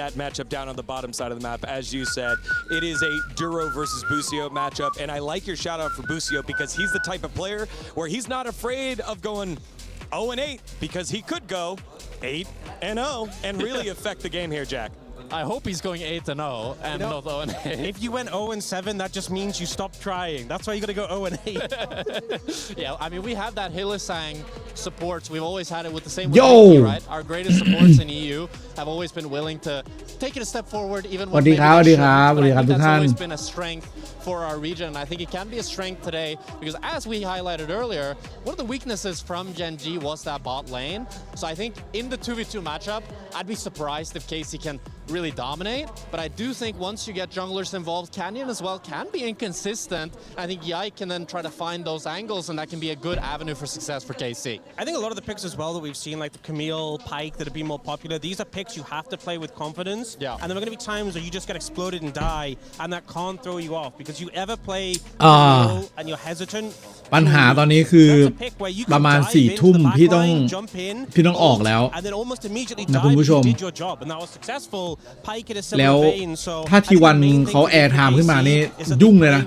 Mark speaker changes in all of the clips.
Speaker 1: that matchup down on the bottom side of the map. As you said, it is a Duro versus Busio matchup, and I like your shout out for Busio because he's the type of player where he's not afraid of going 0-8 because he could go 8-0 and really affect the game here, Jack.
Speaker 2: I hope he's going 8-0 and not 0-8.
Speaker 3: If you went 0-7, that just means you stopped trying. That's why you got to go 0-8.
Speaker 2: Yeah, I mean, we have that Hylissang supports. We've always had it with the same way, right? Our greatest supports in EU have always been willing to take it a step forward, even when maybe they shouldn't. But I think that's always been a strength for our region, and I think it can be a strength today because, as we highlighted earlier, one of the weaknesses from Gen G was that bot lane. So I think in the 2v2 matchup, I'd be surprised if Casey can really dominate, but I do think once you get junglers involved, Canyon as well can be inconsistent. I think Yike can then try to find those angles, and that can be a good avenue for success for KC.
Speaker 3: I think a lot of the picks as well that we've seen, like the Camille, Pyke, that have been more popular, these are picks you have to play with confidence.
Speaker 2: Yeah.
Speaker 3: And there are going to be times where you just get exploded and die, and that can't throw you off because you ever play Camille and you're hesitant.
Speaker 4: ปัญหาตอนนี้คือประมาณ4 ทุ่มพี่ต้องออกแล้วนะคุณผู้ชมแล้วถ้าทีวันเขาแอร์ไทม์ขึ้นมานี่ยุ่งเลยนะ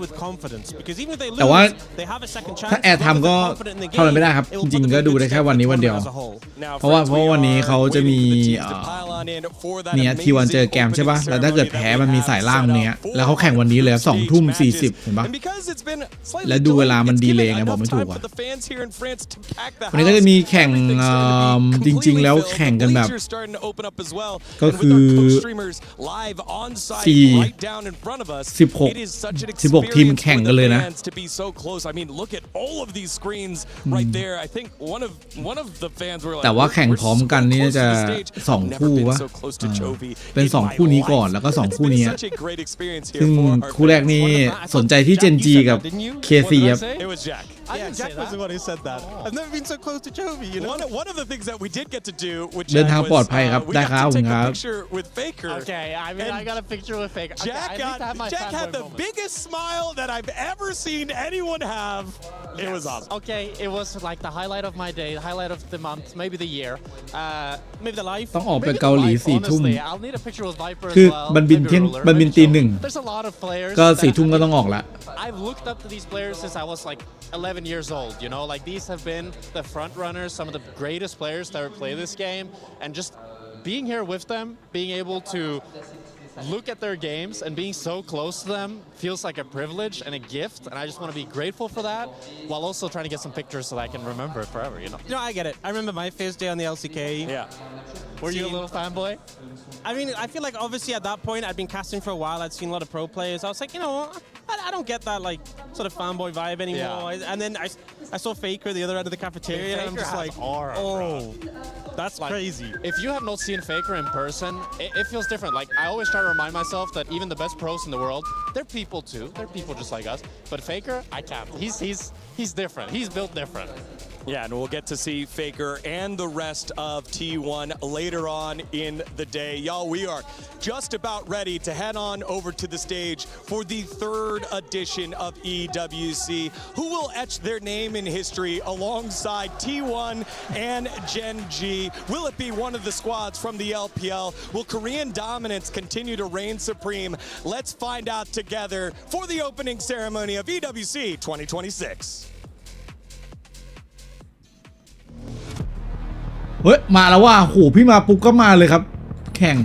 Speaker 4: แต่ว่าถ้าแอร์ไทม์ก็เท่านั้นไม่ได้ครับจริงๆก็ดูได้แค่วันนี้วันเดียวเพราะวันนี้เขาจะมีเนี่ยทีวันเจอแกมใช่ป่ะแล้วถ้าเกิดแพ้มันมีสายล่างเนี้ยแล้วเขาแข่งวันนี้เลย20:40เห็นป่ะแล้วดูเวลามันดีเลยไงบอกไม่ถูกว่ะวันนี้ก็จะมีแข่งจริงๆแล้วแข่งกันแบบก็คือ16 ทีมแข่งกันเลยนะแต่ว่าแข่งพร้อมกันนี่จะ2 คู่วะเป็น2 คู่นี้ก่อนแล้วก็2 คู่นี้ซึ่งคู่แรกนี่สนใจที่เจนจีกับ KC ครับ
Speaker 3: Jack was the one who said that. I've never been so close to Chovy, you know.
Speaker 1: One of the things that we did get to do with
Speaker 4: Jack
Speaker 1: เดินทางปลอดภัยครับ
Speaker 4: ได้ครับ
Speaker 1: we got to take a picture with Faker.
Speaker 2: Okay, I mean, I got a picture with Faker.
Speaker 1: Jack had the biggest smile that I've ever seen anyone have. It was awesome.
Speaker 2: Okay, it was like the highlight of my day, the highlight of the month, maybe the year, maybe the life.
Speaker 4: ต้องออกไปเกาหลี4 ทุ่ม
Speaker 2: I'll need a picture with Viper as
Speaker 4: คือ
Speaker 2: well.
Speaker 4: มันบินตี 1
Speaker 2: There's a lot of players.
Speaker 4: ก็4 ทุ่มก็ต้องออกละ
Speaker 2: I've looked up to these players since I was like 11 years old, you know, like these have been the front runners, some of the greatest players to ever play this game, and just being here with them, being able to look at their games and being so close to them feels like a privilege and a gift, and I just want to be grateful for that while also trying to get some pictures so that I can remember it forever, you know?
Speaker 3: You know, I get it. I remember my first day on the LCK.
Speaker 1: Yeah.
Speaker 2: Were you a little fanboy?
Speaker 3: I mean, I feel like obviously at that point I'd been casting for a while. I'd seen a lot of pro players. I was like, you know, I don't get that like sort of fanboy vibe anymore. Yeah. And then I saw Faker at the other end of the cafeteria, and I'm just like, oh, that's like, crazy.
Speaker 2: If you have not seen Faker in person, it feels different. Like I always try to remind myself that even the best pros in the world, they're people too. They're people just like us. But Faker, I can't. He's different. He's built different.
Speaker 1: Yeah, and we'll get to see Faker and the rest of T1 later on in the day. Y'all, we are just about ready to head on over to the stage for the 3rd edition of EWC. Who will etch their name in history alongside T1 and Gen G? Will it be one of the squads from the LPL? Will Korean dominance continue to reign supreme? Let's find out together for the opening ceremony of EWC 2026.
Speaker 4: เฮ้ยมาแล้วว่าโหพี่มาปุ๊บก็มาเลยครับแข่ง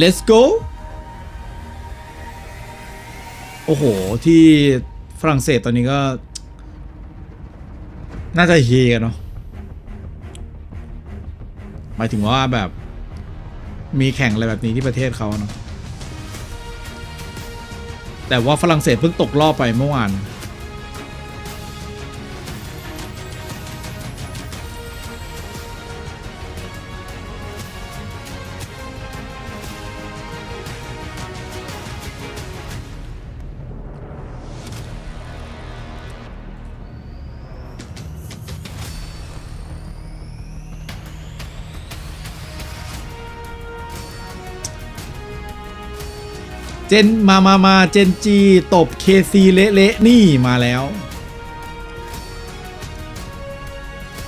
Speaker 4: Let's go โอ้โหที่ฝรั่งเศสตอนนี้ก็น่าจะเฮกันเนาะหมายถึงว่าแบบมีแข่งอะไรแบบนี้ที่ประเทศเขาเนาะแต่ว่าฝรั่งเศสเพิ่งตกรอบไปเมื่อวาน เจนมาเจนจีตบ KC เละนี่มาแล้ว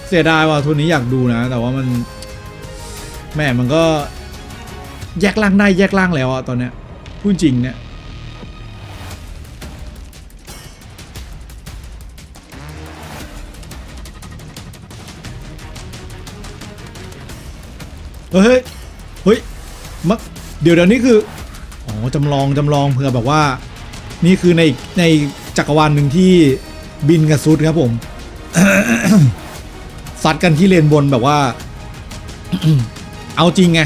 Speaker 4: เสียดายว่ะทุนนี้อยากดูนะแต่ว่ามันแม่มันก็แยกล่างได้แยกล่างแล้วอะตอนเนี้ยพูดจริงเนี่ยเฮ้ยมักเดี๋ยวนี้คืออ๋อจำลองเผื่อแบบว่านี่คือในจักรวาลหนึ่งที่บินกับซุดครับผม ซัดกันที่เลนบนแบบว่า เอาจริงไง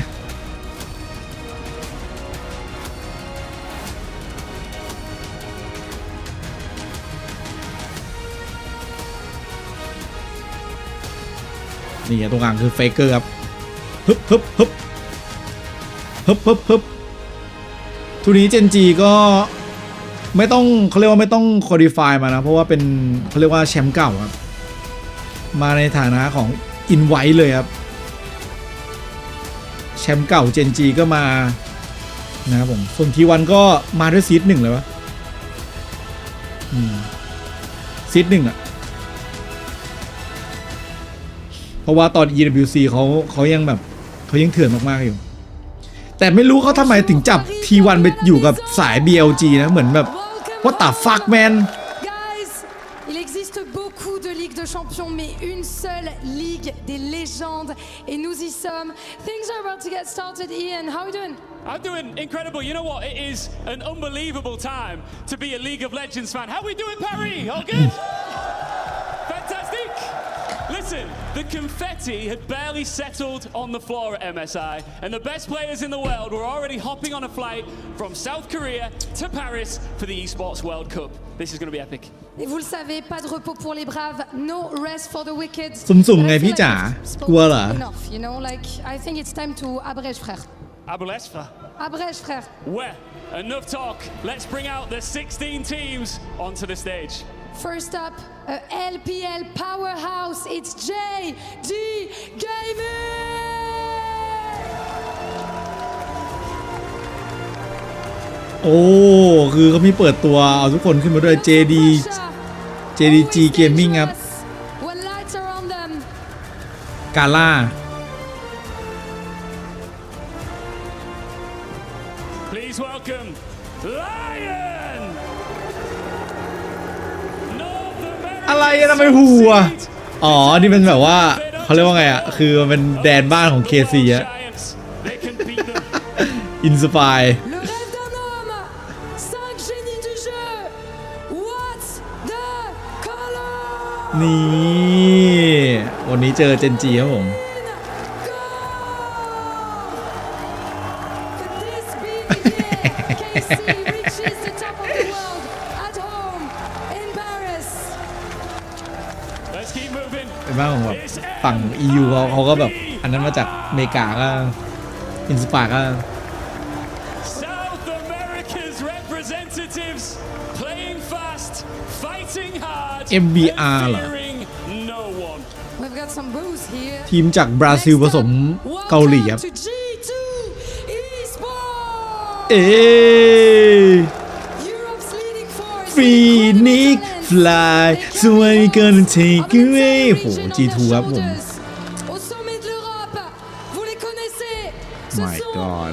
Speaker 4: นี่ตรงกลางคือเฟเกอร์ครับฮึบทุนี้เจนจีก็ไม่ต้องเขาเรียกว่าไม่ต้องคอลี่ฟายมานะเพราะว่าเป็นเขาเรียกว่าแชมป์เก่าครับมาในฐานะของอินไวท์เลยครับแชมป์เก่าเจนจีก็มานะครับผมส่วนทีวันก็มาด้วยซีด1เลยวะซีด1อ่ะเพราะว่าตอน EWC เขายังแบบเขายังเถื่อนมากๆอยู่แต่ไม่รู้เขาทำไมถึงจับ T1 ไปอยู่กับสาย BLG นะเหมือนแบบ what the fuck man
Speaker 5: Il existe beaucoup de ligues de champions, mais une seule ligue des légendes. Et nous y sommes. Things are about to get started. Ian, how are you doing?
Speaker 6: I'm doing incredible. You know what? It is an unbelievable time to be a League of Legends fan. How are we doing, Paris? All good? Fantastic. Listen, the confetti had barely settled on the floor at MSI, and the best players in the world were already hopping on a flight from South Korea to Paris for the Esports World Cup. This is going to be epic.
Speaker 5: Et vous le savez, pas de repos pour les braves, no rest for the wicked.
Speaker 4: สุ่มๆไงพี่จ๋ากลัวเหรอ
Speaker 5: Enough, you know, like I think it's time to abrège, frère.
Speaker 6: Abrège, frère.
Speaker 5: Abrège, frère.
Speaker 6: Ouais, enough talk. Let's bring out the 16 teams onto the stage.
Speaker 5: First up, a LPL powerhouse. It's JD Gaming.
Speaker 4: โอ้คือเขามีเปิดตัวเอาทุกคนขึ้นมาด้วย JDG Gaming ครับกาล่า
Speaker 6: Please welcome Lion
Speaker 4: อะไรอะทำไมหัวอ๋อนี่เป็นแบบว่าเขาเรียกว่าไงอะคือมันเป็นแดนบ้านของ KC อะอินสปายนี่วันนี้เจอเจนจีครับผมเป็นบ้านของแบบฝั่ง EU เขาก็แบบอันนั้นมาจากอเมริกาก็อินสปายก็MBR เหรอทีมจากบราซิลผสมเกาหลีครับฟีนิกซ์ฟลายสวยเกิน take away โห G2 ครับผม My God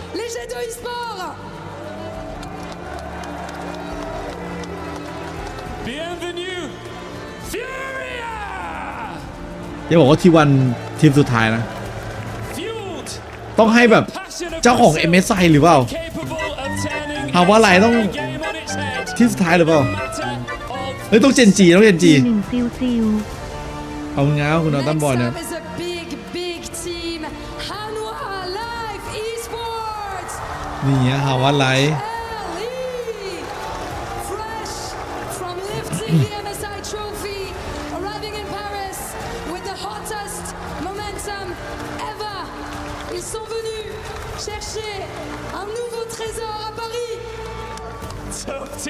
Speaker 4: อย่าบอกว่าทีวันทีมสุดท้ายนะต้องให้แบบเจ้าของ MSI หรือเปล่าหาว่าอะไรต้องที่สุดท้ายหรือเปล่าเฮ้ยต้องเจนจีต้องเจนจีเอาง้าวคุณเอาตั้มบอลนะนี่ฮะหาว่าอะไร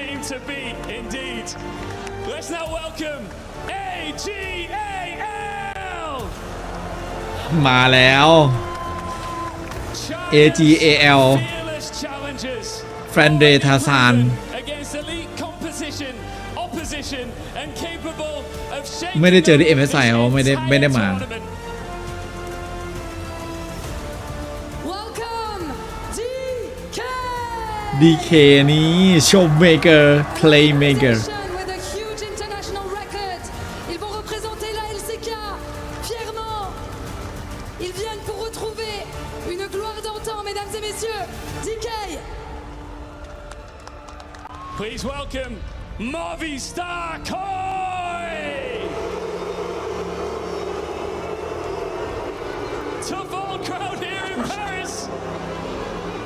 Speaker 6: Team to beat, indeed. Let's now welcome AGAL.
Speaker 4: มาแล้ว AGAL แฟนเดทาซานไม่ได้เจอที่ MSI เขาไม่ได้มา DK นี้โชว์เมเกอร์เพลย์เมเกอร์
Speaker 6: Please welcome Movistar Koi! Tough old crowd here in Paris,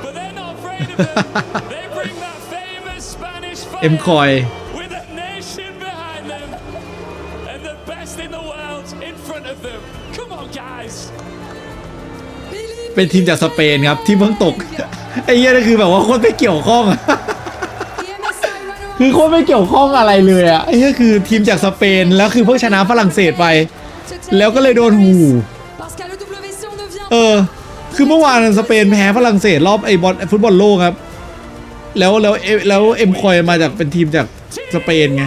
Speaker 6: but they're not afraid of them. They bring that famous Spanish fire with a nation behind them and the best in the world in front of them. Come on, guys!
Speaker 4: เป็นทีมจากสเปนครับที่เพิ่งตก ไอ้เหี้ยนี่คือแบบว่าคนไม่เกี่ยวข้อง คือคนไม่เกี่ยวข้องอะไรเลยอ่ะไอ้นี่คือทีมจากสเปนแล้วคือเพิ่งชนะฝรั่งเศสไปแล้วก็เลยโดนหูคือเมื่อวานสเปนแพ้ฝรั่งเศสรอบไอ้บอลฟุตบอลโลกครับแล้วเอ็มคอยมาจากเป็นทีมจากสเปนไง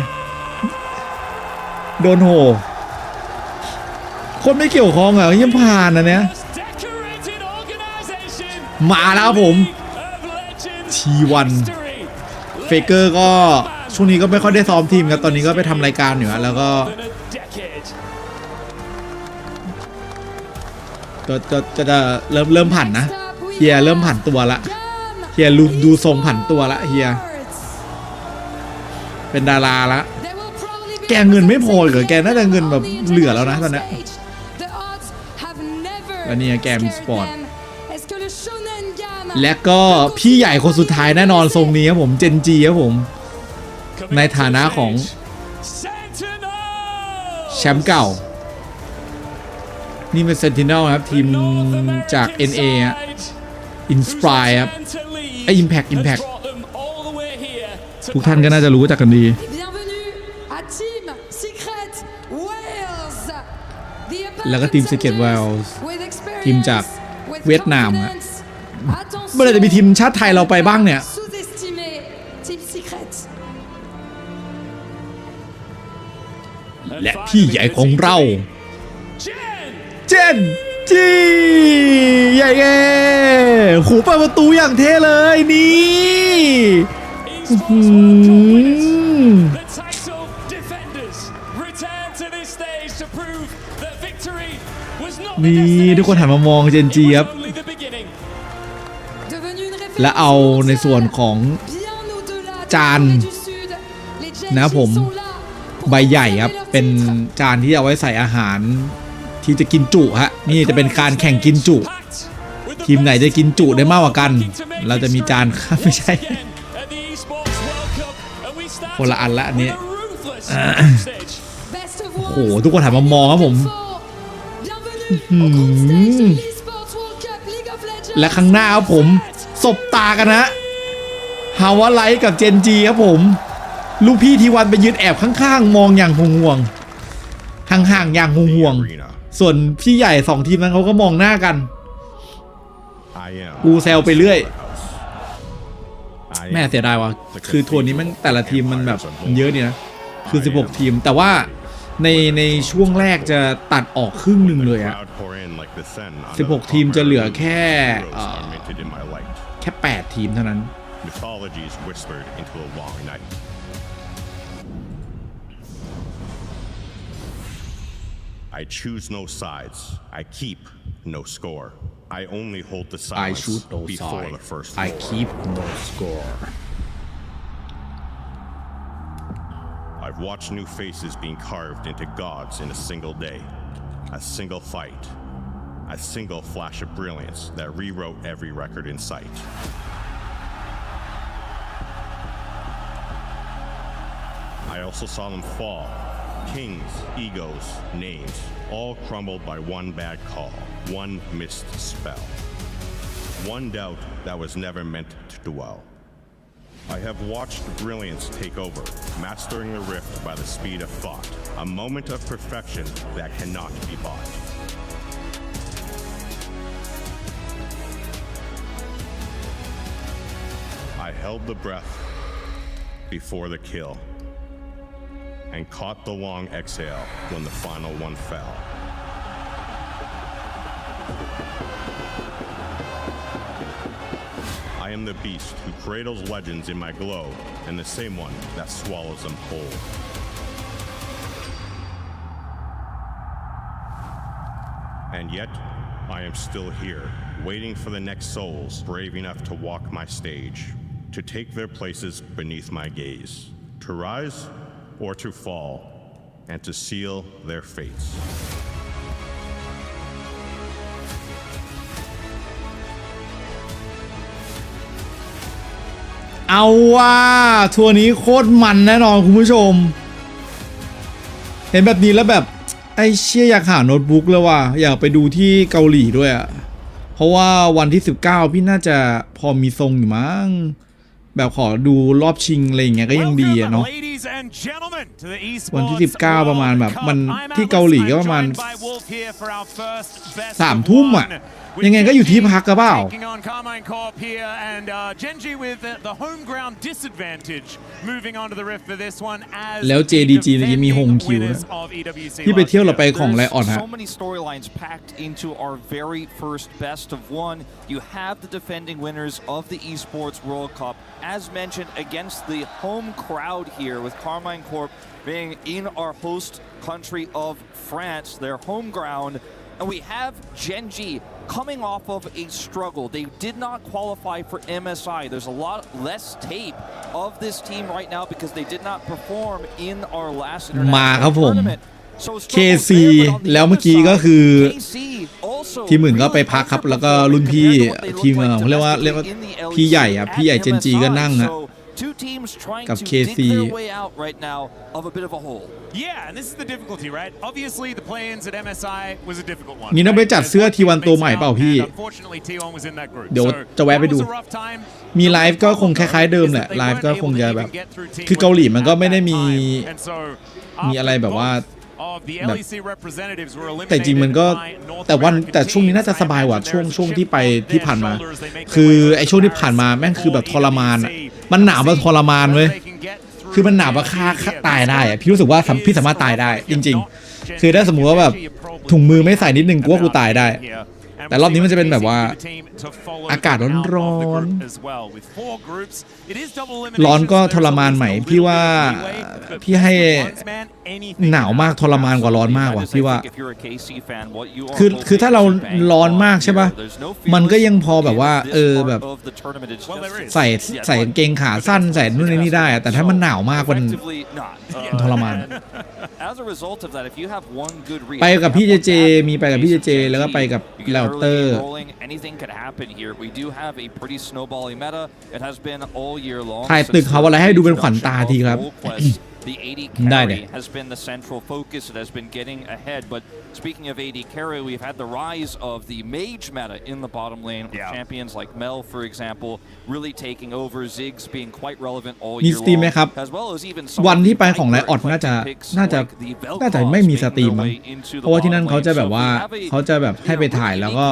Speaker 4: โดนโหคนไม่เกี่ยวข้องอ่ะยังผ่านนะเนี่ยมาแล้วครับผมT1เฟเกอร์ก็ช่วงนี้ก็ไม่ค่อยได้ซ้อมทีมครับตอนนี้ก็ไปทำรายการอยู่แล้วก็จะเริ่มผันนะเฮียเริ่มผันตัวละเฮียดูทรงผันตัวละเฮียเป็นดาราละแกเงินไม่พอเหรอแกน่าจะเงินแบบเหลือแล้วนะตอนนี้แล้วนี่แกมีสปอร์ตและก็พี่ใหญ่คนสุดท้ายแน่นอนทรงนี้ครับผมเจนจีครับผมในฐานะของแชมป์เก่านี่เป็นเซนติเนลครับทีมจาก NA อ่ะ Inspire ครับไอ้ Impact ทุกท่านก็น่าจะรู้จักกันดีแล้วก็ทีม Secret Wales ทีมจากเวียดนามครับเมื่อไหร่จะมีทีมชาติไทยเราไปบ้างเนี่ยและพี่ใหญ่ของเราเจนจีใหญ่แกหูเปิดประตูอย่างเท่เลยนี่ทุกคนหันมามองเจนจีครับและเอาในส่วนของจานนะผมใบใหญ่ครับเป็นจานที่เอาไว้ใส่อาหารที่จะกินจุฮะนี่จะเป็นการแข่งกินจุทีมไหนจะกินจุได้มากกว่ากันเราจะมีจานไม่ใช่คนละอันละอันนี้โอ้โหทุกคนหันมามองครับผมและข้างหน้าครับผมสบตากันนะฮาวาไลท์กับเจนจีครับผมลูกพี่ทีวันไปยืนแอบข้างๆมองอย่างห่วงๆห่างๆอย่างห่วงๆส่วนพี่ใหญ่สองทีมนั้นเขาก็มองหน้ากันกูแซวไปเรื่อยแม่เสียดายว่ะคือทัวร์นี้มันแต่ละทีมมันแบบมันเยอะนี่นะคือ16ทีมแต่ว่าในช่วงแรกจะตัดออกครึ่งหนึ่งเลยอะ16ทีมจะเหลือแค่8ทีมเท่านั้น
Speaker 7: I choose no sides. I keep no score. I only hold the silence before the first score.
Speaker 4: I keep no score.
Speaker 7: I've watched new faces being carved into gods in a single day. A single fight. A single flash of brilliance that rewrote every record in sight. I also saw them fall. Kings, egos, names, all crumbled by one bad call, one missed spell. One doubt that was never meant to dwell. I have watched brilliance take over, mastering the rift by the speed of thought, a moment of perfection that cannot be bought. I held the breath before the kill and caught the long exhale when the final one fell. I am the beast who cradles legends in my glow and the same one that swallows them whole. And yet, I am still here, waiting for the next souls brave enough to walk my stage, to take their places beneath my gaze, to rise or to fall, and to seal their fates.
Speaker 4: เอาว่าทัวร์นี้โคตรมันแน่นอนคุณผู้ชมเห็นแบบนี้แล้วแบบไอ้เชี่ยอยากหาโน้ตบุ๊กเลยว่ะอยากไปดูที่เกาหลีด้วยอ่ะเพราะว่าวันที่19พี่น่าจะพอมีทรงอยู่มั้งแบบขอดูรอบชิงอะไรอย่างเงี้ยก็ยังดีอ่ะเนาะวันที่19ประมาณแบบมันที่เกาหลีก็ประมาณ3 ทุ่มอ่ะยังไงก็อยู่ที่พักกระเปล่าแล้ว JDG เนี่ยยังมีฮงคิวนะที่ไปเที่ยวเราไปของไลออนฮะ
Speaker 8: You have the defending winners of the Esports World Cup, as mentioned, against the home crowd here, with Carmine Corp being in our host country of France, their home ground. And we have Genji coming off of a struggle. They did not qualify for MSI. There's a lot less tape of this team right now because they did not perform in our last international tournament.
Speaker 4: KC แล้วเมื่อกี้ก็คือทีมอื่นก็ไปพักครับแล้วก็รุ่นพี่ทีมเขาเรียกว่าพี่ใหญ่อะพี่ใหญ่เจนจีก็นั่งฮะกับ KCนี่ต้องไปจัดเสื้อทีวันตัวใหม่เปล่าพี่เดี๋ยวจะแวะไปดูมีไลฟ์ก็คงคล้ายๆเดิมแหละไลฟ์ก็คงจะแบบคือเกาหลีมันก็ไม่ได้มีอะไรแบบว่าแต่จริงมันก็แต่ช่วงนี้น่าจะสบายกว่าช่วงที่ไปที่ผ่านมาคือไอ้ช่วงที่ผ่านมาแม่งคือแบบทรมานอ่ะมันหนาวแบบทรมานเว้ยคือมันหนาวว่าฆ่าตายได้อ่ะพี่รู้สึกว่าพี่สามารถตายได้จริงๆคือถ้าสมมุติว่าแบบถุงมือไม่ใส่นิดนึงกูว่ากูตายได้แต่รอบนี้มันจะเป็นแบบว่าอากาศร้อนก็ทรมานใหม่พี่ว่าพี่ให้หนาวมากทรมานกว่าร้อนมากว่ะพี่ว่าคือถ้าเราร้อนมากใช่ป่ะมันก็ยังพอแบบว่าแบบใส่กางเกงขาสั้นใส่นู่นนี่ได้แต่ถ้ามันหนาวมากมันทรมานไปกับพี่เจมีไปกับพี่เจแล้วก็ไปกับแล้วเตอร์ถ่ายตึกเขาอะไรให้ดูเป็นขวัญตาทีครับ
Speaker 8: The AD carry has been the central focus. It has been getting ahead. But speaking of AD carry, we've had the rise of the mage meta in the bottom lane. With champions like Mel, for example, really taking over. Ziggs being quite relevant all year long. As well as even
Speaker 4: วันที่ไปของไลออดน่าจะไม่มีสตรีมมั้งเพราะว่าที่นั่นเขาจะแบบว่าเขาจะแบบให้ไปถ่ายแล้วก็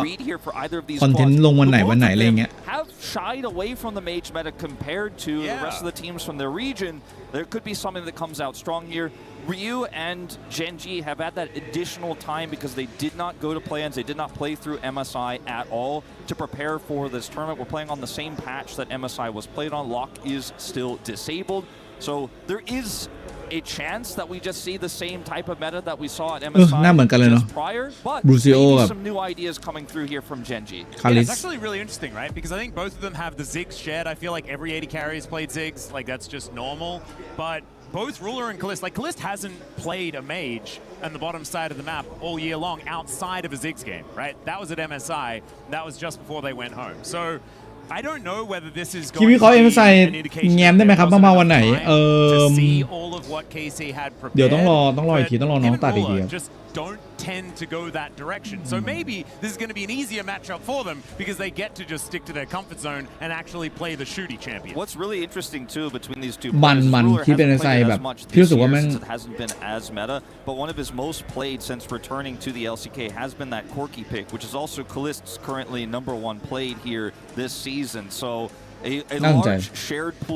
Speaker 4: คอนเทนต์ลงวันไหนอะไรเงี้ย
Speaker 8: have shied away from the mage meta compared to the rest of the teams from their region. There could be something that comes out strong here. Ryu and Genji have had that additional time because they did not go to play-ins. They did not play through MSI at all to prepare for this tournament. We're playing on the same patch that MSI was played on. Lock is still disabled. So there is a chance that we just see the same type of meta that we saw at MSI just prior, but maybe some new ideas coming through here from Genji.
Speaker 9: Yeah, it's actually really interesting, right? Because I think both of them have the Ziggs shared. I feel like every AD carry has played Ziggs, like that's just normal. But both Ruler and Kalist, like Kalist hasn't played a mage on the bottom side of the map all year long outside of a Ziggs game, right? That was at MSI. That was just before they went home. So I don't know whether this is going to be an indication to see all of what KC had prepared.
Speaker 4: เดี๋ยวต้องรออีกทีต้องรอน้องตัดอีกทีครับ
Speaker 9: just don't tend to go that direction. So maybe this is going to be an easier matchup for them because they get to just stick to their comfort zone and actually play the shooty champion.
Speaker 8: What's really interesting too between these two
Speaker 4: มันที่เป็นไซแบบพี่รู้สึกว่าแม่ง
Speaker 8: it hasn't been as meta, but one of his most played since returning to the LCK has been that Corki pick, which is also Kalist's currently #1 played here this season. So
Speaker 4: น่าสนใจ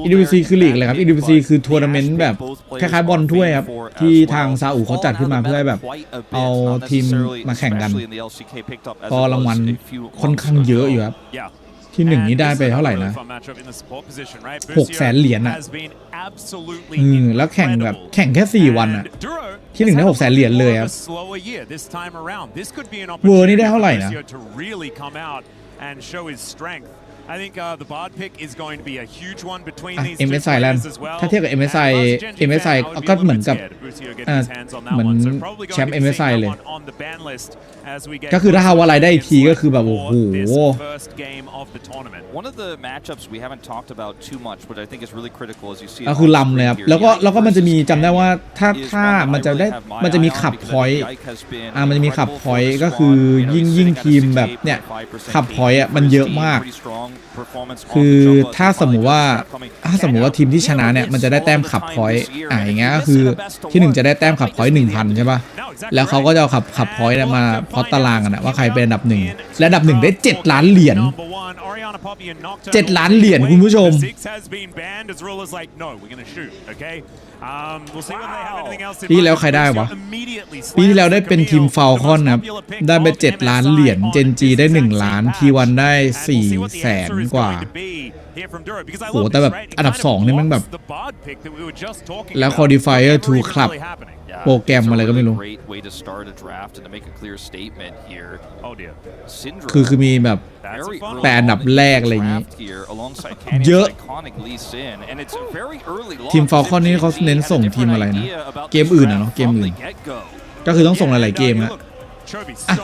Speaker 4: EWC คือลีกเลยครับ EWC คือทัวร์นาเมนต์แบบคล้ายๆบอลถ้วยครับที่ทางซาอุเขาจัดขึ้นมาเพื่อให้แบบเอาทีมมาแข่งกันก็รางวัลค่อนข้างเยอะอยู่ครับที่หนึ่งนี้ได้ไปเท่าไหร่นะ600,000 เหรียญอ่ะแล้วแข่งแบบแข่งแค่4 วันอ่ะที่หนึ่งได้600,000 เหรียญเลยครับเวอร์นี่ได้เท่าไหร่นะ
Speaker 9: I think the Bard pick is going to be a huge one between these
Speaker 4: MSI แล้วถ้าเทียบกับ MSI ก็เหมือนกับเหมือนแชมป์ MSI เลยก็คือถ้าฮาวาไลได้อีกทีก็คือแบบโอ้โห
Speaker 8: One of the matchups we haven't talked about too much but I think is really critical as you see
Speaker 4: ก็คือลำเลยครับแล้วก็มันจะมีจำได้ว่าถ้ามันจะมีขับพอยต์มันจะมีขับพอยต์ก็คือยิ่งทีมแบบเนี่ยขับพอยต์อ่ะมันเยอะมากคือถ้าสมมุติว่าทีมที่ชนะเนี่ยมันจะได้แต้มขับพอยต์อย่างเงี้ยก็คือที่1จะได้แต้มขับพอยต์ 1,000 ใช่ป่ะแล้วเขาก็จะเอาขับพอยต์มาพอตตารางกันนะว่าใครเป็นอันดับ1และอันดับ1ได้7 ล้านเหรียญ7 ล้านเหรียญคุณผู้ชมปีแล้วใครได้วะปีที่แล้วได้เป็นทีมฟาลคอนครับได้ไป7 ล้านเหรียญเจนจีได้1 ล้านทีวันได้400,000 กว่าโหแต่แบบอันดับ2นี่มันแบบแล้ว Qualifier to Club โปรแกรมอะไรก็ไม่รู้คือมีแบบแปดอันดับแรกอะไรอย่างงี้เยอะทีมฟาลคอนนี่เขาเน้นส่งทีมอะไรนะเกมอื่นเนาะเกมอื่นก็คือต้องส่งหลายๆเกมนะ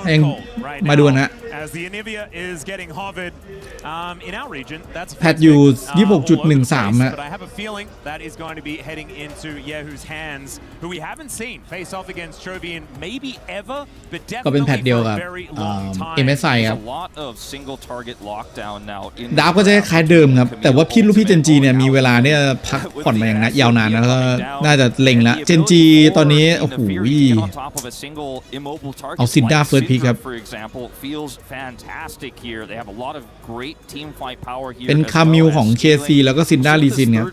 Speaker 4: เองมาดูนะแพทอยู่ 26.13 ฮะก็เป็นแพทเดียวกับMSI ครับดาบก็จะคล้ายเดิมครับแต่ว่าลูกพี่เจนจีเนี่ยมีเวลาเนี่ยพักผ่อนมาอย่างยาวนานแล้วก็น่าจะเล็งแล้วเจนจีตอนนี้โอ้โหเอาซินด้าเฟิร์สพิกครับเป็นคามิลของ KC แล้วก็ซินด้าลีซินครับ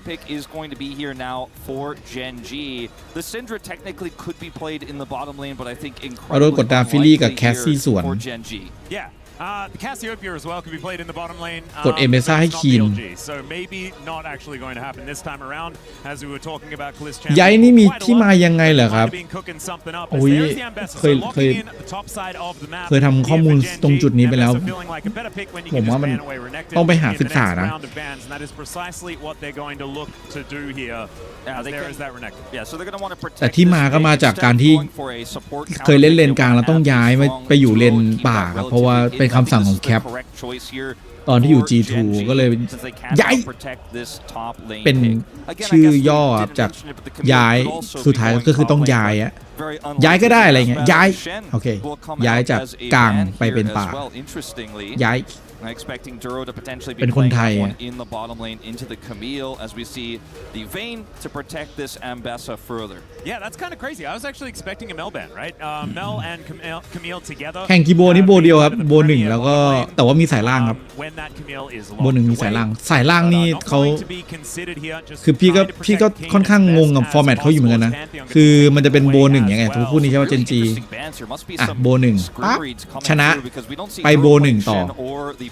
Speaker 4: เอาโดนกดดาฟิลลี่กับแคสซี่สวนกดเอเมซ่าให้คีนย้ายนี่มีที่มายังไงเหรอครับโอ้ยเคยทำข้อมูลตรงจุดนี้ไปแล้วผมว่ามันต้องไปหาศึกษานะแต่ที่มาก็มาจากการที่เคยเล่นเลนกลางแล้วต้องย้ายไปอยู่เลนป่าครับเพราะว่าเป็นคำสั่งของแคปตอนที่อยู่ G2 ก็เลยย้ายเป็นชื่อย่อจากย้ายสุดท้ายก็คือต้องย้ายก็ได้อะไรเงี้ยย้ายโอเคย้ายจากกลางไปเป็นป่าย้ายเป็นคนไทยแข่งกีโบนี่โบเดียวครับโบ1แล้วก็แต่ว่ามีสายล่างครับโบ1มีสายล่างนี่เขาคือพี่ก็ค่อนข้างงงกับฟอร์แมตเขาอยู่เหมือนกันนะคือมันจะเป็นโบ1ยังไงทุกคู่นี้ใช่ไหมเจนจีโบ1ปั๊บชนะไปโบ1ต่อ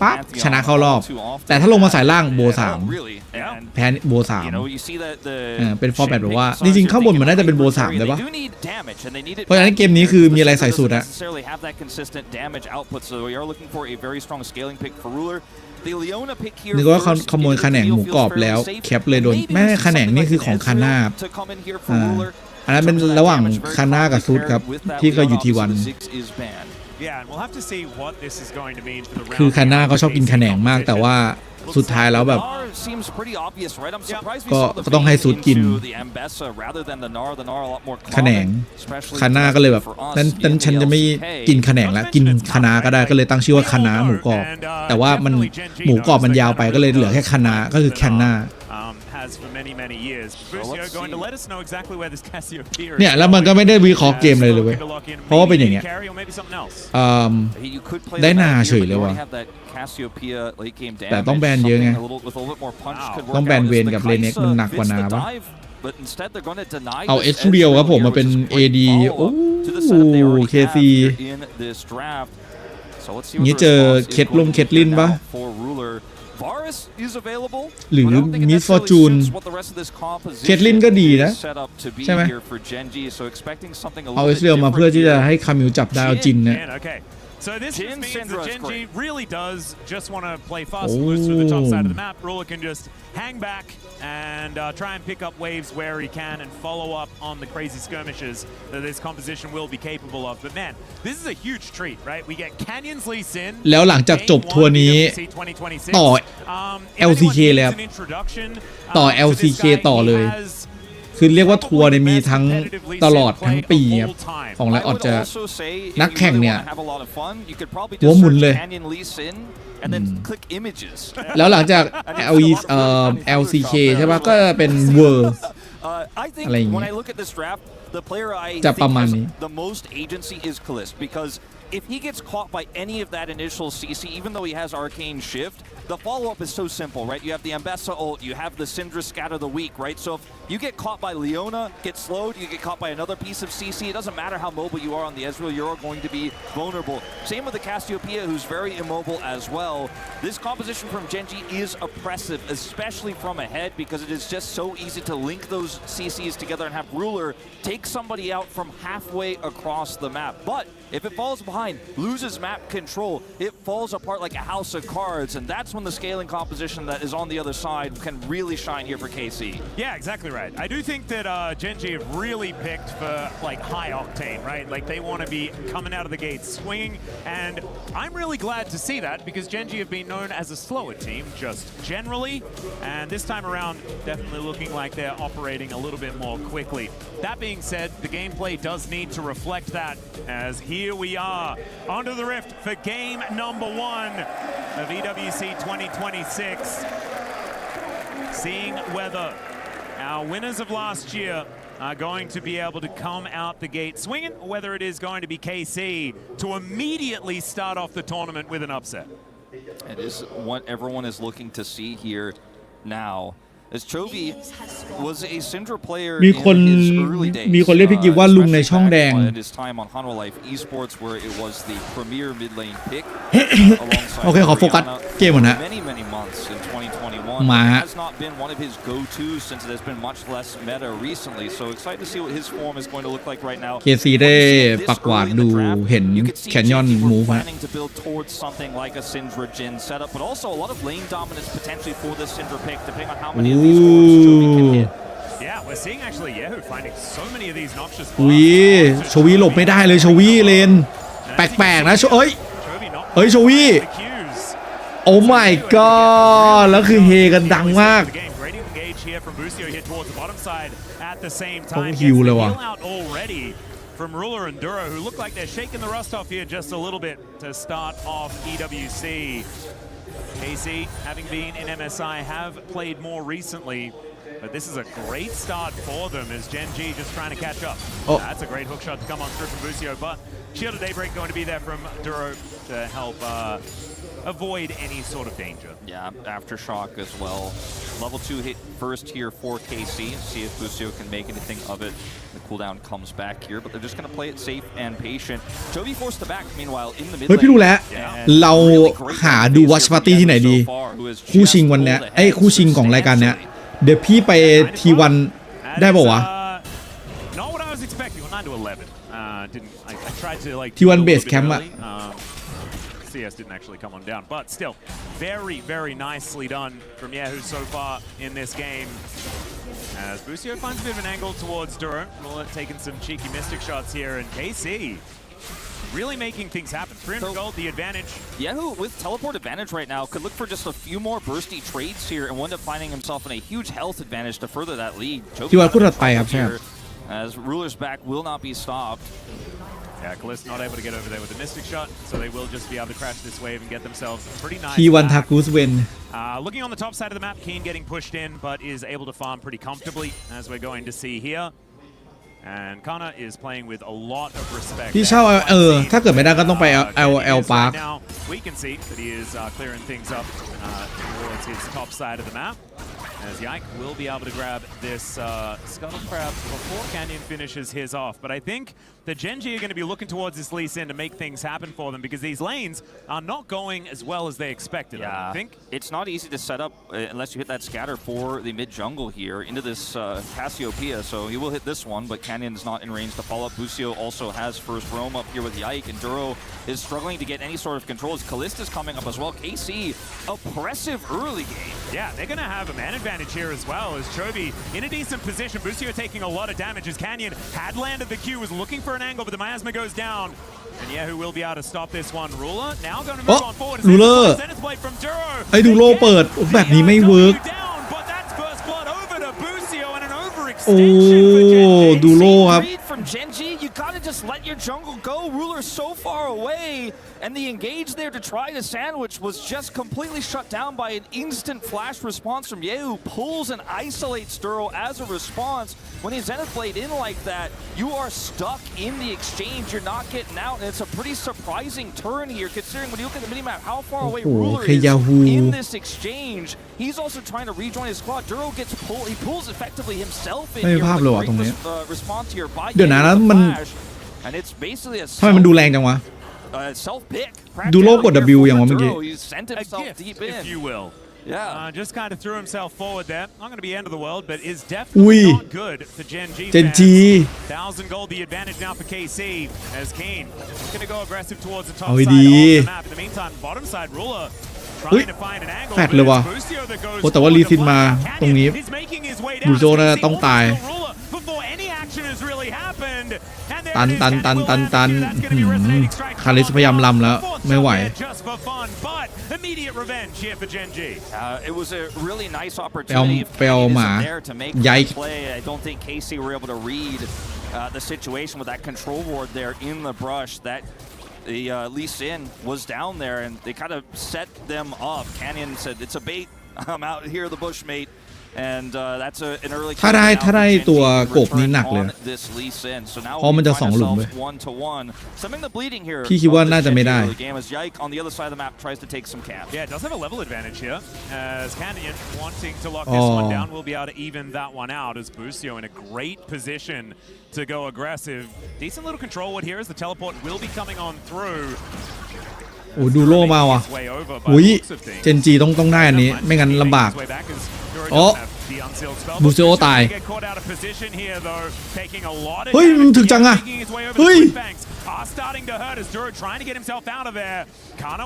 Speaker 4: ปั๊บชนะเข้ารอบแต่ถ้าลงมาสายล่างโบ3แพ้โบ3เป็นฟอร์แมตแบบว่าจริงๆข้างบนมันน่าจะเป็นโบ3ได้ปะเพราะฉะนั้นเกมนี้คือมีอะไรใส่สุดอะนึกว่าเขาขโมยขนงหมูกรอบแล้วแคปเลยโดนแม่ขนงนี่คือของคาน่าอันนั้นเป็นระหว่างคาน่ากับซูดครับที่เคยอยู่ทีวันคือคาน่าก็ชอบกินขนงมากแต่ว่าสุดท้ายแล้วแบบก็ต้องให้ซูดกินขนงคาน่าก็เลยแบบนั้นฉันจะไม่กินขนงแล้วกินคาน่าก็ได้ก็เลยตั้งชื่อว่าคาน่าหมูกรอบแต่ว่ามันหมูกรอบมันยาวไปก็เลยเหลือแค่คาน่าก็คือแคนน่า
Speaker 9: has for many years. Busio going to let us know exactly where this Cassiopeia is.
Speaker 4: เนี่ยแล้วมันก็ไม่ได้วิเคราะห์เกมเลยเว้ยเพราะว่าเป็นอย่างเงี้ยได้นาเฉยเลยว่ะแต่ต้องแบนเยอะไงต้องแบนเวนกับเลเน็กมันหนักกว่านาปะเอาเอสเรียวครับผมมาเป็น AD โอ้เคซีงี้เจอเคทเคทลินปะหรือมิสฟอร์จูนเคทลินก็ดีนะใช่ไหมเอาเอสเรียวมาเพื่อที่จะให้คามิวจับดาวจินเนี่ย
Speaker 9: So this means that Genji really does just want to play fast and loose through the top side of the map. Ruler can just hang back and try and pick up waves where he can and follow up on the crazy skirmishes that this composition will be capable of. But man, this is a huge treat, right? We get Canyon's Lee Sin.
Speaker 4: แล้วหลังจากจบทัวร์นี้ต่อ LCK เลยครับต่อ LCK ต่อเลยคือเรียกว่าทัวร์เนี่ยมีทั้งตลอดทั้งปีครับของไลออดจะนักแข่งเนี่ยหัวหมุนเลยแล้วหลังจาก LCK ใช่ปะก็เป็น World อะไรอย่างเงี้ยจะประมาณนี้
Speaker 8: If he gets caught by any of that initial CC, even though he has Arcane Shift, the follow-up is so simple, right? You have the Ambessa ult, you have the Syndra Scatter the Weak, right? So if you get caught by Leona, get slowed, you get caught by another piece of CC, it doesn't matter how mobile you are on the Ezreal, you're going to be vulnerable. Same with the Cassiopeia, who's very immobile as well. This composition from Genji is oppressive, especially from ahead, because it is just so easy to link those CCs together and have Ruler take somebody out from halfway across the map. But if it falls behind, loses map control, it falls apart like a house of cards, and that's when the scaling composition that is on the other side can really shine here for KC.
Speaker 9: Yeah, exactly right. I do think that Genji have really picked for like high octane, right? Like they want to be coming out of the gate swinging, and I'm really glad to see that because Genji have been known as a slower team just generally, and this time around definitely looking like they're operating a little bit more quickly. That being said, the gameplay does need to reflect that as here we are onto the rift for game number 1 of EWC 2026. Seeing whether our winners of last year are going to be able to come out the gate swinging, or whether it is going to be KC to immediately start off the tournament with an upset.
Speaker 8: It is what everyone is looking to see here now. As Chovy was a Syndra player
Speaker 4: มีคนเรียกพี่กิฟว่าลุงในช่องแดง
Speaker 8: his time on Hanwha Life Esports where it was the premier mid lane pick
Speaker 4: โอเคขอโฟกัสเกมก่อนนะ
Speaker 8: many months in 2021
Speaker 4: มาฮะ
Speaker 8: has not been one of his go-tos since it has been much less meta recently so excited to see what his form is going to look like right now
Speaker 4: เคซีได้ปักหวาดดูเห็นแคนยอนมูฟฮะ
Speaker 8: planning to build towards something like a Syndra Jhin setup but also a lot of lane dominance potentially for this Syndra pick depending on how many of these forms Chovy can hit.
Speaker 9: Yeah, we're seeing actually Yehu finding so many of these noxious
Speaker 4: อุ้ยโชวีหลบไม่ได้เลยโชวีเลนแปลกๆนะเอ้ยโชวีโอ้ my god แล้วคือเฮกันดังมากต้องฮิวเลยว่ะ
Speaker 9: From Ruler and Duro, who look like they're shaking the rust off here just a little bit to start off EWC. KC, having been in MSI, have played more recently, but this is a great start for them as Genji just trying to catch up.
Speaker 4: Oh.
Speaker 9: That's a great hook shot to come on through from Busio, but Shield of Daybreak going to be there from Duro to help avoid any sort of danger.
Speaker 8: Yeah, Aftershock as well. Level 2 hit first here for KC. See if Busio can make anything of it. The cooldown comes back here, but they're just going to play it safe and patient. Chovy forced the back, meanwhile, in the mid lane.
Speaker 4: เฮ้ยพี่รู้แล้วเราหาดูวัชปาร์ตี้ที่ไหนดีคู่ชิงวันเนี้ยคู่ชิงของรายการเนี้ยเดี๋ยวพี่ไปทีวันได้ป่าววะ
Speaker 9: Not what I was expecting. 9 to 11. I tried to like
Speaker 4: T1 base camp
Speaker 9: CS didn't actually come on down, but still very nicely done from Yehu so far in this game. As Busio finds a bit of an angle towards Duro, taking some cheeky mystic shots here, and KC really making things happen. 300 gold, the advantage.
Speaker 8: Yehu with teleport advantage right now could look for just a few more bursty trades here and wind up finding himself in a huge health advantage to further that lead.
Speaker 4: T1 คู่ถัดไปครับใช่
Speaker 8: as Ruler's back will not be stopped.
Speaker 9: Yeah, Kalist not able to get over there with the Mystic Shot, so they will just be able to crash this wave and get themselves a pretty nice
Speaker 4: T1 Takluz win.
Speaker 9: Looking on the top side of the map, Keen getting pushed in, but is able to farm pretty comfortably, as we're going to see here. And Kana is playing with a lot of respect.
Speaker 4: ที่เช่าถ้าเกิดไม่ได้ก็ต้องไป L Park.
Speaker 9: Now we can see that he is clearing things up towards his top side of the map. As Yike will be able to grab this Scuttle Crab before Canyon finishes his off. But I think the Gen.G are going to be looking towards this Lee Sin to make things happen for them because these lanes are not going as well as they expected.
Speaker 8: Yeah,
Speaker 9: I think
Speaker 8: it's not easy to set up unless you hit that scatter for the mid jungle here into this Cassiopeia. So he will hit this one, but Canyon's not in range to follow up. Busio also has first roam up here with Yike, and Duro is struggling to get any sort of control as Kalist is coming up as well. KC, oppressive early game.
Speaker 9: Yeah, they're going to have a man advantage here as well as Chovy in a decent position. Busio taking a lot of damage as Canyon had landed the Q, was looking for an angle, but the miasma goes down. And yeah, who will be able to stop this one? Ruler now going to move on forward.
Speaker 4: Ruler ไอ้ดูโลเปิดแบบนี้ไม่เวิร์กโอ้ดูโลครับ
Speaker 8: From Gen.G, you gotta just let your jungle go. Ruler so far away, and the engage there to try to sandwich was just completely shut down by an instant flash response from Yehu. Pulls and isolates Duro as a response. When he Zenith Blade in like that, you are stuck in the exchange. You're not getting out, and it's a pretty surprising turn here, considering when you look at the minimap how far away Ruler is in this exchange. He's also trying to rejoin his squad. Duro gets pulled. He pulls effectively himself in here. Great response here by
Speaker 4: เดี๋ยวนะแล้วมัน
Speaker 8: and it's basically a
Speaker 4: ทำไมมันดูแรงจังวะ
Speaker 8: self pick
Speaker 4: ดูโลกด W อย่างวะเมื่อกี้
Speaker 8: He sent himself deep in.
Speaker 9: If you will.
Speaker 8: Yeah.
Speaker 9: Just kind of threw himself forward there. Not going to be end of the world, but is definitely not good for Gen.G.
Speaker 4: Gen.G
Speaker 9: 1,000 gold, the advantage now for KC as Kane going to go aggressive towards the top
Speaker 4: เอา
Speaker 9: side
Speaker 4: ดี
Speaker 9: of the map. In the meantime, bottom side Ruler trying to find an angle.
Speaker 4: แฟดเลยว่ะโอ้แต่ว่าลีซินมาตรงนี้บูโซน่าจะต้องตายตันคาริสพยายามลำแล้วไม่ไหว
Speaker 8: It was a really nice opportunity there to make the play. I don't think KC were able to read the situation with that control ward there in the brush. That the Lee Sin was down there, and they kind of set them up. Canyon said, "It's a bait. I'm out here, the bushmate." And that's an early
Speaker 4: ถ้าได้ตัวกบนี่หนักเลย เพราะมันจะ2หลุมเลยพี่คิดว่าน่าจะไม่ได้
Speaker 9: Yeah, does have a level advantage here as Canyon wanting to lock this one down will be able to even that one out as Busio in a great position to go aggressive. Decent little control ward here as the teleport will be coming on through.
Speaker 4: โอ้ดูโลมาว่ะอุ้ยเจนจีต้องได้อันนี้ไม่งั้นลำบากโอ้บูซิโอตายเฮ้ยมันถึงจังอะเฮ้ย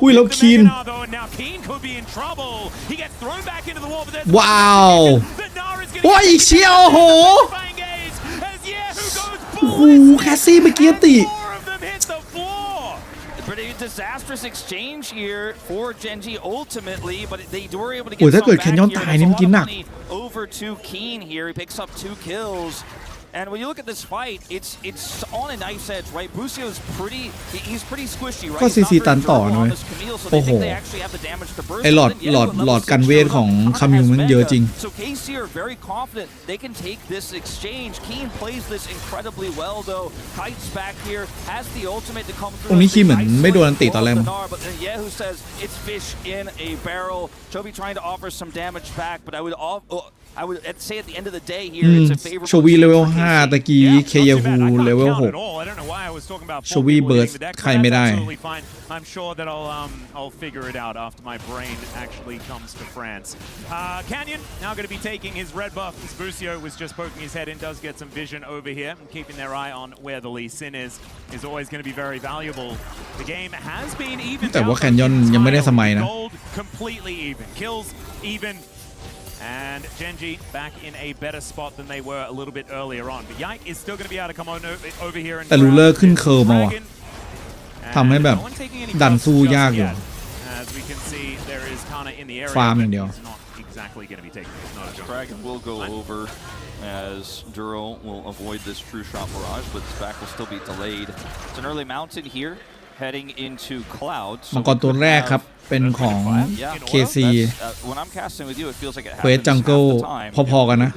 Speaker 4: อุ้ยแล้วคีนว้าวโอ้ยอีกเชียวโอ้โหโอ้โหแคสซี่เมื่อกี้ติ
Speaker 8: Pretty disastrous exchange here for Gen.G ultimately, but they were able to get some back here. Over to Keen here. He picks up 2 kills. And when you look at this fight, it's on a knife's edge, right? Busio is he's pretty squishy, right?
Speaker 4: ก็ซีตันต่อนะโอ้โหไอ้หลอดกันเวทของคามิวมันเยอะจริง
Speaker 8: So KC are very confident they can take this exchange. Keen plays this incredibly well though. Kites back here has the ultimate to come through.
Speaker 4: ตรงนี้คีเหมือนไม่โดนอันติตอนแรก
Speaker 8: But then Yehu says it's fish in a barrel. Chovy trying to offer some damage back, but I would say at the end of the day here, it's a favorable
Speaker 4: โชวีเลเวล5ตะกี้เคยาฮูเลเวล6โชวีเบิร์ดใครไม่ได้
Speaker 9: I'm sure that I'll figure it out after my brain actually comes to France. Canyon now going to be taking his red buff as Busio was just poking his head in, does get some vision over here and keeping their eye on where the Lee Sin is always going to be very valuable. The game has been even.
Speaker 4: แต่ว่าแคนยอนยังไม่ได้สมัยนะ
Speaker 9: Completely even kills even. And Gen.G back in a better spot than they were a little bit earlier on. But Yike is still going to be able to come on over here and
Speaker 4: แต่รูเลอร์ขึ้นเคิร์ฟมาว่ะทำให้แบบดันสู้ยากอยู่ฟาร์มอย่างเดียว
Speaker 9: exactly going to be taking this. Not a jungle.
Speaker 8: Dragon will go over as Duro will avoid this true shot barrage, but this back will still be delayed. It's an early mountain here, heading into clouds.
Speaker 4: มังกรตัวแรกครับเป็นของ KC
Speaker 8: When I'm casting with you, it feels like it
Speaker 4: เควส
Speaker 8: happens
Speaker 4: จัง
Speaker 8: half
Speaker 4: เกิล
Speaker 8: the time.
Speaker 4: พอๆกันนะ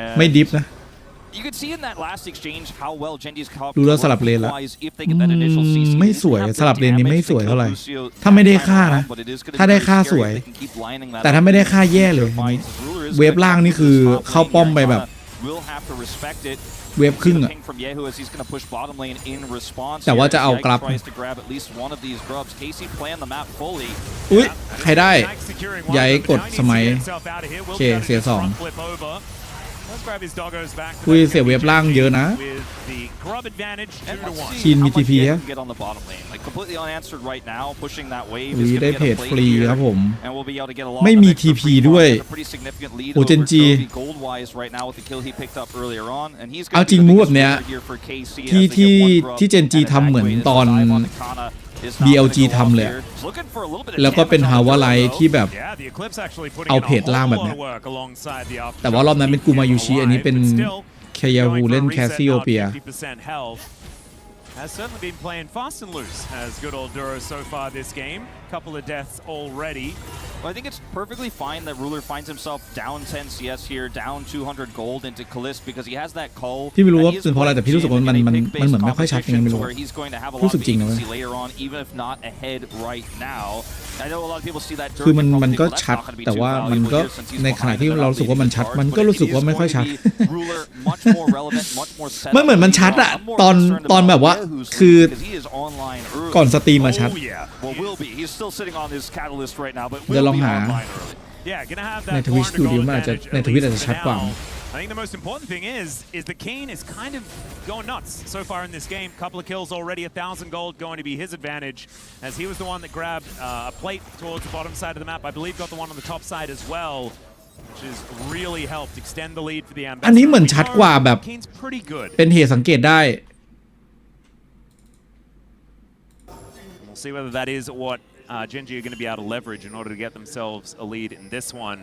Speaker 8: And
Speaker 4: ไม่ดิฟนะ
Speaker 8: You could see in that last exchange how well Genji's
Speaker 4: ดูแล้วสลับเลนแล้ว
Speaker 8: if they get that initial CC.
Speaker 4: ไม่สวยสลับเลนนี้ไม่สวยเท่าไหร่ถ้าไม่ได้ค่านะถ้าได้ค่าสวยแต่ถ้าไม่ได้ค่าแย่เลยเวฟล่างนี่คือเข้าป้อมไปแบบเวฟครึ่งอะแต่ว่าจะเอากลับอุ๊ยใครได้ย้ายกดสมัยโอเคเสีย2คุยเสียเวฟล่างเยอะนะชินมี TP ฮะวีได้เพจฟรีครับผมไม่มี TP ด้วยโอเจนจีเอาจริงมูฟแบบเนี้ยที่เจนจีทำเหมือนตอน BLG ทำเลยแล้วก็เป็นฮาวาไลที่แบบเอาเพจล่างแบบนี้แต่ว่ารอบนั้นเป็นกูมายูชิอันนี้เป็นแคยาฮูเล่นแคสซิโอเปีย
Speaker 9: Has certainly been playing fast and loose as good old Duro so far this game. Couple of deaths already.
Speaker 8: Well, I think it's perfectly fine that Ruler finds himself down 10 CS here, down 200 gold into Kalist because he has that call.
Speaker 4: พี่ไม่รู้ว่าเป็นเพราะอะไรแต่พี่รู้สึกว่ามันเหมือนไม่ค่อยชัดยังไงไม่รู้รู้สึกจริงนะเว้ยคือมันก็ชัดแต่ว่ามันก็ในขณะที่เรารู้สึกว่ามันชัดมันก็รู้สึกว่าไม่ค่อยชัดมันเหมือนมันชัดอะตอนแบบว่าคือก่อนสตรีมมาชัดเดี๋ยวลองหาในทวิชดูดิมันอาจจะในทวิชอาจจะชัดกว่า
Speaker 9: I think the most important thing is that Kane is kind of going nuts so far in this game. Couple of kills already, 1,000 gold going to be his advantage as he was the one that grabbed a plate towards the bottom side of the map. I believe got the one on the top side as well, which has really helped extend the lead for the Ambassador.
Speaker 4: อันนี้เหมือนชัดกว่าแบบเป็นเหตุสังเกตได้
Speaker 9: We'll see whether that is what Genji are going to be able to leverage in order to get themselves a lead in this one,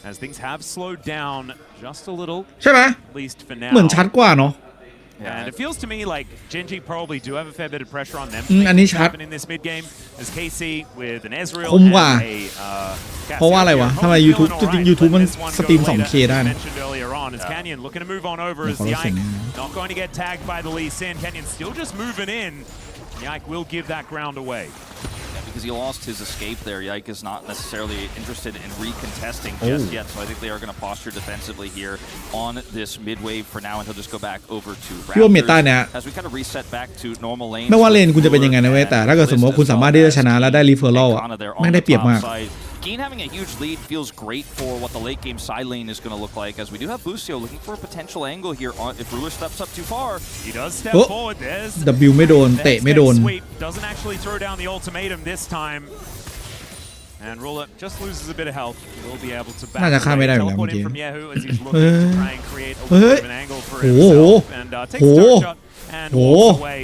Speaker 9: as things have slowed down just a little.
Speaker 4: ใช่ไหม
Speaker 9: At least for now.
Speaker 4: เหมือนชัดกว่าเนาะ
Speaker 9: And it feels to me like Genji probably do have a fair bit of pressure on them.
Speaker 4: อันนี้ชัด
Speaker 9: In this mid game, as KC with an Ezreal
Speaker 4: คมกว่า
Speaker 9: and a
Speaker 4: เพราะว่าอะไรวะทำไม YouTube จริง YouTube มันสตรีม 2K ได้นะ
Speaker 9: mentioned earlier on as Canyon looking to move on over as Yike not going to get tagged by the Lee Sin. Canyon still just moving in. Yike will give that ground away.
Speaker 8: Because he lost his escape there. Yike is not necessarily interested in recontesting just yet, so I think they are going to posture defensively here on this mid wave for now, and he'll just go back over to Raptors as we kind of reset back to normal lane.
Speaker 4: ไม่ว่าเลนคุณจะเป็นยังไงนะเว้ยแต่ถ้าเกิดสมมติว่าคุณสามารถที่จะชนะแล้วได้รีเฟอรัลอ่ะไม่ได้เปรียบมาก
Speaker 8: Keen having a huge lead feels great for what the late game side lane is going to look like, as we do have Busio looking for a potential angle here if Ruler steps up too far.
Speaker 9: He does step forward. There's
Speaker 4: W ไม่โดนเตะไม่โดน
Speaker 9: doesn't actually throw down the ultimatum this time. And Ruler just loses a bit of health. He'll be able to back teleport in from Yehu as he's looking to try and create a little bit of an angle for himself and takes a third shot and walks away.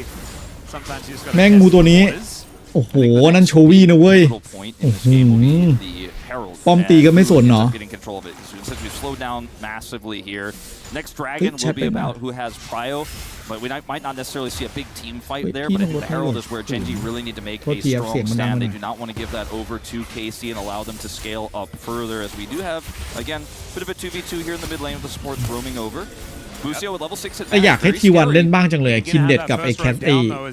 Speaker 9: Sometimes he's got
Speaker 4: แม่งงูตัวนี้โอ้โหนั่นโชวี่นะเว้ยโอ้โหป้อมตีก็ไม่สนเนาะ
Speaker 8: Next dragon will be about who has prio, but we might not necessarily see a big team fight there, but I think the Herald is where Genji really need to make a strong stand. They do not want to give that over to KC and allow them to scale up further, as we do have, again, a bit of a 2v2 here in the mid lane with the supports roaming over. Busio with level 6 advantage.
Speaker 4: อยากให้T1เล่นบ้างจังเลยคินเด็ดกับไอ้แคท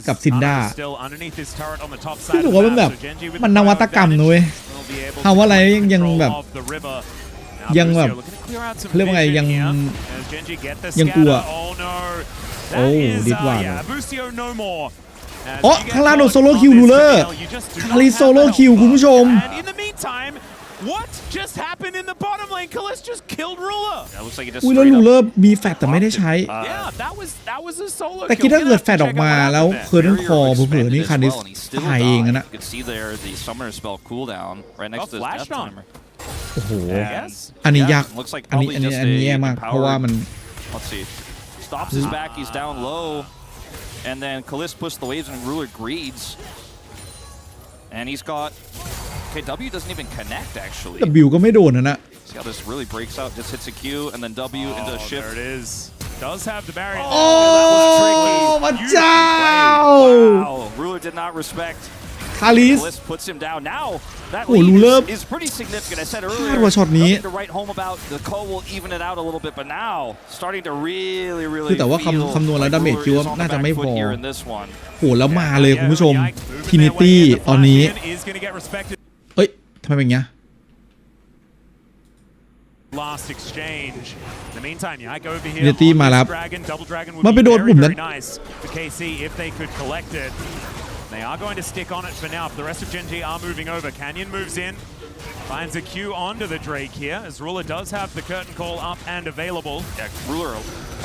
Speaker 4: กับซินด้ารู้สึกว่ามันแบบมันนวัตกรรมนะเว้ยทำว่าอะไรยังแบบเรียกว่าไงยังกลัวโอ้ดิดว่าอ๋อข้างล่างโดนโซโล่คิวรูเลอร์คาริโซโล่คิวคุณผู้ชม
Speaker 9: What just happened in the bottom lane? Kalist just killed Ruler.
Speaker 4: อุ้ยแล้วรูเลอร์มีแฟตแต่ไม่ได้ใช้
Speaker 9: that was a solo.
Speaker 4: แต่คิดถ้าเกิดแฟตออกมาแล้วเคิร์นคอเผื่อนี่คาริสตายเองนะ โอ้โหอันนี้ยากอันนี้แย่มากเพราะว่ามัน
Speaker 8: stops his back, he's down low, and then Kalist pushed the waves and Ruler greeds, and he's got. Okay, W doesn't even connect actually.
Speaker 4: W ก็ไม่โดนนะ
Speaker 8: See how this really breaks out. Just hits a Q and then W into a shift.
Speaker 9: There it is. Does have the barrier.
Speaker 4: Oh, พระเจ้า
Speaker 8: Wow, Ruler did not respect.
Speaker 4: คาริส
Speaker 8: Takluz puts him down. Now that
Speaker 4: โอ้ลูเลอร์
Speaker 8: lead is pretty significant. I said
Speaker 4: พลาด
Speaker 8: earlier.
Speaker 4: ว่าช็อตนี้
Speaker 8: To write home about the call will even it out a little bit, but now starting to really
Speaker 4: คือแต่ว่า
Speaker 8: feel
Speaker 4: คำนวณแล้ว
Speaker 8: like
Speaker 4: ดาเมจ
Speaker 8: Ruler
Speaker 4: คิดว่า
Speaker 8: is on the
Speaker 4: น่าจะ
Speaker 8: back
Speaker 4: ไม่พ
Speaker 8: foot
Speaker 4: อ
Speaker 8: here in this one.
Speaker 4: โหแล้วมาเลยคุณผู้ชมทินิตี้ตอนนี้เอ้ยทำไมเป็นอย่างเงี้ย
Speaker 9: Last exchange. In the meantime, Yike over here.
Speaker 4: Unity มาแล้ว
Speaker 9: Double Dragon
Speaker 4: มันไป
Speaker 9: would
Speaker 4: โด
Speaker 9: be
Speaker 4: น
Speaker 9: very,
Speaker 4: ปุ่มนั้น
Speaker 9: very nice for KC if they could collect it. They are going to stick on it for now. The rest of Gen G are moving over. Canyon moves in, finds a Q onto the Drake here, as Ruler does have the curtain call up and available.
Speaker 8: Yeah, Ruler,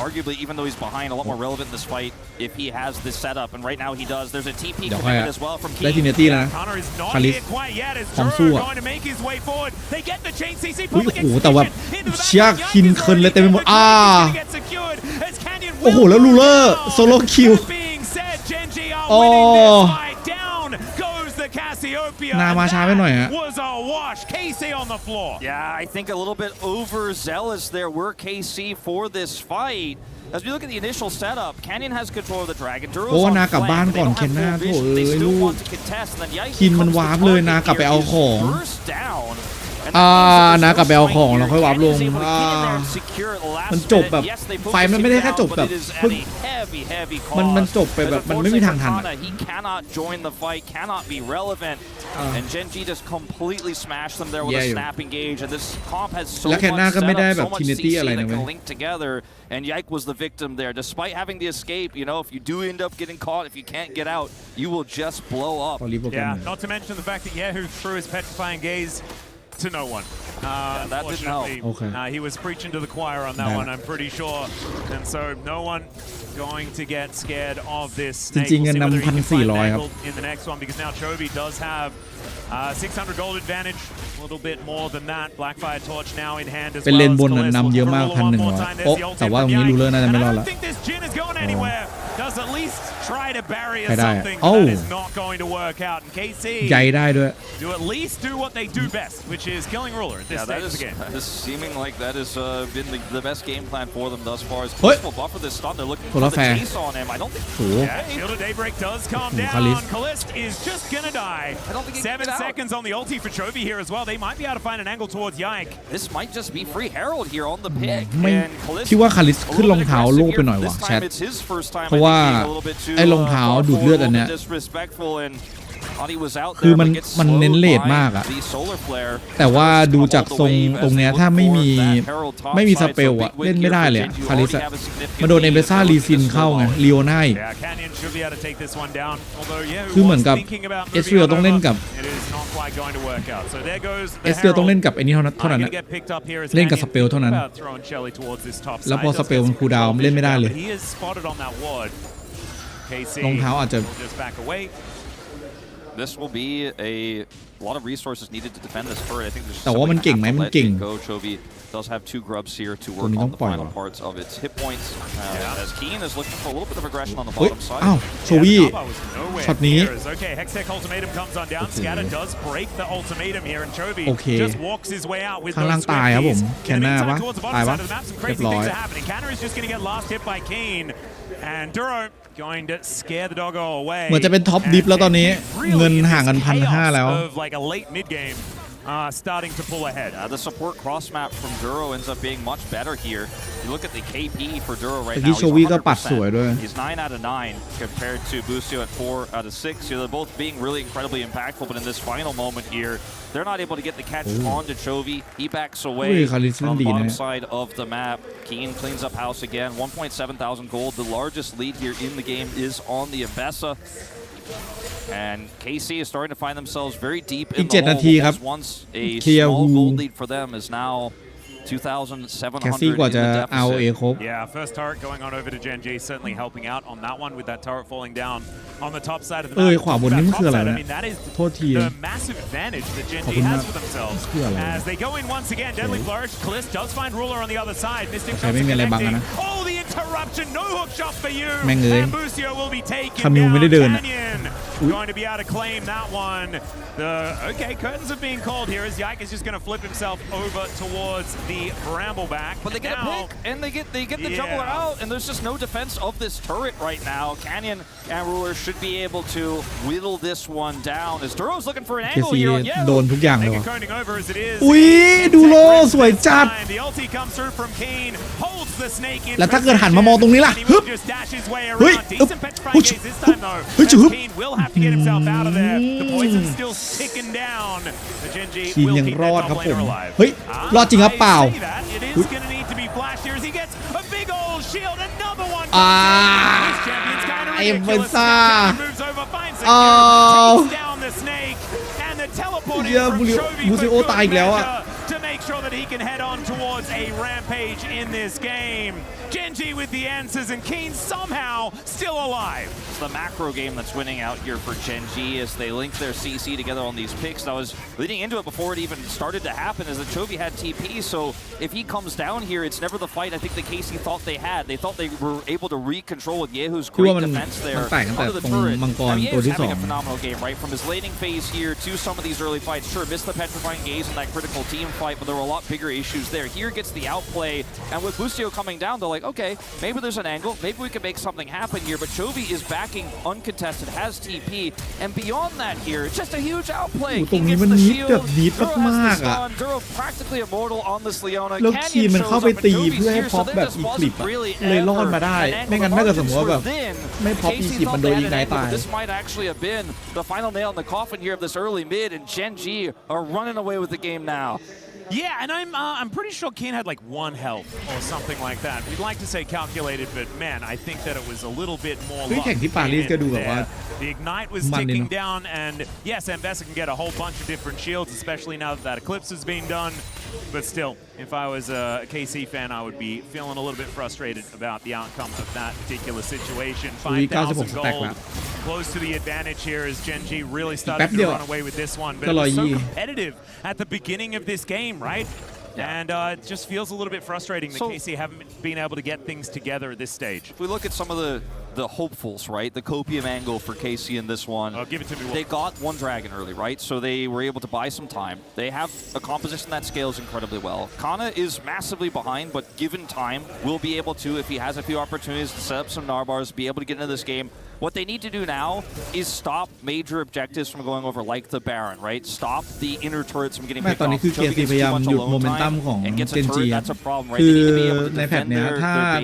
Speaker 8: arguably, even though he's behind, a lot more relevant in this fight if he has this setup, and right now he does. There's a TP commitment as well from
Speaker 4: ได้
Speaker 8: Key.
Speaker 4: ทินิตี้แล้วนะ
Speaker 9: Connor is not
Speaker 4: คาริส
Speaker 9: here quite yet as
Speaker 4: ของสู้
Speaker 9: Drew
Speaker 4: อะ
Speaker 9: going to make his way forward. They get the chain CC
Speaker 4: โอ้
Speaker 9: public
Speaker 4: โหแต่ว่า
Speaker 9: execution into the back.
Speaker 4: เชียร์คินเคินเลยเต็มไปหมด
Speaker 9: Gonna get secured as Canyon
Speaker 4: โอ้โห
Speaker 9: will
Speaker 4: แล้วลู
Speaker 9: go
Speaker 4: เลอร์
Speaker 9: down.
Speaker 4: โซโล่คิว
Speaker 9: That being said, Gen G are
Speaker 4: โอ้
Speaker 9: winning this fight. Down goes the Cassiopeia.
Speaker 4: นามาช้าไปหน่อยฮะ
Speaker 9: Was a wash. KC on the floor.
Speaker 8: Yeah, I think a little bit overzealous there were KC for this fight. As we look at the initial setup, Canyon has control of the Dragon. Duro's
Speaker 4: โอ้
Speaker 8: on
Speaker 4: นากลับ
Speaker 8: flank.
Speaker 4: บ้าน
Speaker 8: They
Speaker 4: ก่อน
Speaker 8: don't
Speaker 4: เคน
Speaker 8: have
Speaker 4: น่า
Speaker 8: full
Speaker 4: โถ
Speaker 8: vision.
Speaker 4: เอ้
Speaker 8: They
Speaker 4: ย
Speaker 8: still
Speaker 4: ลูก
Speaker 8: want to contest, and then Yike
Speaker 4: คินมัน
Speaker 8: comes to
Speaker 4: วาร์ปเลย
Speaker 8: target
Speaker 4: นะกลับไปเอา
Speaker 8: here.
Speaker 4: ของ
Speaker 8: Is burst down. And
Speaker 4: อ่า
Speaker 8: that means
Speaker 4: นะ
Speaker 8: that
Speaker 4: กลับไปเอาของ
Speaker 8: this
Speaker 4: แล้วค่อยวาร์ปลง
Speaker 8: Canyon is able to
Speaker 4: อ่า
Speaker 8: get in there and secure it last
Speaker 4: มันจบแบบ
Speaker 8: minute. Yes, they put
Speaker 4: ไฟมันไม่ได้แค่
Speaker 8: Casey
Speaker 4: จบ
Speaker 8: down,
Speaker 4: แบบ
Speaker 8: but it is
Speaker 4: เพิ่ง
Speaker 8: heavy
Speaker 4: มัน
Speaker 8: cost.
Speaker 4: จบไปแบบมันไม่มีทางทัน
Speaker 8: He cannot join the fight, cannot be relevant, and Gen G just completely smashed them there with a snap engage. And this comp has so
Speaker 4: แล้ว
Speaker 8: much
Speaker 4: แคนน่าก็ไม่ได้
Speaker 8: setup,
Speaker 4: แบบ
Speaker 8: so much
Speaker 4: Trinity
Speaker 8: CC
Speaker 4: อะไร
Speaker 8: that
Speaker 4: นะเว้ย
Speaker 8: can link together. And Yike was the victim there. Despite having the escape, you know, if you do end up getting caught, if you can't get out, you will just blow up.
Speaker 4: ขอรีโปรแกรม
Speaker 9: Yeah, not to mention the fact that Yahoo threw his petrifying gaze to no one.
Speaker 8: that didn't help.
Speaker 9: Unfortunately,
Speaker 4: Okay.
Speaker 9: He was preaching to the choir on that
Speaker 4: Yeah.
Speaker 9: one, I'm pretty sure. And so no one going to get scared of this snake.
Speaker 4: จริงๆ
Speaker 9: We'll see whether he can find
Speaker 4: 1,400 ครับ
Speaker 9: Angle in the next one, because now Chovy does have 600 gold advantage, a little bit more than that. Blackfire Torch now in hand as
Speaker 4: เป็น
Speaker 9: well.
Speaker 4: เลนบน
Speaker 9: Takluz
Speaker 4: นำเยอะมาก
Speaker 9: looks for Ruler one more
Speaker 4: 1,100
Speaker 9: time. There's
Speaker 4: โอ้
Speaker 9: the ult
Speaker 4: แต่
Speaker 9: in
Speaker 4: ว่าต
Speaker 9: from
Speaker 4: รงนี้
Speaker 9: Yike.
Speaker 4: ลูเลอร์น่าจะ
Speaker 9: And
Speaker 4: ไม่
Speaker 9: I
Speaker 4: รอด
Speaker 9: don't
Speaker 4: ละ
Speaker 9: think this Jin is going anywhere. Does at least try to barrier
Speaker 4: Cái đài.
Speaker 9: something,
Speaker 4: Oh.
Speaker 9: but that is not going to work out. And KC
Speaker 4: ใหญ่ได้ด้วย
Speaker 9: do at least do what they do best, which is killing Ruler at this
Speaker 8: Yeah,
Speaker 9: stage of the game.
Speaker 8: that is seeming like that has been the best game plan for them thus far. As
Speaker 4: Oi.
Speaker 8: Takluz will buffer this stun, they're looking for the
Speaker 4: fair.
Speaker 9: Oh.
Speaker 8: chase on him. I don't think.
Speaker 4: โอ้โห
Speaker 9: Yeah, Shield of Daybreak does calm down.
Speaker 4: Kalist.
Speaker 9: Kalist is just gonna die.
Speaker 8: I don't think he
Speaker 9: 7
Speaker 8: gets out.
Speaker 9: seconds on the ulti for Chovy here as well. They might be able to find an angle towards Yike.
Speaker 8: This might just be free Herald here on the pick.
Speaker 4: ไม่
Speaker 8: And Kalist
Speaker 4: คิดว่าคาริส
Speaker 8: a
Speaker 4: ขึ้น
Speaker 8: little
Speaker 4: รอง
Speaker 8: bit
Speaker 4: เท้า
Speaker 8: aggressive
Speaker 4: โลกไป
Speaker 8: here.
Speaker 4: หน่อยว่ะ
Speaker 8: This
Speaker 4: แช
Speaker 8: time
Speaker 4: ท
Speaker 8: it's his first time,
Speaker 4: เพราะว่า
Speaker 8: I think, being a little bit too,
Speaker 4: ไอ้รองเท้า
Speaker 8: far
Speaker 4: ดูดเลือด
Speaker 8: forward,
Speaker 4: อันเนี้ย
Speaker 8: a little bit disrespectful, and thought he was out
Speaker 4: คือ
Speaker 8: there,
Speaker 4: มัน
Speaker 8: but gets
Speaker 4: มันเน้น
Speaker 8: slowed
Speaker 4: เลท
Speaker 8: by
Speaker 4: มากอะ
Speaker 8: the solar flare.
Speaker 4: แต่ว่าดูจากทรง
Speaker 8: Coupled the wave
Speaker 4: ตรงเนี้ย
Speaker 8: as they
Speaker 4: ถ้า
Speaker 8: look
Speaker 4: ไม่มี
Speaker 8: for that Herald top
Speaker 4: ไม่มีส
Speaker 8: side.
Speaker 4: เปล
Speaker 8: So
Speaker 4: อะ
Speaker 8: big win
Speaker 4: เล่นไม่
Speaker 8: here
Speaker 4: ได้
Speaker 8: for
Speaker 4: เลยอะ
Speaker 8: Gen G.
Speaker 4: คาริส
Speaker 8: Already
Speaker 4: อะ
Speaker 8: have a significant
Speaker 4: มาโดนเอ
Speaker 8: lead
Speaker 4: เบซ่า
Speaker 8: as
Speaker 4: รี
Speaker 8: they're
Speaker 4: ซิน
Speaker 8: looking to
Speaker 4: เข้า
Speaker 8: slow
Speaker 4: ไง
Speaker 8: up.
Speaker 4: ลีโอไน
Speaker 9: Yeah, Canyon should be able to take this one down. Although, yeah,
Speaker 4: คือเหมือนกับ
Speaker 9: thinking about
Speaker 4: เอสเรีย
Speaker 9: moving
Speaker 4: ต้องเล่น
Speaker 9: over.
Speaker 4: กับ
Speaker 9: It is not quite going to work out. So there goes
Speaker 4: เอ
Speaker 9: the
Speaker 4: สเรียต้องเล่น
Speaker 9: Herald.
Speaker 4: กับไอ้นี่เท่านั้น
Speaker 9: Gonna
Speaker 4: นะ
Speaker 9: get picked up here as
Speaker 4: เล่นกับ
Speaker 9: Canyon
Speaker 4: สเปลเท่านั้น
Speaker 9: about throwing Shelly towards this top
Speaker 4: แล้ว
Speaker 9: side.
Speaker 4: พอ
Speaker 9: Does
Speaker 4: สเปล
Speaker 9: get
Speaker 4: มัน
Speaker 9: some
Speaker 4: คูลดาวน์
Speaker 9: control
Speaker 4: เล่นไม่ได้
Speaker 9: vision
Speaker 4: เลย
Speaker 9: now, but he is spotted on that ward. KC
Speaker 4: รองเท้าอาจจะ
Speaker 9: will just back away.
Speaker 8: This will be a lot of resources needed to defend this turret. I think there's
Speaker 4: แต่ว่ามันเก่งไหมมันเก่ง
Speaker 8: go. Chovy does have 2 grubs here to
Speaker 4: ตัว
Speaker 8: work
Speaker 4: นี้ต้อ
Speaker 8: on
Speaker 4: ง
Speaker 8: the
Speaker 4: ปล่อย
Speaker 8: final
Speaker 4: ว่ะ
Speaker 8: parts of its hit points. As Keen is looking for a little bit of aggression on the
Speaker 4: เฮ้ย
Speaker 8: bottom side.
Speaker 4: อ้าวโช
Speaker 9: Yeah,
Speaker 4: วี่
Speaker 9: Naba was nowhere
Speaker 4: ช็อตนี้
Speaker 9: near as- Okay, Hextech ultimatum comes on down. Scatter does break the ultimatum here, and Chovy
Speaker 4: โอเค
Speaker 9: just walks his way out with
Speaker 4: ข้าง
Speaker 9: those
Speaker 4: ล่างตายครับผม
Speaker 9: Swifties.
Speaker 4: แคนน่า
Speaker 9: In the
Speaker 4: ปะ
Speaker 9: meantime, towards the
Speaker 4: ตาย
Speaker 9: bottom
Speaker 4: ปะ
Speaker 9: side of the map, some
Speaker 4: เรีย
Speaker 9: crazy
Speaker 4: บร้อย
Speaker 9: things are happening. Canner is just going to get last hit by Keen, and Duro going to scare the doggo away.
Speaker 4: เหมือนจะเป็นท็อปดิฟแล้วตอนนี้เงินห่างกัน 1,500 แล้ว
Speaker 9: of like a late mid game. Starting to pull ahead.
Speaker 8: The support cross map from Duro ends up being much better here. You look at the KP for Duro right
Speaker 4: แต่
Speaker 8: now.
Speaker 4: กี้
Speaker 8: He's
Speaker 4: โชวี่ก็ปัด
Speaker 8: 100%.
Speaker 4: สวยด้วย
Speaker 8: He's 9 out of 9 compared to Busio at 4 out of 6. So they're both being really incredibly impactful, but in this final moment here, they're not able to get the catch onto Chovy. He backs away
Speaker 4: Ui, Khalid
Speaker 8: from the
Speaker 4: Sindi
Speaker 8: bottom
Speaker 4: na.
Speaker 8: side of the map. Keen cleans up house again. 1.7 thousand gold. The largest lead here in the game is on the Ambessa. And KC is starting to find themselves very deep in
Speaker 4: อีก
Speaker 8: the
Speaker 4: 7 นาที
Speaker 8: hole.
Speaker 4: ครับ
Speaker 8: Once a
Speaker 4: เคลียร์
Speaker 8: small
Speaker 4: ฮู
Speaker 8: gold lead for them is now 2,700
Speaker 4: แคสซี่กว่า
Speaker 8: in
Speaker 4: จะ
Speaker 8: the
Speaker 4: เอา
Speaker 8: deficit.
Speaker 4: เอครบ
Speaker 9: Yeah, first turret going on over to Gen G, certainly helping out on that one with that turret falling down on the top side of the
Speaker 4: เอ้ย
Speaker 9: map.
Speaker 4: ขวาบนนี่มันคืออะไร
Speaker 9: Top side,
Speaker 4: นะ
Speaker 9: I mean, that is
Speaker 4: โทษที
Speaker 9: the massive advantage that Gen
Speaker 4: ขอบ
Speaker 9: G
Speaker 4: คุณ
Speaker 9: has
Speaker 4: มาก
Speaker 9: for themselves.
Speaker 4: คืออะไร
Speaker 9: As they go in once again, Deadly Flourish, Kalist does find Ruler on the other side. Mystic
Speaker 4: ใช้ไม่มีอะไรบังอะ
Speaker 9: connecting.
Speaker 4: นะ
Speaker 9: Oh, the interruption, no hook shot for you.
Speaker 4: แม่งเอ้ย
Speaker 9: And Busio will be taken
Speaker 4: คามิว
Speaker 9: down.
Speaker 4: ไม่ได้เดินอะ
Speaker 9: Canyon going to be able to claim that one. Okay, curtains are being called here as Yike is just going to flip himself over towards the Brambleback.
Speaker 8: But they get a pick, and they get the juggler out, and there's just no defense of this turret right now. Canyon and Ruler should be able to whittle this one down as Duro's looking for an angle here on Yehu.
Speaker 4: โดนทุกอย่างเลย
Speaker 9: Coning over as it is.
Speaker 4: อุ้ยดูโลสวยจัด
Speaker 9: The ulti comes through from Kane, holds the snake in.
Speaker 4: แล้วถ้าเกิดหันมามองตรงนี้ล่ะฮึบ
Speaker 9: just dash his way
Speaker 4: เฮ้ย
Speaker 9: around. Decent petrifying gaze this time though.
Speaker 4: เฮ้ยจุ๊บ
Speaker 9: Kane will have to get himself out of there. The poison's still ticking down. The Genji
Speaker 4: ทีม
Speaker 9: will
Speaker 4: ยัง
Speaker 9: keep
Speaker 4: รอด
Speaker 9: that
Speaker 4: ครับ
Speaker 9: top
Speaker 4: ผม
Speaker 9: laner alive.
Speaker 4: เฮ้ยรอดจริงครับเปล่า
Speaker 9: I say that. It is going to need to be flashed here as he gets a big old shield. Another one.
Speaker 4: อ่า
Speaker 9: This champion's kind of
Speaker 4: เอ็มเบ
Speaker 9: ridiculous.
Speaker 4: ซ่า
Speaker 9: Canyon moves over, finds the
Speaker 4: อ้าว
Speaker 9: takes down the snake, and the teleporting
Speaker 4: เหี้ย
Speaker 9: from
Speaker 4: บูซิโอ
Speaker 9: Chovy
Speaker 4: ตายอีกแล้วอะ
Speaker 9: to make sure that he can head on towards a rampage in this game. Genji with the answers, and Keen somehow still alive.
Speaker 8: It's the macro game that's winning out here for Genji as they link their CC together on these picks. I was leading into it before it even started to happen as the Chovy had TP, so if he comes down here, it's never the fight I think the KC thought they had. They thought they were able to re-control with Yehu's great defense there under the turret. I mean, Yehu's having a phenomenal game, right? From his laning phase here to some of these early fights. Sure, missed the petrifying gaze in that critical team fight, but there were a lot bigger issues there. Here gets the outplay, and with Lucio coming down, they're like, okay, maybe there's an angle, maybe we can make something happen here, but Chovy is backing uncontested, has TP, and beyond that here, it's just a huge outplay. He gets the shield, Duro has the stun, Duro practically immortal on this Leona.
Speaker 4: แล้วคีนมันเข้าไปตีเพื่อให้พ็อปแบบอีคลิปอะเลยรอดมาได้ไม่งั้นถ้าเกิดสมมติว่าแบบไม่พ็อปอีคลิปมันโดนยิงไหนตาย
Speaker 8: This might actually have been the final nail in the coffin here of this early mid, and Genji are running away with the game now.
Speaker 9: Yeah, and I'm pretty sure Kane had like 1 health or something like that. We'd like to say calculated, but man, I think that it was a little bit more.
Speaker 4: แข่งที่ปารีสก็ดูแบบว่า
Speaker 9: The ignite was ticking down, and yes, Ambessa can get a whole bunch of different shields, especially now that Eclipse has been done. But still, if I was a KC fan, I would be feeling a little bit frustrated about the outcome of that particular situation. 5,000 gold, close to the advantage here as Genji really started to run away with this one. But it was so competitive at the beginning of this game, right? Yeah. And it just feels a little bit frustrating that KC haven't been able to get things together at this stage.
Speaker 8: If we look at some of the hopefuls, right? The copium angle for KC in this one.
Speaker 9: Oh, give it to me.
Speaker 8: They got 1 dragon early, right? So they were able to buy some time. They have a composition that scales incredibly well. Kana is massively behind, but given time, will be able to, if he has a few opportunities to set up some Narbars, be able to get into this game. What they need to do now is stop major objectives from going over, like the Baron, right? Stop the inner turrets from getting
Speaker 4: ไม่
Speaker 8: picked
Speaker 4: ตอนนี้
Speaker 8: off.
Speaker 4: คือ KC พยายามหยุดโมเมนตัมของ
Speaker 8: and gets
Speaker 4: เจ
Speaker 8: a
Speaker 4: นจี
Speaker 8: turret, that's a problem, right?
Speaker 4: คื
Speaker 8: They
Speaker 4: อ
Speaker 8: need to be able to
Speaker 4: ในแพท
Speaker 8: defend
Speaker 4: เนี้ย
Speaker 8: their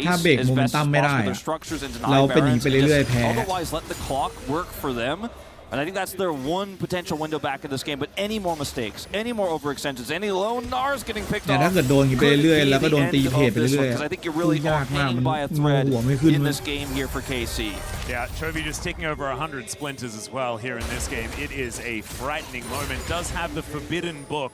Speaker 4: ถ้า
Speaker 8: base
Speaker 4: เบรก
Speaker 8: as
Speaker 4: โมเมน
Speaker 8: best
Speaker 4: ตั
Speaker 8: as
Speaker 4: มไม่ได้
Speaker 8: possible, their structures and deny
Speaker 4: เราเป็นอย่าง
Speaker 8: Barons,
Speaker 4: นี้ไปเรื่อยๆ แพ้
Speaker 8: otherwise let the clock work for them. And I think that's their one potential window back in this game. But any more mistakes, any more overextensions, any lone Nars getting picked
Speaker 4: แต่ถ้า
Speaker 8: off
Speaker 4: เกิดโดนไปเรื่อยๆแล้วก็โดนตีเพจไปเรื่อย
Speaker 8: because I think you're really
Speaker 4: ยากมาก
Speaker 8: hanging
Speaker 4: มัน
Speaker 8: by a
Speaker 4: โง่
Speaker 8: thread
Speaker 4: หัวไม่ขึ้น
Speaker 8: in this game here for KC.
Speaker 9: Yeah, Chovy just ticking over 100 splinters as well here in this game. It is a frightening moment. Does have the forbidden book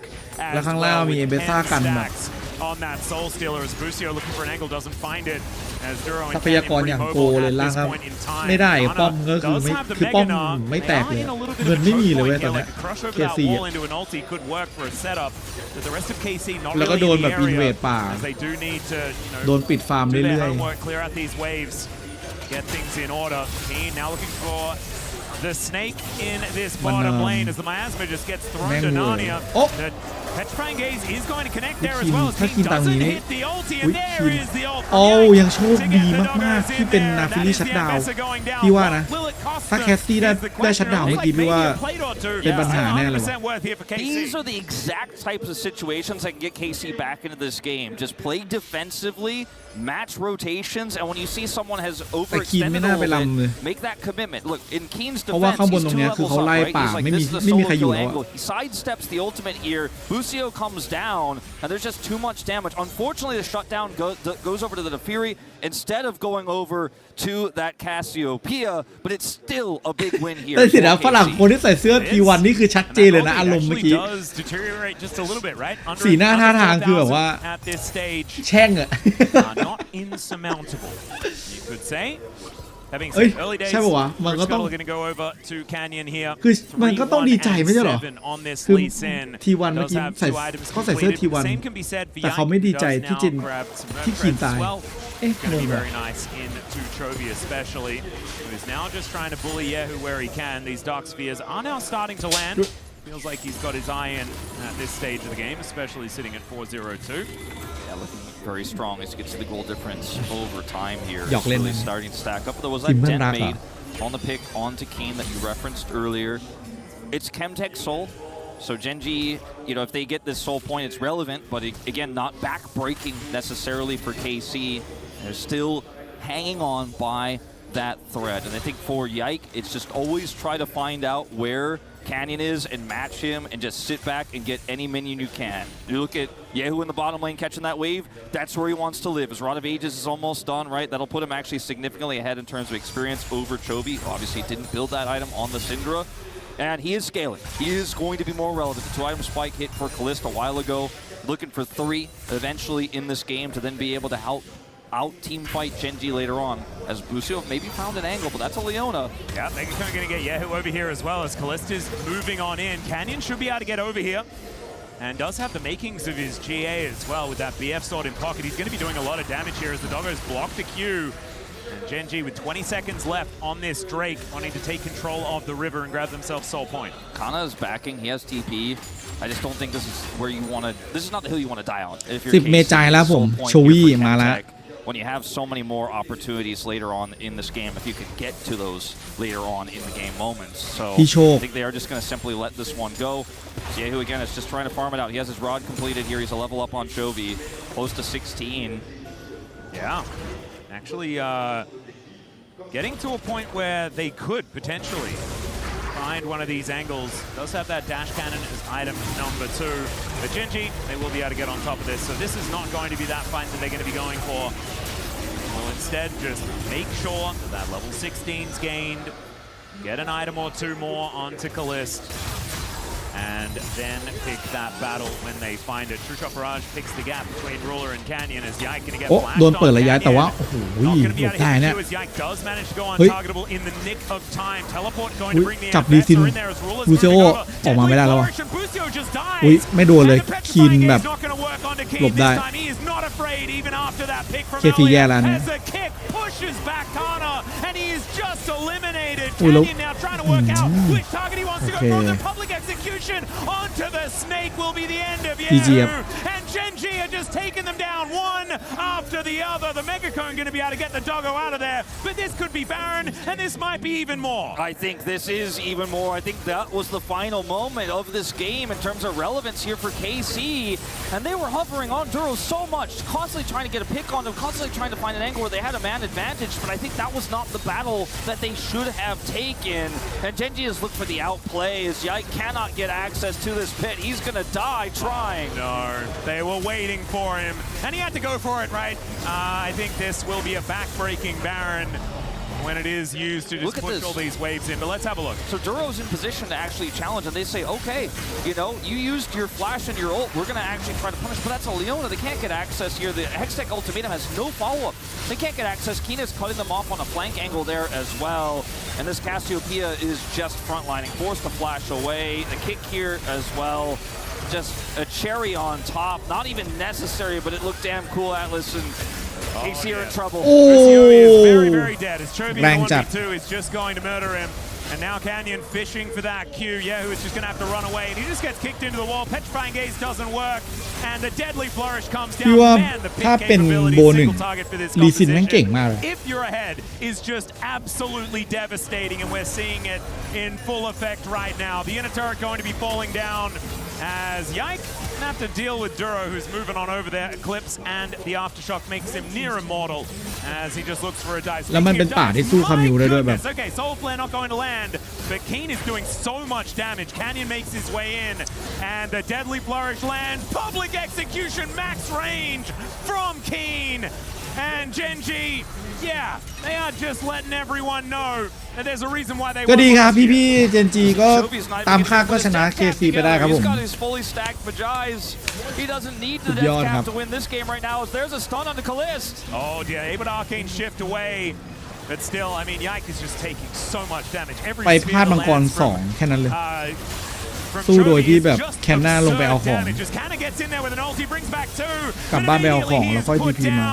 Speaker 9: as
Speaker 4: แล้วข้างล่าง
Speaker 9: well
Speaker 4: มี
Speaker 9: with
Speaker 4: เอเบซ่า
Speaker 9: 10
Speaker 4: กันแบบ
Speaker 9: stacks on that Soul Stealer as Busio looking for an angle doesn't find it. As Duro
Speaker 4: ทรั
Speaker 9: and
Speaker 4: พยากร
Speaker 9: Canyon
Speaker 4: อย่าง
Speaker 9: pretty
Speaker 4: โก
Speaker 9: mobile
Speaker 4: เลย
Speaker 9: at
Speaker 4: ล่าง
Speaker 9: this
Speaker 4: ครับ
Speaker 9: point in time.
Speaker 4: ไม่ได้
Speaker 9: Kana
Speaker 4: ป้อมก็คือ
Speaker 9: does
Speaker 4: ไม่
Speaker 9: have the
Speaker 4: คือป้อม
Speaker 9: Mega Gnar.
Speaker 4: ไม่แตกเลย
Speaker 9: Eyeing a little bit
Speaker 4: เงิน
Speaker 9: of a
Speaker 4: ไม่มีเลย
Speaker 9: choke
Speaker 4: เว้ย
Speaker 9: point
Speaker 4: ตอน
Speaker 9: here,
Speaker 4: เนี้ย
Speaker 9: like a crush over
Speaker 4: เค
Speaker 9: that
Speaker 4: ซี
Speaker 9: wall into an ulti could work for a setup. But the rest of KC not
Speaker 4: แล้วก็
Speaker 9: really
Speaker 4: โดน
Speaker 9: in
Speaker 4: แบบ
Speaker 9: the
Speaker 4: อินเว
Speaker 9: area
Speaker 4: ดป่า
Speaker 9: as they do need to, you know,
Speaker 4: โดนปิดฟาร์ม
Speaker 9: do
Speaker 4: เรื่
Speaker 9: their
Speaker 4: อย
Speaker 9: homework, clear out these waves, get things in order. Keen now looking for the snake in this bottom lane as the miasma just gets thrown to Narnia. The petrifying gaze is going to connect there as well as Keen doesn't hit the ulti, and there is the ult.
Speaker 4: โอ้ยังโชคดีมากๆที่เป็นนาฟิลี่ชัดดาวน์พี่ว่านะถ้าแคสซี่ได้ชัดดาวน์เมื่อกี้พี่ว่าเป็นปัญหาแน่เลยว่ะ
Speaker 8: These are the exact types of situations that can get KC back into this game. Just play defensively, match rotations, and when you see someone has overextended a little bit, make that commitment. Look, in Keen's defense, he's 2 levels up, right? He's like, this is the solo kill angle. He sidesteps the ultimate here. Busio comes down, and there's just too much damage. Unfortunately, the shutdown goes over to the Fury instead of going over to that Cassiopeia, but it's still a big win here.
Speaker 4: แต่สินะฝรั่งคนที่ใส่เสื้อ T1 นี่คือชัดเจนเลยนะอารมณ์เมื่อกี้สีหน้าท่าทางคือแบบว่าแช่งอะ
Speaker 9: not insurmountable, you could say.
Speaker 4: เอ้ยใช่ป่าวะมันก็ต้องคือมันก็ต้องดีใจไม่ใช่หรอคือ T1 เมื่อกี้เขาใส่เสื้อ T1 แต่เขาไม่ดีใจที่จีนตาย
Speaker 9: going to be very nice into Chovy especially, who is now just trying to bully Yehu where he can. These Dark Spheres are now starting to land. Feels like he's got his eye in at this stage of the game, especially sitting at 4-0-2.
Speaker 8: Yeah, looking very strong as you can see the goal difference over time here.
Speaker 4: หยอกเล่น
Speaker 8: Really starting to stack up. There was that dent made on the pick onto Kane that you referenced earlier. It's Chemtech Soul. So Genji, you know, if they get this soul point, it's relevant, but again, not back-breaking necessarily for KC. They're still hanging on by that thread. And I think for Yike, it's just always try to find out where Canyon is and match him and just sit back and get any minion you can. You look at Yehu in the bottom lane catching that wave, that's where he wants to live. His Rod of Ages is almost done, right? That'll put him actually significantly ahead in terms of experience over Chovy. Obviously, he didn't build that item on the Syndra. And he is scaling. He is going to be more relevant. The 2-item spike hit for Kalista a while ago. Looking for 3 eventually in this game to then be able to out team fight Genji later on. As Busio maybe found an angle, but that's a Leona.
Speaker 9: Yeah, Megaton going to get Yehu over here as well as Kalista's moving on in. Canyon should be able to get over here. And does have the makings of his GA as well with that BF sword in pocket. He's going to be doing a lot of damage here as the Doggos block the Q. And Genji with 20 seconds left on this Drake, wanting to take control of the river and grab themselves soul point.
Speaker 8: Kana is backing. He has TP. I just don't think this is where you want to. This is not the hill you want to die on. If you're
Speaker 4: 10 เมใจแล้วผมโชวี่มาแล้ว
Speaker 8: When you have so many more opportunities later on in this game, if you can get to those later on in the game moments. So I think they are just going to simply let this one go. Yehu again is just trying to farm it out. He has his rod completed here. He's a level up on Chovy, close to 16.
Speaker 9: Yeah, actually getting to a point where they could potentially find one of these angles. Does have that dash cannon as item number 2. But Genji, they will be able to get on top of this. So this is not going to be that fight that they're going to be going for. Well, instead, just make sure that level 16's gained. Get an item or 2 more onto Kalist. And then pick that battle when they find it. True Shot Barrage picks the gap between Ruler and Canyon as Yike going to get flashed
Speaker 4: โดนเปิดระยะ
Speaker 9: on
Speaker 4: แต่ว่า
Speaker 9: Canyon.
Speaker 4: โอ้โห
Speaker 9: Not going to
Speaker 4: ห
Speaker 9: be
Speaker 4: ล
Speaker 9: able
Speaker 4: บ
Speaker 9: to
Speaker 4: ได้
Speaker 9: hit
Speaker 4: เนี่ย
Speaker 9: Q as Yike does manage to go
Speaker 4: เฮ้ย
Speaker 9: untargetable in the nick of time. Teleport going
Speaker 4: อุ๊
Speaker 9: to
Speaker 4: ย
Speaker 9: bring the
Speaker 4: จับดี
Speaker 9: FS
Speaker 4: ซิน
Speaker 9: are in there as Ruler's
Speaker 4: บูเซโอ
Speaker 9: moving over.
Speaker 4: ออกมาไม่ได้แล้ว
Speaker 9: Deadly Flourish and Busio just dies.
Speaker 4: อุ๊ยไม่โดนเลย
Speaker 9: And the
Speaker 4: คีน
Speaker 9: Petrifying
Speaker 4: แบบ
Speaker 9: Gaze not going to work onto Keen
Speaker 4: หลบได้
Speaker 9: this time. He is not afraid even after that pick from
Speaker 4: เคทีแย่
Speaker 9: earlier
Speaker 4: แล้วเนี่ย
Speaker 9: as the kick pushes back Kana and he is just eliminated.
Speaker 4: อุ๊ยแล้ว
Speaker 9: Canyon now trying to work out which target he wants to go for. The public execution onto the snake will be the end of
Speaker 4: GG
Speaker 9: Yehu. And Genji are just taking them down one after the other. The Megacone going to be able to get the doggo out of there. But this could be Baron, and this might be even more.
Speaker 8: I think this is even more. I think that was the final moment of this game in terms of relevance here for KC. And they were hovering on Duro so much, constantly trying to get a pick on them, constantly trying to find an angle where they had a man advantage. But I think that was not the battle that they should have taken. And Genji has looked for the outplay as Yike cannot get access to this pit. He's going to die trying.
Speaker 9: No, they were waiting for him, and he had to go for it, right? I think this will be a back-breaking Baron when it is used to just push all these waves in. But let's have a look.
Speaker 8: So Duro's in position to actually challenge, and they say, okay, you know, you used your flash and your ult. We're going to actually try to punish, but that's a Leona. They can't get access here. The Hextech Ultimatum has no follow-up. They can't get access. Keena's cutting them off on a flank angle there as well. And this Cassiopeia is just frontlining, forced to flash away. The kick here as well. Just a cherry on top. Not even necessary, but it looked damn cool, Atlas. And KC are in trouble.
Speaker 9: Busio is very, very dead. As Chovy in 1v2 is just going to murder him. And now Canyon fishing for that Q. Yehu is just going to have to run away. And he just gets kicked into the wall. Petrifying Gaze doesn't work. And the Deadly Flourish comes down.
Speaker 4: พี่ว่า
Speaker 9: Man, the
Speaker 4: ถ้า
Speaker 9: pick
Speaker 4: เป็น
Speaker 9: capability
Speaker 4: โบหนึ่ง
Speaker 9: single target for this
Speaker 4: ลีซินแม่งเก่ง
Speaker 9: composition.
Speaker 4: มากเลย
Speaker 9: If you're ahead is just absolutely devastating. And we're seeing it in full effect right now. The inner turret going to be falling down as Yike gonna have to deal with Duro, who's moving on over there. Eclipse and the Aftershock makes him near immortal as he just looks for a dice.
Speaker 4: แล้วมันเป็นป่าที่สู้คามิวได้ด้วยแบบ
Speaker 9: Okay, Soul Flare not going to land, but Keen is doing so much damage. Canyon makes his way in, and the Deadly Flourish lands. Public execution, max range from Keen. And Genji, yeah, they are just letting everyone know that there's a reason why they
Speaker 4: ก็ดีครับพี่ๆเจนจีก็ตามคาดก็ชนะ KC ไปได้ครับผม
Speaker 8: He's got his fully stacked Vajay's. He doesn't need the
Speaker 4: สุดยอด
Speaker 8: death
Speaker 4: ครั
Speaker 8: cap
Speaker 4: บ
Speaker 8: to win this game right now. There's a stun on the Kalist.
Speaker 9: Oh, yeah, able to arcane shift away. But still, I mean, Yike is just taking so much damage. Every
Speaker 4: ไปพลาดมังกร2แค่นั้นเลย สู้โดยที่แบบแคนน่าลงไปเอาของ กลับบ้านไปเอาของแล้วค่อย TP มา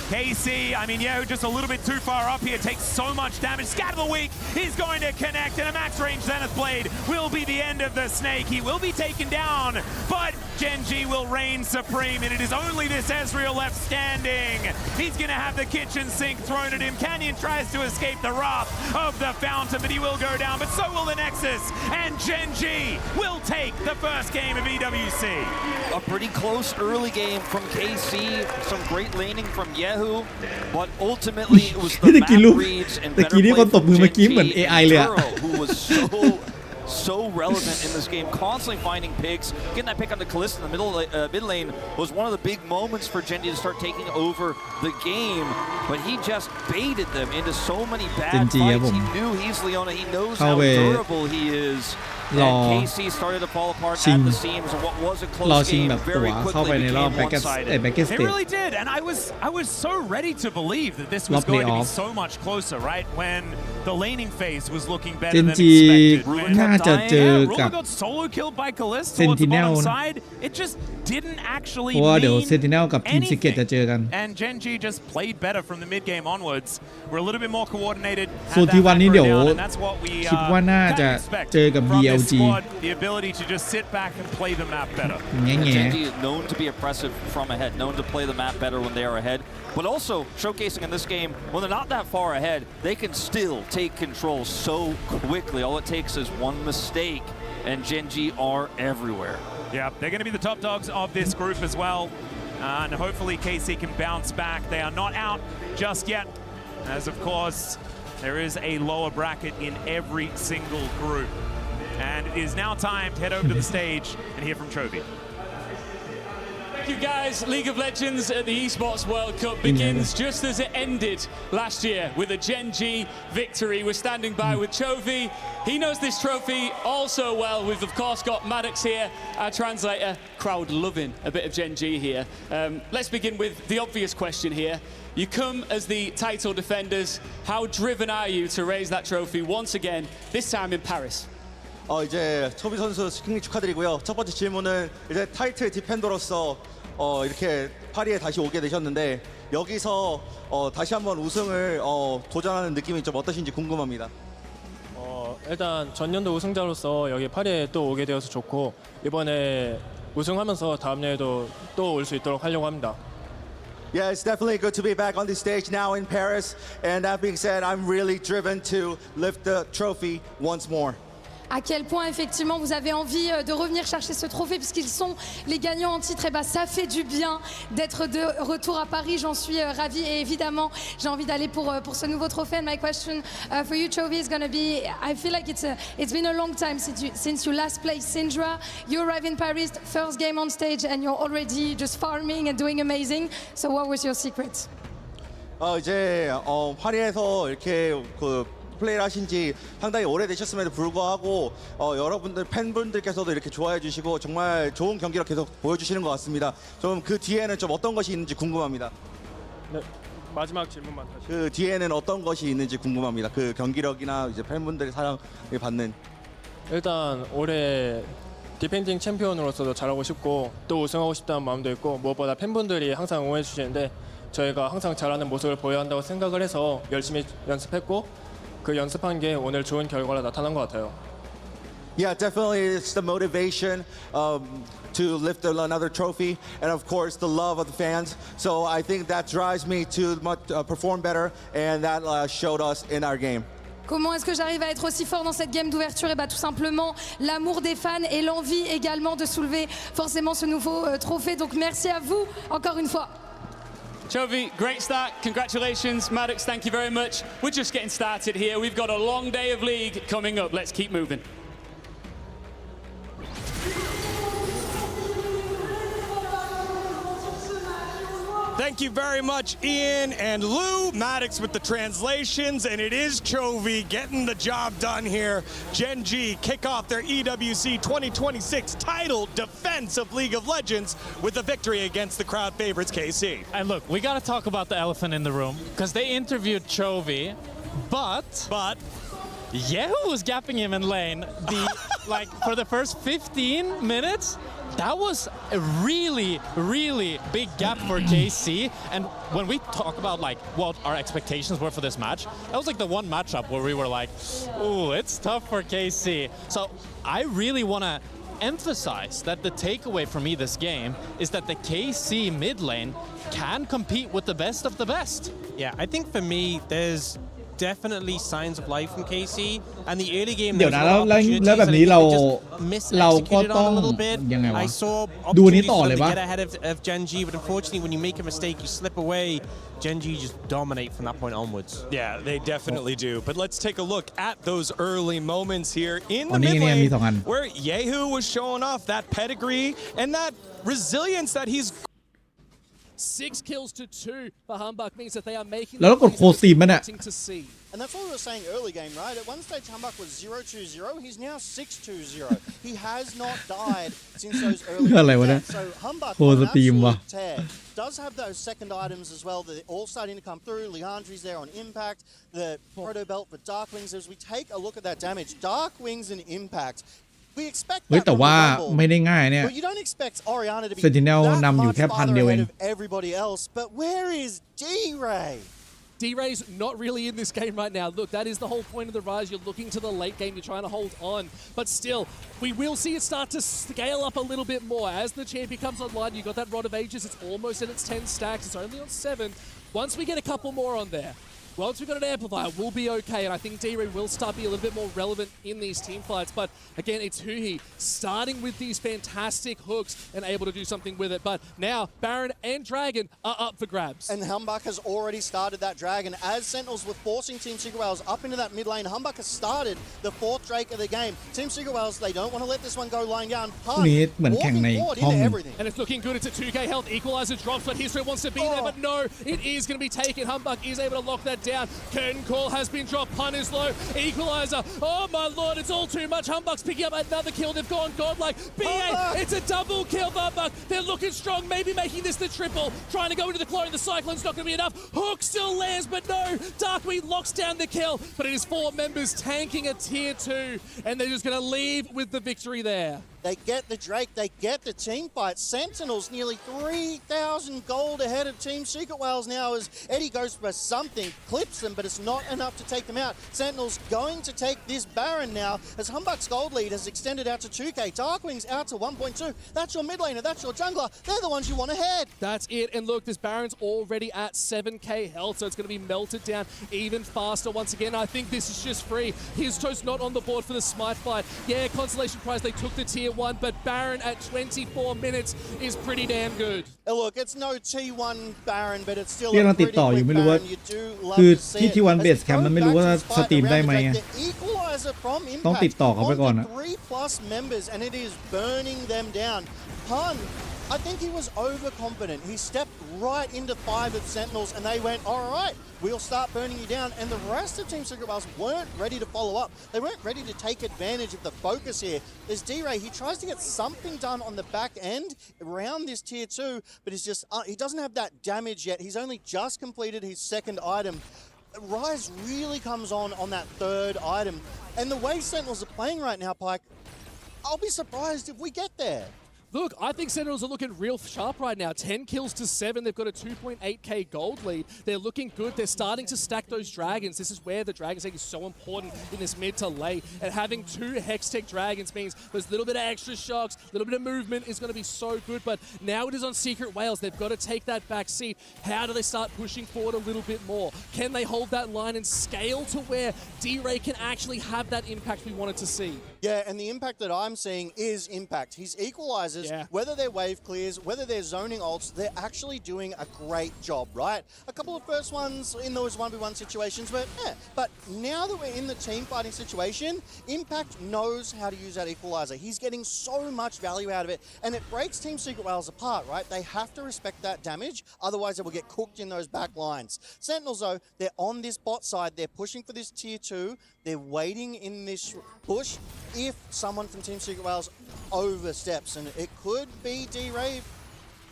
Speaker 9: KC, I mean, Yehu just a little bit too far up here, takes so much damage. Scat of the week, he's going to connect, and a max range Zenith Blade will be the end of the snake. He will be taken down, but Gen.G will reign supreme, and it is only this Ezreal left standing. He's going to have the kitchen sink thrown at him. Canyon tries to escape the wrath of the fountain, but he will go down, but so will the Nexus, and Gen.G will take the first game of EWC.
Speaker 8: A pretty close early game from KC, some great laning from Yehu, but ultimately it was the map reads and better play from Gen.G and who was so relevant in this game, constantly finding picks. Getting that pick on the Kalista in the mid lane was one of the big moments for Gen.G to start taking over the game, but he just baited them into so many bad fights. He knew he's Leona, he knows how durable he is. And KC started to fall apart at the seams of what was a close game very quickly became one-sided.
Speaker 9: They really did, and I was so ready to believe that this was going to be so much closer, right? When the laning phase was looking better than expected. Ruler got solo killed by Kalista towards the bottom side. It just didn't actually mean anything. And Gen.G just played better from the mid game onwards. We're a little bit more coordinated.
Speaker 4: ส่วนที่วันนี้เดี๋ยว
Speaker 9: and that's what we
Speaker 4: คิดว่าน่าจะเจอกับ BLG
Speaker 9: the ability to just sit back and play the map better.
Speaker 8: Gen.G is known to be oppressive from ahead, known to play the map better when they are ahead, but also showcasing in this game when they're not that far ahead, they can still take control so quickly. All it takes is one mistake, and Gen.G are everywhere.
Speaker 9: Yeah, they're going to be the top dogs of this group as well, and hopefully KC can bounce back. They are not out just yet, as of course there is a lower bracket in every single group. And it is now time to head over to the stage and hear from Chovy.
Speaker 6: Thank you guys. League of Legends at the Esports World Cup begins just as it ended last year with a Gen.G victory. We're standing by with Chovy. He knows this trophy all so well. We've of course got Maddox here, our translator. Crowd loving a bit of Gen.G here. Let's begin with the obvious question here. You come as the title defenders. How driven are you to raise that trophy once again, this time in Paris?
Speaker 10: 이제 초비 선수 승리 축하드리고요. 첫 번째 질문은 이제 타이틀 디펜더로서 이렇게 파리에 다시 오게 되셨는데 여기서 다시 한번 우승을 도전하는 느낌이 좀 어떠신지 궁금합니다.
Speaker 11: 일단 전년도 우승자로서 여기 파리에 또 오게 되어서 좋고 이번에 우승하면서 다음 년에도 또 올 수 있도록 하려고 합니다.
Speaker 10: Yeah, it's definitely good to be back on the stage now in Paris. And that being said, I'm really driven to lift the trophy once more.
Speaker 5: À quel point effectivement vous avez envie de revenir chercher ce trophée puisqu'ils sont les gagnants en titre. Et bah ça fait du bien d'être de retour à Paris, j'en suis ravie et évidemment j'ai envie d'aller pour ce nouveau trophée. And my question for you, Chovy, is gonna be, I feel like it's been a long time since you last played Syndra. You arrive in Paris, first game on stage and you're already just farming and doing amazing. So what was your secret?
Speaker 10: 이제 파리에서 이렇게 플레이를 하신 지 상당히 오래되셨음에도 불구하고 여러분들 팬분들께서도 이렇게 좋아해 주시고 정말 좋은 경기를 계속 보여주시는 것 같습니다. 좀 그 뒤에는 좀 어떤 것이 있는지 궁금합니다.
Speaker 11: 네, 마지막 질문만 다시.
Speaker 10: 그 뒤에는 어떤 것이 있는지 궁금합니다. 그 경기력이나 이제 팬분들의 사랑을 받는.
Speaker 11: 일단 올해 디펜딩 챔피언으로서도 잘하고 싶고 또 우승하고 싶다는 마음도 있고 무엇보다 팬분들이 항상 응원해 주시는데 저희가 항상 잘하는 모습을 보여야 한다고 생각을 해서 열심히 연습했고 그 연습한 게 오늘 좋은 결과로 나타난 것 같아요.
Speaker 10: Yeah, definitely it's the motivation to lift another trophy and of course the love of the fans. So I think that drives me to perform better and that showed us in our game.
Speaker 5: Comment est-ce que j'arrive à être aussi fort dans cette game d'ouverture? Et bah tout simplement l'amour des fans et l'envie également de soulever forcément ce nouveau trophée. Donc merci à vous encore une fois.
Speaker 6: Chovy, great start. Congratulations. Maddox, thank you very much. We're just getting started here. We've got a long day of league coming up. Let's keep moving.
Speaker 1: Thank you very much, Ian and Lou. Maddox with the translations, and it is Chovy getting the job done here. Gen.G kick off their EWC 2026 title defense of League of Legends with a victory against the crowd favorites KC.
Speaker 2: And look, we got to talk about the elephant in the room because they interviewed Chovy, but Yehu was gapping him in lane. like for the first 15 minutes, that was a really, really big gap for KC. And when we talk about like what our expectations were for this match, that was like the one matchup where we were like, ooh, it's tough for KC. So I really want to emphasize that the takeaway for me this game is that the KC mid lane can compete with the best of the best.
Speaker 3: Yeah, I think for me, there's definitely signs of life from KC and the early game
Speaker 4: เดี๋ยวนะแล้วแบบนี้เราก็ต้องยังไงวะดูนี้ต่อเลยปะ
Speaker 3: get ahead of Genji, but unfortunately when you make a mistake you slip away. Genji just dominate from that point onwards.
Speaker 1: Yeah, they definitely do. But let's take a look at those early moments here in the
Speaker 4: นี่
Speaker 1: mid
Speaker 4: มี
Speaker 1: lane
Speaker 4: สองอัน
Speaker 1: where Yehu was showing off that pedigree and that resilience that he's
Speaker 12: 6 kills to 2 for Humbug means that they are making
Speaker 4: แล้วกดโคซีมันอ่ะ
Speaker 12: to see.
Speaker 13: And that's what we were saying early game, right? At one stage, Humbug was 0-2-0. He's now 6-2-0. He has not died since those early games. So Humbug on an absolute tear. Does have those second items as well. They're all starting to come through. Leandri's there on Impact. The Proto Belt for Dark Wings. As we take a look at that damage, Dark Wings and Impact. We expect that
Speaker 4: แต่ว่าไม่ได้ง่ายเนี่ย
Speaker 13: But you don't expect Oriana to be
Speaker 4: Sentinel นำอยู่แค่พันเดียวเอง
Speaker 13: ahead of everybody else. But where is D-Ray?
Speaker 12: D-Ray's not really in this game right now. Look, that is the whole point of the Rise. You're looking to the late game. You're trying to hold on. But still, we will see it start to scale up a little bit more. As the champion comes online, you got that Rod of Ages. It's almost at its 10 stacks. It's only on 7. Once we get a couple more on there, once we've got an amplifier, we'll be okay. And I think D-Ray will start being a little bit more relevant in these team fights. But again, it's Huhi starting with these fantastic hooks and able to do something with it. But now, Baron and Dragon are up for grabs.
Speaker 13: And Humbug has already started that Dragon. As Sentinels were forcing Team Secret Whales up into that mid lane, Humbug has started the 4th Drake of the game. Team Secret Whales, they don't want to let this one go lying down. Pun, walking forward into everything.
Speaker 12: And it's looking good. It's a 2k health. Equalizer drops, but History wants to be there. But no, it is going to be taken. Humbug is able to lock that down. Curtain call has been dropped. Pun is low. Equalizer. Oh my lord, it's all too much. Humbug's picking up another kill. They've gone godlike. BA, it's a double kill for Humbug. They're looking strong, maybe making this the triple. Trying to go into the clone. The Cyclone's not going to be enough. Hook still lands, but no. Darkweed locks down the kill. But it is 4 members tanking a tier 2. And they're just going to leave with the victory there.
Speaker 13: They get the Drake, they get the team fight. Sentinels nearly 3,000 gold ahead of Team Secret Whales now as Eddie goes for something, clips them, but it's not enough to take them out. Sentinels going to take this Baron now as Humbug's gold lead has extended out to 2k. Darkwing's out to 1.2. That's your mid laner, that's your jungler. They're the ones you want ahead.
Speaker 12: That's it. And look, this Baron's already at 7k health, so it's going to be melted down even faster once again. I think this is just free. His toast not on the board for the Smite fight. Yeah, Constellation Prize, they took the tier 1, but Baron at 24 minutes is pretty damn good.
Speaker 13: Look, it's no T1 Baron, but it's still
Speaker 4: เรียกเราติดต่ออยู่ไม่รู้ว่าคือที่วันเบสแคมป์มันไม่รู้ว่าสตรีมได้ไหมต้องติดต่อเขาไปก่อนนะ
Speaker 13: 3+ members and it is burning them down. Pun, I think he was overconfident. He stepped right into 5 of Sentinels and they went, all right, we'll start burning you down. And the rest of Team Secret Whales weren't ready to follow up. They weren't ready to take advantage of the focus here. There's D-Ray. He tries to get something done on the back end around this tier 2, but he's just, he doesn't have that damage yet. He's only just completed his 2nd item. Rise really comes on that 3rd item. And the way Sentinels are playing right now, Pike, I'll be surprised if we get there.
Speaker 12: Look, I think Sentinels are looking real sharp right now. 10 kills to 7. They've got a 2.8k gold lead. They're looking good. They're starting to stack those dragons. This is where the dragon stake is so important in this mid to late. And having 2 Hextech dragons means there's a little bit of extra shocks, a little bit of movement is going to be so good. But now it is on Secret Whales. They've got to take that back seat. How do they start pushing forward a little bit more? Can they hold that line and scale to where D-Ray can actually have that impact we wanted to see?
Speaker 13: Yeah, and the impact that I'm seeing is impact. His equalizers, whether they're wave clears, whether they're zoning ults, they're actually doing a great job, right? A couple of first ones in those 1v1 situations, but But now that we're in the team fighting situation, Impact knows how to use that equalizer. He's getting so much value out of it, and it breaks Team Secret Whales apart, right? They have to respect that damage, otherwise they will get cooked in those back lines. Sentinels, though, they're on this bot side. They're pushing for this tier 2. They're waiting in this push if someone from Team Secret Whales oversteps, and it could be D-Rave.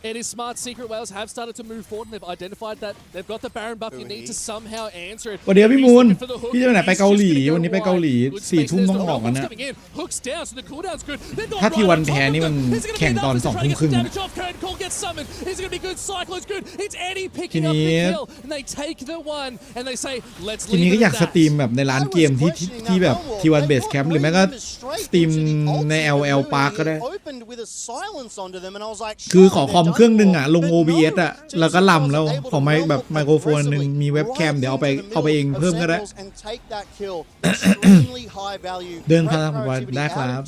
Speaker 12: It is smart. Secret Whales have started to move forward, and they've identified that they've got the Baron buff. You need to somehow answer it.
Speaker 4: วันเดียวพี่มูลพี่จะไปไหนไปเกาหลีวันนี้ไปเกาหลี4 ทุ่มต้องออกกันนะถ้าทีวันแพ้นี่มันแข่งตอน2 ทุ่มครึ่งทีนี้ก็อยากสตรีมแบบในร้านเกมที่แบบทีวันเบสแคมป์หรือแม้ก็สตรีมใน LL Park ก็ได้คือขอคอมเครื่องนึงอ่ะลง OBS อ่ะแล้วก็ลำแล้วขอไมค์แบบไมโครโฟนนึงมีเว็บแคมเดี๋ยวเอาไปเองเพิ่มก็ได้เดินทางผมว่าได้ครับ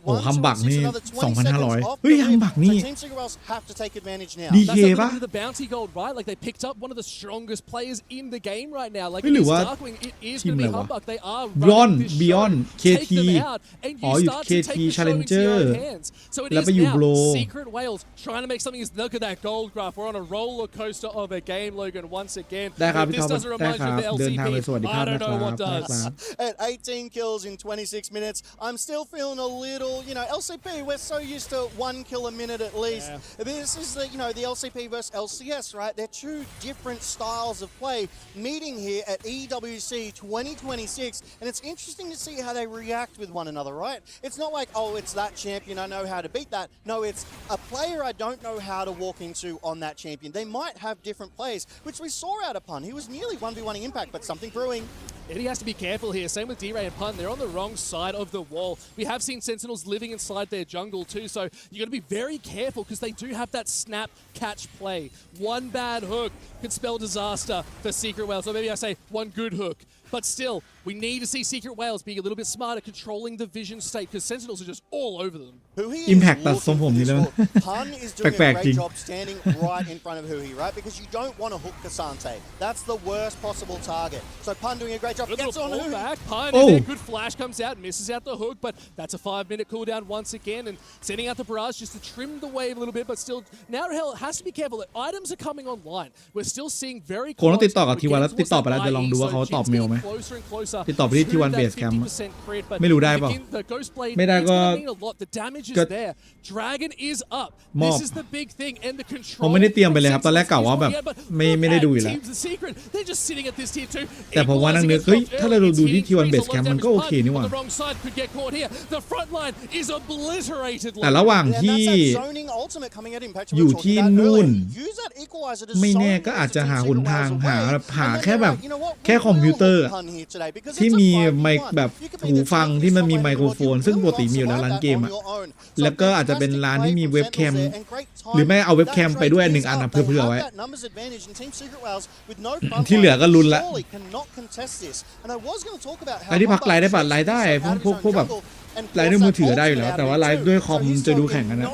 Speaker 4: โอ้ฮัมบักนี่ 2,500 เฮ้ยฮัมบักนี่ดีเคป่ะหรือว่าทีมอะไรวะBeyond KT อ๋ออยู่ KT Challenger แล้วไปอยู่โบร
Speaker 12: Secret Whales trying to make something. Look at that gold graph. We're on a roller coaster of a game, Logan. Once again,
Speaker 4: ได้ครับพี่ท็อปได้ครับเดินทางไปสวัสดีครับ
Speaker 12: I don't know what does.
Speaker 13: At 18 kills in 26 minutes, I'm still feeling a little, LCP, we're so used to 1 kill a minute at least. This is the LCP versus LCS, right? They're two different styles of play meeting here at EWC 2026, and it's interesting to see how they react with one another, right? It's not like, oh, it's that champion, I know how to beat that. No, it's a player I don't know how to walk into on that champion. They might have different plays, which we saw out of Pun. He was nearly 1v1ing Impact, but something brewing.
Speaker 12: And he has to be careful here. Same with D-Ray and Pun. They're on the wrong side of the wall. We have seen Sentinels living inside their jungle too, so you got to be very careful because they do have that snap catch play. One bad hook could spell disaster for Secret Whales, or maybe I say one good hook. But still, we need to see Secret Whales being a little bit smarter, controlling the vision state, because Sentinels are just all over them.
Speaker 4: Impact ตัดทรงผมนี่แล้ว
Speaker 13: Pun is doing a great job standing right in front of Huhi, right? Because you don't want to hook Kasante. That's the worst possible target. So Pun doing a great job. Gets on Huhi.
Speaker 12: Back. Pun, and then good flash comes out, misses out the hook, but that's a 5-minute cooldown once again, and sending out the barrage just to trim the wave a little bit, but still, now Hell has to be careful that items are coming online. We're still seeing very close.
Speaker 4: คนต้องติดต่อกับทีวันแล้วติดต่อไปแล้วจะลองดูว่าเขาตอบเมลไหมติดต่อไปที่ทีวันเบสแคมป์ไม่รู้ได้เปล่าไม่ได้ก็มอบผมไม่ได้เตรียมไปเลยครับตอนแรกกะว่าแบบไม่ได้ดูอยู่แล้วแต่ผมว่านั่งนึกเฮ้ยถ้าเราดูที่ทีวันเบสแคมป์มันก็โอเคนี่หว่าแต่ระหว่างที่อยู่ที่นู่นไม่แน่ก็อาจจะหาหนทางหาแค่แบบแค่คอมพิวเตอร์ที่มีไมค์แบบหูฟังที่มันมีไมโครโฟนซึ่งปกติมีอยู่แล้วร้านเกมอ่ะแล้วก็อาจจะเป็นร้านที่มีเว็บแคมหรือไม่เอาเว็บแคมไปด้วย1 อันเผื่อไว้ที่เหลือก็ลุ้นละไอ้ที่พักไลฟ์ได้ปะไลฟ์ได้พวกแบบไลฟ์ด้วยมือถือได้อยู่แล้วแต่ว่าไลฟ์ด้วยคอมจะดูแข่งกันนะ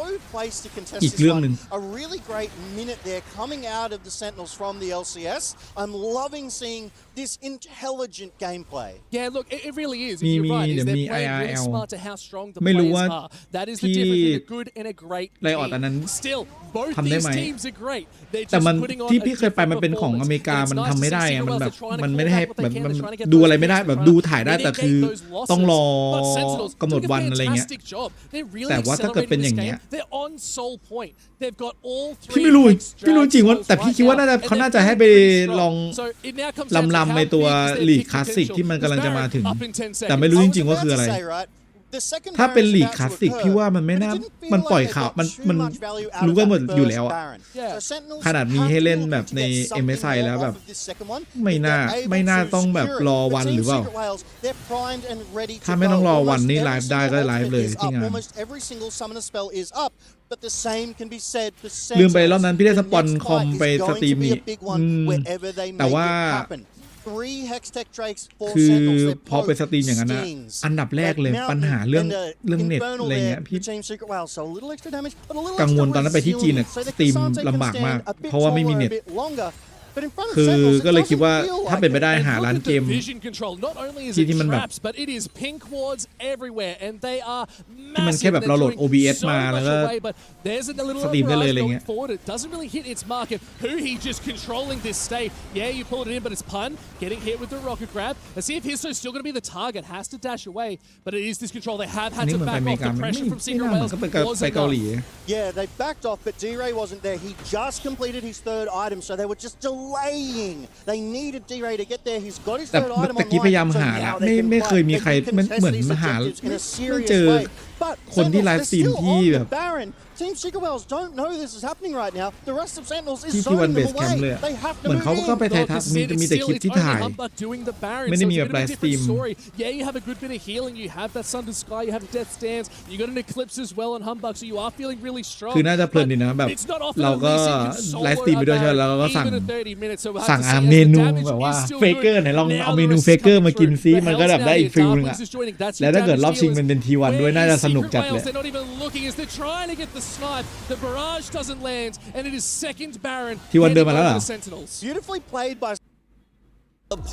Speaker 4: อีกเรื่องนึง
Speaker 13: A really great minute there coming out of the Sentinels from the LCS. I'm loving seeing this intelligent gameplay.
Speaker 12: Yeah, look, it really is. You're right. They're playing really smart to how strong the players are. That is the difference between a good and a great team. Still, both these teams are great.
Speaker 4: แต่มันที่พี่เคยไปมันเป็นของอเมริกามันทำไม่ได้มันแบบมันไม่ได้ให้แบบมันดูอะไรไม่ได้แบบดูถ่ายได้แต่คือต้องรอกำหนดวันอะไรเงี้ยแต่ว่าถ้าเกิดเป็นอย่างเงี้ยพี่ไม่รู้จริงว่าแต่พี่คิดว่าเขาน่าจะให้ไปลองลำในตัวลีกคลาสสิกที่มันกำลังจะมาถึงแต่ไม่รู้จริงๆว่าคืออะไรถ้าเป็นลีกคลาสสิกพี่ว่ามันไม่น่ามันปล่อยข่าวมันรู้กันหมดอยู่แล้วอะขนาดมีให้เล่นแบบใน MSI แล้วแบบไม่น่าต้องแบบรอวันหรือเปล่าถ้าไม่ต้องรอวันนี้ไลฟ์ได้ก็ไลฟ์เลยที่งานลืมไปรอบนั้นพี่ได้สปอนคอมไปสตรีมนี่แต่ว่าคือพอไปสตรีมอย่างนั้นนะอันดับแรกเลยปัญหาเรื่องเน็ตอะไรเงี้ยพี่กังวลตอนนั้นไปที่จีนเนี่ยสตรีมลำบากมากเพราะว่าไม่มีเน็ต
Speaker 13: But in front of
Speaker 4: คือ
Speaker 13: Sentinels, it
Speaker 4: ก็เลยคิด
Speaker 13: doesn't
Speaker 4: ว่า
Speaker 13: feel
Speaker 4: ถ้า
Speaker 13: like
Speaker 4: เป็นไป
Speaker 13: it.
Speaker 4: ได้
Speaker 12: And
Speaker 4: หา
Speaker 12: look
Speaker 4: ร้าน
Speaker 12: at
Speaker 4: เก
Speaker 12: the
Speaker 4: ม
Speaker 12: vision control. Not only is
Speaker 4: ที่
Speaker 12: it
Speaker 4: มันแบบ
Speaker 12: traps, but it is pink wards everywhere, and they are
Speaker 4: ที่มันแค่
Speaker 12: massive.
Speaker 4: แบบเราโหลด
Speaker 12: They're doing
Speaker 4: OBS
Speaker 12: so
Speaker 4: มาแล้ว
Speaker 12: much
Speaker 4: ก็
Speaker 12: away, but there's a little
Speaker 4: สตรีมได้เลยอะไร
Speaker 12: override
Speaker 4: เงี้
Speaker 12: going
Speaker 4: ย
Speaker 12: forward. It doesn't really hit its mark. And who he just controlling this state. Yeah, you pulled it in, but it's Pun getting hit with the rocket grab. Let's see if Histo's still going to be the target. Has to dash away, but it is this control. They have
Speaker 4: อัน
Speaker 12: had
Speaker 4: นี้
Speaker 12: to
Speaker 4: เหมือนไป
Speaker 12: back
Speaker 4: อเม
Speaker 12: off.
Speaker 4: ริกา
Speaker 12: The
Speaker 4: ไม่
Speaker 12: pressure from
Speaker 4: ไม่
Speaker 12: Secret
Speaker 4: น่าเหมือน
Speaker 12: Wales
Speaker 4: ก็ไป
Speaker 12: was
Speaker 4: ไปเกาหลี
Speaker 12: enough.
Speaker 13: Yeah, they backed off, but D-Ray wasn't there. He just completed his third item, so they were just delaying. They needed D-Ray to get there. He's got his
Speaker 4: แต่
Speaker 13: third item
Speaker 4: ตะกี้พยายาม
Speaker 13: online, so
Speaker 4: หาแล้ว
Speaker 13: now they can
Speaker 4: ไม่เคย
Speaker 13: fight.
Speaker 4: มี
Speaker 13: They
Speaker 4: ใคร
Speaker 13: can
Speaker 4: มัน
Speaker 13: contest
Speaker 4: เหมือน
Speaker 13: these
Speaker 4: มาหา
Speaker 13: objectives in a
Speaker 4: ไม่
Speaker 13: serious
Speaker 4: เจอ
Speaker 13: way. But
Speaker 4: คนที่
Speaker 13: Sentinels,
Speaker 4: ไล
Speaker 13: they're
Speaker 4: ฟ์สตรีม
Speaker 13: still
Speaker 4: ที่
Speaker 13: on
Speaker 4: แบ
Speaker 13: the
Speaker 4: บ
Speaker 13: Baron. Team Secret Wales don't know this is happening right now. The rest of Sentinels
Speaker 4: ที่
Speaker 13: is
Speaker 4: ที่วัน
Speaker 13: zoning
Speaker 4: เบ
Speaker 13: them
Speaker 4: สแคมป์เลย
Speaker 13: away.
Speaker 4: อะ
Speaker 13: They have
Speaker 4: เหมือน
Speaker 13: to
Speaker 4: เขา
Speaker 13: move
Speaker 4: ก็
Speaker 13: in.
Speaker 4: ไปถ่ายทัศน์มีแต่คลิปที่ถ่าย ไม่ได้มีแบบไลฟ์สตรีม
Speaker 12: Yeah, you have a good bit of healing. You have that Sun to Sky. You have Death Stance. You got an Eclipse as well on Humbug, so you are feeling really strong.
Speaker 4: คือน่าจะเพลินดีนะแบบ
Speaker 12: It's not often
Speaker 4: เราก็
Speaker 12: a Lee Sin can
Speaker 4: ไลฟ์ส
Speaker 12: solo
Speaker 4: ตรีมไปด้วยใช่ไหม
Speaker 12: a
Speaker 4: แล้วเราก็
Speaker 12: Baron
Speaker 4: สั่ง
Speaker 12: even at 30 minutes. So we'll have
Speaker 4: สั่ง
Speaker 12: to see as
Speaker 4: เม
Speaker 12: the
Speaker 4: นู
Speaker 12: damage
Speaker 4: แบบว่า
Speaker 12: is still
Speaker 4: เฟเกอร์
Speaker 12: good.
Speaker 4: ไหนลอง
Speaker 12: Now
Speaker 4: เอาเม
Speaker 12: the
Speaker 4: นู
Speaker 12: rest
Speaker 4: เฟเกอร์
Speaker 12: coming
Speaker 4: มากิน
Speaker 12: through.
Speaker 4: ซิ
Speaker 12: The
Speaker 4: มันก็แบบ
Speaker 12: Hells
Speaker 4: ได้
Speaker 12: now
Speaker 4: อีกฟิล
Speaker 12: here.
Speaker 4: นึงอะ
Speaker 12: Takluz is joining. That's
Speaker 4: แล้วถ้าเกิด
Speaker 12: your
Speaker 4: รอบ
Speaker 12: damage
Speaker 4: ชิง
Speaker 12: dealers.
Speaker 4: มันเป็นทีวันด้วย
Speaker 12: Where
Speaker 4: น่าจะ
Speaker 12: is
Speaker 4: สนุก
Speaker 12: Secret
Speaker 4: จัดเลย
Speaker 12: Wales? They're not even looking as they're trying to get the snipe. The barrage doesn't land, and it is second Baron.
Speaker 4: ทีวันเดินมาแล้ว
Speaker 12: heading
Speaker 4: เหร
Speaker 12: over
Speaker 4: อ
Speaker 12: the Sentinels.
Speaker 13: Beautifully played by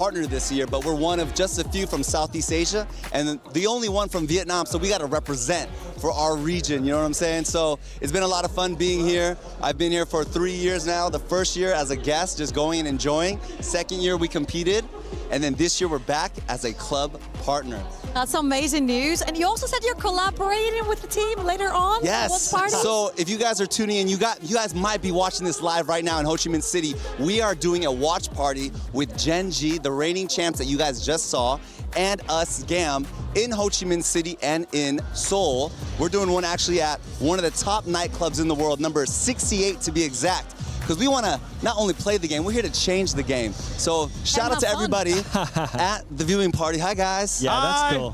Speaker 14: partner this year, but we're one of just a few from Southeast Asia and the only one from Vietnam, so we got to represent for our region, you know what I'm saying? So it's been a lot of fun being here. I've been here for 3 years now. The first year as a guest, just going and enjoying. Second year we competed, and then this year we're back as a club partner.
Speaker 15: That's amazing news. And you also said you're collaborating with the team later on.
Speaker 14: Yes.
Speaker 15: What party?
Speaker 14: So if you guys are tuning in, you guys might be watching this live right now in Ho Chi Minh City. We are doing a watch party with Gen G, the reigning champs that you guys just saw, and us, GAM, in Ho Chi Minh City and in Seoul. We're doing one actually at one of the top nightclubs in the world, number 68 to be exact. Because we want to not only play the game, we're here to change the game. So shout out to everybody at the viewing party. Hi guys.
Speaker 16: Yeah, that's cool.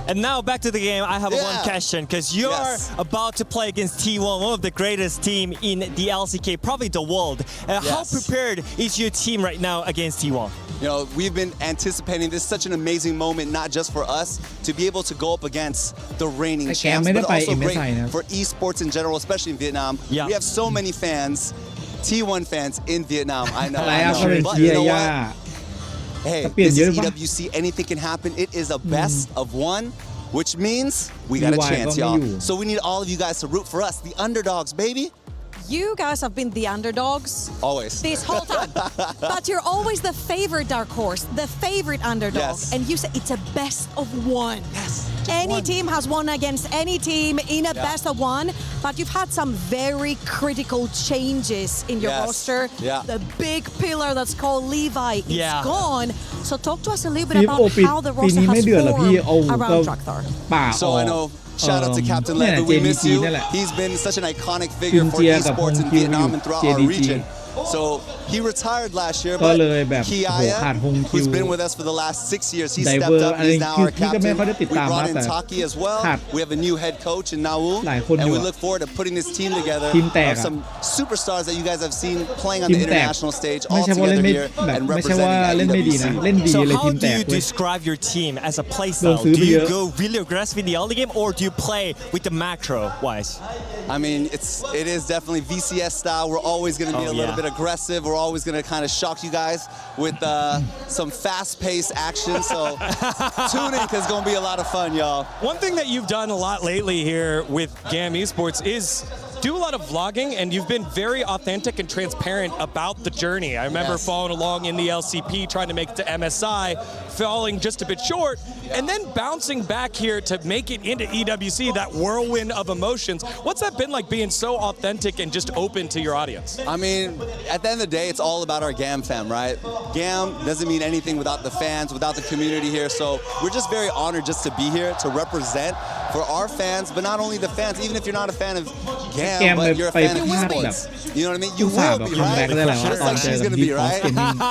Speaker 16: And now back to the game. I have one question because you're about to play against T1, one of the greatest team in the LCK, probably the world. How prepared is your team right now against T1?
Speaker 14: You know, we've been anticipating this, such an amazing moment, not just for us, to be able to go up against the reigning champs, but also great for esports in general, especially in Vietnam. We have so many fans, T1 fans in Vietnam. I know. But you know what? Hey, this is EWC. Anything can happen. It is a best of one, which means we got a chance, y'all. So we need all of you guys to root for us, the underdogs, baby.
Speaker 15: You guys have been the underdogs.
Speaker 14: Always.
Speaker 15: This whole time. But you're always the favorite dark horse, the favorite underdog.
Speaker 14: Yes.
Speaker 15: And you say it's a best of one.
Speaker 14: Yes.
Speaker 15: Any team has won against any team in a best of one, but you've had some very critical changes in your roster. The big pillar that's called Levi is gone. So talk to us a little bit about how the roster has formed around Drakthar.
Speaker 14: So I know. Shout out to Captain Lev, we miss you. He's been such an iconic figure for esports in Vietnam and throughout our region. So he retired last year, but Kiaya, who's been with us for the last 6 years, he stepped up. He's now our captain. We brought in Taki as well. We have a new head coach in Naul, and we look forward to putting this team together of some superstars that you guys have seen playing on the international stage all together here and representing EWC.
Speaker 16: So how do you describe your team as a play style? Do you go really aggressive in the early game, or do you play with the macro wise?
Speaker 14: I mean, it is definitely VCS style. We're always going to be a little bit aggressive. We're always going to kind of shock you guys with some fast-paced action. So tune in because it's going to be a lot of fun, y'all.
Speaker 1: One thing that you've done a lot lately here with GAM Esports is do a lot of vlogging, and you've been very authentic and transparent about the journey. I remember following along in the LCP, trying to make it to MSI, falling just a bit short, and then bouncing back here to make it into EWC, that whirlwind of emotions. What's that been like being so authentic and just open to your audience?
Speaker 14: I mean, at the end of the day, it's all about our GAM fam, right? GAM doesn't mean anything without the fans, without the community here. So we're just very honored just to be here to represent for our fans, but not only the fans, even if you're not a fan of GAM, but you're a fan of esports. You know what I mean? You will be, right? Just like she's going to be, right?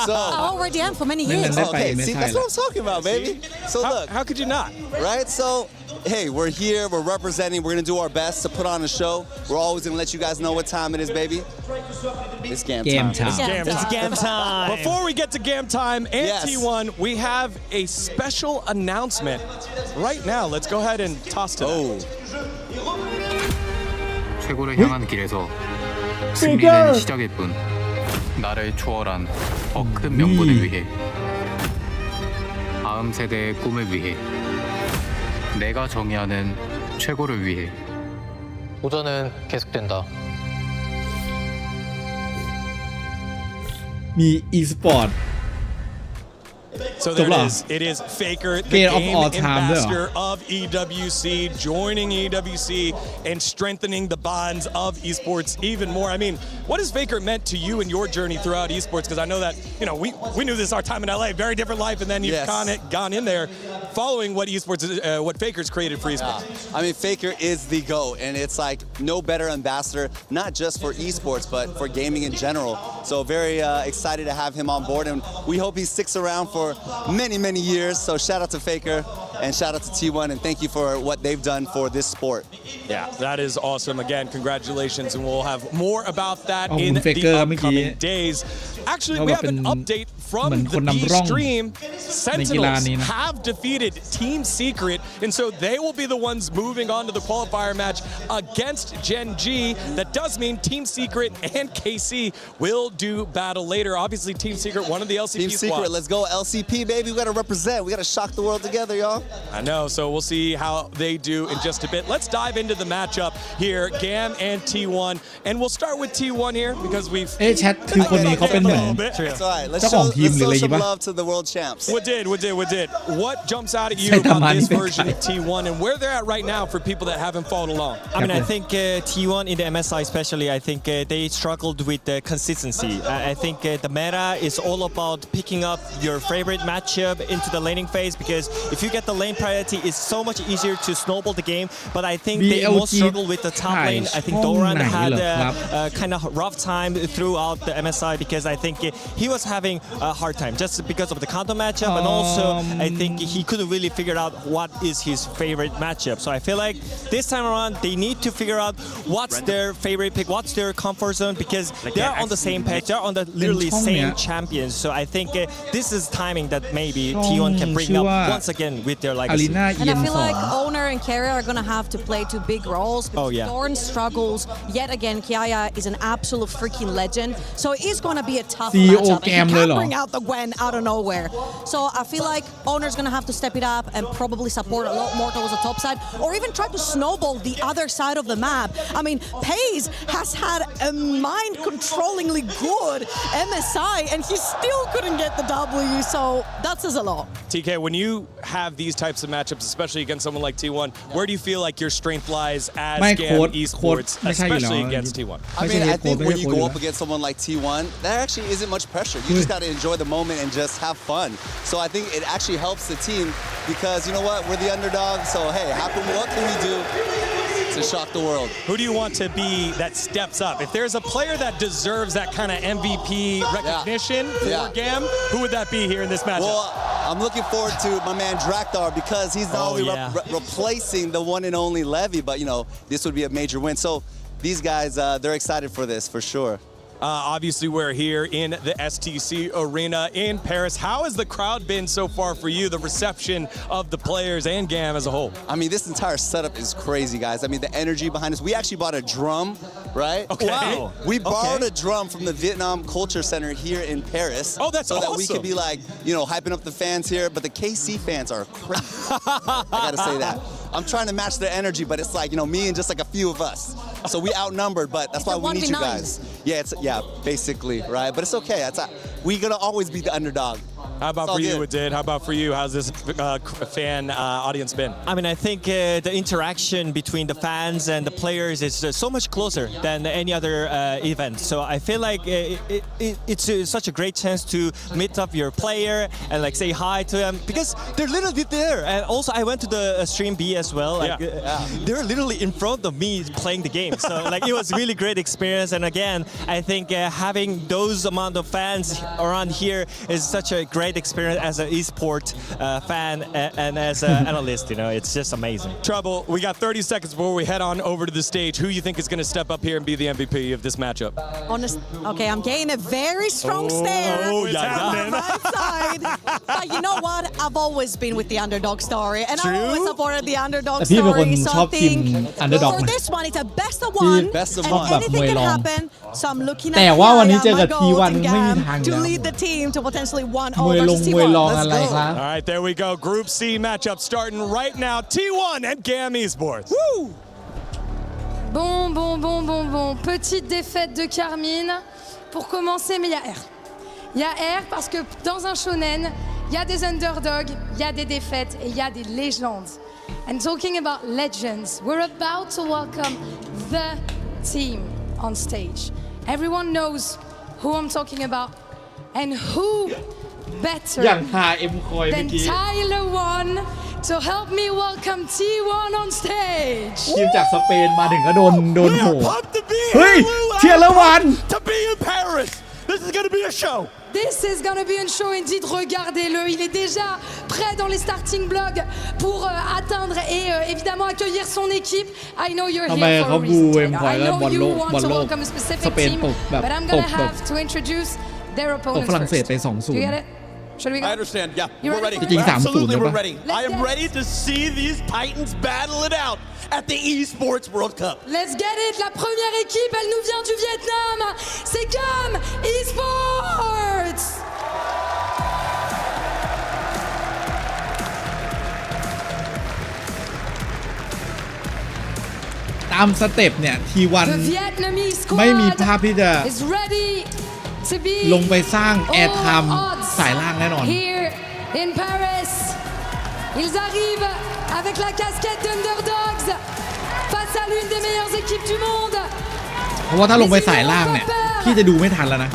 Speaker 14: So,
Speaker 15: I already am for many years.
Speaker 14: Okay, see, that's what I'm talking about, baby. So look.
Speaker 1: How could you not?
Speaker 14: Right? So, hey, we're here, we're representing, we're going to do our best to put on a show. We're always going to let you guys know what time it is, baby. It's GAM time.
Speaker 16: It's GAM time.
Speaker 1: Before we get to GAM time and T1, we have a special announcement right now. Let's go ahead and toss to them.
Speaker 17: 최고를 향하는 길에서 승리는 시작일 뿐. 나를 초월한 더 큰 명분을 위해 다음 세대의 꿈을 위해 내가 정의하는 최고를 위해 도전은 계속된다.
Speaker 4: มี e-sport
Speaker 1: So there it is Faker, the
Speaker 4: Game of
Speaker 1: game
Speaker 4: all time
Speaker 1: ambassador of EWC, joining EWC and strengthening the bonds of esports even more. I mean, what has Faker meant to you in your journey throughout esports? Because I know that, you know, we knew this our time in LA, very different life, and then you've gone in there following what esports, what Faker's created for esports.
Speaker 14: I mean, Faker is the GOAT, and it's like no better ambassador, not just for esports, but for gaming in general. So very excited to have him on board, and we hope he sticks around for many, many years. So shout out to Faker and shout out to T1, and thank you for what they've done for this sport.
Speaker 1: Yeah, that is awesome. Again, congratulations, and we'll have more about that in the upcoming days. Actually, we have an update from the B stream. Sentinels have defeated Team Secret, and so they will be the ones moving on to the qualifier match against Gen G. That does mean Team Secret and KC will do battle later. Obviously, Team Secret, one of the LCP
Speaker 14: Team
Speaker 1: squad.
Speaker 14: Secret, let's go LCP, baby. We got to represent. We got to shock the world together, y'all.
Speaker 1: I know, so we'll see how they do in just a bit. Let's dive into the matchup here, GAM and T1, and we'll start with T1 here because we've
Speaker 4: แชทคือคนนี้เขาเป็นเหมือน
Speaker 14: That's right. Let's
Speaker 4: เจ้าของ
Speaker 14: show,
Speaker 4: ทีม
Speaker 14: let's
Speaker 4: หรือ
Speaker 14: show
Speaker 4: อะไร
Speaker 14: some
Speaker 4: ป่ะ
Speaker 14: love to the world champs.
Speaker 1: We did. What jumps out at you about this version of T1 and where they're at right now for people that haven't followed along?
Speaker 16: I mean, I think T1 in the MSI especially, I think they struggled with the consistency. I think the meta is all about picking up your favorite matchup into the laning phase, because if you get the lane priority, it's so much easier to snowball the game. But I think they most struggle with the top lane. I think Doran had a kind of rough time throughout the MSI because I think he was having a hard time just because of the counter matchup, and also I think he couldn't really figure out what is his favorite matchup. So I feel like this time around they need to figure out what's their favorite pick, what's their comfort zone, because they're on the same page, they're on the literally same champions. So I think this is timing that maybe T1 can bring up once again with their legacy.
Speaker 15: And I feel like Owner and Carrier are going to have to play two big roles. Dorn struggles yet again. Kiaya is an absolute freaking legend, so it is going to be a tough matchup. He can't bring out the Gwen out of nowhere. So I feel like Owner's going to have to step it up and probably support a lot more towards the top side, or even try to snowball the other side of the map. I mean, Paze has had a mind-controllingly good MSI, and he still couldn't get the W, so that says a lot.
Speaker 1: TK, when you have these types of matchups, especially against someone like T1, where do you feel like your strength lies as GAM Esports, especially against T1?
Speaker 14: I mean, I think when you go up against someone like T1, there actually isn't much pressure. You just got to enjoy the moment and just have fun. So I think it actually helps the team because, you know what, we're the underdog, so hey, what can we do to shock the world?
Speaker 1: Who do you want to be that steps up? If there's a player that deserves that kind of MVP recognition for GAM, who would that be here in this matchup?
Speaker 14: Well, I'm looking forward to my man Drakthar because he's not only replacing the one and only Levy, but, you know, this would be a major win. So these guys, they're excited for this, for sure.
Speaker 1: Obviously, we're here in the STC Arena in Paris. How has the crowd been so far for you, the reception of the players and GAM as a whole?
Speaker 14: I mean, this entire setup is crazy, guys. I mean, the energy behind us. We actually bought a drum, right?
Speaker 1: Okay.
Speaker 14: Wow. We borrowed a drum from the Vietnam Culture Center here in Paris.
Speaker 1: Oh, that's awesome.
Speaker 14: So that we could be like, you know, hyping up the fans here. But the KC fans are crazy. I got to say that. I'm trying to match their energy, but it's like, you know, me and just like a few of us. So we outnumbered, but that's why we need you guys. Yeah, basically, right? But it's okay. We're going to always be the underdog.
Speaker 1: How about for you, Adid? How about for you? How's this fan audience been?
Speaker 16: I mean, I think the interaction between the fans and the players is so much closer than any other event. So I feel like it's such a great chance to meet up your player and like say hi to them because they're literally there. And also, I went to the stream B as well. Like, they're literally in front of me playing the game. So like it was really great experience. And again, I think having those amount of fans around here is such a great great experience as an esport fan and as an analyst. You know, it's just amazing.
Speaker 1: Trouble, we got 30 seconds before we head on over to the stage. Who you think is going to step up here and be the MVP of this matchup?
Speaker 15: Okay, I'm getting a very strong stare on the right side. But you know what? I've always been with the underdog story, and I've always supported the underdog story. So I think for this one, it's a best of one, and anything can happen. So I'm looking at my goal to GAM to lead the team to potentially 1-0 versus T1. Let's go.
Speaker 1: All right, there we go. Group C matchup starting right now. T1 and GAM Esports.
Speaker 5: Woo! Bon. Petite défaite de Carmine. Pour commencer, mais il y a R. Il y a R parce que dans un shonen, il y a des underdogs, il y a des défaites et il y a des légendes. And talking about legends, we're about to welcome the team on stage. Everyone knows who I'm talking about and who better than Tyler One to help me welcome T1 on stage.
Speaker 4: ทีมจากสเปนมาถึงก็โดนโหเฮ้ยเทียร์วัน
Speaker 1: To be in Paris. This is going to be a show.
Speaker 5: This is gonna be une show indeed. Regardez-le, il est déjà prêt dans les starting blocks pour atteindre et évidemment accueillir son équipe. I know you're here for a reason. I know you want to welcome a specific team, but I'm gonna have to introduce their opponents first. Do you get it? Should we go?
Speaker 1: I understand. Yeah, we're ready.
Speaker 4: Absolutely,
Speaker 1: we're ready. I am ready to see these Titans battle it out at the Esports World Cup.
Speaker 5: Let's get it. La première équipe, elle nous vient du Vietnam. C'est GAM Esports.
Speaker 4: ตามสเต็ปเนี่ยทีวันไม่มีภาพที่จะลงไปสร้างแอร์ไทม์สายล่างแน่นอน
Speaker 5: Here in Paris, ils arrivent avec la casquette d'underdogs face à l'une des meilleures équipes du monde.
Speaker 4: เพราะว่าถ้าลงไปสายล่างเนี่ยพี่จะดูไม่ทันแล้วนะ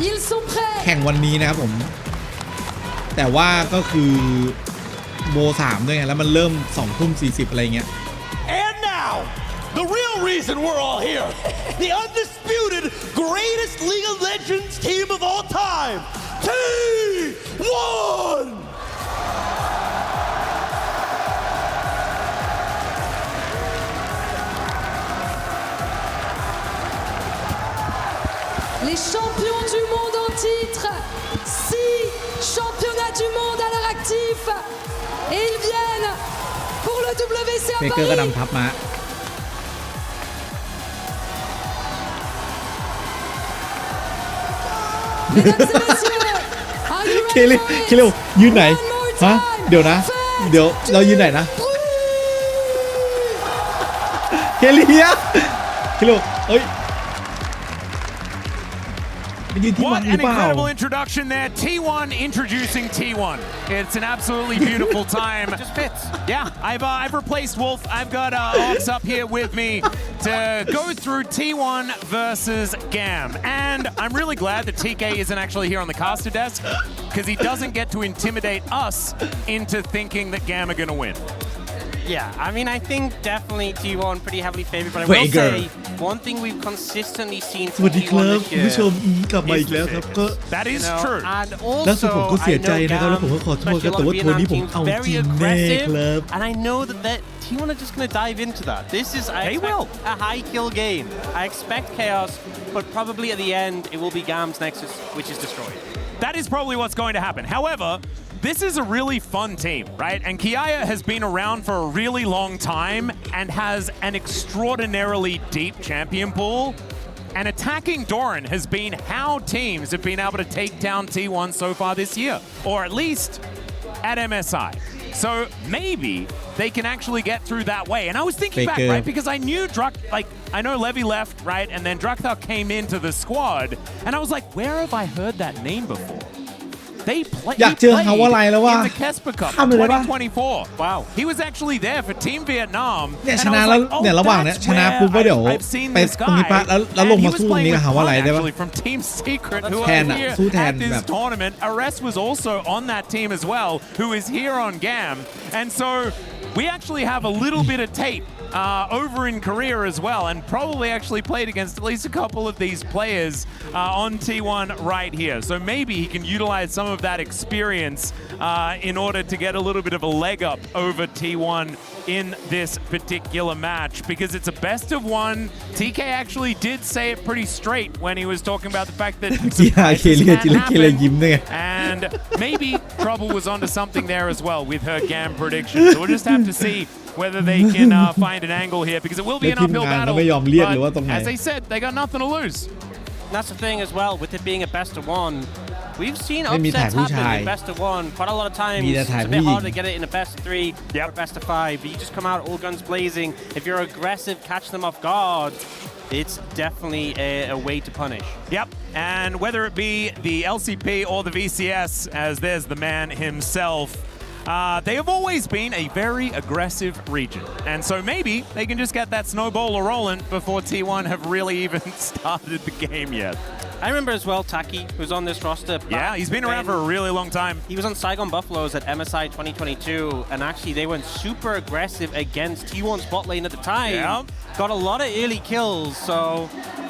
Speaker 4: แข่งวันนี้นะครับผมแต่ว่าก็คือโบ3ด้วยไงแล้วมันเริ่ม 20:40 อะไรเงี้ย
Speaker 1: And now the real reason we're all here, the undisputed greatest League of Legends team of all time, T1!
Speaker 5: Les champions du monde en titre, 6 championnats du monde à leur actif, et ils viennent pour le WC à
Speaker 4: เบเกอร์ก็นำทัพมาเคลิยืนไหนฮะเดี๋ยวเรายืนไหนนะเคลิเฮ้ย
Speaker 9: What an incredible introduction there. T1 introducing T1. It's an absolutely beautiful time. It just fits. Yeah, I've replaced Wolf. I've got Ox up here with me to go through T1 versus GAM. And I'm really glad that TK isn't actually here on the caster desk because he doesn't get to intimidate us into thinking that GAM are going to win.
Speaker 3: Yeah, I mean, I think definitely T1 pretty heavily favored, but I will say one thing we've consistently seen from T1 this year.
Speaker 9: That is true.
Speaker 3: And also, I know GAM, very aggressive, and I know that T1 are just going to dive into that. This is a high kill game. I expect chaos, but probably at the end, it will be GAM's Nexus, which is destroyed.
Speaker 9: That is probably what's going to happen. However, this is a really fun team, right? And Kiaya has been around for a really long time and has an extraordinarily deep champion pool. And attacking Doran has been how teams have been able to take down T1 so far this year, or at least at MSI. So maybe they can actually get through that way. And I was thinking back, right? Because I knew I know Levy left, right? And then Drakthar came into the squad. And I was like, where have I heard that name before? They played in the Kesper Cup 2024. Wow. He was actually there for Team Vietnam.
Speaker 4: เนี่ยชนะแล้วเนี่ยระหว่างเนี้ยชนะปุ๊บก็เดี๋ยวไปตรงนี้ปะแล้วลงมาสู้ตรงนี้กับหาว่าอะไรได้ปะ
Speaker 9: from Team Secret who
Speaker 4: แทน
Speaker 9: are
Speaker 4: อะ
Speaker 9: here
Speaker 4: สู้แทน
Speaker 9: at
Speaker 4: แบ
Speaker 9: this
Speaker 4: บ
Speaker 9: tournament. Arrest was also on that team as well, who is here on GAM. And so we actually have a little bit of tape over in Korea as well, and probably actually played against at least a couple of these players on T1 right here. So maybe he can utilize some of that experience in order to get a little bit of a leg up over T1 in this particular match, because it's a best of one. TK actually did say it pretty straight when he was talking about the fact that surprises can happen, and maybe Trouble was onto something there as well with her GAM prediction. So we'll just have to see whether they can find an angle here, because it will be an uphill battle. But as they said, they got nothing to lose.
Speaker 3: That's the thing as well, with it being a best of one. We've seen upsets happen in best of one quite a lot of times. It's a bit harder to get it in a best of three or a best of five. But you just come out all guns blazing. If you're aggressive, catch them off guard, it's definitely a way to punish.
Speaker 9: Yep, and whether it be the LCP or the VCS, as there's the man himself, they have always been a very aggressive region. And so maybe they can just get that snowball rolling before T1 have really even started the game yet.
Speaker 3: I remember as well Taki, who's on this roster.
Speaker 9: Yeah, he's been around for a really long time.
Speaker 3: He was on Saigon Buffaloes at MSI 2022, and actually they went super aggressive against T1's bot lane at the time.
Speaker 9: Yeah.
Speaker 3: Got a lot of early kills, so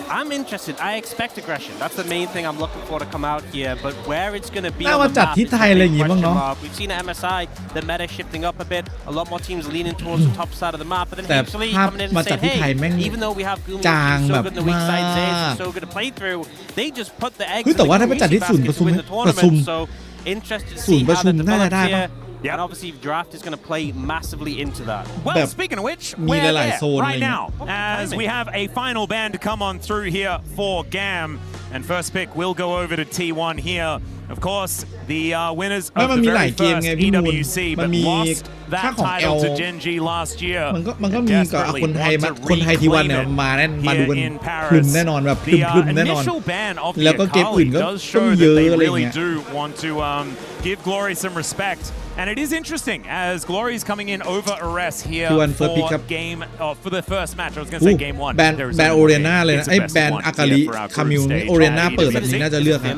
Speaker 3: I'm interested. I expect aggression. That's the main thing I'm looking for to come out here, but where it's going to be on the map is a big question mark. We've seen at MSI, the meta shifting up a bit, a lot more teams leaning towards the top side of the map, but then eventually coming in and saying, hey, even though we have Gumi who's so good in the weak side Zays, so good to play through, they just put the eggs in the greasy basket to win the tournament, so interested to see how that develops here. And obviously draft is going to play massively into that.
Speaker 9: Well, speaking of which, we're there right now as we have a final band to come on through here for GAM, and first pick will go over to T1 here. Of course, the winners of the very first EWC, but lost that title to Gen G last year.
Speaker 4: มันก็มีกับคนไทยทีวันเนี่ยมาดูกันพลุนแน่นอนแบบพลุนแน่นอนแล้วก็เกมอื่นก็มีเยอะอะไรเงี้ย
Speaker 9: Give Glory some respect. And it is interesting as Glory is coming in over Ares here for game for the first match. I was going to say game one.
Speaker 4: แบนโอเรียนาเลยนะไอ้แบนอากาลิคามิวโอเรียนาเปิดแบบนี้น่าจะเลือกครับ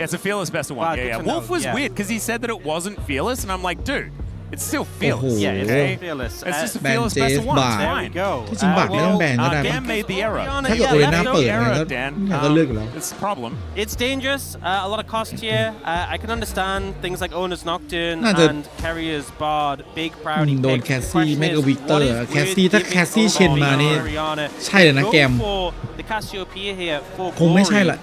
Speaker 9: It's a fearless best of one. Yeah. Wolf was weird because he said that it wasn't fearless, and I'm like, dude, it's still fearless.
Speaker 3: Yeah, it's still fearless.
Speaker 9: It's just a fearless best of one. It's fine.
Speaker 4: ที่จริงบัตรไม่ต้องแบนก็ได้
Speaker 9: GAM made the error.
Speaker 4: ถ้าเกิดโอเรียนาเปิดก็เลือกอยู่แล้ว
Speaker 9: It's a problem.
Speaker 3: It's dangerous. A lot of cost here. I can understand things like Owner's Nocturne and Carrier's Bard. Big priority pick.
Speaker 4: โดนแคสซี่ไม่ก็วิกเตอร์แคสซี่ถ้าแคสซี่เชนมานี่ใช่เลยนะแกม
Speaker 3: The Cassiopeia here for
Speaker 4: คงไม่ใช่ละ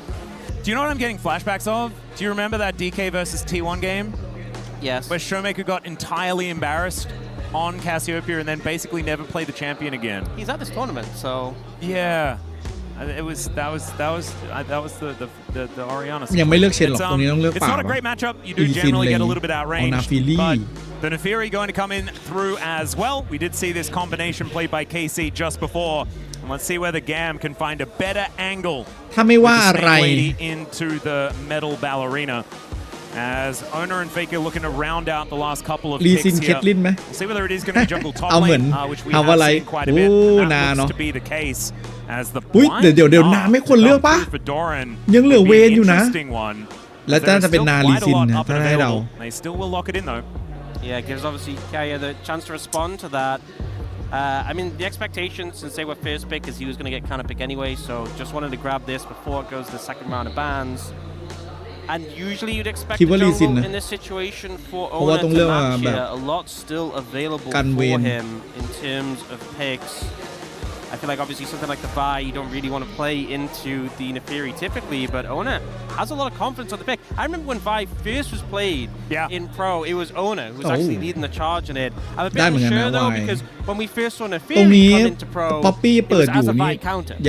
Speaker 9: Do you know what I'm getting flashbacks of? Do you remember that DK versus T1 game?
Speaker 3: Yes.
Speaker 9: Where Showmaker got entirely embarrassed on Cassiopeia and then basically never played the champion again.
Speaker 3: He's at this tournament, so
Speaker 9: yeah, that was the Oriana.
Speaker 4: ยังไม่เลือกเชนหรอกตรงนี้ต้องเลือกป่า
Speaker 9: It's not a great matchup. You do generally get a little bit outranged, but the Nefiri going to come in through as well. We did see this combination played by KC just before. Let's see whether GAM can find a better angle
Speaker 4: ถ้าไม่ว่าอะไร
Speaker 9: into the metal ballerina. As Owner and Faker looking to round out the last couple of picks here. We'll see whether it is going to be jungle top lane, which we have seen quite a bit. That looks to be the case as the blind
Speaker 4: เดี๋ยวนาไม่ควรเลือกปะ
Speaker 9: for Doran
Speaker 4: ยังเหลือเวนอยู่นะ
Speaker 9: interesting one.
Speaker 4: และน่าจะเป็นนาลีซินนะถ้าให้เรา
Speaker 9: They still will lock it in though.
Speaker 3: Yeah, it gives obviously Kaya the chance to respond to that. I mean, the expectation since they were first pick is he was going to get counter pick anyway, so just wanted to grab this before it goes to the second round of bans. And usually you'd expect the jungle in this situation for Owner to match here. A lot still available for him in terms of picks. I feel like obviously something like the Vi you don't really want to play into the Nefiri typically, but Owner has a lot of confidence on the pick. I remember when Vi first was played in Pro, it was Owner who was actually leading the charge in it. I'm a bit unsure though because when we first saw Nefiri come into Pro, it was as a Vi counter.
Speaker 9: And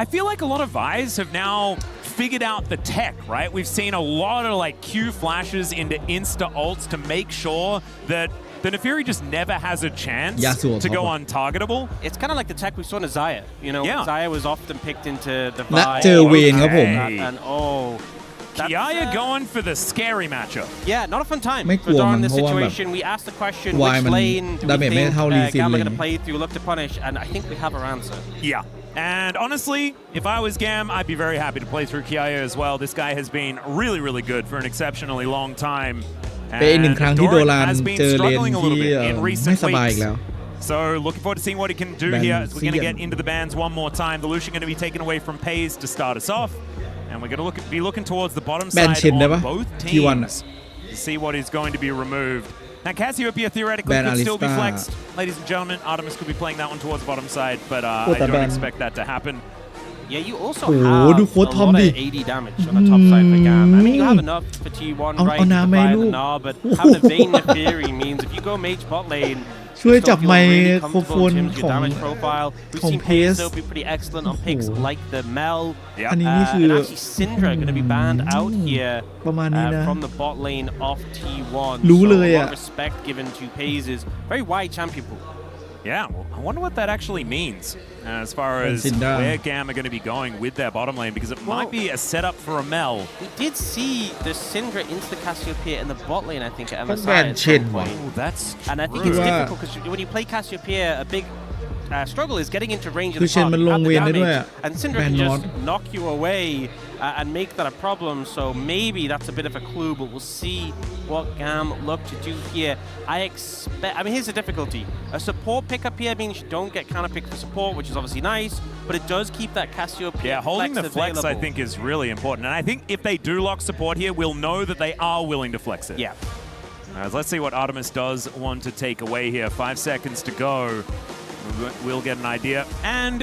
Speaker 9: I feel like a lot of Vi's have now figured out the tech, right? We've seen a lot of like Q flashes into insta ults to make sure that the Nefiri just never has a chance to go untargetable.
Speaker 3: It's kind of like the tech we saw in Zaya. You know, Zaya was often picked into the Vi.
Speaker 4: เจอเวนครับผม
Speaker 3: And
Speaker 9: Kiaya going for the scary matchup.
Speaker 3: Yeah, not a fun time
Speaker 4: ไม่ก
Speaker 3: for
Speaker 4: ลัว
Speaker 3: Doran
Speaker 4: มั
Speaker 3: in
Speaker 4: น
Speaker 3: this
Speaker 4: เพราะว่าแบบ
Speaker 3: situation. We asked the question,
Speaker 4: Why
Speaker 3: which
Speaker 4: มัน
Speaker 3: lane do
Speaker 4: ดา
Speaker 3: we
Speaker 4: เมจไม่
Speaker 3: think
Speaker 4: เท่าลีซิน
Speaker 3: GAM
Speaker 4: เล
Speaker 3: are
Speaker 4: ย
Speaker 3: going to play through, look to punish, and I think we have our answer.
Speaker 9: Yeah. And honestly, if I was GAM, I'd be very happy to play through Kiaya as well. This guy has been really, really good for an exceptionally long time.
Speaker 4: เป็นอีกหนึ่งครั้งที่โดรานเจอเลนที่ไม่สบายอีกแล้ว
Speaker 9: So looking forward to seeing what he can do here as we're going to get into the bans one more time. The Lucian going to be taken away from Pays to start us off. And we're going to be looking towards the bottom side on both teams to see what is going to be removed. Now Cassiopeia theoretically could still be flexed. Ladies and gentlemen, Artemis could be playing that one towards the bottom side, but I don't expect that to happen.
Speaker 3: Yeah, you also have a lot of AD damage on the top side for GAM. I mean, you have enough for T1 right to buy the Gnar, but having the Vayne Neferi means if you go mage bot lane,
Speaker 4: ช่วยจับไมโครโฟนของ
Speaker 3: damage profile. We've seen
Speaker 4: PS
Speaker 3: Pays be pretty excellent on picks like the Mel.
Speaker 4: อันนี้นี่คือ
Speaker 3: And actually Syndra going to be banned out here
Speaker 4: ประมาณนี้นะ
Speaker 3: from the bot lane of T1.
Speaker 4: รู้เลย
Speaker 3: So a
Speaker 4: อ่ะ
Speaker 3: lot of respect given to Pays' very wide champion pool.
Speaker 9: Yeah, well, I wonder what that actually means as far as where GAM are going to be going with their bottom lane, because it might be a setup for a Mel.
Speaker 3: We did see the Syndra into the Cassiopeia in the bot lane, I think, at MSI at some point.
Speaker 9: Oh, that's
Speaker 3: and I think it's difficult because when you play Cassiopeia, a big struggle is getting into range of the top, have the damage, and Syndra can just knock you away and make that a problem. So maybe that's a bit of a clue, but we'll see what GAM look to do here. I mean, here's the difficulty. A support pickup here means you don't get counter pick for support, which is obviously nice, but it does keep that Cassiopeia
Speaker 9: holding the flex,
Speaker 3: available.
Speaker 9: I think, is really important. And I think if they do lock support here, we'll know that they are willing to flex it.
Speaker 3: Yeah.
Speaker 9: Let's see what Artemis does want to take away here. 5 seconds to go. We'll get an idea. And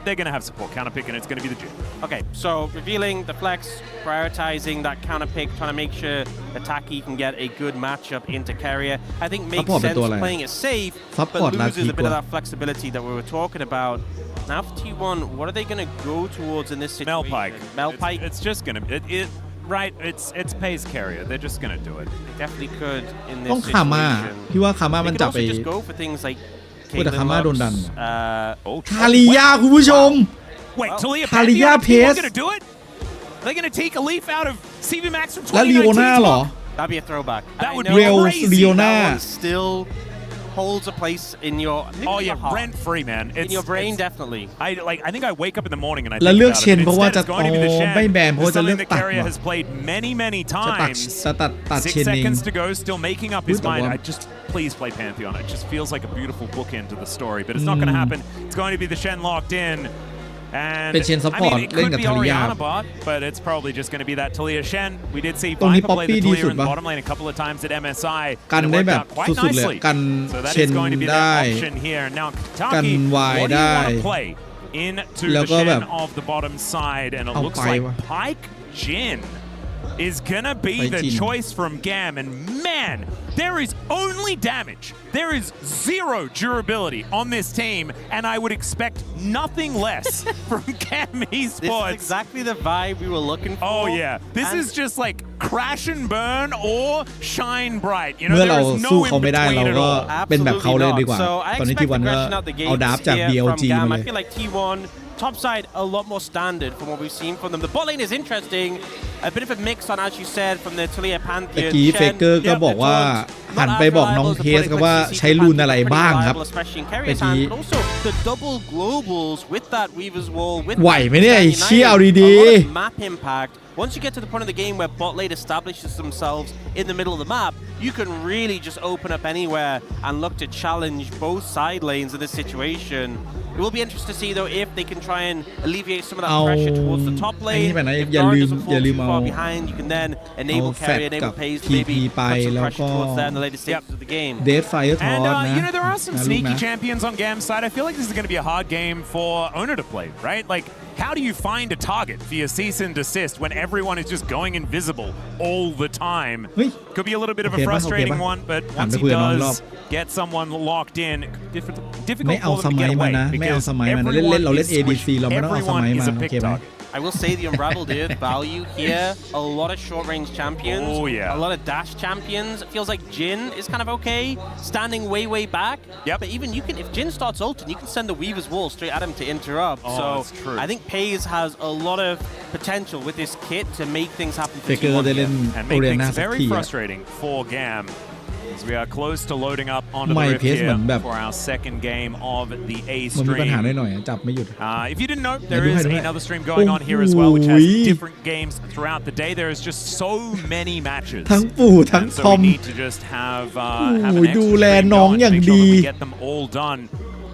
Speaker 9: they're going to have support counter pick, and it's going to be the Jin.
Speaker 3: Okay, so revealing the flex, prioritizing that counter pick, trying to make sure Ataki can get a good matchup into carrier. I think makes sense playing it safe, but loses a bit of that flexibility that we were talking about. Now for T1, what are they going to go towards in this situation?
Speaker 9: Melpike.
Speaker 3: Melpike.
Speaker 9: It's just going to... Right, it's Pays carrier. They're just going to do it.
Speaker 3: They definitely could in this
Speaker 4: ต้องคาม่า
Speaker 3: situation.
Speaker 4: พี่ว่าคาม่ามันจับไป
Speaker 3: They could also just go for things like
Speaker 4: แต่คาม่าโดนดัน
Speaker 3: Caitlyn
Speaker 4: คาริยาคุณผู้ชม
Speaker 9: Wait, Talia
Speaker 4: คาริยาเพส
Speaker 9: going to do it? Are they going to take a leaf out of CV Max from
Speaker 4: และลีโอน่าเหรอ
Speaker 3: That'd be a throwback.
Speaker 9: That would
Speaker 3: I know
Speaker 9: be crazy.
Speaker 4: Leona.
Speaker 3: That one still holds a place in your
Speaker 9: rent free, man.
Speaker 3: In your brain, definitely.
Speaker 9: I think I wake up in the morning and I
Speaker 4: แล้ว
Speaker 9: think
Speaker 4: เลือก
Speaker 9: about
Speaker 4: เช
Speaker 9: it.
Speaker 4: น
Speaker 9: But
Speaker 4: เพราะว่า
Speaker 9: instead
Speaker 4: จะ
Speaker 9: it's going to be the Shen.
Speaker 4: ไม่แบนเพราะว่าจะเลือก
Speaker 9: Something the
Speaker 4: ตัด
Speaker 9: carrier
Speaker 4: ว่ะ
Speaker 9: has played many
Speaker 4: จะตัด
Speaker 9: times.
Speaker 4: ตัด
Speaker 9: 6
Speaker 4: เชนเอง
Speaker 9: seconds to go, still making up his
Speaker 4: แต่ว่า
Speaker 9: mind. Please play Pantheon. It just feels like a beautiful bookend to the story, but it's not going to happen. It's going to be the Shen locked in. And
Speaker 4: เป็นเชนซัพ
Speaker 9: I
Speaker 4: พอร์ต
Speaker 9: mean, it
Speaker 4: เล่น
Speaker 9: could
Speaker 4: กับ
Speaker 9: be
Speaker 4: ทาริยา
Speaker 9: Orianna bot, but it's probably just going to be that Talia Shen. We did see
Speaker 4: ตรงนี้
Speaker 9: Viper play the
Speaker 4: Poppy ดีสุ
Speaker 9: Talia
Speaker 4: ด
Speaker 9: in
Speaker 4: ปะ
Speaker 9: bottom lane a couple of times at MSI.
Speaker 4: กัน
Speaker 9: and it
Speaker 4: ได้
Speaker 9: worked
Speaker 4: แบบ
Speaker 9: out quite
Speaker 4: สุดๆเลย
Speaker 9: nicely.
Speaker 4: กัน
Speaker 9: So that
Speaker 4: เช
Speaker 9: is
Speaker 4: น
Speaker 9: going to be
Speaker 4: ได้
Speaker 9: their option here. Now,
Speaker 4: กัน
Speaker 9: Taki,
Speaker 4: วาย
Speaker 9: what do you
Speaker 4: ได้
Speaker 9: want to play into
Speaker 4: แล้ว
Speaker 9: the
Speaker 4: ก็แบบ
Speaker 9: Shen of the bottom side? And it
Speaker 4: เอา
Speaker 9: looks
Speaker 4: ไป
Speaker 9: like
Speaker 4: วะ
Speaker 9: Pike Jin is gonna be
Speaker 4: Pike
Speaker 9: the
Speaker 4: Jin.
Speaker 9: choice from GAM. And man, there is only damage. There is 0 durability on this team, and I would expect nothing less from GAM Esports.
Speaker 3: This is exactly the vibe we were looking for.
Speaker 9: Oh yeah, this is just like crash and burn or shine bright. You know,
Speaker 4: เมื่อเรา
Speaker 9: there is
Speaker 4: สู้
Speaker 9: no in
Speaker 4: เขาไม่ได้เรา
Speaker 9: between at
Speaker 4: ก็
Speaker 9: all.
Speaker 4: เป็นแบบเขาเลยดีกว่า
Speaker 3: So I
Speaker 4: ตอนนี้
Speaker 3: expect
Speaker 4: ทีวันก็
Speaker 3: aggression out the
Speaker 4: เอา
Speaker 3: gates
Speaker 4: ดับจาก
Speaker 3: here
Speaker 4: BLG
Speaker 3: from GAM.
Speaker 4: มา
Speaker 3: I
Speaker 4: เลย
Speaker 3: feel like T1 top side a lot more standard from what we've seen from them. The bot lane is interesting. A bit of a mix on, as you said, from the Talia
Speaker 4: ตะ
Speaker 3: Pantheon.
Speaker 4: กี้เฟเกอร์ก็บอกว่าหันไปบอกน้องเพสก็ว่าใช้รูนอะไรบ้างครับ
Speaker 3: especially in carry
Speaker 4: ตะกี้
Speaker 3: hand, but also the double globals with that Weaver's Wall, with
Speaker 4: ไหวไหมเนี่ยไอ้เชี่ยเอาดี
Speaker 3: a lot of map impact. Once you get to the point of the game where bot lane establishes themselves in the middle of the map, you can really just open up anywhere and look to challenge both side lanes in this situation. It will be interesting to see though if they can try and alleviate some of that pressure towards the top
Speaker 4: ไอ้
Speaker 3: lane.
Speaker 4: นี่แบบนั้น
Speaker 3: If
Speaker 4: อย่า
Speaker 3: Dart
Speaker 4: ลืม
Speaker 3: doesn't
Speaker 4: อย่า
Speaker 3: fall
Speaker 4: ลืม
Speaker 3: too
Speaker 4: เอา
Speaker 3: far behind, you can then
Speaker 4: เอา
Speaker 3: enable
Speaker 4: แฟต
Speaker 3: carry,
Speaker 4: กับ
Speaker 3: enable Pays to
Speaker 4: TP
Speaker 3: maybe
Speaker 4: ไป
Speaker 3: put some
Speaker 4: แล้ว
Speaker 3: pressure
Speaker 4: ก็
Speaker 3: towards there in the later stages of the game.
Speaker 4: เดดไฟเออร์ทอ
Speaker 9: And
Speaker 4: สนะ
Speaker 9: you know, there are some
Speaker 4: นะลูก
Speaker 9: sneaky
Speaker 4: นะ
Speaker 9: champions on GAM's side. I feel like this is going to be a hard game for Owner to play, right? Like, how do you find a target for your cease and desist when everyone is just going invisible all the time? Could be a little bit of a frustrating one, but once he does get someone locked in, difficult
Speaker 4: ไม่เอา
Speaker 9: for
Speaker 4: ส
Speaker 9: them to
Speaker 4: มัย
Speaker 9: get
Speaker 4: มา
Speaker 9: away
Speaker 4: นะไม่เอา
Speaker 9: because
Speaker 4: สมัยมานะ
Speaker 9: everyone
Speaker 4: เราเล่น
Speaker 9: is
Speaker 4: ADC
Speaker 9: squished.
Speaker 4: เราไม่ต้องเอาส
Speaker 9: Everyone
Speaker 4: มัย
Speaker 9: is
Speaker 4: มา
Speaker 9: a
Speaker 4: โอ
Speaker 9: pick
Speaker 4: เคไหม
Speaker 9: target.
Speaker 3: I will say the Unraveled did value here. A lot of short-range champions.
Speaker 9: Oh, yeah.
Speaker 3: A lot of dash champions. It feels like Jin is kind of okay, standing way back.
Speaker 9: Yep.
Speaker 3: But even you can, if Jin starts ulting, you can send the Weaver's Wall straight at him to interrupt.
Speaker 9: Oh,
Speaker 3: so
Speaker 9: that's true.
Speaker 3: I think Pays has a lot of potential with this kit to make things happen
Speaker 4: เฟ
Speaker 3: for
Speaker 4: เกอร์
Speaker 3: T1
Speaker 4: ได้เล่น
Speaker 3: here.
Speaker 9: And
Speaker 4: โอ
Speaker 9: make
Speaker 4: เรียนา
Speaker 9: things
Speaker 4: สัก
Speaker 9: very
Speaker 4: ทีอะ
Speaker 9: frustrating for GAM. So we are close to loading up onto the rift here for our second game of the A stream. If you didn't know, there is another stream going on here as well, which has different games throughout the day. There is just so many matches. And so we need to just have an extra stream going to make sure that we get them all done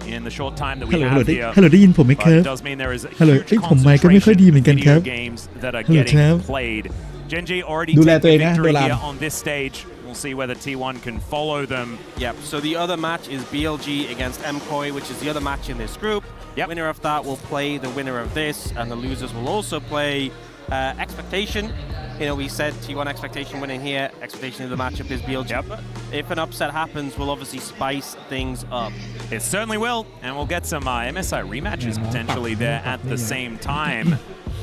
Speaker 9: in the short time that we have here. But it does mean there is a huge concentration of video games that are getting played. Genji already took the victory here on this stage. We'll see whether T1 can follow them.
Speaker 3: Yep, so the other match is BLG against MKOI, which is the other match in this group. Yep. Winner of that will play the winner of this, and the losers will also play Expectation. You know, we said T1 Expectation winning here. Expectation of the matchup is BLG. Yep. If an upset happens, we'll obviously spice things up.
Speaker 9: It certainly will, and we'll get some MSI rematches potentially there at the same time.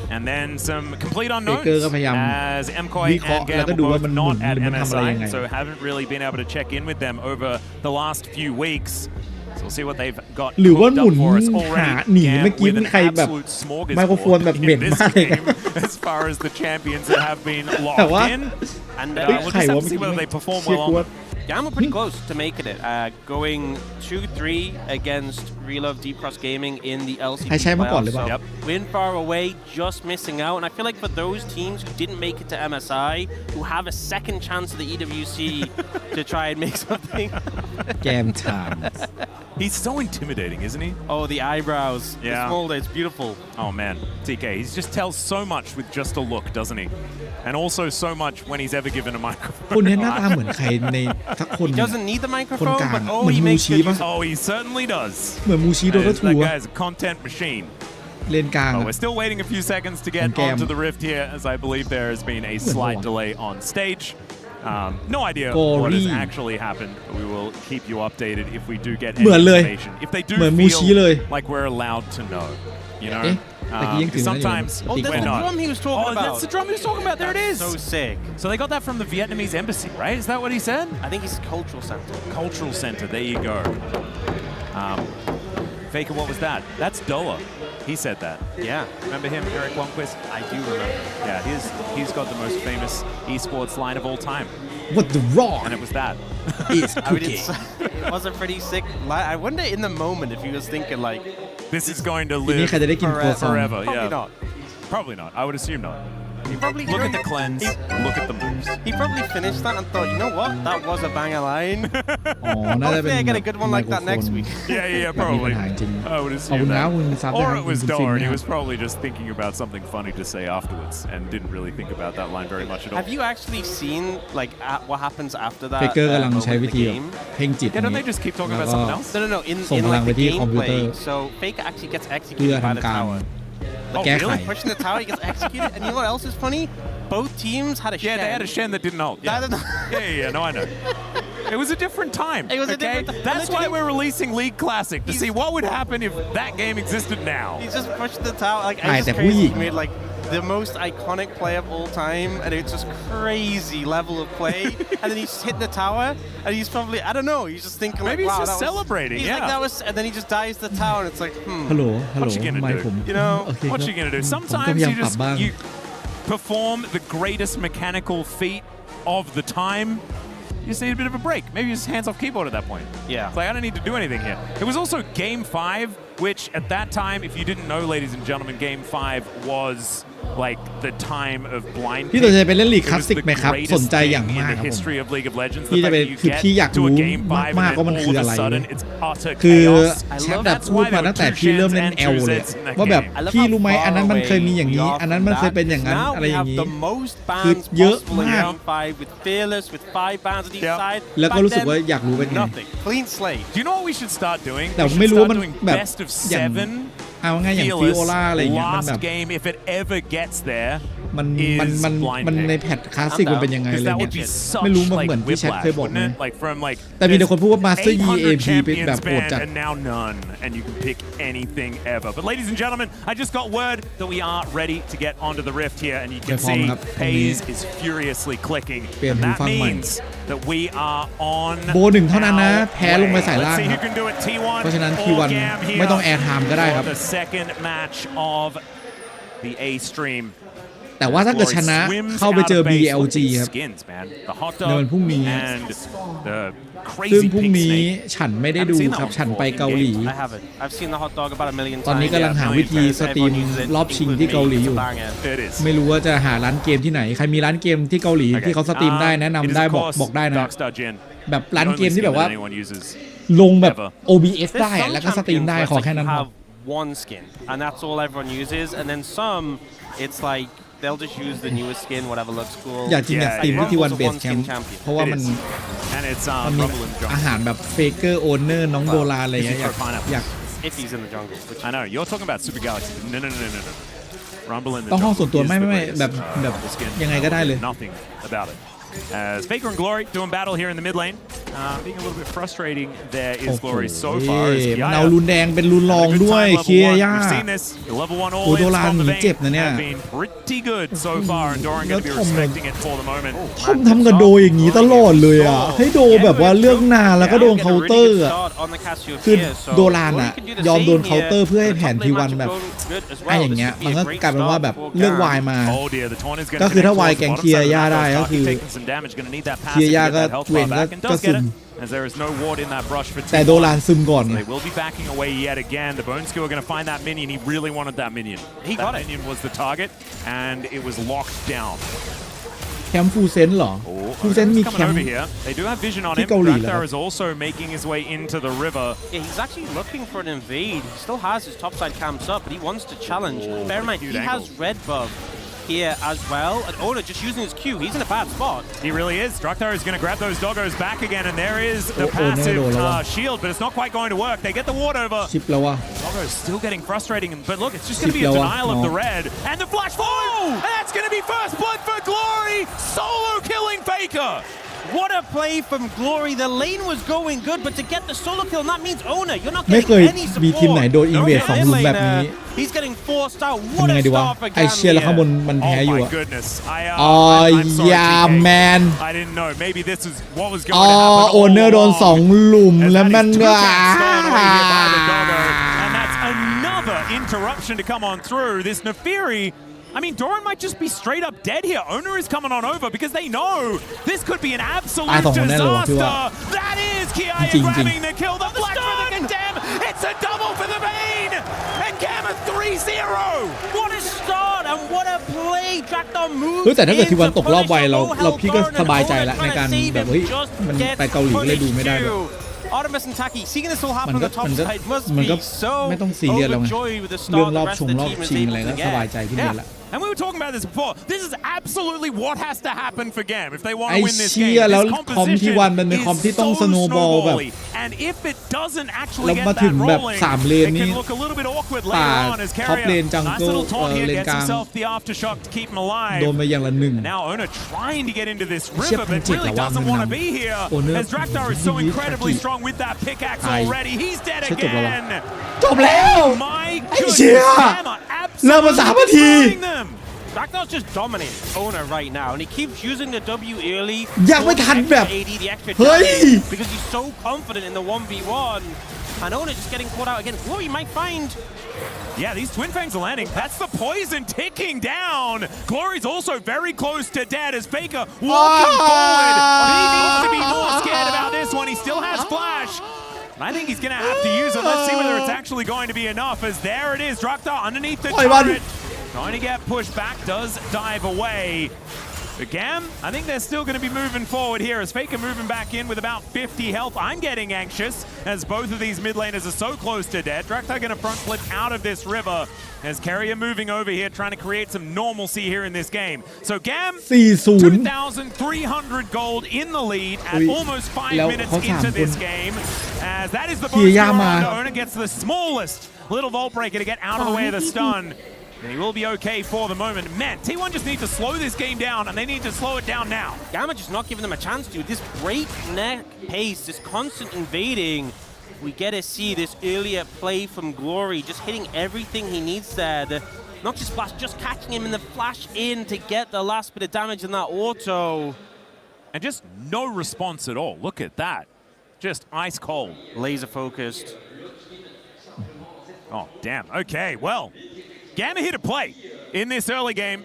Speaker 9: And then some complete unknowns as MKOI and GAM were both not at MSI, so haven't really been able to check in with them over the last few weeks. So we'll see what they've got cooked up for us already. GAM with an absolute smorgasbord in this game as far as the champions that have been locked in. And we'll just have to see whether they perform well on them.
Speaker 3: GAM were pretty close to making it, going 2-3 against Relove Deep Cross Gaming in the LCK playoffs. So win far away, just missing out. And I feel like for those teams who didn't make it to MSI, who have a second chance at the EWC to try and make something.
Speaker 4: GAM time.
Speaker 9: He's so intimidating, isn't he?
Speaker 3: Oh, the eyebrows. Yeah. The small, it's beautiful.
Speaker 9: Oh, man. TK, he just tells so much with just a look, doesn't he? And also so much when he's ever given a microphone.
Speaker 4: He
Speaker 3: doesn't need the microphone, but oh, he makes it.
Speaker 9: Oh, he certainly does.
Speaker 4: That
Speaker 9: guy's a content machine. Oh, we're still waiting a few seconds to get onto the rift here, as I believe there has been a slight delay on stage. No idea what has actually happened, but we will keep you updated if we do get any information. If they do feel like we're allowed to know, you know? Sometimes
Speaker 3: we're not. Drum he was talking about.
Speaker 9: That's the drum he was talking about. There it is.
Speaker 3: So sick.
Speaker 9: So they got that from the Vietnamese embassy, right? Is that what he said?
Speaker 3: I think it's cultural center.
Speaker 9: Cultural center. There you go. Faker, what was that? That's Doa. He said that.
Speaker 3: Yeah.
Speaker 9: Remember him, Eric Longquist?
Speaker 3: I do remember.
Speaker 9: Yeah, he's got the most famous esports line of all time.
Speaker 4: What the rock?
Speaker 9: And it was that.
Speaker 4: It's cooking.
Speaker 3: It was a pretty sick line. I wonder in the moment if he was thinking like,
Speaker 9: this is going to live forever.
Speaker 3: Probably not.
Speaker 9: Probably not. I would assume not.
Speaker 3: He probably
Speaker 9: look at the cleanse, look at the moves.
Speaker 3: He probably finished that and thought, you know what, that was a banger line. Hopefully I get a good one like that next week.
Speaker 9: Yeah, probably. I would assume that. Or it was Doa, and he was probably just thinking about something funny to say afterwards and didn't really think about that line very much at all.
Speaker 3: Have you actually seen like what happens after that?
Speaker 4: Faker กำลังใช้วิธีเพ่งจิต
Speaker 9: Yeah, don't they just keep talking about something else?
Speaker 3: No. In like the gameplay, so Faker actually gets executed by the tower.
Speaker 9: Oh, really?
Speaker 3: Pushing the tower, he gets executed. And you know what else is funny? Both teams had a Shen.
Speaker 9: Yeah, they had a Shen that didn't ult. Yeah, no, I know. It was a different time.
Speaker 3: It was a different time.
Speaker 9: That's why we're releasing League Classic, to see what would happen if that game existed now.
Speaker 3: He just pushed the tower. Like, it's just crazy. He made like the most iconic play of all time, and it's just crazy level of play. And then he's hit the tower, and he's probably, I don't know, he's just thinking like,
Speaker 9: maybe
Speaker 3: wow,
Speaker 9: he's just celebrating.
Speaker 3: He's like, that was, and then he just dives the tower, and it's like,
Speaker 4: Hello,
Speaker 9: what's he gonna do? You know, what's he gonna do? Sometimes you perform the greatest mechanical feat of the time. You just need a bit of a break. Maybe just hands off keyboard at that point.
Speaker 3: Yeah.
Speaker 9: It's like, I don't need to do anything here. It was also Game 5, which at that time, if you didn't know, ladies and gentlemen, Game 5 was like the time of blind
Speaker 4: พี่ตัวจะไปเล่นลีกคลาสสิกไหมครับสนใจอย่างมากครับพี่จะไปคือพี่อยากรู้มากๆว่ามันคืออะไรคือแชมป์แบบพูดมาตั้งแต่พี่เริ่มเล่น L เลยว่าแบบพี่รู้ไหมอันนั้นมันเคยมีอย่างนี้อันนั้นมันเคยเป็นอย่างนั้นอะไรอย่างนี้คือเยอะมากแล้วก็รู้สึกว่าอยากรู้เป็นไง
Speaker 9: Do you know what we should start doing?
Speaker 4: แต่ไม่รู้ว่ามันแบบ
Speaker 9: best of 7
Speaker 4: เอาง่ายอย่างฟิโอล่าอะไรอย่างเงี้ยมันแบบ
Speaker 9: game if it ever gets there
Speaker 4: มันในแพทคลาสสิกมันเป็นยังไงเลยไม่รู้มันเหมือนที่แชทเคยบอกนะแต่มีแต่คนพูดว่า Master EAP เป็นแบบโหดจัด
Speaker 9: and now none and you can pick anything ever but ladies and gentlemen I just got word that we are ready to get onto the rift here and you can see Hayes is furiously clicking and that means that we are on
Speaker 4: โบ1เท่านั้นนะแพ้ลงไปสายล่างครับเพราะฉะนั้น T1 ไม่ต้องแอร์ไทม์ก็ได้ครับ
Speaker 9: the second match of the A stream
Speaker 4: แต่ว่าถ้าเกิดชนะเข้าไปเจอ BLG ครับในวันพรุ่งนี้ซึ่งพรุ่งนี้ฉันไม่ได้ดูครับฉันไปเกาหลีตอนนี้กำลังหาวิธีสตรีมรอบชิงที่เกาหลีอยู่ไม่รู้ว่าจะหาร้านเกมที่ไหนใครมีร้านเกมที่เกาหลีที่เขาสตรีมได้แนะนำได้บอกได้นะแบบร้านเกมที่แบบว่าลงแบบ OBS ได้แล้วก็สตรีมได้ขอแค่นั้นครับ
Speaker 3: one skin and that's all everyone uses and then some it's like they'll just use the newest skin whatever looks cool
Speaker 4: อยากจริงอยากสตรีมที่วันเบสแคมป์เพราะว่ามันมีอาหารแบบเฟเกอร์โอเนอร์น้องโดราอะไรอย่างเงี้ยอยาก
Speaker 3: if he's in the jungle
Speaker 9: I know you're talking about Super Galaxy no Rumble in the
Speaker 4: ต้องห้องส่วนตัวไม่แบบยังไงก็ได้เลย
Speaker 9: nothing about it As Faker and Glory doing battle here in the mid lane, being a little bit frustrating. There is Glory so far.
Speaker 4: เอารุนแดงเป็นรุนรองด้วยเคียย่าโอ้โดรานหนีเจ็บนะเนี่ยแล้วทำกับโดอย่างนี้ตลอดเลยอ่ะให้โดแบบว่าเลือกนานแล้วก็โดนเคาน์เตอร์อ่ะคือโดรานอ่ะยอมโดนเคาน์เตอร์เพื่อให้แผนทีวันแบบไอ้อย่างเงี้ยมันก็กลายเป็นว่าแบบเลือกวายมาก็คือถ้าวายแกงเคียย่าได้ก็คือเคียย่าก็เวนก็ซึมแต่โดรานซึมก่อน
Speaker 9: They will be backing away yet again. The Bone Skill are going to find that minion. He really wanted that minion. That minion was the target, and it was locked down.
Speaker 4: แคมป์ฟูเซนเหรอฟูเซนมีแคมป์
Speaker 9: They do have vision on him. Draktar is also making his way into the river.
Speaker 3: Yeah, he's actually looking for an invade. He still has his topside camps up, but he wants to challenge. Bear in mind, he has red buff here as well, and Oda just using his Q. He's in a bad spot.
Speaker 9: He really is. Draktar is going to grab those doggos back again, and there is the passive shield, but it's not quite going to work. They get the ward over. Doggo's still getting frustrating, but look, it's just going to be a denial of the red, and the flash forward, and that's going to be first blood for Glory, solo killing Faker.
Speaker 3: What a play from Glory. The lane was going good, but to get the solo kill, that means Ona, you're not getting any support.
Speaker 4: ไม่เคยมีทีมไหนโดนอินเวด2 หลุมแบบนี้
Speaker 3: He's getting forced out. What a start for GAM.
Speaker 4: ไอเชียร์แล้วข้างบนมันแพ้อยู่อ่ะ
Speaker 9: อ๋
Speaker 4: อยาแมน
Speaker 9: I didn't know. Maybe this is what was going to happen.
Speaker 4: โอเนอร์โดน2 หลุมแล้วมันก็
Speaker 9: and that's another interruption to come on through. This Nefiri, I mean, Doran might just be straight up dead here. Owner is coming on over because they know this could be an absolute disaster. That is Kiaya grabbing the kill. The flash for the condemn. It's a double for the main. And GAM 3-0.
Speaker 3: What a start and what a play. Draktar moves.
Speaker 4: แต่ถ้าเกิดทีวันตกรอบไวเราพี่ก็สบายใจแล้วในการแบบเฮ้ยมันไปเกาหลีเลยดูไม่ได้แบบ
Speaker 3: Artemis and Taki seeing this all happen on the top side must be so
Speaker 4: ไม่ต้องซีเรียสแล้วไง
Speaker 3: overjoyed with the
Speaker 4: เรื่อ
Speaker 3: start
Speaker 4: งร
Speaker 3: the
Speaker 4: อบ
Speaker 3: rest
Speaker 4: ช
Speaker 3: of
Speaker 4: ง
Speaker 3: the
Speaker 4: รอบ
Speaker 3: team is
Speaker 4: ชิง
Speaker 3: able
Speaker 4: อะไรก็
Speaker 3: to
Speaker 4: สบาย
Speaker 3: get.
Speaker 4: ใจขึ้นเยอะละ
Speaker 9: And we were talking about this before. This is absolutely what has to happen for GAM if they want
Speaker 4: ไอ
Speaker 9: to win this
Speaker 4: เชี
Speaker 9: game.
Speaker 4: ยแล้ว
Speaker 9: This
Speaker 4: คอมที่วันมันเป็นคอมที่ต้องสโนว์บอลแบบ
Speaker 9: And if it doesn't
Speaker 4: แล้ว
Speaker 9: actually get
Speaker 4: มาถึ
Speaker 9: that
Speaker 4: งแบบ
Speaker 9: rolling,
Speaker 4: 3 เลน
Speaker 9: it
Speaker 4: นี่
Speaker 9: can look a little bit awkward
Speaker 4: ป่า
Speaker 9: later on as
Speaker 4: ท็อปเลน
Speaker 9: Carrier,
Speaker 4: จัง
Speaker 9: nice
Speaker 4: เกิล
Speaker 9: little taunt here,
Speaker 4: เลน
Speaker 9: gets
Speaker 4: กลาง
Speaker 9: himself the aftershock to keep him alive.
Speaker 4: โดนไปอย่างละ 1
Speaker 9: Now Ona trying to get into this river, but really doesn't want to be here. As Draktar is so incredibly strong with that pickaxe already. He's dead again.
Speaker 4: จบแล้ว
Speaker 9: My
Speaker 4: ไอ้เชี่ย เริ่มมา3 นาที
Speaker 3: Draktar's just dominating Ona right now, and he keeps using the W early.
Speaker 4: ยังไม่ทันแบบ
Speaker 3: the extra
Speaker 4: เฮ้ย
Speaker 3: damage because he's so confident in the 1v1. And Ona just getting caught out again. Glory might find.
Speaker 9: Yeah, these Twin Fangs are landing. That's the poison ticking down. Glory's also very close to dead as Faker walking forward. He needs to be more scared about this one. He still has flash. I think he's going to have to use it. Let's see whether it's actually going to be enough, as there it is. Draktar underneath the turret. Trying to get pushed back, does dive away. But GAM, I think they're still going to be moving forward here as Faker moving back in with about 50 health. I'm getting anxious as both of these mid laners are so close to dead. Draktar going to front flip out of this river as Carrier moving over here, trying to create some normalcy here in this game. So GAM, 2,300 gold in the lead at almost 5 minutes into this game. As that is the boost Owner gets the smallest little vault breaker to get out of the way of the stun. And he will be okay for the moment. Man, T1 just need to slow this game down, and they need to slow it down now.
Speaker 3: GAM just not giving them a chance to. This breakneck pace, this constant invading. We get to see this earlier play from Glory, just hitting everything he needs there. The Noxious Blast just catching him in the flash in to get the last bit of damage in that auto.
Speaker 9: And just no response at all. Look at that. Just ice cold.
Speaker 3: Laser focused.
Speaker 9: Oh, damn. Okay, well. GAM are here to play in this early game.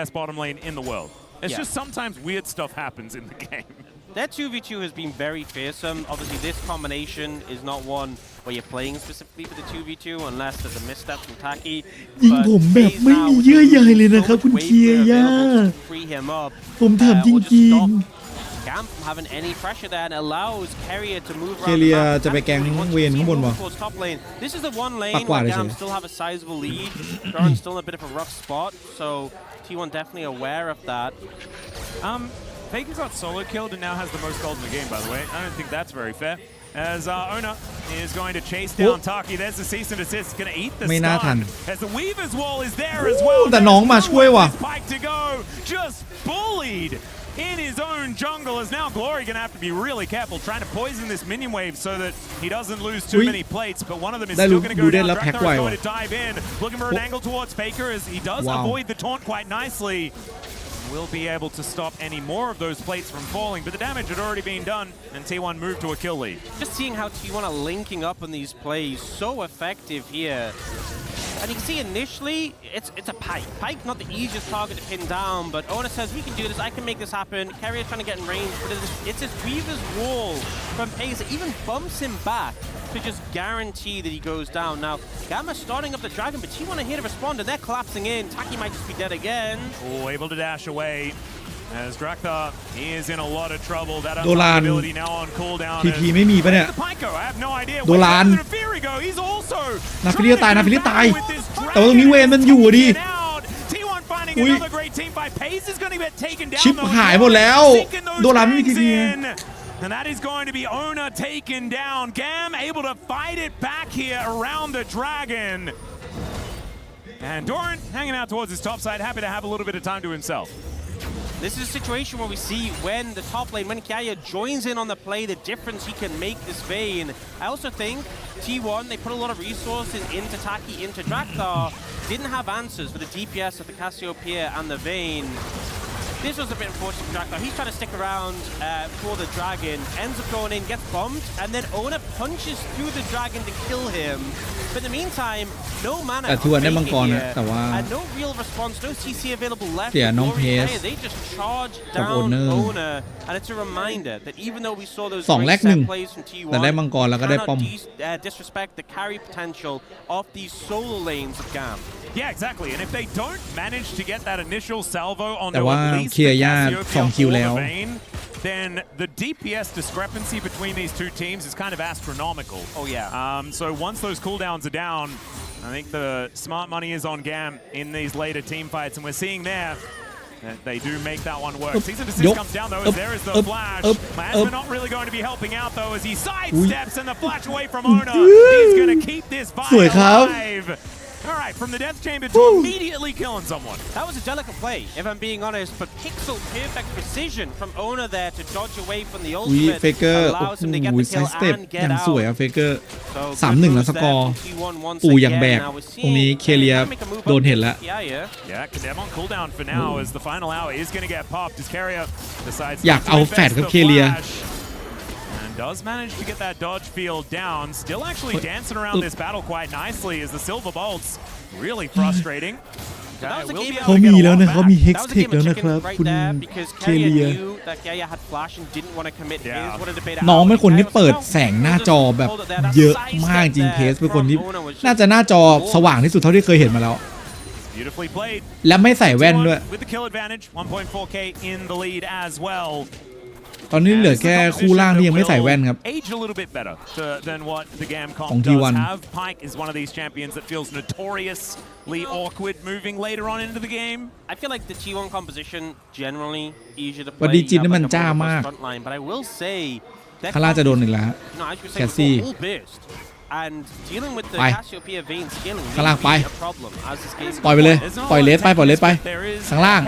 Speaker 9: best bottom lane in the world. It's just sometimes weird stuff happens in the game.
Speaker 3: Their 2v2 has been very fearsome. Obviously, this combination is not one where you're playing specifically for the 2v2 unless there's a misstep from Taki.
Speaker 4: ยิงผมแบบไม่มีเยื่อใยเลยนะครับคุณเคียย่าผมถามจริงๆ
Speaker 3: GAM from having any pressure there and allows Carrier to move around.
Speaker 4: เคเลียจะไปแกงเวนข้างบนวะ
Speaker 3: This is the one lane where GAM still have a sizable lead. Doran's still in a bit of a rough spot, so T1 definitely aware of that.
Speaker 9: Faker got solo killed and now has the most gold in the game, by the way. I don't think that's very fair. As Ona is going to chase down Taki. There's the cease and desist. It's going to eat the stun. As the Weaver's wall is there as well.
Speaker 4: แต่น้องมาช่วยว่ะ
Speaker 9: Pike to go. Just bullied in his own jungle. As now Glory going to have to be really careful trying to poison this minion wave so that he doesn't lose too many plates. But one of them is still going to go down. Drakthar is going to dive in. Looking for an angle towards Faker as he does avoid the taunt quite nicely. Will be able to stop any more of those plates from falling, but the damage had already been done, and T1 moved to a kill lead.
Speaker 3: Just seeing how T1 are linking up on these plays, so effective here. And you can see initially, it's a Pike. Pike, not the easiest target to pin down, but Ona says, we can do this, I can make this happen. Carrier's trying to get in range, but it's his Weaver's wall from Pace that even bumps him back to just guarantee that he goes down. Now, Gamma starting up the Dragon, but T1 are here to respond, and they're collapsing in. Taki might just be dead again.
Speaker 9: Oh, able to dash away. As Drakthar, he is in a lot of trouble. That ability now on cooldown.
Speaker 4: ทีไม่มีปะเนี่ย
Speaker 9: I have no idea.
Speaker 4: โดราน
Speaker 9: He's also
Speaker 4: นาฟิลิตายนาฟิลิตายแต่ว่าตรงนี้เวนมันอยู่ดิ
Speaker 9: T1 finding another great team by Pace is going to get taken down.
Speaker 4: ชิปหายหมดแล้วโดรานไม่มีที
Speaker 9: And that is going to be Ona taken down. GAM able to fight it back here around the Dragon. And Doran hanging out towards his top side, happy to have a little bit of time to himself.
Speaker 3: This is a situation where we see when the top lane, when Kaya joins in on the play, the difference he can make this Vayne. I also think T1, they put a lot of resources into Taki, into Drakthar, didn't have answers for the DPS of the Cassiopeia and the Vayne. This was a bit unfortunate for Drakthar. He's trying to stick around for the Dragon, ends up going in, gets bombed, and then Ona punches through the Dragon to kill him. But in the meantime, no mana here, and no real response, no CC available left. They just charge down Ona, and it's a reminder that even though we saw those great set plays from T1, cannot disrespect the carry potential of these solo lanes of GAM.
Speaker 9: Yeah, exactly. And if they don't manage to get that initial salvo on their at least the Cassiopeia or the Vayne, then the DPS discrepancy between these two teams is kind of astronomical.
Speaker 3: Oh, yeah.
Speaker 9: So once those cooldowns are down, I think the smart money is on GAM in these later team fights, and we're seeing there that they do make that one work. Season Desist comes down, though, as there is the flash. Miasma not really going to be helping out, though, as he sidesteps and the flash away from Ona. He's going to keep this fight alive. All right, from the death chamber to immediately killing someone.
Speaker 3: That was a delicate play, if I'm being honest, but pixel perfect precision from Ona there to dodge away from the ultimate allows him to get the kill and get out.
Speaker 4: สวยอะเฟเกอร์ 3-1 แล้วสกอร์ปู่อย่างแบกตรงนี้เคเลียโดนเห็นแล้ว
Speaker 9: Yeah, Kadem on cooldown for now as the final hour is going to get popped as Carrier decides
Speaker 4: อยากเอาแฟดกับเคเลีย
Speaker 9: does manage to get that dodge field down. Still actually dancing around this battle quite nicely as the silver bolts really frustrating.
Speaker 4: เขามีแล้วนะเขามีเฮกซ์เทคแล้วนะครับคุณเคเลียน้องเป็นคนที่เปิดแสงหน้าจอแบบเยอะมากจริงเพสเป็นคนที่น่าจะหน้าจอสว่างที่สุดเท่าที่เคยเห็นมาแล้วและไม่ใส่แว่นด้วยตอนนี้เหลือแค่คู่ล่างที่ยังไม่ใส่แว่นครับของ T1
Speaker 9: Pike is one of these champions that feels notoriously awkward moving later on into the game.
Speaker 3: I feel like the T1 composition generally easier to play.
Speaker 4: วันดีจินนี่มันจ้ามาก
Speaker 3: but I will say
Speaker 4: ข้างล่างจะโดนอีกแล้วแคสซี่
Speaker 3: and dealing with the Cassiopeia Vayne scaling
Speaker 4: ข้างล่างไปปล่อยไปเลยปล่อยเลสไปปล่อยเลสไปข้างล่าง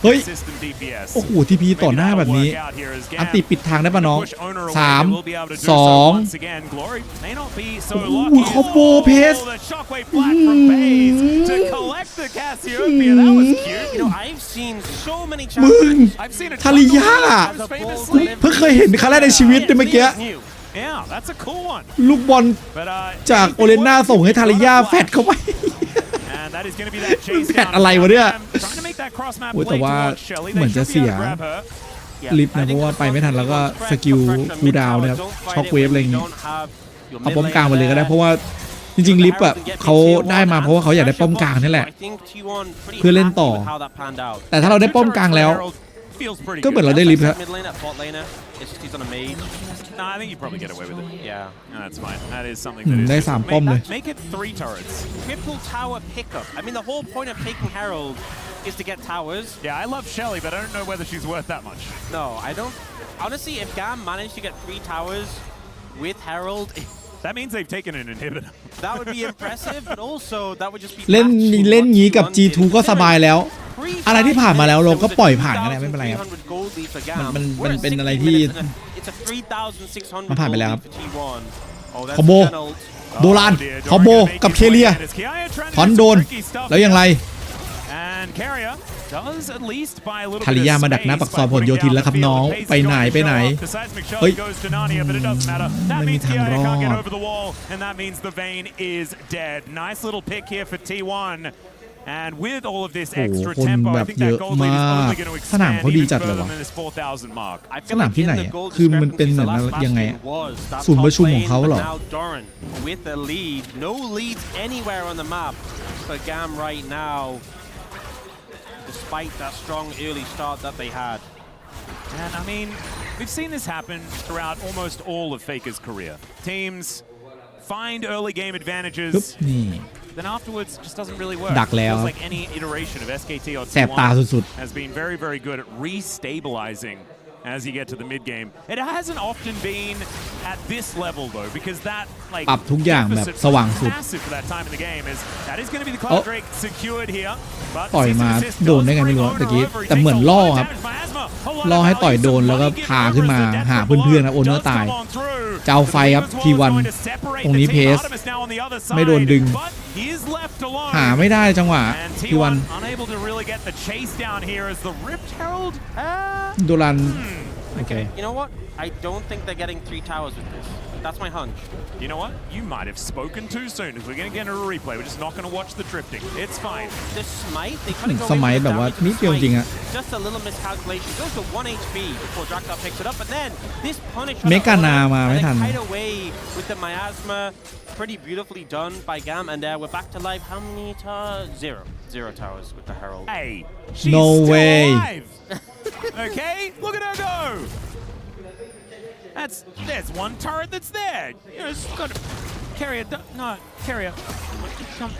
Speaker 4: เฮ้ยโอ้โหทีพีต่อหน้าแบบนี้อันติปิดทางได้ป่ะน้อง3 2โอ้โหคอมโบเพสมึงทาริยาเพิ่งเคยเห็นครั้งแรกในชีวิตเมื่อกี้ลูกบอลจากโอเลน่าส่งให้ทาริยาแฟดเข้าไปแฟดอะไรวะเนี่ยแต่ว่าเหมือนจะเสีย ลิฟต์นะเพราะว่าไปไม่ทันแล้วก็สกิลคูลดาวน์นะครับช็อคเวฟอะไรอย่างงี้เอาป้อมกลางไปเลยก็ได้เพราะว่าจริงๆลิฟต์อ่ะเขาได้มาเพราะว่าเขาอยากได้ป้อมกลางนี่แหละเพื่อเล่นต่อแต่ถ้าเราได้ป้อมกลางแล้วก็เหมือนเราได้ลิฟต์ครับ
Speaker 9: No, I think you probably get away with it. Yeah, no, that's fine. That is something that is.
Speaker 4: ได้3ป้อมเลย
Speaker 9: Make it 3 turrets.
Speaker 3: Triple tower pickup. I mean, the whole point of taking Herald is to get towers.
Speaker 9: Yeah, I love Shelly, but I don't know whether she's worth that much.
Speaker 3: No, I don't. Honestly, if GAM managed to get 3 towers with Herald,
Speaker 9: that means they've taken an inhibitor.
Speaker 3: That would be impressive, but also that would just be.
Speaker 4: เล่นงี้กับ G2 ก็สบายแล้วอะไรที่ผ่านมาแล้วเราก็ปล่อยผ่านกันไม่เป็นไรครับมันเป็นอะไรที่มันผ่านไปแล้วครับคอมโบโดรานคอมโบกับเคเลียถอนโดนแล้วยังไรทาริยามาดักหน้าปักซอยผลโยธินแล้วครับน้องไปไหนเฮ้ยไม่มีทางรอด
Speaker 9: And with all of this extra tempo, I think that gold lead is only going to expand even further than this 4,000 mark.
Speaker 4: สนามที่ไหนคือมันเป็นเหมือนยังไงศูนย์ประชุมของเขาเหรอ
Speaker 3: With the lead, no leads anywhere on the map for GAM right now, despite that strong early start that they had.
Speaker 9: And I mean, we've seen this happen throughout almost all of Faker's career. Teams find early game advantages. Then afterwards, it just doesn't really work. It feels like any iteration of SKT or T1 has been very, very good at restabilizing as you get to the mid game. It hasn't often been at this level though, because that like
Speaker 4: ปรับทุกอย่างแบบสว่างสุด
Speaker 9: massive for that time in the game is that is going to be the Cloud Drake secured here.
Speaker 4: ต่อยมาโดนได้ไงไม่รู้ตะกี้แต่เหมือนล่อครับล่อให้ต่อยโดนแล้วก็พาขึ้นมาหาเพื่อนๆนะโอเนอร์ตายจะเอาไฟครับทีวันตรงนี้เพสไม่โดนดึงหาไม่ได้จังหวะทีวันโดรันโอเค
Speaker 3: You know what? I don't think they're getting 3 towers with this. That's my hunch.
Speaker 9: You know what? You might have spoken too soon. If we're going to get a replay, we're just not going to watch the drifting. It's fine.
Speaker 3: The smite, they kind of go
Speaker 4: สมัยแบบว่านิดเดียวจริงอะ
Speaker 3: Just a little miscalculation. Goes to 1 HP before Draktar picks it up, but then this punish
Speaker 4: เมกานามาไม่ทัน
Speaker 3: kite away with the miasma. Pretty beautifully done by GAM, and we're back to life. How many towers? 0 towers with the Herald.
Speaker 9: Hey, she's
Speaker 4: no
Speaker 9: still
Speaker 4: way.
Speaker 9: alive. Okay, look at her go. There's one turret that's there. You know, it's got a carrier. No, carrier.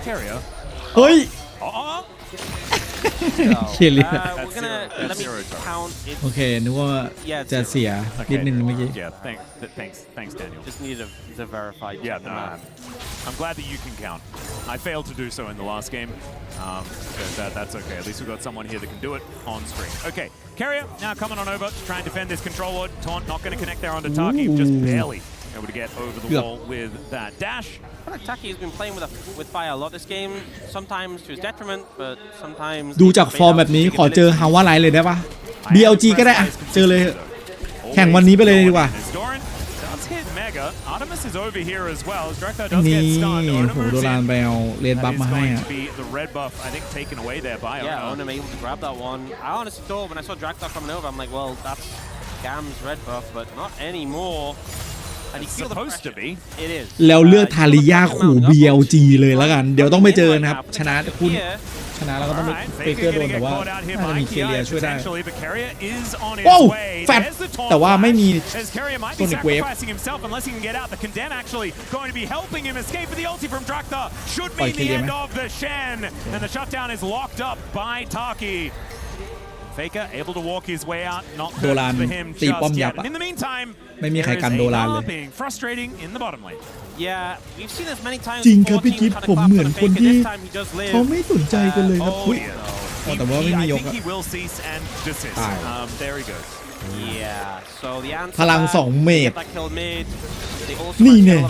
Speaker 9: Carrier.
Speaker 4: เฮ้ย
Speaker 3: เคลียร์ we're gonna let me count it.
Speaker 4: โอเคนึกว่าจะเสียนิดนึงเมื่อกี้
Speaker 9: Yeah, thanks, Daniel.
Speaker 3: Just needed to verify.
Speaker 9: Yeah, no, I'm glad that you can count. I failed to do so in the last game, but that's okay. At least we've got someone here that can do it on screen. Okay, Carrier now coming on over to try and defend this control ward. Taunt not going to connect there onto Taki, just barely able to get over the wall with that dash.
Speaker 3: I feel like Taki has been playing with fire a lot this game, sometimes to his detriment, but sometimes.
Speaker 4: ดูจากฟอร์มแบบนี้ขอเจอฮาวาไลท์เลยได้ปะ BLG ก็ได้อะเจอเลยแข่งวันนี้ไปเลยดีกว่านี่โหโดรานไปเอาเลนบัฟมาให้อะ
Speaker 3: Yeah, Onam able to grab that one. I honestly thought when I saw Draktar coming over, I'm like, well, that's GAM's red buff, but not anymore. And he feels supposed to be. It is.
Speaker 4: แล้วเลือกทาริยาขู่ BLG เลยแล้วกันเดี๋ยวต้องไปเจอนะครับชนะคุณชนะแล้วก็ต้องไปเกอร์โดนแต่ว่าน่าจะมีเคเลียช่วยได้โอ้แฟตแต่ว่าไม่มีโซนิกเวฟปล่อยเคเลียไหม
Speaker 9: Faker able to walk his way out, not
Speaker 4: โดราน
Speaker 9: for him
Speaker 4: ตีป้อม
Speaker 9: just
Speaker 4: ยับ
Speaker 9: yet. And in the meantime,
Speaker 4: ไม่มีใครกันโดรานเลย
Speaker 9: being frustrating in the bottom lane.
Speaker 3: Yeah, we've seen this many times.
Speaker 4: จริงครับพี่กิฟต์ผมเหมือนคนที่เขาไม่สนใจกันเลยครับแต่ว่าไม่มียก
Speaker 9: I think he will cease and desist. There he goes.
Speaker 3: Yeah, so the answer
Speaker 4: พลัง2 เมตร
Speaker 3: นี่
Speaker 4: เนี่ย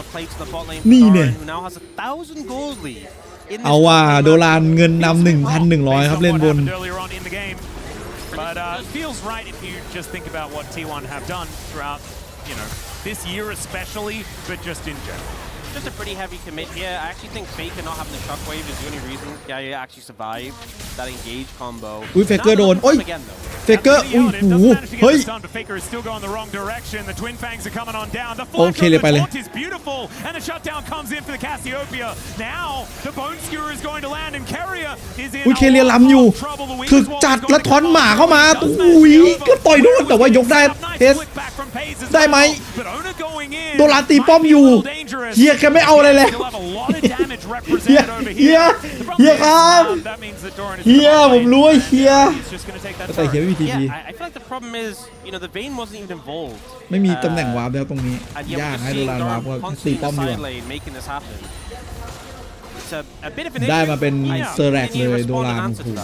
Speaker 3: นี่เนี่ย now has 1,000 gold lead.
Speaker 4: เอาว่าโดรานเงินนำ 1,100 ครับเล่นบน
Speaker 9: But it feels right if you just think about what T1 have done throughout, you know, this year especially, but just in general.
Speaker 3: Just a pretty heavy commit here. I actually think Faker not having the shockwave is the only reason he actually survived that engage combo.
Speaker 4: อุ้ยเฟเกอร์โดนโอ้ย
Speaker 3: Again, though.
Speaker 4: เฟเกอร์อุ้ยหูเฮ้ยโอเคเลยไปเลยอุ้ยเคเลียล้ำอยู่ถึกจัดแล้วถอนหมาเข้ามาอุ้ยก็ต่อยโดนแต่ว่ายกได้เทสได้ไหมโดนลาตีป้อมอยู่เฮียแค่ไม่เอาอะไรแล้วเฮียครับเฮียผมรู้เฮียแต่เฮียไม่มีทีพีไม่มีตำแหน่งวาร์ปแล้วตรงนี้ยากให้โดนวาร์ปเพราะตีป้อมอยู่ได้มาเป็นเซอร์แรกเลยโดรานถูก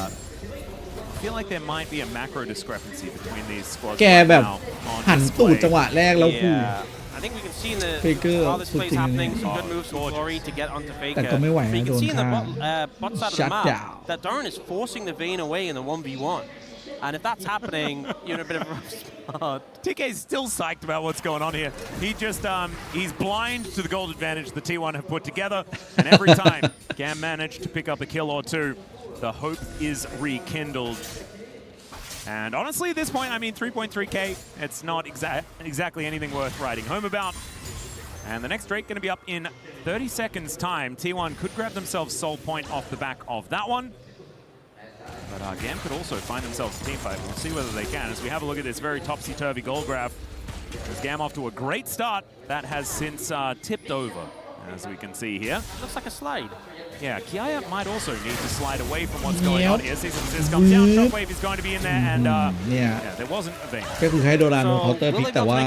Speaker 4: แกแบบหันตูดจังหวะแรกแล้วคู่เฟเกอร์สุดจริงแต่ก็ไม่ไหวนะโดนฆ่าชัดดาว
Speaker 3: And if that's happening, you're in a bit of a rough spot.
Speaker 9: TK's still psyched about what's going on here. He just, he's blind to the gold advantage the T1 have put together. And every time GAM managed to pick up a kill or two, the hope is rekindled. And honestly, at this point, I mean, 3.3k, it's not exactly anything worth writing home about. And the next Drake going to be up in 30 seconds time. T1 could grab themselves Soul Point off the back of that one. But GAM could also find themselves a team fight. We'll see whether they can as we have a look at this very topsy-turvy goal graph. As GAM off to a great start, that has since tipped over, as we can see here.
Speaker 3: Looks like a slide.
Speaker 9: Yeah, Kiaya might also need to slide away from what's going on here. See some assist come down, Shockwave is going to be in there, and yeah, there wasn't a vein.
Speaker 4: ก็คือให้โดรานโดนเคาน์เตอร์พิกแต่ว่า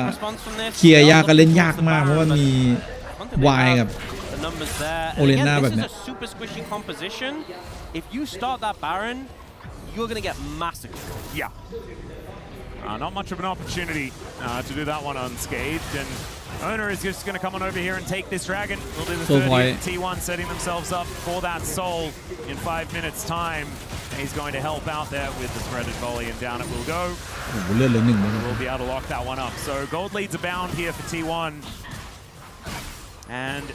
Speaker 4: เคลียร์ยากก็เล่นยากมากเพราะว่ามีวายกับโอเลน่าแบบเนี้ย
Speaker 3: Super squishy composition. If you start that Baron, you're going to get massacred.
Speaker 9: Yeah. Not much of an opportunity to do that one unscathed. And Owner is just going to come on over here and take this dragon. We'll do the 30. T1 setting themselves up for that soul in 5 minutes' time. And he's going to help out there with the threaded volley, and down it will go. We'll be able to lock that one up. So gold leads abound here for T1. And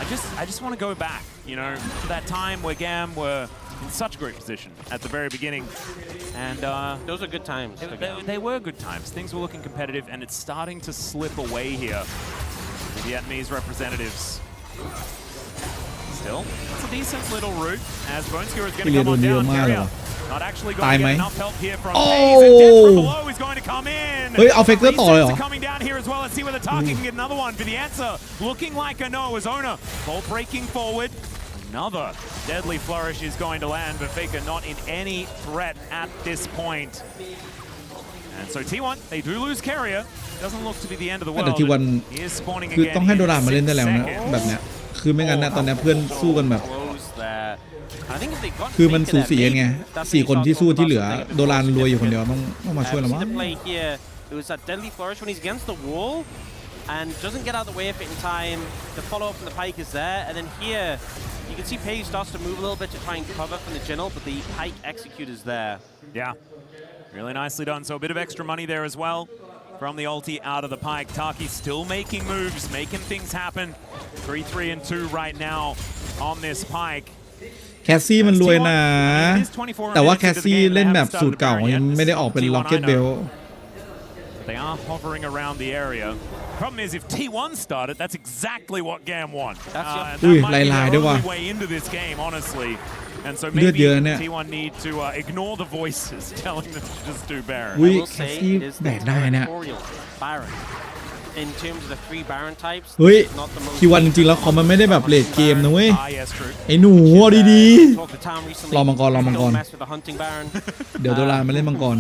Speaker 9: I just want to go back, you know, to that time where GAM were in such great position at the very beginning, and
Speaker 3: those are good times.
Speaker 9: They were good times. Things were looking competitive, and it's starting to slip away here. The Vietnamese representatives. Still, it's a decent little route as Boneskewer is going to come on down. Carrier not actually going to get enough help here from Hayes, and Death from below is going to come in.
Speaker 4: เฮ้ยเอาเฟกเกอร์ต่อเลยเหรอ
Speaker 9: Coming down here as well. Let's see whether Taki can get another one for the answer. Looking like a no as Owner. Ball breaking forward. Another deadly flourish is going to land, but Faker not in any threat at this point. And so T1, they do lose Carrier. Doesn't look to be the end of the world.
Speaker 4: แต่ T1 คือต้องให้โดรานมาเล่นได้แล้วนะแบบเนี้ยคือไม่งั้นนะตอนนี้เพื่อนสู้กันแบบคือมันสูสีไง4คนที่สู้ที่เหลือโดรานรวยอยู่คนเดียวต้องมาช่วยเรามั้ง
Speaker 3: It was that deadly flourish when he's against the wall and doesn't get out of the way of it in time. The follow-up from the Pike is there, and then here you can see Paige starts to move a little bit to try and cover from the Jinnel, but the Pike execute is there.
Speaker 9: Yeah, really nicely done. So a bit of extra money there as well from the ulti out of the Pike. Taki still making moves, making things happen. 3-3 and 2 right now on this Pike.
Speaker 4: แคสซี่มันรวยนะแต่ว่าแคสซี่เล่นแบบสูตรเก่ายังไม่ได้ออกเป็นล็อกเก็ตเบล
Speaker 9: They are hovering around the area. Problem is, if T1 started, that's exactly what GAM won. That might be the only way into this game, honestly. And so maybe T1 need to ignore the voices telling them to just do Baron.
Speaker 3: I will say it is the territorial Baron. In terms of the 3 Baron types,
Speaker 4: เฮ้ยทีวันจริงๆแล้วเขามันไม่ได้แบบเลทเกมนะเว้ยไอ้หนูดีๆรอมังกรเดี๋ยวโดรานมาเล่นมังกร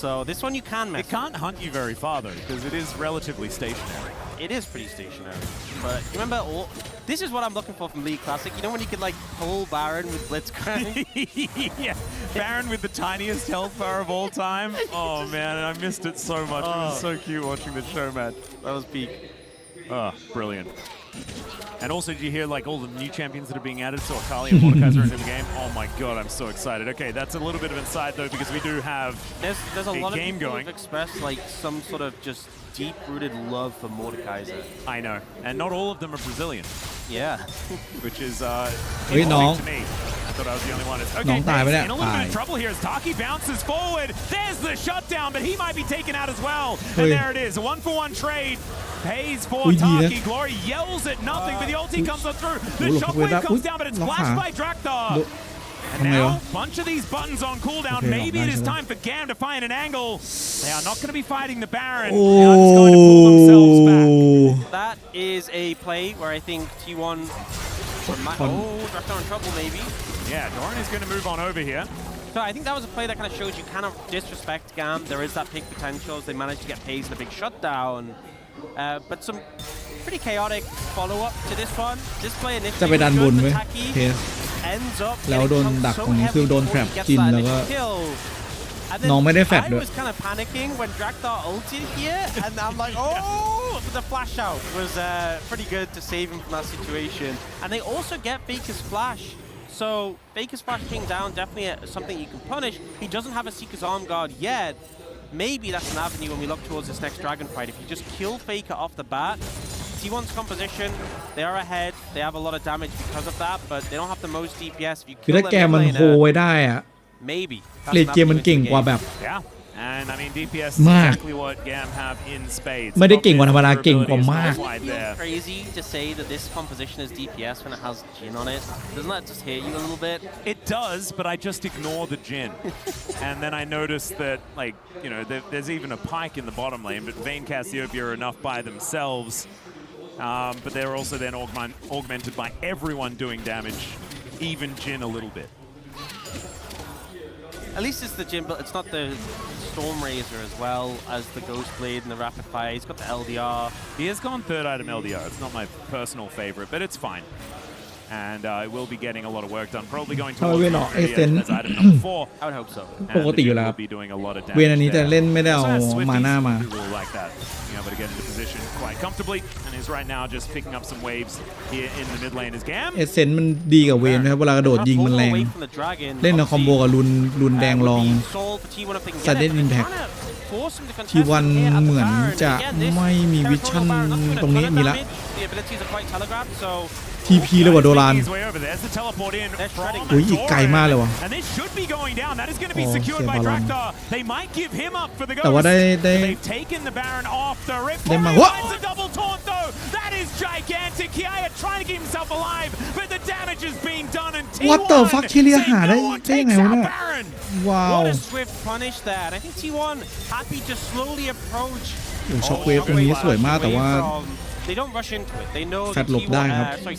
Speaker 3: So this one you can mess.
Speaker 9: It can't hunt you very far though, because it is relatively stationary.
Speaker 3: It is pretty stationary. But remember, this is what I'm looking for from League Classic. You know when you could like pull Baron with Blitzcrank?
Speaker 9: Yeah, Baron with the tiniest health bar of all time. Oh man, I missed it so much. It was so cute watching the show match.
Speaker 3: That was peak.
Speaker 9: Oh, brilliant. And also, did you hear like all the new champions that are being added? So Akali and Mordekaiser are into the game. Oh my god, I'm so excited. Okay, that's a little bit of inside though, because we do have
Speaker 3: there's a lot
Speaker 9: game
Speaker 3: of people
Speaker 9: going.
Speaker 3: Who've expressed like some sort of just deep-rooted love for Mordekaiser.
Speaker 9: I know, and not all of them are Brazilian.
Speaker 3: Yeah,
Speaker 9: which is
Speaker 4: interesting
Speaker 9: to me. thought I was the only one. Okay,
Speaker 4: น้องตายไปเนี่ย
Speaker 9: in a little bit of trouble here as Taki bounces forward. There's the shutdown, but he might be taken out as well. And there it is, a 1-for-1 trade. Pays for Taki. Glory yells at nothing, but the ulti comes on through. The shockwave comes down, but it's flashed by Drakthar. And now, a bunch of these buttons on cooldown. Maybe it is time for GAM to find an angle. They are not going to be fighting the Baron. They are just going to pull themselves back.
Speaker 3: That is a play where I think T1... Drakthar in trouble, maybe.
Speaker 9: Yeah, Doran is going to move on over here.
Speaker 3: So I think that was a play that kind of shows you kind of disrespect GAM. There is that pick potential as they managed to get Pays in a big shutdown. But some pretty chaotic follow-up to this one. This play initially
Speaker 4: จะไปดันบนเว้ยเคส
Speaker 3: ends up
Speaker 4: แล้วโดนดักตรงนี้คือโดนแทรปจินแล้วก็น้องไม่ได้แฟดด้วย
Speaker 3: I was kind of panicking when Drakthar ulted here, and I'm like, oh, the flash out was pretty good to save him from that situation. And they also get Faker's flash. So Faker's flash king down, definitely something you can punish. He doesn't have a Seeker's arm guard yet. Maybe that's an avenue when we look towards this next Dragon fight. If you just kill Faker off the bat, T1's composition, they are ahead. They have a lot of damage because of that, but they don't have the most DPS. If you
Speaker 4: คือ
Speaker 3: kill
Speaker 4: ถ้าแก
Speaker 3: them
Speaker 4: มัน
Speaker 3: in
Speaker 4: โฮไว้ได้อะ
Speaker 3: maybe
Speaker 4: เลดเกมมันเก่งกว่าแบบ
Speaker 9: Yeah. And I mean, DPS is
Speaker 4: มาก
Speaker 9: exactly what GAM have in spades.
Speaker 4: ไม่ได้เก่งกว่าธรรมดาเก่งกว่ามาก
Speaker 3: It feels crazy to say that this composition is DPS when it has Jin on it. Doesn't that just hit you a little bit?
Speaker 9: It does, but I just ignore the Jin. And then I notice that, like, you know, there's even a Pike in the bottom lane, but Vayne Cassiopeia are enough by themselves. But they're also then augmented by everyone doing damage, even Jin a little bit.
Speaker 3: At least it's the Jin, but it's not the Storm Razor as well as the Ghost Blade and the Rapid Fire. He's got the LDR.
Speaker 9: He has gone third item LDR. It's not my personal favorite, but it's fine. And I will be getting a lot of work done. Probably going to as item number 4.
Speaker 3: I would hope so.
Speaker 4: ปกติอยู่แล้วครับ เวนอันนี้จะเล่นไม่ได้เอามาหน้ามา
Speaker 9: like that. Being able to get into position quite comfortably, and is right now just picking up some waves here in the mid lane as GAM.
Speaker 4: เอเซนมันดีกับเวนนะครับเวลากระโดดยิงมันแรงเล่นในคอมโบกับรุนแดงลองซัดเดนอิมแพคทีวันเหมือนจะไม่มีวิชั่นตรงนี้มีละทีพีเลยว่ะโดรานอุ้ยอีกไกลมากเลยว่ะแต่ว่าได้มาว้า What the fuck เคเลียหาได้ยังไงวะเนี่ยว้าว
Speaker 3: What a swift punish there. I think T1 happy to slowly approach.
Speaker 4: ช็อคเวฟตรงนี้สวยมากแต่ว่า
Speaker 3: They don't rush into it. They know that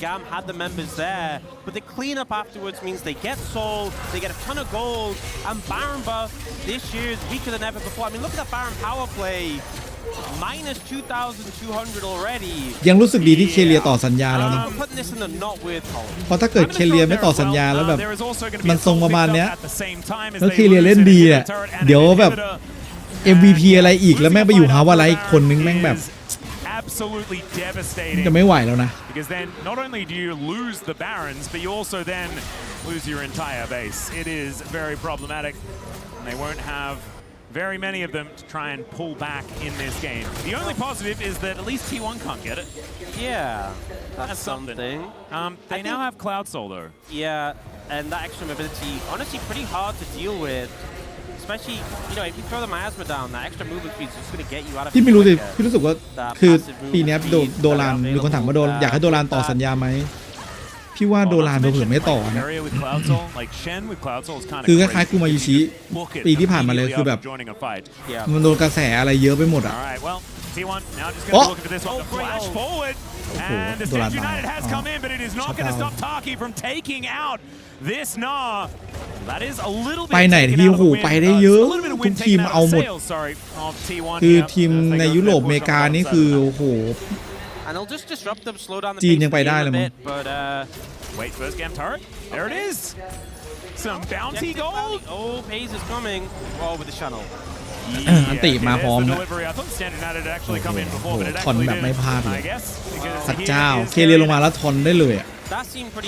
Speaker 3: GAM had the members there, but the cleanup afterwards means they get soul, they get a ton of gold, and Baron buff this year is weaker than ever before. I mean, look at that Baron power play. Minus 2,200 already.
Speaker 4: ยังรู้สึกดีที่เคเลียต่อสัญญาแล้วนะเพราะถ้าเกิดเคเลียไม่ต่อสัญญาแล้วแบบมันทรงประมาณเนี้ยแล้วเคเลียเล่นดีอ่ะเดี๋ยวแบบ MVP อะไรอีกแล้วแม่งไปอยู่ฮาวาไลท์คนนึงแม่งแบบ
Speaker 9: absolutely devastating
Speaker 4: จะไม่ไหวแล้วนะ
Speaker 9: because then not only do you lose the Barons but you also then lose your entire base. It is very problematic and they won't have very many of them to try and pull back in this game. The only positive is that at least T1 can't get it.
Speaker 3: Yeah, that's something.
Speaker 9: They now have Cloud Soul though.
Speaker 3: Yeah, and that extra mobility honestly pretty hard to deal with. Especially, you know, if you throw the miasma down, that extra movement speed is just going to get you out of.
Speaker 4: ที่ไม่รู้สิพี่รู้สึกว่าคือปีนี้โดรานมีคนถามว่าอยากให้โดรานต่อสัญญาไหมพี่ว่าโดรานเผื่อไม่ต่อนะคือคล้ายๆกูมายุชิปีที่ผ่านมาเลยคือแบบมันโดนกระแสอะไรเยอะไปหมดอ่ะโอ้โหโดรานมาไปไหนที่โอ้โหไปได้เยอะทุกทีมเอาหมดคือทีมในยุโรปอเมริกานี่คือโอ้โหจีนยังไปได้เลยมั้ง
Speaker 9: Wait, first GAM turret. There it is. Some bounty gold.
Speaker 3: Oh, Pays is coming. Oh, with the channel.
Speaker 4: อันติมาพร้อมนะทอนแบบไม่พลาดเลยสัตว์เจ้าเคเลียลงมาแล้วทอนได้เลยอ่ะ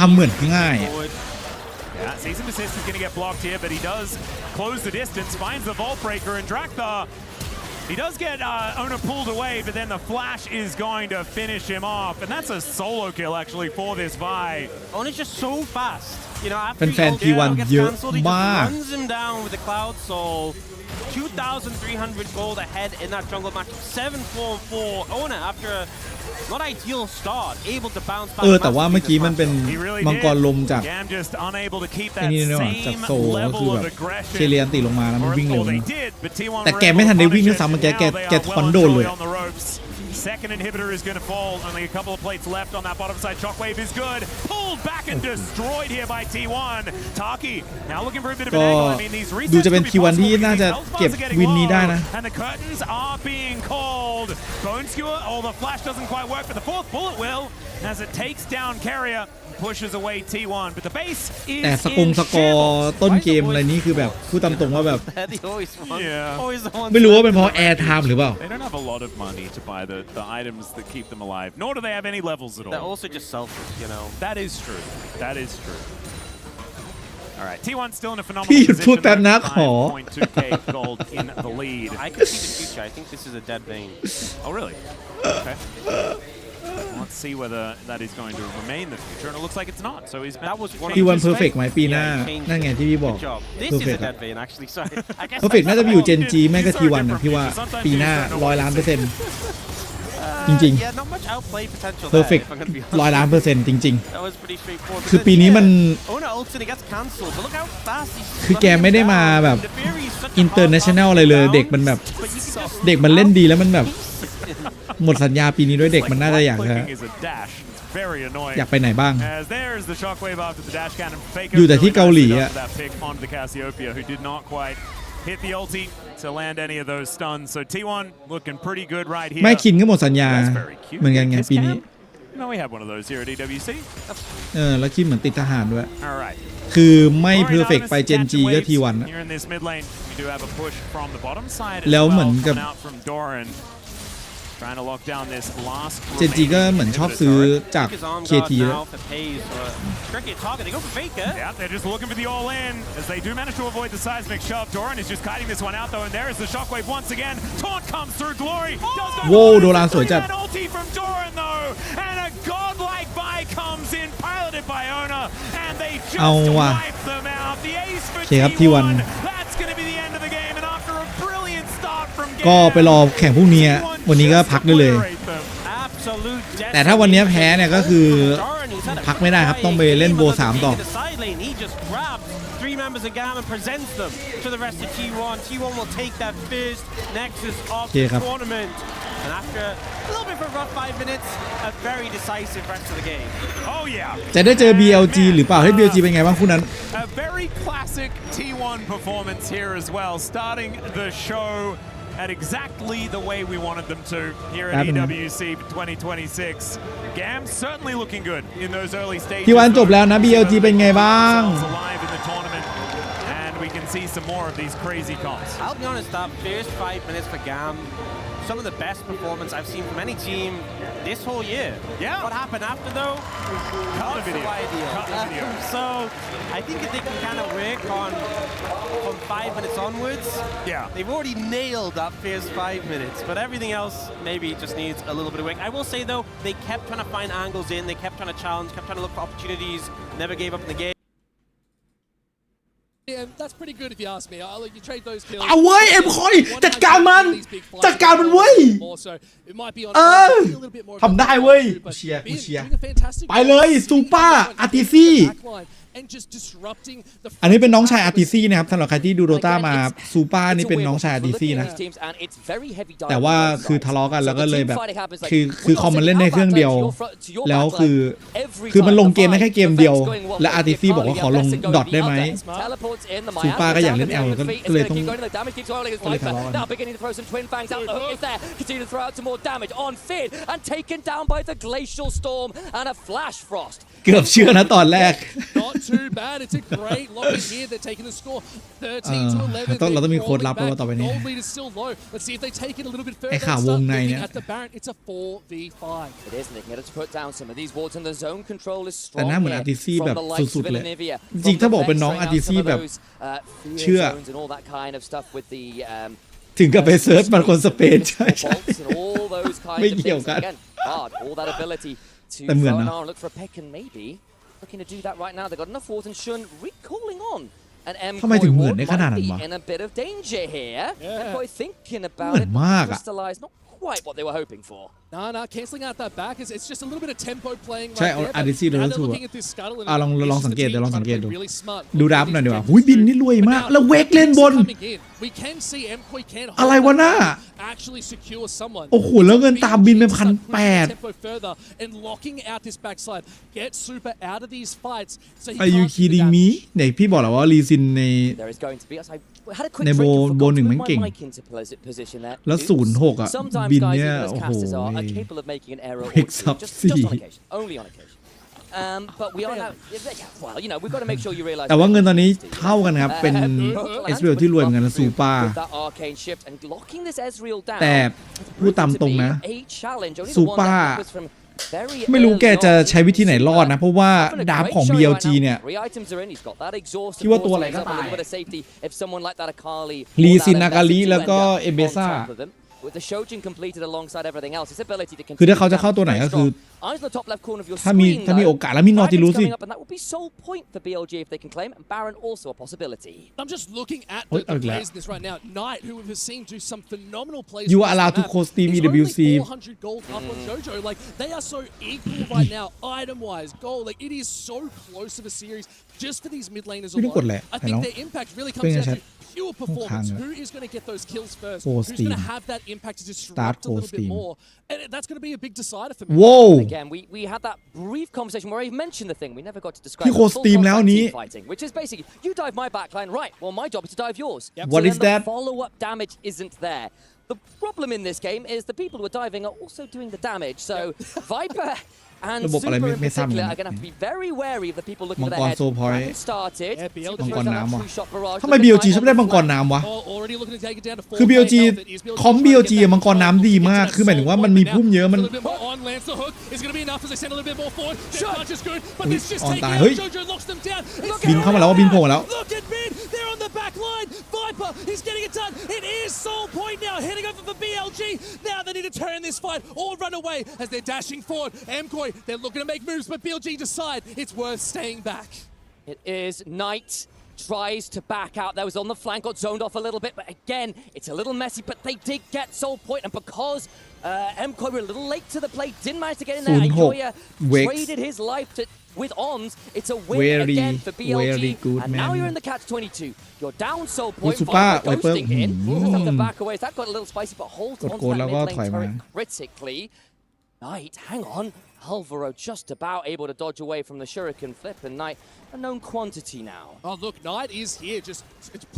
Speaker 4: ทำเหมือนง่าย
Speaker 9: Yeah, Season Assist is going to get blocked here, but he does close the distance, finds the Vault Breaker, and Drakthar, he does get Ona pulled away, but then the Flash is going to finish him off, and that's a solo kill, actually, for this Vi.
Speaker 3: Ona's just so fast.
Speaker 4: แฟนๆ T1 เยอะมาก
Speaker 3: 2,300 gold ahead in that jungle match. 7-4-4. Ona after a not ideal start, able to bounce back.
Speaker 4: แต่ว่าเมื่อกี้มันเป็นมังกรลมจากไอ้นี่เนาะจากโซก็คือแบบเคเลียนตีลงมาแล้วมันวิ่งเร็วแต่แกไม่ทันได้วิ่งด้วยซ้ำเมื่อกี้แกทอนโดนเลย
Speaker 9: Second inhibitor is going to fall. Only a couple of plates left on that bottom side. Shockwave is good. Pulled back and destroyed here by T1. Taki now looking for a bit of an angle. I mean, these resets
Speaker 4: ดูจะเป็น T1 ที่น่าจะเก็บวินนี้ได้นะ
Speaker 9: And the curtains are being called. Bone Skewer. Oh, the flash doesn't quite work, but the fourth bullet will as it takes down Carrier. Pushes away T1, but the base is
Speaker 4: แต่สกอร์ต้นเกมอะไรนี้คือแบบพูดตามตรงว่าแบบไม่รู้ว่าเป็นเพราะแอร์ไทม์หรือเปล่า
Speaker 9: They don't have a lot of money to buy the items that keep them alive, nor do they have any levels at all.
Speaker 3: They're also just selfish, you know.
Speaker 9: That is true. That is true. All right, T1 still in a
Speaker 4: พี่
Speaker 9: phenomenal
Speaker 4: พูด
Speaker 9: position.
Speaker 4: แป๊บนะขอ
Speaker 9: 5.2k gold in the lead.
Speaker 3: I can see the future. I think this is a dead vein.
Speaker 9: Oh, really? Okay. Let's see whether that is going to remain the future, and it looks like it's not. So he's that was
Speaker 4: T1 perfect ไหมปีหน้านั่นไงที่พี่บอก
Speaker 3: This is a dead vein, actually. Sorry.
Speaker 4: perfect น่าจะไปอยู่ Gen G แม่ก็ T1 นะพี่ว่าปีหน้า100,000,000%จริงๆ perfect 100,000,000%จริงๆคือปีนี้มันคือแกไม่ได้มาแบบ international อะไรเลยเด็กมันแบบเด็กมันเล่นดีแล้วมันแบบหมดสัญญาปีนี้ด้วยเด็กมันน่าจะอยากไปไหนบ้างอยู่แต่ที่เกาหลีอะ
Speaker 9: hit the ulti to land any of those stuns. So T1 looking pretty good right here.
Speaker 4: ไม่คินก็หมดสัญญาเหมือนกันไงปีนี้
Speaker 9: No, we have one of those here at EWC.
Speaker 4: แล้วคินเหมือนติดทหารด้วยคือไม่ perfect ไป Gen G ก็ T1 นะแล้วเหมือนกับเจนจีก็เหมือนชอบซื้อจาก KT แล้ว
Speaker 9: Yeah, they're just looking for the all-in as they do manage to avoid the seismic shove. Doran is just kiting this one out though, and there is the shockwave once again. Taunt comes through. Glory does not
Speaker 4: โว้โดราสวยจัด
Speaker 9: ulti from Doran though, and a godlike buy comes in, piloted by Ona, and they just wipe them out. The ace for T1. That's going to be the end of the game, and after a brilliant start from GAM.
Speaker 4: ก็ไปรอแข่งพรุ่งนี้วันนี้ก็พักได้เลยแต่ถ้าวันนี้แพ้เนี่ยก็คือพักไม่ได้ครับต้องไปเล่นโบ3ต่อ
Speaker 3: Three members of GAM and presents them to the rest of T1. T1 will take that first Nexus of the tournament. And after a little bit of a rough 5 minutes, a very decisive rest of the game.
Speaker 9: Oh yeah.
Speaker 4: จะได้เจอ BLG หรือเปล่าให้ BLG เป็นไงบ้างคู่นั้น
Speaker 9: A very classic T1 performance here as well, starting the show at exactly the way we wanted them to here at EWC 2026. GAM certainly looking good in those early stages.
Speaker 4: T1 จบแล้วนะ BLG เป็นไงบ้าง
Speaker 9: alive in the tournament, and we can see some more of these crazy comps.
Speaker 3: I'll be honest, that first 5 minutes for GAM, some of the best performance I've seen from any team this whole year.
Speaker 9: Yeah.
Speaker 3: What happened after though? Not so ideal. So I think if they can kind of work on from 5 minutes onwards, they've already nailed that first 5 minutes, but everything else maybe just needs a little bit of work. I will say though, they kept trying to find angles in, they kept trying to challenge, kept trying to look for opportunities, never gave up in the game.
Speaker 12: Yeah, that's pretty good if you ask me. You trade those kills.
Speaker 4: เอาเว้ยเอ็มคอยจัดการมันเว้ยทำได้เว้ยกูเชียร์ไปเลยซูเปอร์อาร์ติซี่อันนี้เป็นน้องชายอาร์ติซี่นะครับสำหรับใครที่ดูโดต้ามาซูเปอร์นี่เป็นน้องชายอาร์ติซี่นะแต่ว่าคือทะเลาะกันแล้วก็เลยแบบคือคอมมันเล่นได้เครื่องเดียวแล้วคือมันลงเกมได้แค่เกมเดียวและอาร์ติซี่บอกว่าขอลงดอทได้ไหมซูเปอร์ก็อยากเล่นแอลก็เลยต้องทะเลาะกันเกือบเชื่อนะตอนแรก
Speaker 12: Not too bad. It's a great lock here. They're taking the score 13 to 11.
Speaker 4: เราต้องมีโค้ดลับแล้วต่อไปนี้
Speaker 12: Gold lead is still low. Let's see if they take it a little bit further.
Speaker 4: ไอ้ข่าววงในเนี่ย
Speaker 12: At the Baron, it's a 4v5.
Speaker 18: It is. They can get to put down some of these wards, and the zone control is strong.
Speaker 4: แต่หน้าเหมือนอาร์ติซี่แบบสุดๆเลยจริงถ้าบอกเป็นน้องอาร์ติซี่แบบเชื่อถึงกับไปเซิร์ชมันคนสเปนใช่ไม่เกี่ยวกันแต่เหมือนนะ
Speaker 18: looking to do that right now. They got enough wars and Shun recalling on. And M
Speaker 4: ทำไมถึงเหมือนได้ขนาดนั้นวะ
Speaker 18: in a bit of danger here. Boy thinking about
Speaker 4: เหมือ
Speaker 18: it,
Speaker 4: นมากอะ
Speaker 18: crystallized not quite what they were hoping for.
Speaker 12: Nah, cancelling out that back. It's just a little bit of tempo playing
Speaker 4: ใช่
Speaker 12: right
Speaker 4: เอา
Speaker 12: there.
Speaker 4: อาร์ดิซี่เล
Speaker 12: Now
Speaker 4: ย
Speaker 12: they're
Speaker 4: ถูก
Speaker 12: looking at this scuttle and
Speaker 4: ลอง
Speaker 12: this is
Speaker 4: สั
Speaker 12: the
Speaker 4: งเกต
Speaker 12: team
Speaker 4: เดี๋ยวลองสังเกต
Speaker 12: trying to
Speaker 4: ดู
Speaker 12: be really smart.
Speaker 4: ดูดับหน่อยดีกว่าหุยบินนี่รวยมากแล้วเวกเล่นบน
Speaker 12: Coming in. We can see MKOI can
Speaker 4: อะไรวะน่า
Speaker 12: actually secure someone.
Speaker 4: โอ้โหแล้วเงินตามบินไป1,800
Speaker 12: Tempo further and locking out this backside. Get Super out of these fights so he
Speaker 4: Are you
Speaker 12: can't do the
Speaker 4: kidding me เนี่ยพี่บอกแล้วว่าลีซินใน
Speaker 18: There is going to be. I had a quick
Speaker 4: ใน
Speaker 18: drink and
Speaker 4: โบ
Speaker 18: forgot
Speaker 4: ห
Speaker 18: to
Speaker 4: นึ่ง
Speaker 18: move
Speaker 4: มัน
Speaker 18: my
Speaker 4: เก่ง
Speaker 18: mic into position there.
Speaker 4: แล้ว
Speaker 18: Oops.
Speaker 4: 06อ่ะ
Speaker 18: Sometimes
Speaker 4: บิน
Speaker 18: guys,
Speaker 4: เนี่ย
Speaker 18: even as
Speaker 4: โอ้โห
Speaker 18: casters are capable of making an error or
Speaker 4: Picks
Speaker 18: two,
Speaker 4: up
Speaker 18: just
Speaker 4: C.
Speaker 18: on occasion, only on occasion. But we are now. Well, you know, we've got to make sure you realize.
Speaker 4: แต่ว่าเงินตอนนี้เท่ากันครับ เป็นเอสเรียลที่รวยเหมือนกันนะซูเปอร์
Speaker 18: That arcane shift and locking this Ezreal down.
Speaker 4: แต่พูดตามตรงนะ
Speaker 18: A challenge, only
Speaker 4: ซู
Speaker 18: the one
Speaker 4: เปอร์
Speaker 18: that was from very
Speaker 4: ไม่รู้แก
Speaker 18: early
Speaker 4: จะ
Speaker 18: on.
Speaker 4: ใช้วิธีไหนรอดนะ เพราะว่า
Speaker 18: Having a
Speaker 4: ดาบ
Speaker 18: great
Speaker 4: ของ
Speaker 18: showing right
Speaker 4: BLG
Speaker 18: now.
Speaker 4: เนี่ย
Speaker 18: Three items are in. He's got that exhaust.
Speaker 4: คิดว่าตัวอะไรก็ตาย
Speaker 18: A little bit of safety if someone like that Akali.
Speaker 4: ลีซินนากาลิแล้วก็เอเบซ่า
Speaker 18: With the Shojin completed alongside everything else, his ability to
Speaker 4: คือถ้าเขาจะเข้าตัวไหนก็คือ
Speaker 18: Eyes on the top left corner of your
Speaker 4: ถ้ามี
Speaker 18: screen, though.
Speaker 4: โอกาสแล้วมีนอติลู
Speaker 18: Dragon's
Speaker 4: สิ
Speaker 18: coming up, and that would be sole point for BLG if they can claim, and Baron also a possibility.
Speaker 12: I'm just looking at
Speaker 4: Oi,
Speaker 12: the
Speaker 4: ugly.
Speaker 12: plays in this right now. Knight, who we've seen do some phenomenal plays.
Speaker 4: You
Speaker 12: on
Speaker 4: are
Speaker 12: this
Speaker 4: allowed to
Speaker 12: map,
Speaker 4: co-steam
Speaker 12: is
Speaker 4: EWC.
Speaker 12: only 400 gold up on JoJo. Like, they are so equal right now, item-wise, gold. Like, it is so close of a series just for these mid laners
Speaker 4: ไม่ต้องกด
Speaker 12: alone.
Speaker 4: แหละ
Speaker 12: I
Speaker 4: แต่
Speaker 12: think
Speaker 4: น้อง
Speaker 12: their impact really
Speaker 4: เป็น
Speaker 12: comes
Speaker 4: ไง
Speaker 12: down
Speaker 4: ชัด
Speaker 12: to pure performance. Who is going to get those kills first?
Speaker 4: Co-steam.
Speaker 12: Who's going to have that impact to disrupt a little bit
Speaker 4: co-steam.
Speaker 12: more? And that's going to be a big decider for me.
Speaker 4: Whoa.
Speaker 18: Again, we had that brief conversation where I mentioned the thing we never got to describe.
Speaker 4: ที่ co-steam แล้วนี้
Speaker 18: fighting, which is basically you dive my backline, right? Well, my job is to dive yours.
Speaker 4: What
Speaker 18: so
Speaker 4: is
Speaker 18: then
Speaker 4: that?
Speaker 18: The follow-up damage isn't there. The problem in this game is the people who are diving are also doing the damage. So Viper and
Speaker 4: ระบบอะไร
Speaker 18: Super
Speaker 4: ไม่
Speaker 18: in
Speaker 4: ทราบเหมือน
Speaker 18: particular
Speaker 4: กัน
Speaker 18: are going to have to be very wary of the people looking
Speaker 4: มั
Speaker 18: for
Speaker 4: ง
Speaker 18: their
Speaker 4: กร
Speaker 18: head.
Speaker 4: โซพอยต์
Speaker 18: Dragon started.
Speaker 12: BLG
Speaker 4: มังกรน้ำว่ะ
Speaker 18: Two-shot barrage.
Speaker 4: ทำไม BLG ชอบได้มังกรน้ำวะ
Speaker 12: Already looking to take it down to
Speaker 4: คือ
Speaker 12: 4K
Speaker 4: BLG
Speaker 12: health. It is BLG
Speaker 4: คอม
Speaker 12: trying to get
Speaker 4: BLG
Speaker 12: that
Speaker 4: มังกรน้ำดีมาก คือหมายถึงว่ามันมีพุ่มเยอะมัน
Speaker 12: A little bit more on lands the hook is going to be enough as they send a little bit more forward. Their punch is good, but this just
Speaker 4: ออน
Speaker 12: taking
Speaker 4: ตาย
Speaker 12: out
Speaker 4: เฮ้ย
Speaker 12: JoJo locks them down.
Speaker 4: บินเข้ามาแล้วว่าบินโผล่มาแล้ว
Speaker 12: Look at mid. They're on the back line. Viper, he's getting it done. It is Soul Point now, heading over for BLG. Now they need to turn this fight or run away as they're dashing forward. MKOI, they're looking to make moves, but BLG decide it's worth staying back.
Speaker 18: It is Knight tries to back out. There was on the flank, got zoned off a little bit, but again, it's a little messy, but they did get Soul Point, and because MKOI were a little late to the play, didn't manage to get in there, and Joya traded his life with Ons. It's a win again for BLG,
Speaker 4: good,
Speaker 18: and now
Speaker 4: man.
Speaker 18: you're in the catch-22. You're down Soul Point,
Speaker 4: Super,
Speaker 18: Viper ghosting
Speaker 4: Viper.
Speaker 18: in. Just have to back away. That got a little spicy, but holds
Speaker 4: กด
Speaker 18: on
Speaker 4: โก
Speaker 18: to
Speaker 4: นแล้ว
Speaker 18: that
Speaker 4: ก็
Speaker 18: mid
Speaker 4: ถอย
Speaker 18: lane
Speaker 4: มา
Speaker 18: turret critically. Knight, hang on. Alvaro just about able to dodge away from the Shuriken flip, and Knight a known quantity now.
Speaker 12: Oh, look, Knight is here, just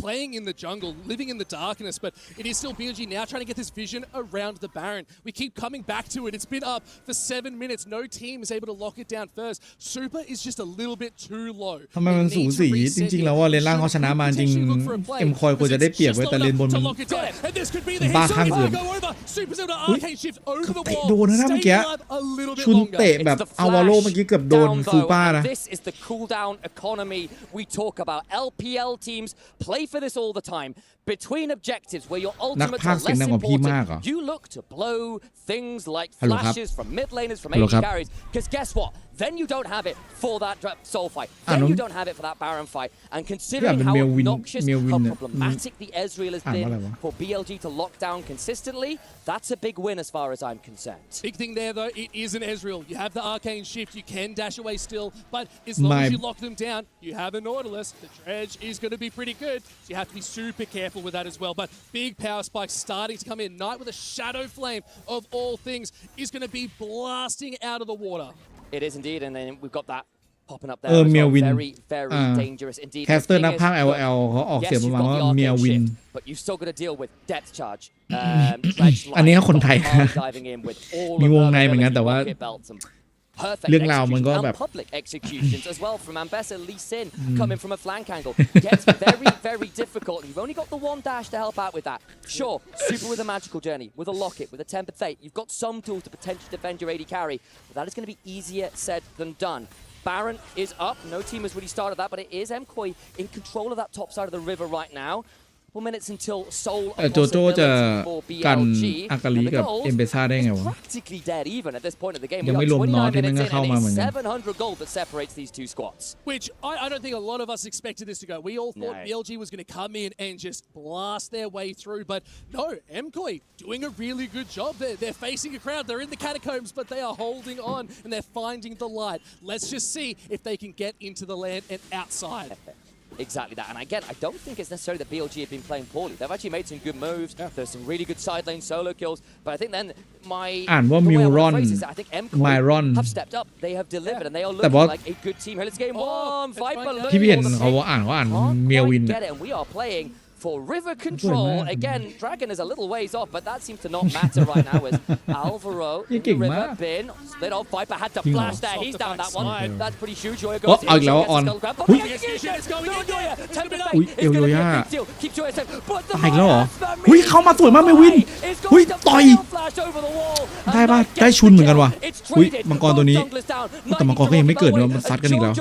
Speaker 12: playing in the jungle, living in the darkness, but it is still BLG now trying to get this vision around the Baron. We keep coming back to it. It's been up for 7 minutes. No team is able to lock it down first. Super is just a little bit too low.
Speaker 4: ทำไมมันสูสีจริงๆแล้วว่าเลนล่างเขาชนะมาจริงเอ็มคอยควรจะได้เปรียบไว้แต่เลนบนมันบ้าข้างเกินเตะโดนนะเมื่อกี้ชุนเตะแบบอาวาโลเมื่อกี้เกือบโดนซูเปอร์นะ
Speaker 18: This is the cooldown economy we talk about. LPL teams play for this all the time. Between objectives where your ultimates are less important, you look to blow things like flashes from mid laners, from AD carries. Because guess what? Then you don't have it for that soul fight. Then you don't have it for that Baron fight. And considering how obnoxious, how problematic the Ezreal has been for BLG to lock down consistently, that's a big win as far as I'm concerned.
Speaker 12: Big thing there, though, it is an Ezreal. You have the arcane shift, you can dash away still, but as long as you lock them down, you have a Nautilus. The dredge is going to be pretty good, so you have to be super careful with that as well. But big power spike starting to come in. Knight with a shadow flame of all things is going to be blasting out of the water.
Speaker 18: It is indeed, and then we've got that popping up there as well. Very, very dangerous indeed.
Speaker 4: แคสเตอร์นักพากย์ LL เขาออกเสียงประมาณว่าเมียวิน
Speaker 18: but you still got to deal with depth charge.
Speaker 4: อันนี้ก็คนไทยมีวงในเหมือนกันแต่ว่า
Speaker 18: Perfect
Speaker 4: เรื่องราวมันก็แบบ
Speaker 18: public executions as well from Ambessa Lee Sin coming from a flank angle. Gets very, very difficult. You've only got the one dash to help out with that. Sure, Super with a magical journey, with a locket, with a tempered fate. You've got some tools to potentially defend your AD carry, but that is going to be easier said than done. Baron is up. No team has really started that, but it is MKOI in control of that top side of the river right now. couple minutes until Seoul
Speaker 4: โจโจ้จะกันอากาลิกับเอ็มเบซ่าได้ไงวะ
Speaker 18: practically dead even at this point of the game.
Speaker 4: ยังไม่รวมน็อตที่มันก็เข้ามาเหมือนกัน
Speaker 18: 700 gold that separates these two squads.
Speaker 12: Which I don't think a lot of us expected this to go. We all thought BLG was going to come in and just blast their way through, but no, MKOI doing a really good job there. They're facing a crowd. They're in the catacombs, but they are holding on and they're finding the light. Let's just see if they can get into the land and outside.
Speaker 18: Exactly that. And again, I don't think it's necessarily that BLG have been playing poorly. They've actually made some good moves. There's some really good side lane solo kills. But I think then
Speaker 4: อ่านว่ามิวรอนไมรอน
Speaker 18: have stepped up. They have delivered and they are looking like a good team. Let's game one. Viper
Speaker 4: ที่พี่เห็นเขาอ่านเมียวิน
Speaker 18: get it, and we are playing for river control. Again, Dragon is a little ways off, but that seems to not matter right now as Alvaro in the river bin. Split off. Viper had to flash there. He's down that one. That's pretty huge. Joya goes in.
Speaker 4: อีกแล้วออนอุ้ยเอลโยย่าตายแล้วเหรออุ้ยเข้ามาสวยมากเมวินอุ้ยต่อยได้ป่ะได้ชุนเหมือนกันว่ะอุ้ยมังกรตัวนี้แต่มังกรก็ยังไม่เกิดเนอะมันซัดกันอีกแล้ว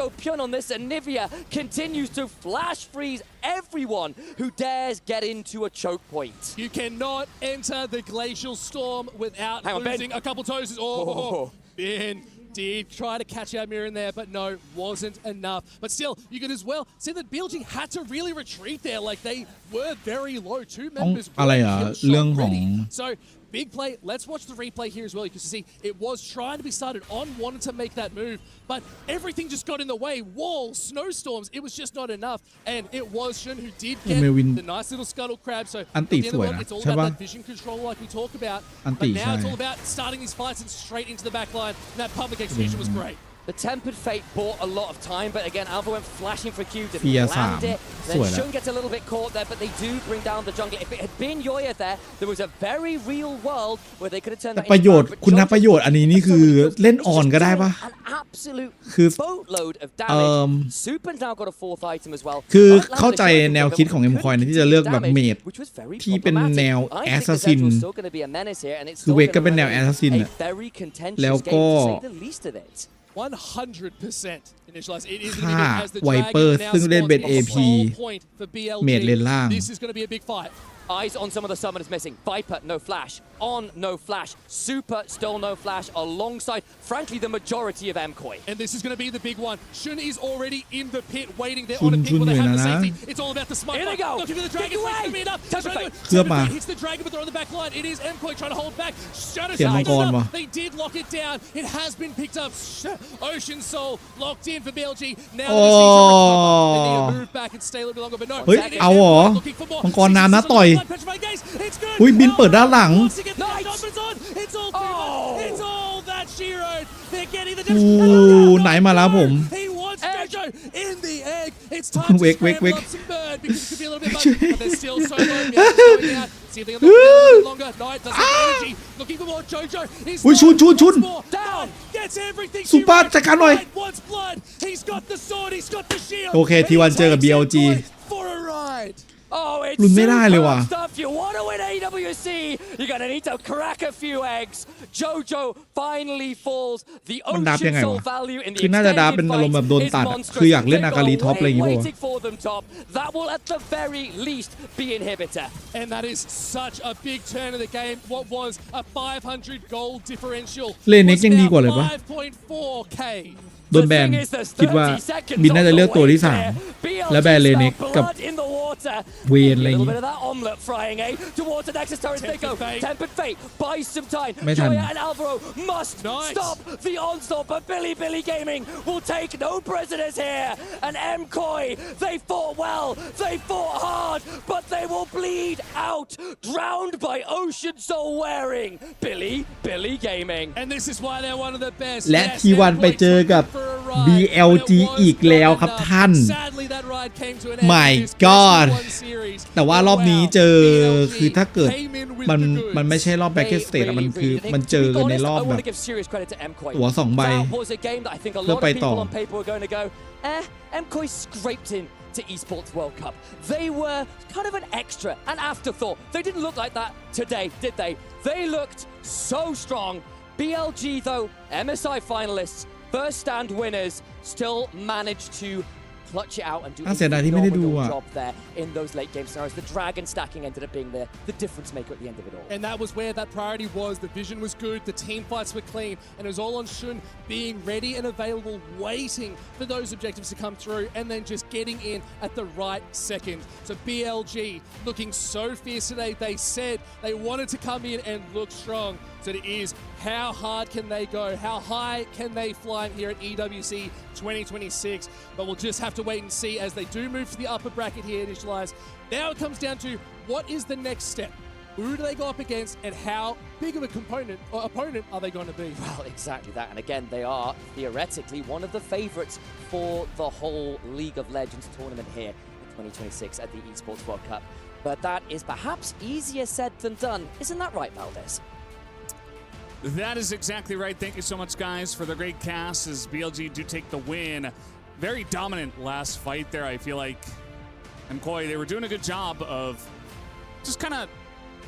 Speaker 18: everyone who dares get into a choke point.
Speaker 12: You cannot enter the glacial storm without losing a couple toes. Oh, Ben did try to catch out Mirror in there, but no, wasn't enough. But still, you could as well see that BLG had to really retreat there. Like they were very low. Two members were kill shot ready. So big play. Let's watch the replay here as well. You can see it was trying to be started on, wanted to make that move, but everything just got in the way. Walls, snowstorms, it was just not enough. And it was Shun who did get the nice little scuttle crab. So at the end of the day, it's all about that vision control like we talk about. But now it's all about starting these fights and straight into the back line. And that public execution was great.
Speaker 18: The Tempered Fate bought a lot of time, but again, Alva went flashing for Q, didn't land it. Then Shun gets a little bit caught there, but they do bring down the jungle. If it had been Yoya there, there was a very real world where they could have turned that
Speaker 4: ประโยชน์คุณประโยชน์อันนี้นี่คือเล่นออนก็ได้ปะ
Speaker 18: absolute
Speaker 4: คือ
Speaker 18: boatload of damage. Super's now got a fourth item as well.
Speaker 4: คือเข้าใจแนวคิดของ MKOI ที่จะเลือกแบบเมจที่เป็นแนวแอสซัสซินคือเวกก็เป็นแนวแอสซัสซินแล้วก็
Speaker 12: 100% initialized. It is
Speaker 4: ฆ่าไวเปอร์ซึ่งเล่นเป็น AP เมจเลนล่าง
Speaker 12: This is going to be a big fight.
Speaker 18: Eyes on some of the summoners missing. Viper, no flash. On, no flash. Super, still no flash. Alongside, frankly, the majority of MKOI.
Speaker 12: And this is going to be the big one. Shun is already in the pit, waiting there on a pit where they have the safety. It's all about the smite.
Speaker 18: Here they go.
Speaker 12: Looking for the dragon. Hits the dragon, but they're on the back line. It is MKOI trying to hold back. They did lock it down. It has been picked up. Ocean Soul locked in for BLG. Now they need to recover. They need to move back and stay a little bit longer. But no.
Speaker 4: เฮ้ยเอาเหรอมังกรน้ำนะต่อยอุ้ยบินเปิดด้านหลังไหนมาแล้วผมเวกอุ้ยชุนซูเปอร์จัดการหน่อยโอเคทีวันเจอกับ BLG
Speaker 18: Oh, it's super stuff. You want to win EWC, you're going to need to crack a few eggs. Jojo finally falls. The Ocean Soul value in the extended fight is monstrous. They're waiting for them top. That will at the very least be inhibitor.
Speaker 12: And that is such a big turn of the game. What was a 500 gold differential
Speaker 4: เล่นเน็กยังดีกว่าเลยปะ
Speaker 12: 5.4k
Speaker 4: โดนแบนคิดว่าบินน่าจะเลือกตัวที่3แล้วแบนเลเน็กกับเวนอะไรอย่างงี้
Speaker 18: Towards the Nexus turret they go. Tempered Fate buys some time.
Speaker 4: ไม่ทัน
Speaker 18: Joya and Alvaro must stop the onslaught, but Billy Gaming will take no prisoners here. And MKOI, they fought well, they fought hard, but they will bleed out, drowned by Ocean Soul wearing Billy Gaming.
Speaker 12: And this is why they're one of the best.
Speaker 4: และทีวันไปเจอกับ BLG อีกแล้วครับท่าน My God แต่ว่ารอบนี้เจอคือถ้าเกิดมันไม่ใช่รอบแบ็คเก็ตสเตจมันคือมันเจอกันในรอบแบบหัว2ใบเพื่อไปต่อ
Speaker 18: MKOI scraped in to Esports World Cup. They were kind of an extra, an afterthought. They didn't look like that today, did they? They looked so strong. BLG though, MSI finalists, first stand winners, still managed to clutch it out and do a
Speaker 4: เสียดายที่ไม่ได้ดูอ่ะ
Speaker 18: job there in those late game scenarios. The dragon stacking ended up being the difference maker at the end of it all.
Speaker 12: And that was where that priority was. The vision was good, the team fights were clean, and it was all on Shun being ready and available, waiting for those objectives to come through, and then just getting in at the right second. So BLG looking so fierce today. They said they wanted to come in and look strong. So it is, how hard can they go? How high can they fly here at EWC 2026? But we'll just have to wait and see as they do move to the upper bracket here, initialized. Now it comes down to what is the next step? Who do they go up against, and how big of a component or opponent are they going to be?
Speaker 18: Well, exactly that. And again, they are theoretically one of the favorites for the whole League of Legends tournament here in 2026 at the Esports World Cup. But that is perhaps easier said than done. Isn't that right, Valdez?
Speaker 6: That is exactly right. Thank you so much, guys, for the great cast as BLG do take the win. Very dominant last fight there. I feel like Mkoy, they were doing a good job of just kind of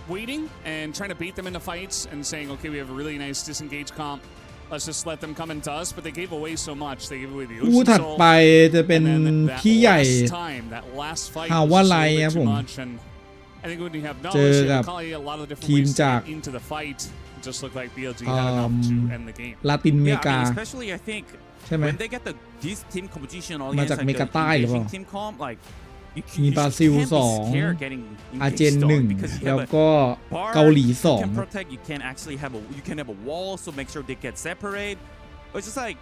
Speaker 6: waiting and trying to beat them into fights and saying, okay, we have a really nice disengage comp. Let's just let them come into us. But they gave away so much. They gave away the
Speaker 4: คู่
Speaker 6: Ocean
Speaker 4: ถัด
Speaker 6: Soul.
Speaker 4: ไปจะเป็น
Speaker 6: And then
Speaker 4: พี่
Speaker 6: that
Speaker 4: ใหญ่
Speaker 6: last time, that last fight
Speaker 4: ฮา
Speaker 6: was
Speaker 4: ว่า
Speaker 6: just
Speaker 4: ไล
Speaker 6: a little
Speaker 4: ครับ
Speaker 6: bit
Speaker 4: ผ
Speaker 6: too
Speaker 4: ม
Speaker 6: much. And I think when you have
Speaker 4: เจอ
Speaker 6: knowledge,
Speaker 4: กับ
Speaker 6: you call a lot of different
Speaker 4: ทีม
Speaker 6: ways to
Speaker 4: จาก
Speaker 6: get into the fight. It just looked like BLG had enough to end the game.
Speaker 4: ลาตินอเมริ
Speaker 19: Yeah, I
Speaker 4: กา
Speaker 19: mean, especially I think
Speaker 4: ใช่ไหม
Speaker 19: when they get this team competition
Speaker 4: มา
Speaker 19: against
Speaker 4: จาก
Speaker 19: like
Speaker 4: อเมริกาใต้หรือเปล่า
Speaker 19: engaging team comp, like
Speaker 4: มีบราซิล
Speaker 19: can't be
Speaker 4: 2
Speaker 19: scared getting
Speaker 4: อาร์
Speaker 19: engaged
Speaker 4: เจน
Speaker 19: though,
Speaker 4: 1
Speaker 19: because you
Speaker 4: แล้ว
Speaker 19: have a
Speaker 4: ก็เกาหลี
Speaker 19: you can
Speaker 4: 2
Speaker 19: protect, you can actually have a wall, so make sure they get separate. It's just like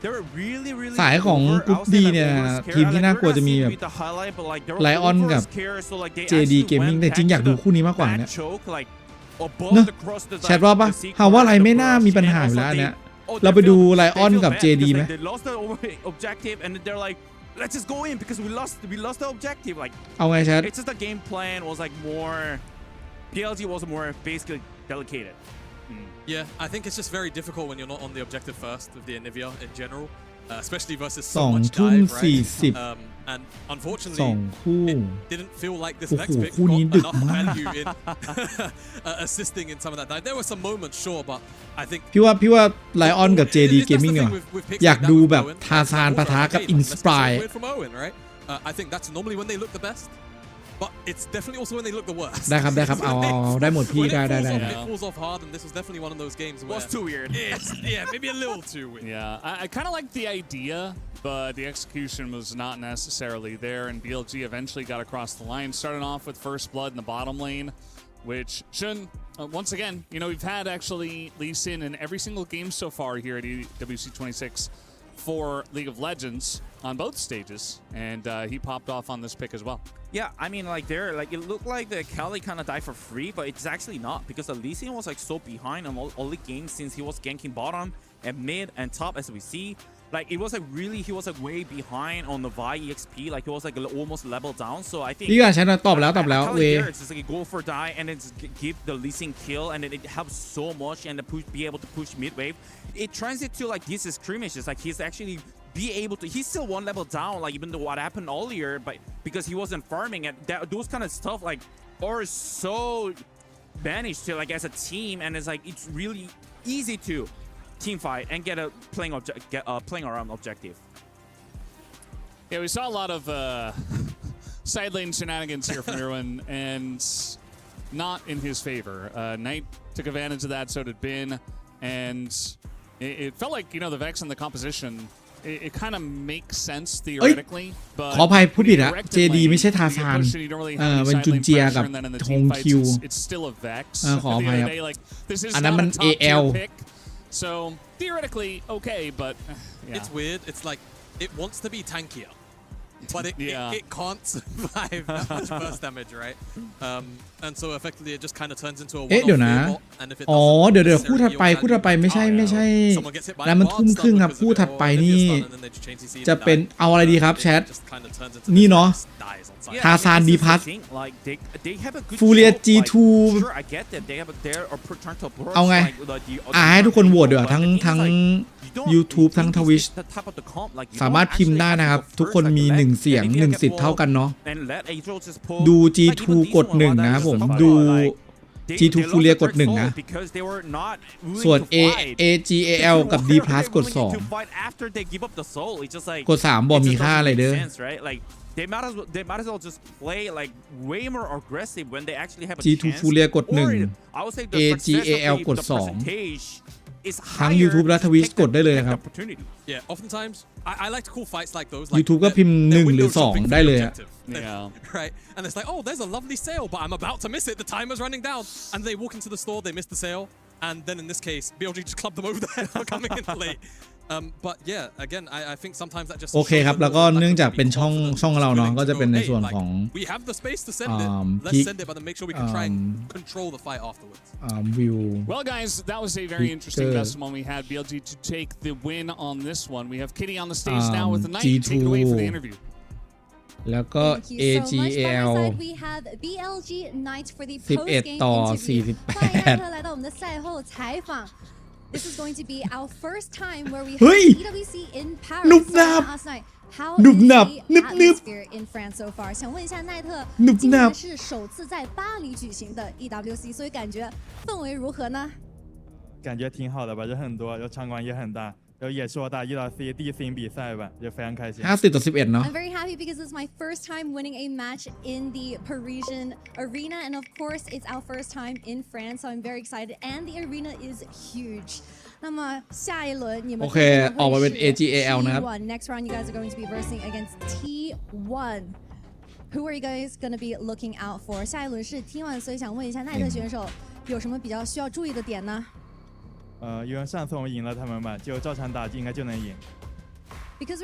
Speaker 19: they're really
Speaker 4: สายของกรุ๊ปดีเนี่ยทีมที่น่ากลัวจะมีแบบไลออนกับ JD Gaming แต่จริงอยากดูคู่นี้มากกว่าเนี่ยเนอะแชทว่าปะฮาว่าไลไม่น่ามีปัญหาอยู่แล้วเนี่ยเราไปดูไลออนกับ JD ไหม
Speaker 19: They lost the objective and they're like, let's just go in because we lost the objective. Like
Speaker 4: เอาไงแชท
Speaker 19: it's just the game plan was like more PLG was more basically delegated.
Speaker 20: Yeah, I think it's just very difficult when you're not on the objective first of the Anivia in general, especially versus
Speaker 4: 2
Speaker 20: so much
Speaker 4: ทุ่ม
Speaker 20: dive, right?
Speaker 4: 40
Speaker 20: And unfortunately,
Speaker 4: 2 คู่
Speaker 20: it didn't feel like this
Speaker 4: โอ้โห
Speaker 20: next pick
Speaker 4: คู่นี้
Speaker 20: got
Speaker 4: ดึก
Speaker 20: enough
Speaker 4: มาก
Speaker 20: value in assisting in some of that dive. There were some moments, sure, but I think
Speaker 4: พี่ว่าไลออนกับ JD Gaming เนี่ยอยากดูแบบทาซานปะทะกับ Inspire
Speaker 20: weird from Owen, right? I think that's normally when they look the best, but it's definitely also when they look the worst.
Speaker 4: ได้ครับเอาได้หมดพี่
Speaker 20: When
Speaker 4: ได้
Speaker 20: it falls off hard, and this was definitely one of those games where
Speaker 19: Was too weird.
Speaker 20: Yeah, maybe a little too weird.
Speaker 6: Yeah, I kind of liked the idea, but the execution was not necessarily there, and BLG eventually got across the line, starting off with first blood in the bottom lane, which Shun, once again, you know, we've had actually Lee Sin in every single game so far here at EWC 26 for League of Legends on both stages, and he popped off on this pick as well.
Speaker 19: Yeah, I mean, like it looked like the Cali kind of died for free, but it's actually not because the Lee Sin was like so behind on all the games since he was ganking bottom and mid and top as we see. Like it was like really he was like way behind on the Vi EXP, like he was like almost level down. So I think
Speaker 4: พี่ก็ใช้ตอบแล้วเว
Speaker 19: it's just like go for die and then give the Lee Sin kill, and then it helps so much and be able to push mid wave. It translates to like these skirmishes, like he's actually be able to. He's still one level down, like even though what happened earlier, but because he wasn't farming and those kind of stuff like are so managed to like as a team, and it's like it's really easy to team fight and get a playing around objective.
Speaker 6: Yeah, we saw a lot of side lane shenanigans here from Irwin, and not in his favor. Knight took advantage of that, so did Bin, and it felt like, you know, the Vex and the composition, it kind of makes sense theoretically, but
Speaker 4: ขออภัยพูดผิดอะ JD ไม่ใช่ทาซานเป็นจุนเจียกับทงคิว
Speaker 6: it's still a Vex.
Speaker 4: ขออภัยครับ
Speaker 6: like, this is
Speaker 4: อันนั้นมัน
Speaker 6: not a top tier
Speaker 4: AL
Speaker 6: pick, so theoretically okay, but yeah.
Speaker 20: It's weird. It's like it wants to be tankier, but it can't survive that much burst damage, right? And so effectively it just kind of turns into a
Speaker 4: เดี๋ยวนะ
Speaker 20: and if it
Speaker 4: อ๋อเดี๋ยวคู่ถัดไปไม่ใช่แล้วมันทุ่มครึ่งครับคู่ถัดไปนี่จะเป็นเอาอะไรดีครับแชทนี่เนาะทาซานดีพัสฟูเรีย G2 เอาไงให้ทุกคนโหวตเดี๋ยวทั้ง YouTube ทั้ง Twitch สามารถพิมพ์ได้นะครับทุกคนมี1เสียง1สิทธิ์เท่ากันเนาะดู G2 กด1นะครับผมดู G2 ฟูเรียกด1นะส่วน AGAL กับ D+ กด2กด3บ่มีค่าอะไรเด้อ
Speaker 19: They might as well just play like way more aggressive when they actually have a
Speaker 4: G2
Speaker 19: chance.
Speaker 4: ฟูเรียกด1 AGAL กด2ทั้ง YouTube และ Twitch กดได้เลยนะครับ
Speaker 20: Yeah, oftentimes I like to call fights like those.
Speaker 4: YouTube ก็พิมพ์1หรือ2ได้เลยอะ
Speaker 20: Right, and it's like, oh, there's a lovely sale, but I'm about to miss it. The timer's running down, and they walk into the store, they miss the sale, and then in this case, BLG just clubbed them over the head for coming in late. But yeah, again, I think sometimes that just
Speaker 4: โอเคครับแล้วก็เนื่องจากเป็นช่องเราเนาะก็จะเป็นในส่วนของ
Speaker 20: we have the space to send it. Let's send it, but then make sure we can try and control the fight afterwards.
Speaker 4: View.
Speaker 6: Well, guys, that was a very interesting best one. We had BLG to take the win on this one. We have Kitty on the stage now with the night. Take it away for the interview.
Speaker 4: แล้วก็ AGAL 11ต่อ48
Speaker 21: This is going to be our first time where we have EWC in Paris.
Speaker 4: นุบนับ
Speaker 21: How is the atmosphere in France so far? 想问一下奈特，今年是首次在巴黎举行的 EWC， 所以感觉氛围如何呢？
Speaker 22: 感觉挺好的吧，人很多，然后场馆也很大。然后也是我打EWC第一次赢比赛吧，就非常开心。
Speaker 4: 50ต่อ11เนาะ
Speaker 21: I'm very happy because it's my first time winning a match in the Parisian arena, and of course it's our first time in France, so I'm very excited. And the arena is huge. 那么下一轮你们
Speaker 4: โอเคออกมาเป็น AGAL นะครับ
Speaker 21: Next round you guys are going to be versing against T1. Who are you guys going to be looking out for? 下一轮是 T1， 所以想问一下奈特选手有什么比较需要注意的点呢？
Speaker 22: 因为上次我们赢了他们吧，就照常打应该就能赢。
Speaker 21: Because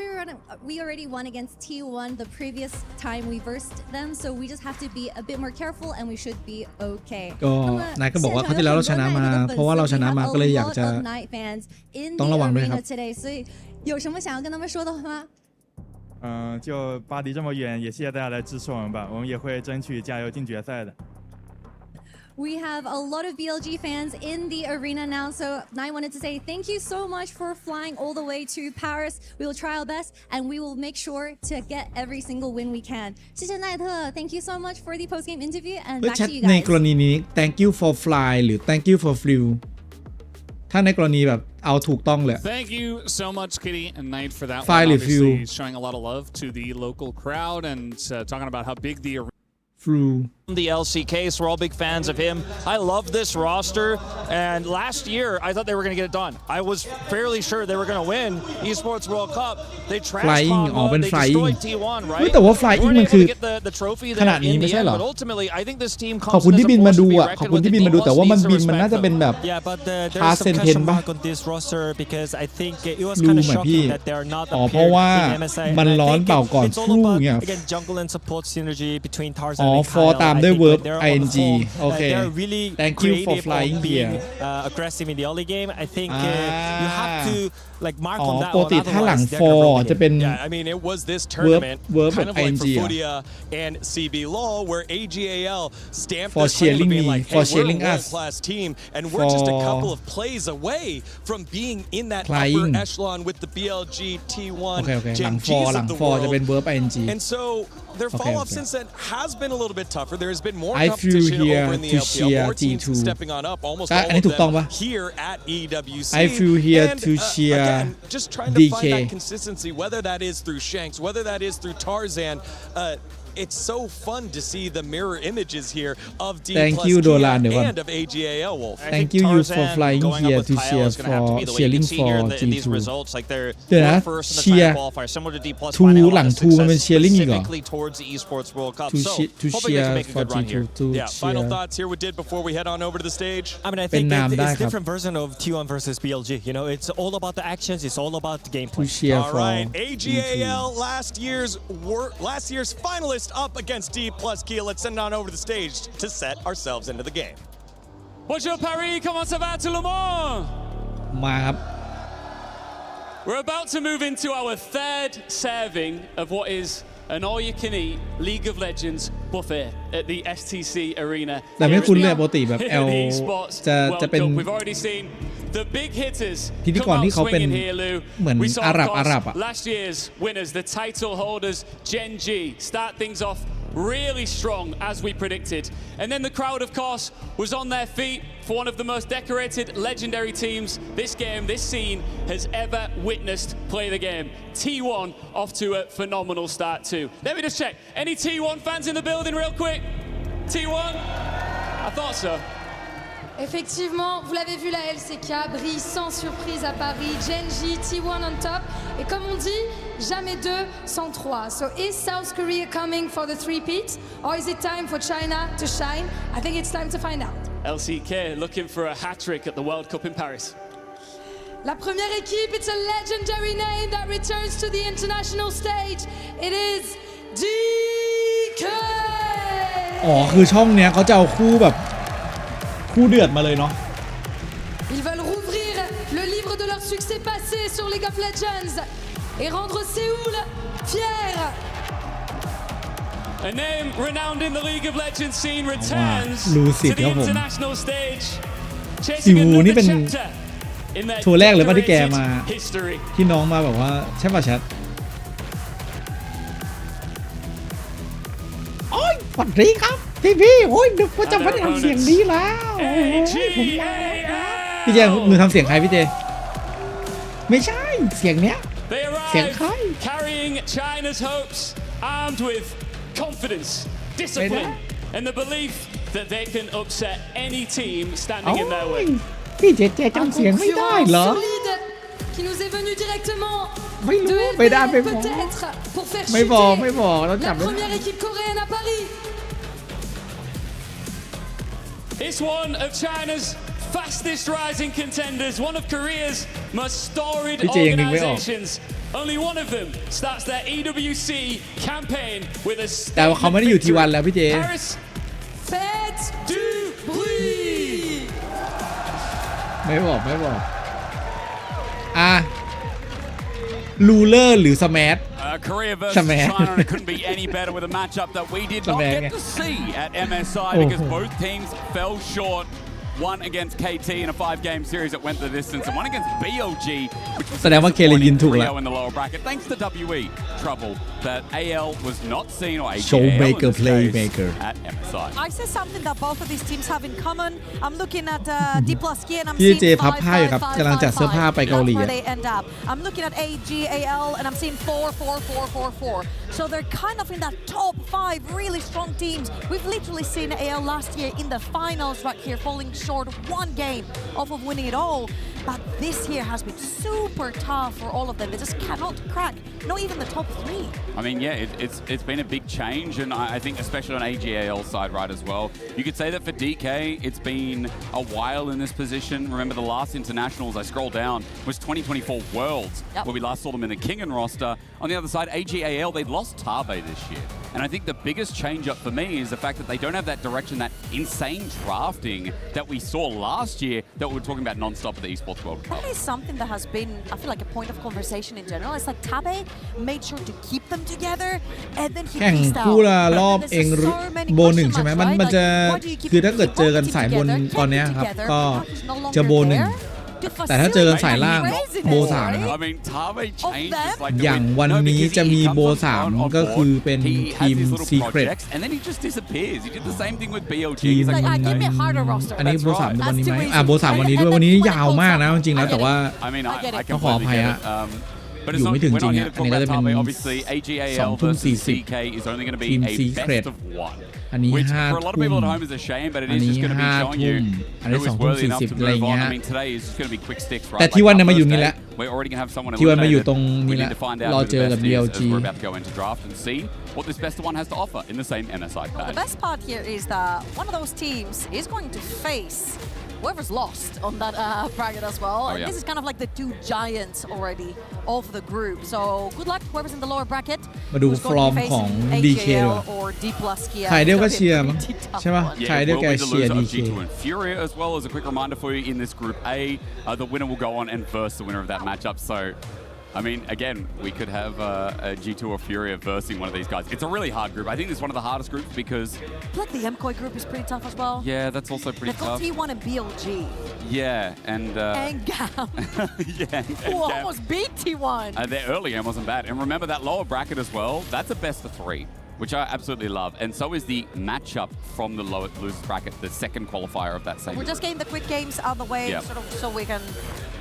Speaker 21: we already won against T1 the previous time we versed them, so we just have to be a bit more careful and we should be okay.
Speaker 4: ก็นายก็บอกว่าเขาที่แล้วเราชนะมาเพราะว่าเราชนะมาก็เลยอยากจะต้องระวังด้วยครับ
Speaker 21: 所以有什么想要跟他们说的吗？
Speaker 22: 就巴黎这么远，也谢谢大家来支持我们吧，我们也会争取加油进决赛的。
Speaker 21: We have a lot of BLG fans in the arena now, so I wanted to say thank you so much for flying all the way to Paris. We will try our best, and we will make sure to get every single win we can. 谢谢奈特 Thank you so much for the post-game interview, and back to you guys.
Speaker 4: ในกรณีนี้ thank you for fly หรือ thank you for flew ถ้าในกรณีแบบเอาถูกต้องเลย
Speaker 6: Thank you so much, Kitty and Knight, for that
Speaker 4: Fly
Speaker 6: one.
Speaker 4: review.
Speaker 6: Obviously, showing a lot of love to the local crowd and talking about how big the
Speaker 4: flew.
Speaker 23: The LCK, so we're all big fans of him. I love this roster, and last year I thought they were going to get it done. I was fairly sure they were going to win Esports World Cup. They transformed, they destroyed T1, right?
Speaker 4: แต่ว่า flying มันคือ
Speaker 23: the trophy
Speaker 4: ขนาดนี้ไม่ใช่เหรอ
Speaker 23: but ultimately I think this team
Speaker 4: ขอบคุณที่บินมาดูอ่ะขอบคุณที่บินมาดูแต่ว่ามันบินมันน่าจะเป็นแบบ
Speaker 24: Yeah, but there's
Speaker 4: พา
Speaker 24: some
Speaker 4: เซนเทน
Speaker 24: question
Speaker 4: ป่ะ
Speaker 24: mark on this roster because I think it was
Speaker 4: รู้
Speaker 24: kind of
Speaker 4: เหมือนพี่
Speaker 24: shocking that they are not
Speaker 4: อ๋อเพราะ
Speaker 24: appeared
Speaker 4: ว่า
Speaker 24: in MSI.
Speaker 4: มัน
Speaker 24: And I
Speaker 4: ร้อน
Speaker 24: think
Speaker 4: เป่าก่อน
Speaker 24: it's all
Speaker 4: ฟู่
Speaker 24: about
Speaker 4: เนี่ย
Speaker 24: again jungle and support synergy between Tarzan
Speaker 4: อ๋อ
Speaker 24: and
Speaker 4: for
Speaker 24: Kyle.
Speaker 4: ตาม
Speaker 24: I
Speaker 4: ด้วย
Speaker 24: think
Speaker 4: verb
Speaker 24: that they're on
Speaker 4: ing
Speaker 24: form.
Speaker 4: โอเค
Speaker 24: They're really
Speaker 4: thank you for
Speaker 24: creative
Speaker 4: flying
Speaker 24: of being
Speaker 4: here
Speaker 24: aggressive in the early game. I think you have to like mark
Speaker 4: อ๋อ
Speaker 24: on that
Speaker 4: ปก
Speaker 24: one.
Speaker 4: ติถ้าหลัง
Speaker 24: Otherwise,
Speaker 4: for
Speaker 24: they're gonna
Speaker 4: จะเป็น
Speaker 1: Yeah, I mean, it was this tournament,
Speaker 4: verb
Speaker 1: kind of like
Speaker 4: ing
Speaker 1: for
Speaker 4: อ่ะ
Speaker 1: Fudia and CB Law, where AGAL stamped
Speaker 4: For
Speaker 1: their claim to
Speaker 4: cheering
Speaker 1: being
Speaker 4: me,
Speaker 1: like,
Speaker 4: for
Speaker 1: hey, we're a
Speaker 4: cheering us,
Speaker 1: world-class team, and we're just a
Speaker 4: for
Speaker 1: couple of plays away from being in that
Speaker 4: flying.
Speaker 1: upper echelon with the BLG, T1,
Speaker 4: โอเคโอเคหลัง
Speaker 1: Gen
Speaker 4: 4
Speaker 1: Gs
Speaker 4: หลั
Speaker 1: of
Speaker 4: ง
Speaker 1: the
Speaker 4: 4 จะเป็น
Speaker 1: world.
Speaker 4: verb ing
Speaker 1: And so their
Speaker 4: Okay,
Speaker 1: fall off
Speaker 4: okay.
Speaker 1: since then has been a little bit tougher. There has been more
Speaker 4: I flew
Speaker 1: competition
Speaker 4: here
Speaker 1: over in the
Speaker 4: to
Speaker 1: LPL,
Speaker 4: cheer
Speaker 1: more teams
Speaker 4: G2.
Speaker 1: stepping on up, almost
Speaker 4: อ่ะ
Speaker 1: all
Speaker 4: อันนี้
Speaker 1: of
Speaker 4: ถูกต้อง
Speaker 1: them
Speaker 4: ปะ
Speaker 1: here at EWC.
Speaker 4: I flew here
Speaker 1: And,
Speaker 4: to cheer
Speaker 1: again, just trying to
Speaker 4: DK.
Speaker 1: find that consistency, whether that is through Shanks, whether that is through Tarzan. It's so fun to see the mirror images here of D
Speaker 4: Thank
Speaker 1: plus
Speaker 4: you,
Speaker 1: Kia
Speaker 4: Dolan,เดี๋ยวก่อน
Speaker 1: and of AGAL Wolf.
Speaker 4: Thank you for flying here to cheer for cheering for G2 เดี๋ยวนะเชียร์ ทูหลังทูมันเป็น cheering อีกเหรอ to cheer for G2 to
Speaker 1: Yeah, final
Speaker 4: cheer
Speaker 1: thoughts here with Did before we head on over to the stage.
Speaker 24: I mean, I
Speaker 4: เป็น
Speaker 24: think
Speaker 4: นามได้
Speaker 24: it's
Speaker 4: ครับ
Speaker 24: different version of T1 versus BLG. You know, it's all about the actions. It's all about the gameplay.
Speaker 4: to cheer
Speaker 1: All
Speaker 4: for
Speaker 1: right,
Speaker 4: G2
Speaker 1: AGAL last year's finalist up against D plus Kia. Let's send it on over to the stage to set ourselves into the game.
Speaker 6: Bonjour Paris, comment ça va tout le monde?
Speaker 4: มาครับ
Speaker 6: We're about to move into our third serving of what is an all-you-can-eat League of Legends buffet at the STC Arena.
Speaker 4: แต่ไม่คุ้นเลยปกติแบบ L จะเป็น
Speaker 6: We've already seen the big hitters
Speaker 4: พิธีกร
Speaker 6: come
Speaker 4: ที่
Speaker 6: out
Speaker 4: เขาเป็น
Speaker 6: swinging here, Lou.
Speaker 4: เหมือน
Speaker 6: We saw,
Speaker 4: อาหรับ
Speaker 6: of
Speaker 4: อาหรับ
Speaker 6: course,
Speaker 4: อ่ะ
Speaker 6: last year's winners, the title holders, Gen G, start things off really strong as we predicted. And then the crowd, of course, was on their feet for one of the most decorated, legendary teams this game, this scene has ever witnessed play the game. T1 off to a phenomenal start too. Let me just check. Any T1 fans in the building real quick? T1? I thought so.
Speaker 5: Effectivement, vous l'avez vu, la LCK brille sans surprise à Paris. Genji, T1 on top. Et comme on dit, jamais deux sans trois. So is South Korea coming for the three-peat? Or is it time for China to shine? I think it's time to find out.
Speaker 6: LCK looking for a hat-trick at the World Cup in Paris.
Speaker 5: La première équipe, it's a legendary name that returns to the international stage. It is DK!
Speaker 4: อ๋อคือช่องเนี้ยเขาจะเอาคู่แบบคู่เดือดมาเลยเนาะ
Speaker 5: Ils veulent rouvrir le livre de leur succès passé sur League of Legends et rendre Séoul fier.
Speaker 6: A name renowned in the League of Legends scene returns to the international stage.
Speaker 4: ซิวูนี่เป็นทัวร์แรกเลยป่ะที่แกมาที่น้องมาแบบว่าใช่ป่ะแชทโอ้ยสวัสดีครับพี่โอ้ยนึกว่าจะไม่ได้ทำเสียงนี้แล้วพี่เจมือทำเสียงใครพี่เจไม่ใช่เสียงเนี้ยเสียงใคร
Speaker 6: Carrying China's hopes, armed with confidence, discipline, and the belief that they can upset any team standing in their way.
Speaker 4: พี่เจจำเสียงไม่ได้เหรอ
Speaker 5: Qui nous est venu directement
Speaker 4: ไม่รู้
Speaker 5: de
Speaker 4: ไม่ได้ไม่บอก
Speaker 5: peut-être pour faire
Speaker 4: ไม่บอก
Speaker 5: chuter
Speaker 4: ไม่บอกเรา
Speaker 5: la
Speaker 4: จับไม่ได้
Speaker 5: première équipe coréenne à Paris.
Speaker 6: It's one of China's fastest rising contenders, one of Korea's most storied organizations. Only one of them starts their EWC campaign with a
Speaker 4: แต่ว่าเขาไม่ได้อยู่ที่วันแล้วพี่เจ
Speaker 6: Paris, faites du bruit.
Speaker 4: ไม่บอกลูเลอร์หรือสแมท
Speaker 7: Korea versus China, and it couldn't be any better with a matchup that we did not get to see at MSI because both teams fell short. One against KT in a 5-game series that went the distance, and one against BLG, which was disappointing Rio in the lower bracket. Thanks to WE trouble that AL was not seen, or AGL
Speaker 4: Showmaker,
Speaker 7: in this
Speaker 4: playmaker.
Speaker 7: case, at MSI.
Speaker 15: I see something that both of these teams have in common. I'm looking at D+K and I'm
Speaker 4: พี่
Speaker 15: seeing
Speaker 4: เจพับผ้าอยู่ครับกำลังจัดเสื้อผ้าไปเกาหลี
Speaker 15: That's where they end up. I'm looking at AGAL and I'm seeing 4-4-4-4-4. So they're kind of in that top 5 really strong teams. We've literally seen AL last year in the finals right here, falling short one game off of winning it all. But this year has been super tough for all of them. They just cannot crack, not even the top 3.
Speaker 7: I mean, yeah, it's been a big change, and I think especially on AGAL's side, right, as well. You could say that for DK, it's been a while in this position. Remember the last internationals, I scroll down, was 2024 Worlds, where we last saw them in the Kingen roster. On the other side, AGAL, they'd lost Tabe this year. And I think the biggest change up for me is the fact that they don't have that direction, that insane drafting that we saw last year that we were talking about non-stop at the Esports World Cup.
Speaker 15: That is something that has been, I feel like, a point of conversation in general. It's like Tabe made sure to keep them together, and then he
Speaker 4: แข่ง
Speaker 15: peaced out.
Speaker 4: คู่ละรอบเองโบ1ใช่ไหมมันจะคือถ้าเกิดเจอกันสายบนตอนนี้ครับก็จะโบ1แต่ถ้าเจอกันสายล่างโบ3นะครับอย่างวันนี้จะมีโบ3ก็คือเป็นทีม Secret ทีมอันนี้โบ3วันนี้ไหมโบ3วันนี้ด้วยวันนี้ยาวมากนะจริงๆแล้วแต่ว่าต้องขออภัยฮะอยู่ไม่ถึงจริงอ่ะอันนี้ก็จะเป็น2 ทุ่ม 40ทีม Secret อันนี้5 ทุ่มอันนี้5 ทุ่มอันนี้2 ทุ่ม 40อะไรเงี้ยแต่ที่วันเนี่ยมาอยู่นี่แหละที่วันมาอยู่ตรงนี้แหละรอเจอกับ BLG
Speaker 7: what this best one has to offer in the same MSI patch.
Speaker 15: Well, the best part here is that one of those teams is going to face whoever's lost on that bracket as well. And this is kind of like the 2 giants already of the group. So good luck whoever's in the lower bracket.
Speaker 4: มาดูฟอร์มของ DK ไคเดลก็เชียร์มั้งใช่ป่ะไคเดลแกเชียร์ DK.
Speaker 7: G2 and Furia as well as a quick reminder for you in this group A, the winner will go on and verse the winner of that matchup. So I mean, again, we could have a G2 or Furia versing one of these guys. It's a really hard group. I think it's one of the hardest groups because...
Speaker 15: Like the MKOI group is pretty tough as well.
Speaker 7: Yeah, that's also pretty tough.
Speaker 15: They've got T1 and BLG.
Speaker 7: Yeah, and...
Speaker 15: and GAM.
Speaker 7: Yeah,
Speaker 15: who almost beat T1.
Speaker 7: Their early game wasn't bad. And remember that lower bracket as well, that's a best of 3. which I absolutely love. And so is the matchup from the losers bracket, the second qualifier of that same.
Speaker 15: We're just getting the quick games out of the way, sort of, so we can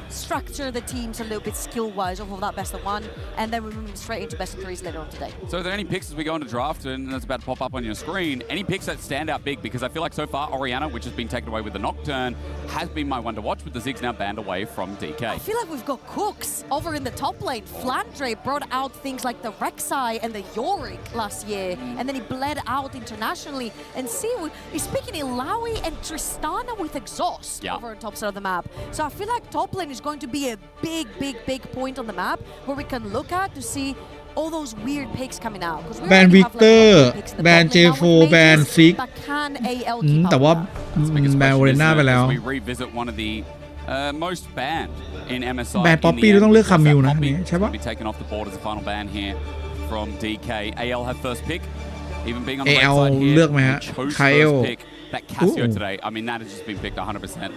Speaker 15: structure the teams a little bit skill-wise off of that best of one, and then we're moving straight into best of threes later on today.
Speaker 7: So are there any picks as we go into draft, and that's about to pop up on your screen, any picks that stand out big? Because I feel like so far Oriana, which has been taken away with the Nocturne, has been my one to watch, with the Ziggs now banned away from DK.
Speaker 15: I feel like we've got cooks over in the top lane. Flandre brought out things like the Rek'Sai and the Yorick last year, and then he bled out internationally. And see, he's picking Ilaoi and Tristana with Exhaust over on top side of the map. So I feel like top lane is going to be a big point on the map where we can look at to see all those weird picks coming out.
Speaker 4: แบนวิกเตอร์แบนเจโฟแบนซิกแต่ว่าแบนโอเรน่าไปแล้ว
Speaker 7: We revisit one of the most banned in MSI.
Speaker 4: แบนป๊อปปี้ต้องเลือกคามิลนะนี่ใช่ปะ
Speaker 7: Be taken off the board as a final ban here from DK. AL have first pick, even being on the right
Speaker 4: AL
Speaker 7: side here.
Speaker 4: เลือกไหมฮะ
Speaker 7: Chose
Speaker 4: คาเอล
Speaker 7: first pick that Casio today. I mean, that has just been picked 100%.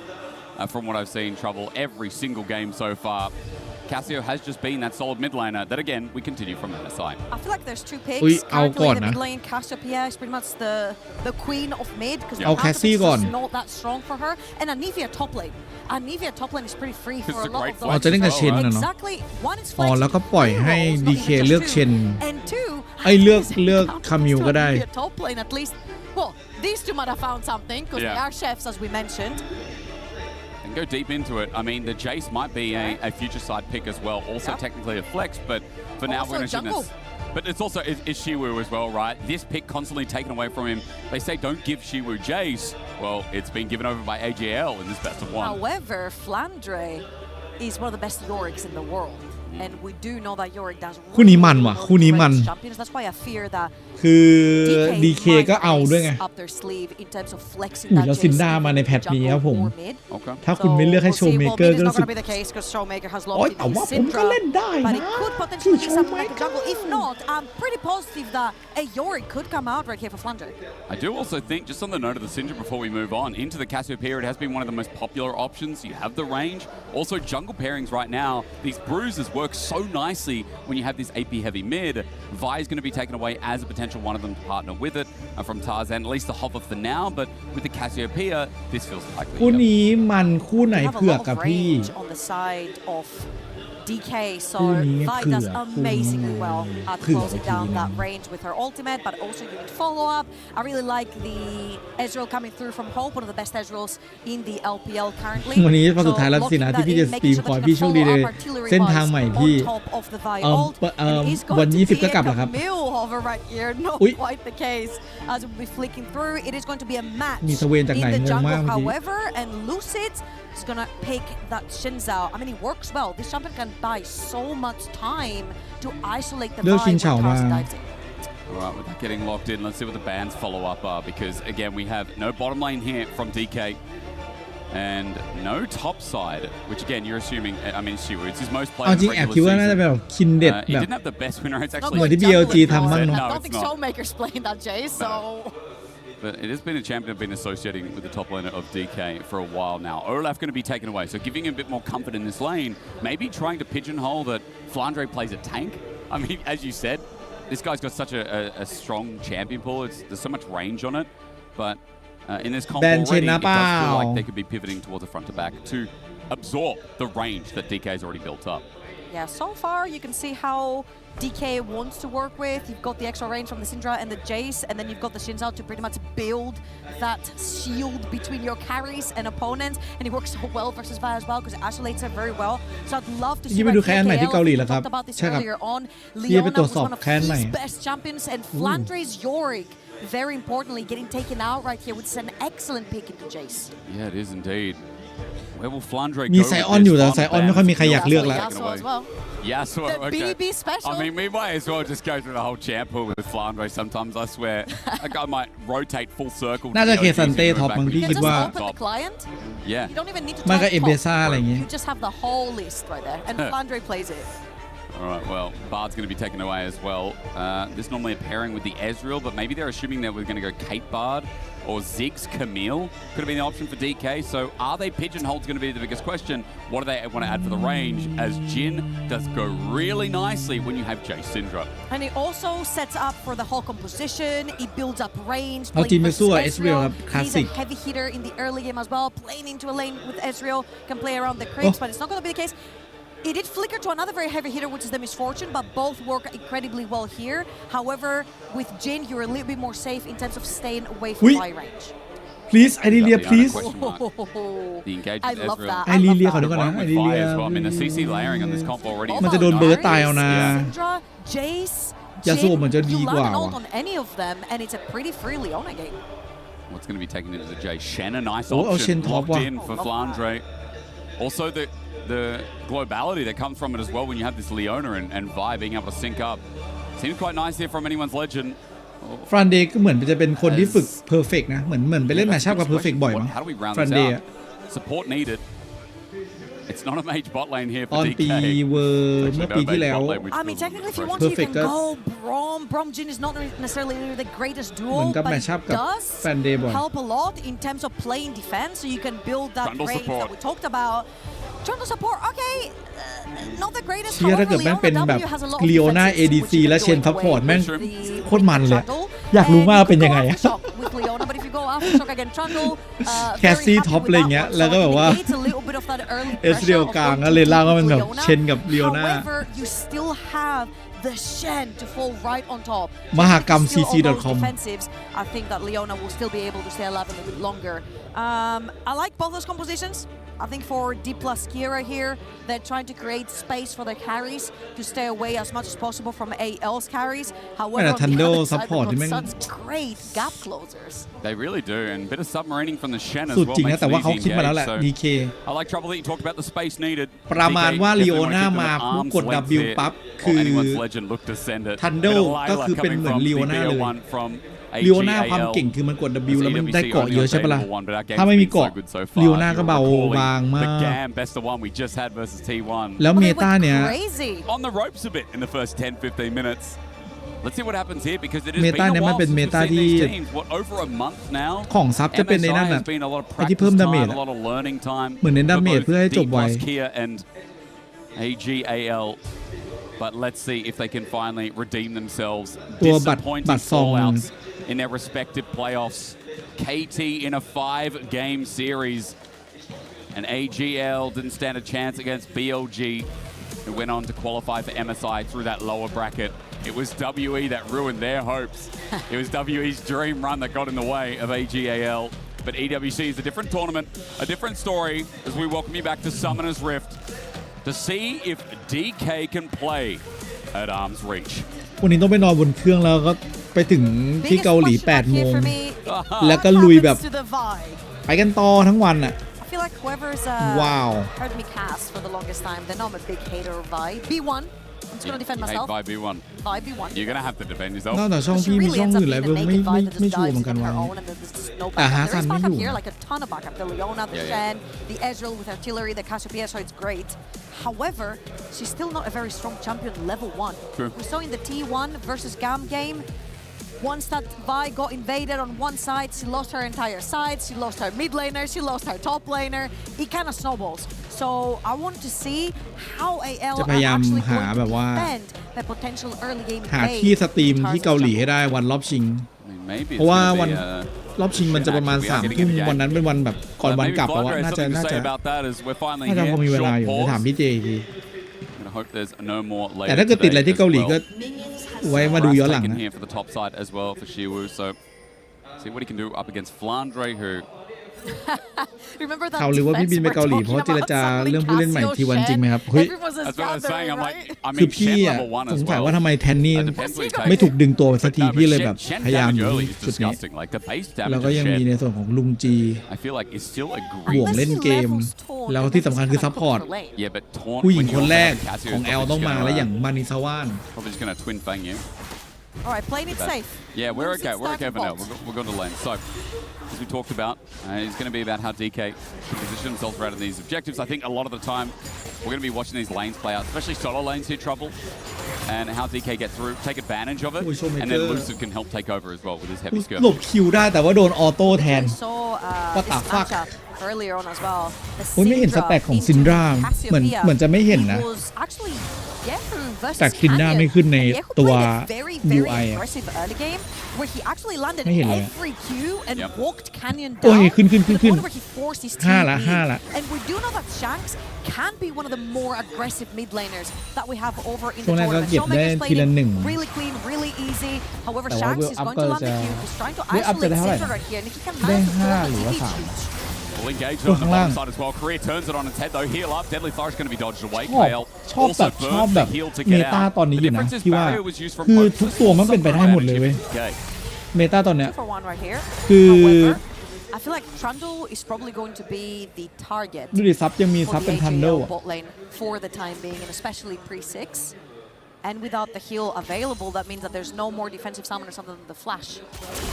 Speaker 7: From what I've seen, Trouble every single game so far. Casio has just been that solid mid laner that, again, we continue from MSI.
Speaker 15: I feel like there's two picks. Currently in the mid lane, Cassiopeia is pretty much the queen of mid because the counter is not that strong for her. And Anivia top lane. Anivia top lane is pretty free for a lot of those.
Speaker 4: จะเล่นกับเชนนะเนาะ
Speaker 15: Exactly. One is
Speaker 4: แล้วก็ปล่อยให้ DK เลือกเชน
Speaker 15: and two
Speaker 4: เลือกคามิลก็ได้
Speaker 15: top lane at least. Well, these two might have found something because they are chefs, as we mentioned.
Speaker 7: And go deep into it. I mean, the Jace might be a future side pick as well. Also technically a flex, but for now we're going to assume but it's also is Shiwu as well, right? This pick constantly taken away from him. They say don't give Shiwu Jace. Well, it's been given over by AGL in this best of one.
Speaker 15: However, Flandre is one of the best Yoriks in the world. And we do know that Yorick does
Speaker 4: คู่นี้มันว่ะคู่นี้มัน
Speaker 15: champions. That's why I fear that
Speaker 4: คือ DK ก็เอาด้วยไง
Speaker 15: up their sleeve in terms of flexing
Speaker 4: แล้วซินด้ามาในแพทนี้ครับผมถ้าคุณไม่เลือกให้โชว์เมเกอร์ก็รู้สึกโอ๊ยแต่ว่าผมก็เล่นได้นะคือโชว์เมเกอร์
Speaker 15: If not, I'm pretty positive that a Yorick could come out right here for Flandre.
Speaker 7: I do also think, just on the note of the Syndra before we move on, into the Cassiopeia, it has been one of the most popular options. You have the range. Also, jungle pairings right now, these bruises work so nicely when you have this AP heavy mid. Vi is going to be taken away as a potential one of them to partner with it from Tarzan, at least the hopper for now, but with the Cassiopeia, this feels likely.
Speaker 4: คู่นี้มันคู่ไหนเผือกกับพี่
Speaker 15: on the side of DK, so Vi does amazingly well at closing down that range with her ultimate, but also unit follow-up. I really like the Ezreal coming through from Hope, one of the best Ezreals in the LPL currently.
Speaker 4: วันนี้พอสุดท้ายแล้วสินะที่พี่จะสตรีมขอพี่โชคดีเลยเส้นทางใหม่พี่วัน20ก็กลับแล้วครับ
Speaker 15: over right here, not quite the case. As we'll be flicking through, it is going to be a match
Speaker 4: มีสเวนจากไหน
Speaker 15: in the
Speaker 4: งงมาก
Speaker 15: jungle,
Speaker 4: เมื่อกี้
Speaker 15: however, and Lucid is gonna pick that Xin Zhao. I mean, it works well. This champion can buy so much time to isolate the vibe when Tarzan dives in.
Speaker 7: All right, with that getting locked in, let's see what the band's follow-up are, because, again, we have no bottom lane here from DK, and no top side, which, again, you're assuming, I mean, Shiwu, it's his most played in the regular season. He didn't have the best win rates, actually.
Speaker 4: เหมือนที่ BLG ทำบ้างเนาะ
Speaker 15: I don't think Soulmaker's playing that, Jay, so...
Speaker 7: But it has been a champion I've been associating with the top laner of DK for a while now. Olaf going to be taken away, so giving him a bit more comfort in this lane. Maybe trying to pigeonhole that Flandre plays a tank. I mean, as you said, this guy's got such a strong champion pool. There's so much range on it. But in this comp already, it does feel like they could be pivoting towards a front to back to absorb the range that DK has already built up.
Speaker 15: Yeah, so far you can see how DK wants to work with. You've got the extra range from the Syndra and the Jace, and then you've got the Xin Zhao to pretty much build that shield between your carries and opponents. And it works so well versus Vi as well because it isolates her very well. So I'd love to see
Speaker 4: what we talked
Speaker 15: about this earlier on. Leona was one of his best champions, and Flandre's Yorick, very importantly, getting taken out right here, which is an excellent pick into Jace.
Speaker 7: Yeah, it is indeed. Where will Flandre go?
Speaker 4: มีไซออนอยู่แต่ไซออนไม่ค่อยมีใครอยากเลือกแล้ว
Speaker 7: Yasuo, okay.
Speaker 15: BB special.
Speaker 7: I mean, we might as well just go through the whole champ pool with Flandre sometimes. I swear, a guy might rotate full circle.
Speaker 4: น่าจะเคซันเต้ท็อปมั้งที่คิดว่า
Speaker 7: Yeah.
Speaker 15: You don't even need to
Speaker 4: มันก็
Speaker 15: top
Speaker 4: เอเบซ่าอะไรอย่างงี้
Speaker 15: You just have the whole list right there, and Flandre plays it.
Speaker 7: All right, well, Bard's going to be taken away as well. This normally a pairing with the Ezreal, but maybe they're assuming that we're going to go Kate Bard or Ziggs Camille. Could have been the option for DK. So are they pigeonholed is going to be the biggest question. What do they want to add for the range? As Jin does go really nicely when you have Jay Syndra.
Speaker 15: And it also sets up for the whole composition. It builds up range.
Speaker 4: เอาจริงไม่สู้กับ Ezreal ครับ คลาส
Speaker 15: He's
Speaker 4: สิก
Speaker 15: a heavy hitter in the early game as well. Playing into a lane with Ezreal. Can play around the creeps, but it's not going to be the case. It did flicker to another very heavy hitter, which is the Misfortune, but both work incredibly well here. However, with Jin, you're a little bit more safe in terms of staying away from high range.
Speaker 4: please Irelia please
Speaker 7: The engagement
Speaker 15: I
Speaker 7: with
Speaker 15: love
Speaker 7: Ezreal.
Speaker 15: that.
Speaker 4: Irelia ขอดูก่อนนะ
Speaker 7: With
Speaker 4: Irelia
Speaker 7: fire as well. I mean, the CC layering on this comp already.
Speaker 4: มันจะโดนเบิร์ตตายเอานะ
Speaker 15: Syndra, Jace,
Speaker 4: ยาสูบเหมือนจะดี
Speaker 15: you
Speaker 4: กว่า
Speaker 15: land an
Speaker 4: ว่ะ
Speaker 15: ult on any of them, and it's a pretty free Leona game.
Speaker 7: What's going to be taken into the Jay? Shen, a nice
Speaker 4: Oh,
Speaker 7: option.
Speaker 4: Shen top
Speaker 7: Locked
Speaker 4: one.
Speaker 7: in for Flandre. Also, the globality that comes from it as well when you have this Leona and Vi being able to sync up. Seems quite nice here from anyone's legend.
Speaker 4: ฟรานเดย์ก็เหมือนจะเป็นคนที่ฝึกเพอร์เฟกนะเหมือนไปเล่นแมชชั่นกับเพอร์เฟกบ่อยมั้ง
Speaker 7: How do we round
Speaker 4: ฟราน
Speaker 7: this
Speaker 4: เดย์
Speaker 7: out? Support needed. It's not a mage bot lane here
Speaker 4: ต
Speaker 7: for
Speaker 4: อน
Speaker 7: DK.
Speaker 4: ปีเวอร์เมื่อปีที่แล้ว
Speaker 15: I mean, technically, if you want to, you can go Brom Jin is not necessarily the greatest
Speaker 4: เหมือ
Speaker 15: duo,
Speaker 4: นกับ
Speaker 15: but
Speaker 4: แมช
Speaker 15: it
Speaker 4: ชั่นกับ
Speaker 15: does
Speaker 4: แฟนเดย์บ่อย
Speaker 15: help a lot in terms of playing defense, so you can build that
Speaker 7: Trundle
Speaker 15: range
Speaker 7: support.
Speaker 15: that we talked about. Trundle support, okay, not the greatest.
Speaker 4: เชียร์ถ้าเกิดแม่งเป็นแบบ
Speaker 15: Leona W has a lot of
Speaker 4: ลีโอนา
Speaker 15: defenses,
Speaker 4: ADC
Speaker 15: which you
Speaker 4: และ
Speaker 15: can
Speaker 4: เชน
Speaker 15: go
Speaker 4: ซัพพอร์ต
Speaker 15: away
Speaker 4: แม่ง
Speaker 15: with the-
Speaker 4: โคตรมันเลย
Speaker 15: Trundle.
Speaker 4: อยากรู้มากว่าเป็นยังไง
Speaker 15: And
Speaker 4: อะ
Speaker 15: you could go aftershock with Leona, but if you go aftershock again, Trundle, very
Speaker 4: Cassie
Speaker 15: happy
Speaker 4: top
Speaker 15: with
Speaker 4: อะไร
Speaker 15: that
Speaker 4: เงี้ย
Speaker 15: one.
Speaker 4: แล้วก็
Speaker 15: So
Speaker 4: แบบ
Speaker 15: it
Speaker 4: ว่า
Speaker 15: negates a little bit of that early
Speaker 4: เอสเรี
Speaker 15: pressure
Speaker 4: ยล
Speaker 15: of
Speaker 4: กลาง
Speaker 15: going
Speaker 4: แล้ว
Speaker 15: to
Speaker 4: เลนล่างก็เป็นแบบ
Speaker 15: Leona.
Speaker 4: เชนกับลีโอนา
Speaker 15: However, you still have the Shen to fall right on top.
Speaker 4: มหากรรม
Speaker 15: Still all those
Speaker 4: cc.com
Speaker 15: defensives, I think that Leona will still be able to stay alive a little bit longer. I like both those compositions. I think for D plus Kira here, they're trying to create space for their carries to stay away as much as possible from AL's carries. However, on the
Speaker 4: Thunder
Speaker 15: other side,
Speaker 4: support,
Speaker 15: they've
Speaker 4: you
Speaker 15: got
Speaker 4: mean?
Speaker 15: such great gap closers.
Speaker 7: They really do, and a bit of submarining from the Shen as
Speaker 4: สุด
Speaker 7: well
Speaker 4: จริงนะ
Speaker 7: makes
Speaker 4: แต่
Speaker 7: it
Speaker 4: ว่าเขา
Speaker 7: easy
Speaker 4: คิดมาแล้วแห
Speaker 7: engage.
Speaker 4: ละ
Speaker 7: So
Speaker 4: DK
Speaker 7: I like trouble that you talked about the space needed.
Speaker 4: ประมาณว่า
Speaker 7: DK
Speaker 4: ลีโอ
Speaker 7: definitely
Speaker 4: นา
Speaker 7: wanna keep them
Speaker 4: มา
Speaker 7: at
Speaker 4: ปุ๊บ
Speaker 7: arm's
Speaker 4: กด
Speaker 7: length
Speaker 4: W
Speaker 7: here
Speaker 4: ปั๊บ
Speaker 7: while
Speaker 4: คือ
Speaker 7: anyone's legend look to send it.
Speaker 4: Thunder
Speaker 7: Bit of
Speaker 4: ก็
Speaker 7: Lila
Speaker 4: คือเป็น
Speaker 7: coming
Speaker 4: เหมือน
Speaker 7: from
Speaker 4: ลีโอนาเลย
Speaker 7: BO1 from
Speaker 4: ลีโอนาความเก่งคือมันกด W แล้วมันได้เกาะเยอะใช่ปะล่ะ ถ้าไม่มีเกาะลีโอนาก็เบาบางมาก
Speaker 7: The GAM best of one we just had versus T1.
Speaker 4: แล้วเมตาเนี่ย
Speaker 7: On the ropes a bit in the first 10-15 minutes. Let's see what happens here because it has
Speaker 4: เม
Speaker 7: been
Speaker 4: ตา
Speaker 7: a
Speaker 4: เนี่ยมัน
Speaker 7: while
Speaker 4: เป็น
Speaker 7: since
Speaker 4: เม
Speaker 7: we've
Speaker 4: ตา
Speaker 7: seen
Speaker 4: ที่
Speaker 7: these teams. What, over a month now?
Speaker 4: ของซับจะเป็นในนั่น
Speaker 7: MSI
Speaker 4: น่ะ
Speaker 7: has been a lot of
Speaker 4: ไอ้ที่เพิ่ม
Speaker 7: practice
Speaker 4: ดาเมจ
Speaker 7: time, a lot of learning time
Speaker 4: เหมือนเน้นดาเมจ
Speaker 7: for
Speaker 4: เพื่อให้
Speaker 7: both
Speaker 4: จ
Speaker 7: D
Speaker 4: บไว
Speaker 7: plus Kia and AGAL. But let's see if they can finally redeem themselves.
Speaker 4: ตัวบัตร
Speaker 7: Disappointing
Speaker 4: ซอง
Speaker 7: fallouts in their respective playoffs. KT in a 5-game series. And AGL didn't stand a chance against BLG, who went on to qualify for MSI through that lower bracket. It was WE that ruined their hopes. It was WE's dream run that got in the way of AGAL. But EWC is a different tournament, a different story, as we welcome you back to Summoner's Rift to see if DK can play at arm's reach.
Speaker 4: วันนี้ต้องไปนอนบนเครื่องแล้วก็ไปถึงที่เกาหลี 8 โมง แล้วก็ลุยแบบไปกันต่อทั้งวันอ่ะ
Speaker 15: I feel like whoever's
Speaker 4: Wow.
Speaker 15: heard me cast for the longest time, they know I'm a big hater of Vi. B1, I'm just gonna defend
Speaker 7: You hate
Speaker 15: myself.
Speaker 7: Vi B1.
Speaker 15: Vi B1.
Speaker 7: You're gonna have to defend yourself.
Speaker 4: นอกจากช่องพี่มีช่องอื่นอะไรไม่ชัวร์เหมือนกันว่า แต่หาซันไม่อยู่
Speaker 15: Here, like a ton of backup. The Leona, the Shen, the Ezreal with artillery, the Cassiopeia, so it's great. However, she's still not a very strong champion level 1.
Speaker 7: True.
Speaker 15: We saw in the T1 versus GAM game, once that Vi got invaded on one side, she lost her entire side, she lost her mid laner, she lost her top laner. It kind of snowballs. So I want to see how AL
Speaker 4: จะ
Speaker 15: are
Speaker 4: พยายาม
Speaker 15: actually
Speaker 4: หา
Speaker 15: going
Speaker 4: แบบ
Speaker 15: to
Speaker 4: ว่า
Speaker 15: defend the potential early game
Speaker 4: หา
Speaker 15: invade
Speaker 4: ที่สตรีม
Speaker 15: in
Speaker 4: ที่
Speaker 15: Tarzan's
Speaker 4: เกาหลี
Speaker 15: jungle.
Speaker 4: ให้ได้วันรอบชิง
Speaker 7: Maybe
Speaker 4: เพราะว่า
Speaker 7: it's
Speaker 4: วัน
Speaker 7: gonna be
Speaker 4: รอบชิงมันจะประมาณ 3 ทุ่มวันนั้นเป็นวันแบบก่อนวันกลับแล้ว
Speaker 7: Maybe
Speaker 4: น่า
Speaker 7: Flandre
Speaker 4: จะ
Speaker 7: has something to say about that as we're finally
Speaker 4: น่าจะ
Speaker 7: here.
Speaker 4: พอมีเวลา
Speaker 7: Short
Speaker 4: อยู่จะถาม
Speaker 7: pause.
Speaker 4: พี่เจอีกที
Speaker 7: Gonna hope there's no more
Speaker 4: แต่
Speaker 7: later
Speaker 4: ถ้าเกิดติดอะไร
Speaker 7: today
Speaker 4: ที่เกาหลี
Speaker 7: as
Speaker 4: ก็
Speaker 7: well.
Speaker 4: ไว้มาดูย้อนหลัง
Speaker 7: Taken
Speaker 4: นะ
Speaker 7: here for the top side as well for Shiwu. So see what he can do up against Flandre, who
Speaker 15: Remember that
Speaker 4: เขาหรือว่าพี่บินไปเกาหลีเพราะเจรจาเรื่องผู้เล่นใหม่ทีวันจริงไหมครับเฮ้ย
Speaker 7: that's what I was saying. I'm like, I
Speaker 4: คือ
Speaker 7: mean,
Speaker 4: พี่
Speaker 7: Shen
Speaker 4: อะ
Speaker 7: level 1
Speaker 4: ส
Speaker 7: as
Speaker 4: งสัย
Speaker 7: well.
Speaker 4: ว่าทำไมแทนนี่
Speaker 7: Depends what you take.
Speaker 4: ไม่ถูกดึงตัวไปสักที
Speaker 7: No, but
Speaker 4: พี่เลยแบบ
Speaker 7: Shen
Speaker 4: พยายาม
Speaker 7: damage
Speaker 4: อยู่
Speaker 7: early is
Speaker 4: จุดนี้
Speaker 7: disgusting. Like the base
Speaker 4: แล้ว
Speaker 7: damage
Speaker 4: ก็
Speaker 7: of
Speaker 4: ยังมี
Speaker 7: Shen,
Speaker 4: ในส่วนของลุงจี
Speaker 7: I feel like is still a
Speaker 4: ห่วง
Speaker 7: great.
Speaker 4: เล่นเกม แล้วที่สำคัญคือซัพพอร์ต
Speaker 7: Yeah, but Taunt
Speaker 4: ผู้หญิง
Speaker 7: when
Speaker 4: คน
Speaker 7: you
Speaker 4: แร
Speaker 7: also
Speaker 4: ก
Speaker 7: have Cassio
Speaker 4: ของ
Speaker 7: is
Speaker 4: แอล
Speaker 7: probably
Speaker 4: ต้อง
Speaker 7: just
Speaker 4: มา
Speaker 7: gonna,
Speaker 4: และอย่างมานิซาวาน
Speaker 7: probably just gonna twin fang you.
Speaker 15: All right, playing it safe.
Speaker 7: Yeah, we're okay. We're okay for now. We're going to lane. So, as we talked about, it's going to be about how DK can position himself around in these objectives. I think a lot of the time we're going to be watching these lanes play out, especially solo lanes here, Trouble, and how DK get through, take advantage of it, and then Lucid can help take over as well with his heavy skirt.
Speaker 4: หลบคิวได้แต่ว่าโดนออโต้แทน
Speaker 15: What the fuck? Earlier on as well.
Speaker 4: ไม่เห็นสแต็กของซินดราเหมือนจะไม่เห็นนะแต่ซินดราไม่ขึ้นในตัว UI ไม่เห็นเลยโอ้ยขึ้น5 ละ
Speaker 15: And we do know that Shanks can be one of the more aggressive mid laners that we have over in the
Speaker 4: ช่วงนั้นก็
Speaker 15: tournament.
Speaker 4: เก็บได้ทีละหนึ่ง
Speaker 15: Really clean, really easy. However,
Speaker 4: แต่ว่า
Speaker 15: Shanks is going to land the Q. He's trying to isolate Cinder right here, and if he can
Speaker 4: ได้
Speaker 15: land
Speaker 4: 5 หรือว่า 3
Speaker 7: Well, engaged on the bottom side as well. Korea turns it on its head though. Heal up. Deadly Thor's going to be dodged away. Kale
Speaker 4: ชอบแบบ
Speaker 7: heal to
Speaker 4: เม
Speaker 7: get
Speaker 4: ตา
Speaker 7: out.
Speaker 4: ตอนนี้อยู่
Speaker 7: The
Speaker 4: นะ
Speaker 7: difference is
Speaker 4: ที่ว่า
Speaker 7: barrier was used from
Speaker 4: คือ
Speaker 7: both
Speaker 4: ทุกตัวมันเป็นไปได้หมดเลยเว้ย
Speaker 7: Okay.
Speaker 4: เมตาตอนเนี้ย
Speaker 15: for one right here.
Speaker 4: คือ
Speaker 15: I feel like Trundle is probably going to be the target
Speaker 4: ดูดิซับยังมีซับ
Speaker 15: for
Speaker 4: เป็น
Speaker 15: the
Speaker 4: ทันเดิล
Speaker 15: AJL bot lane for the time being, and especially pre-6. And without the heal available, that means that there's no more defensive summoners other than the flash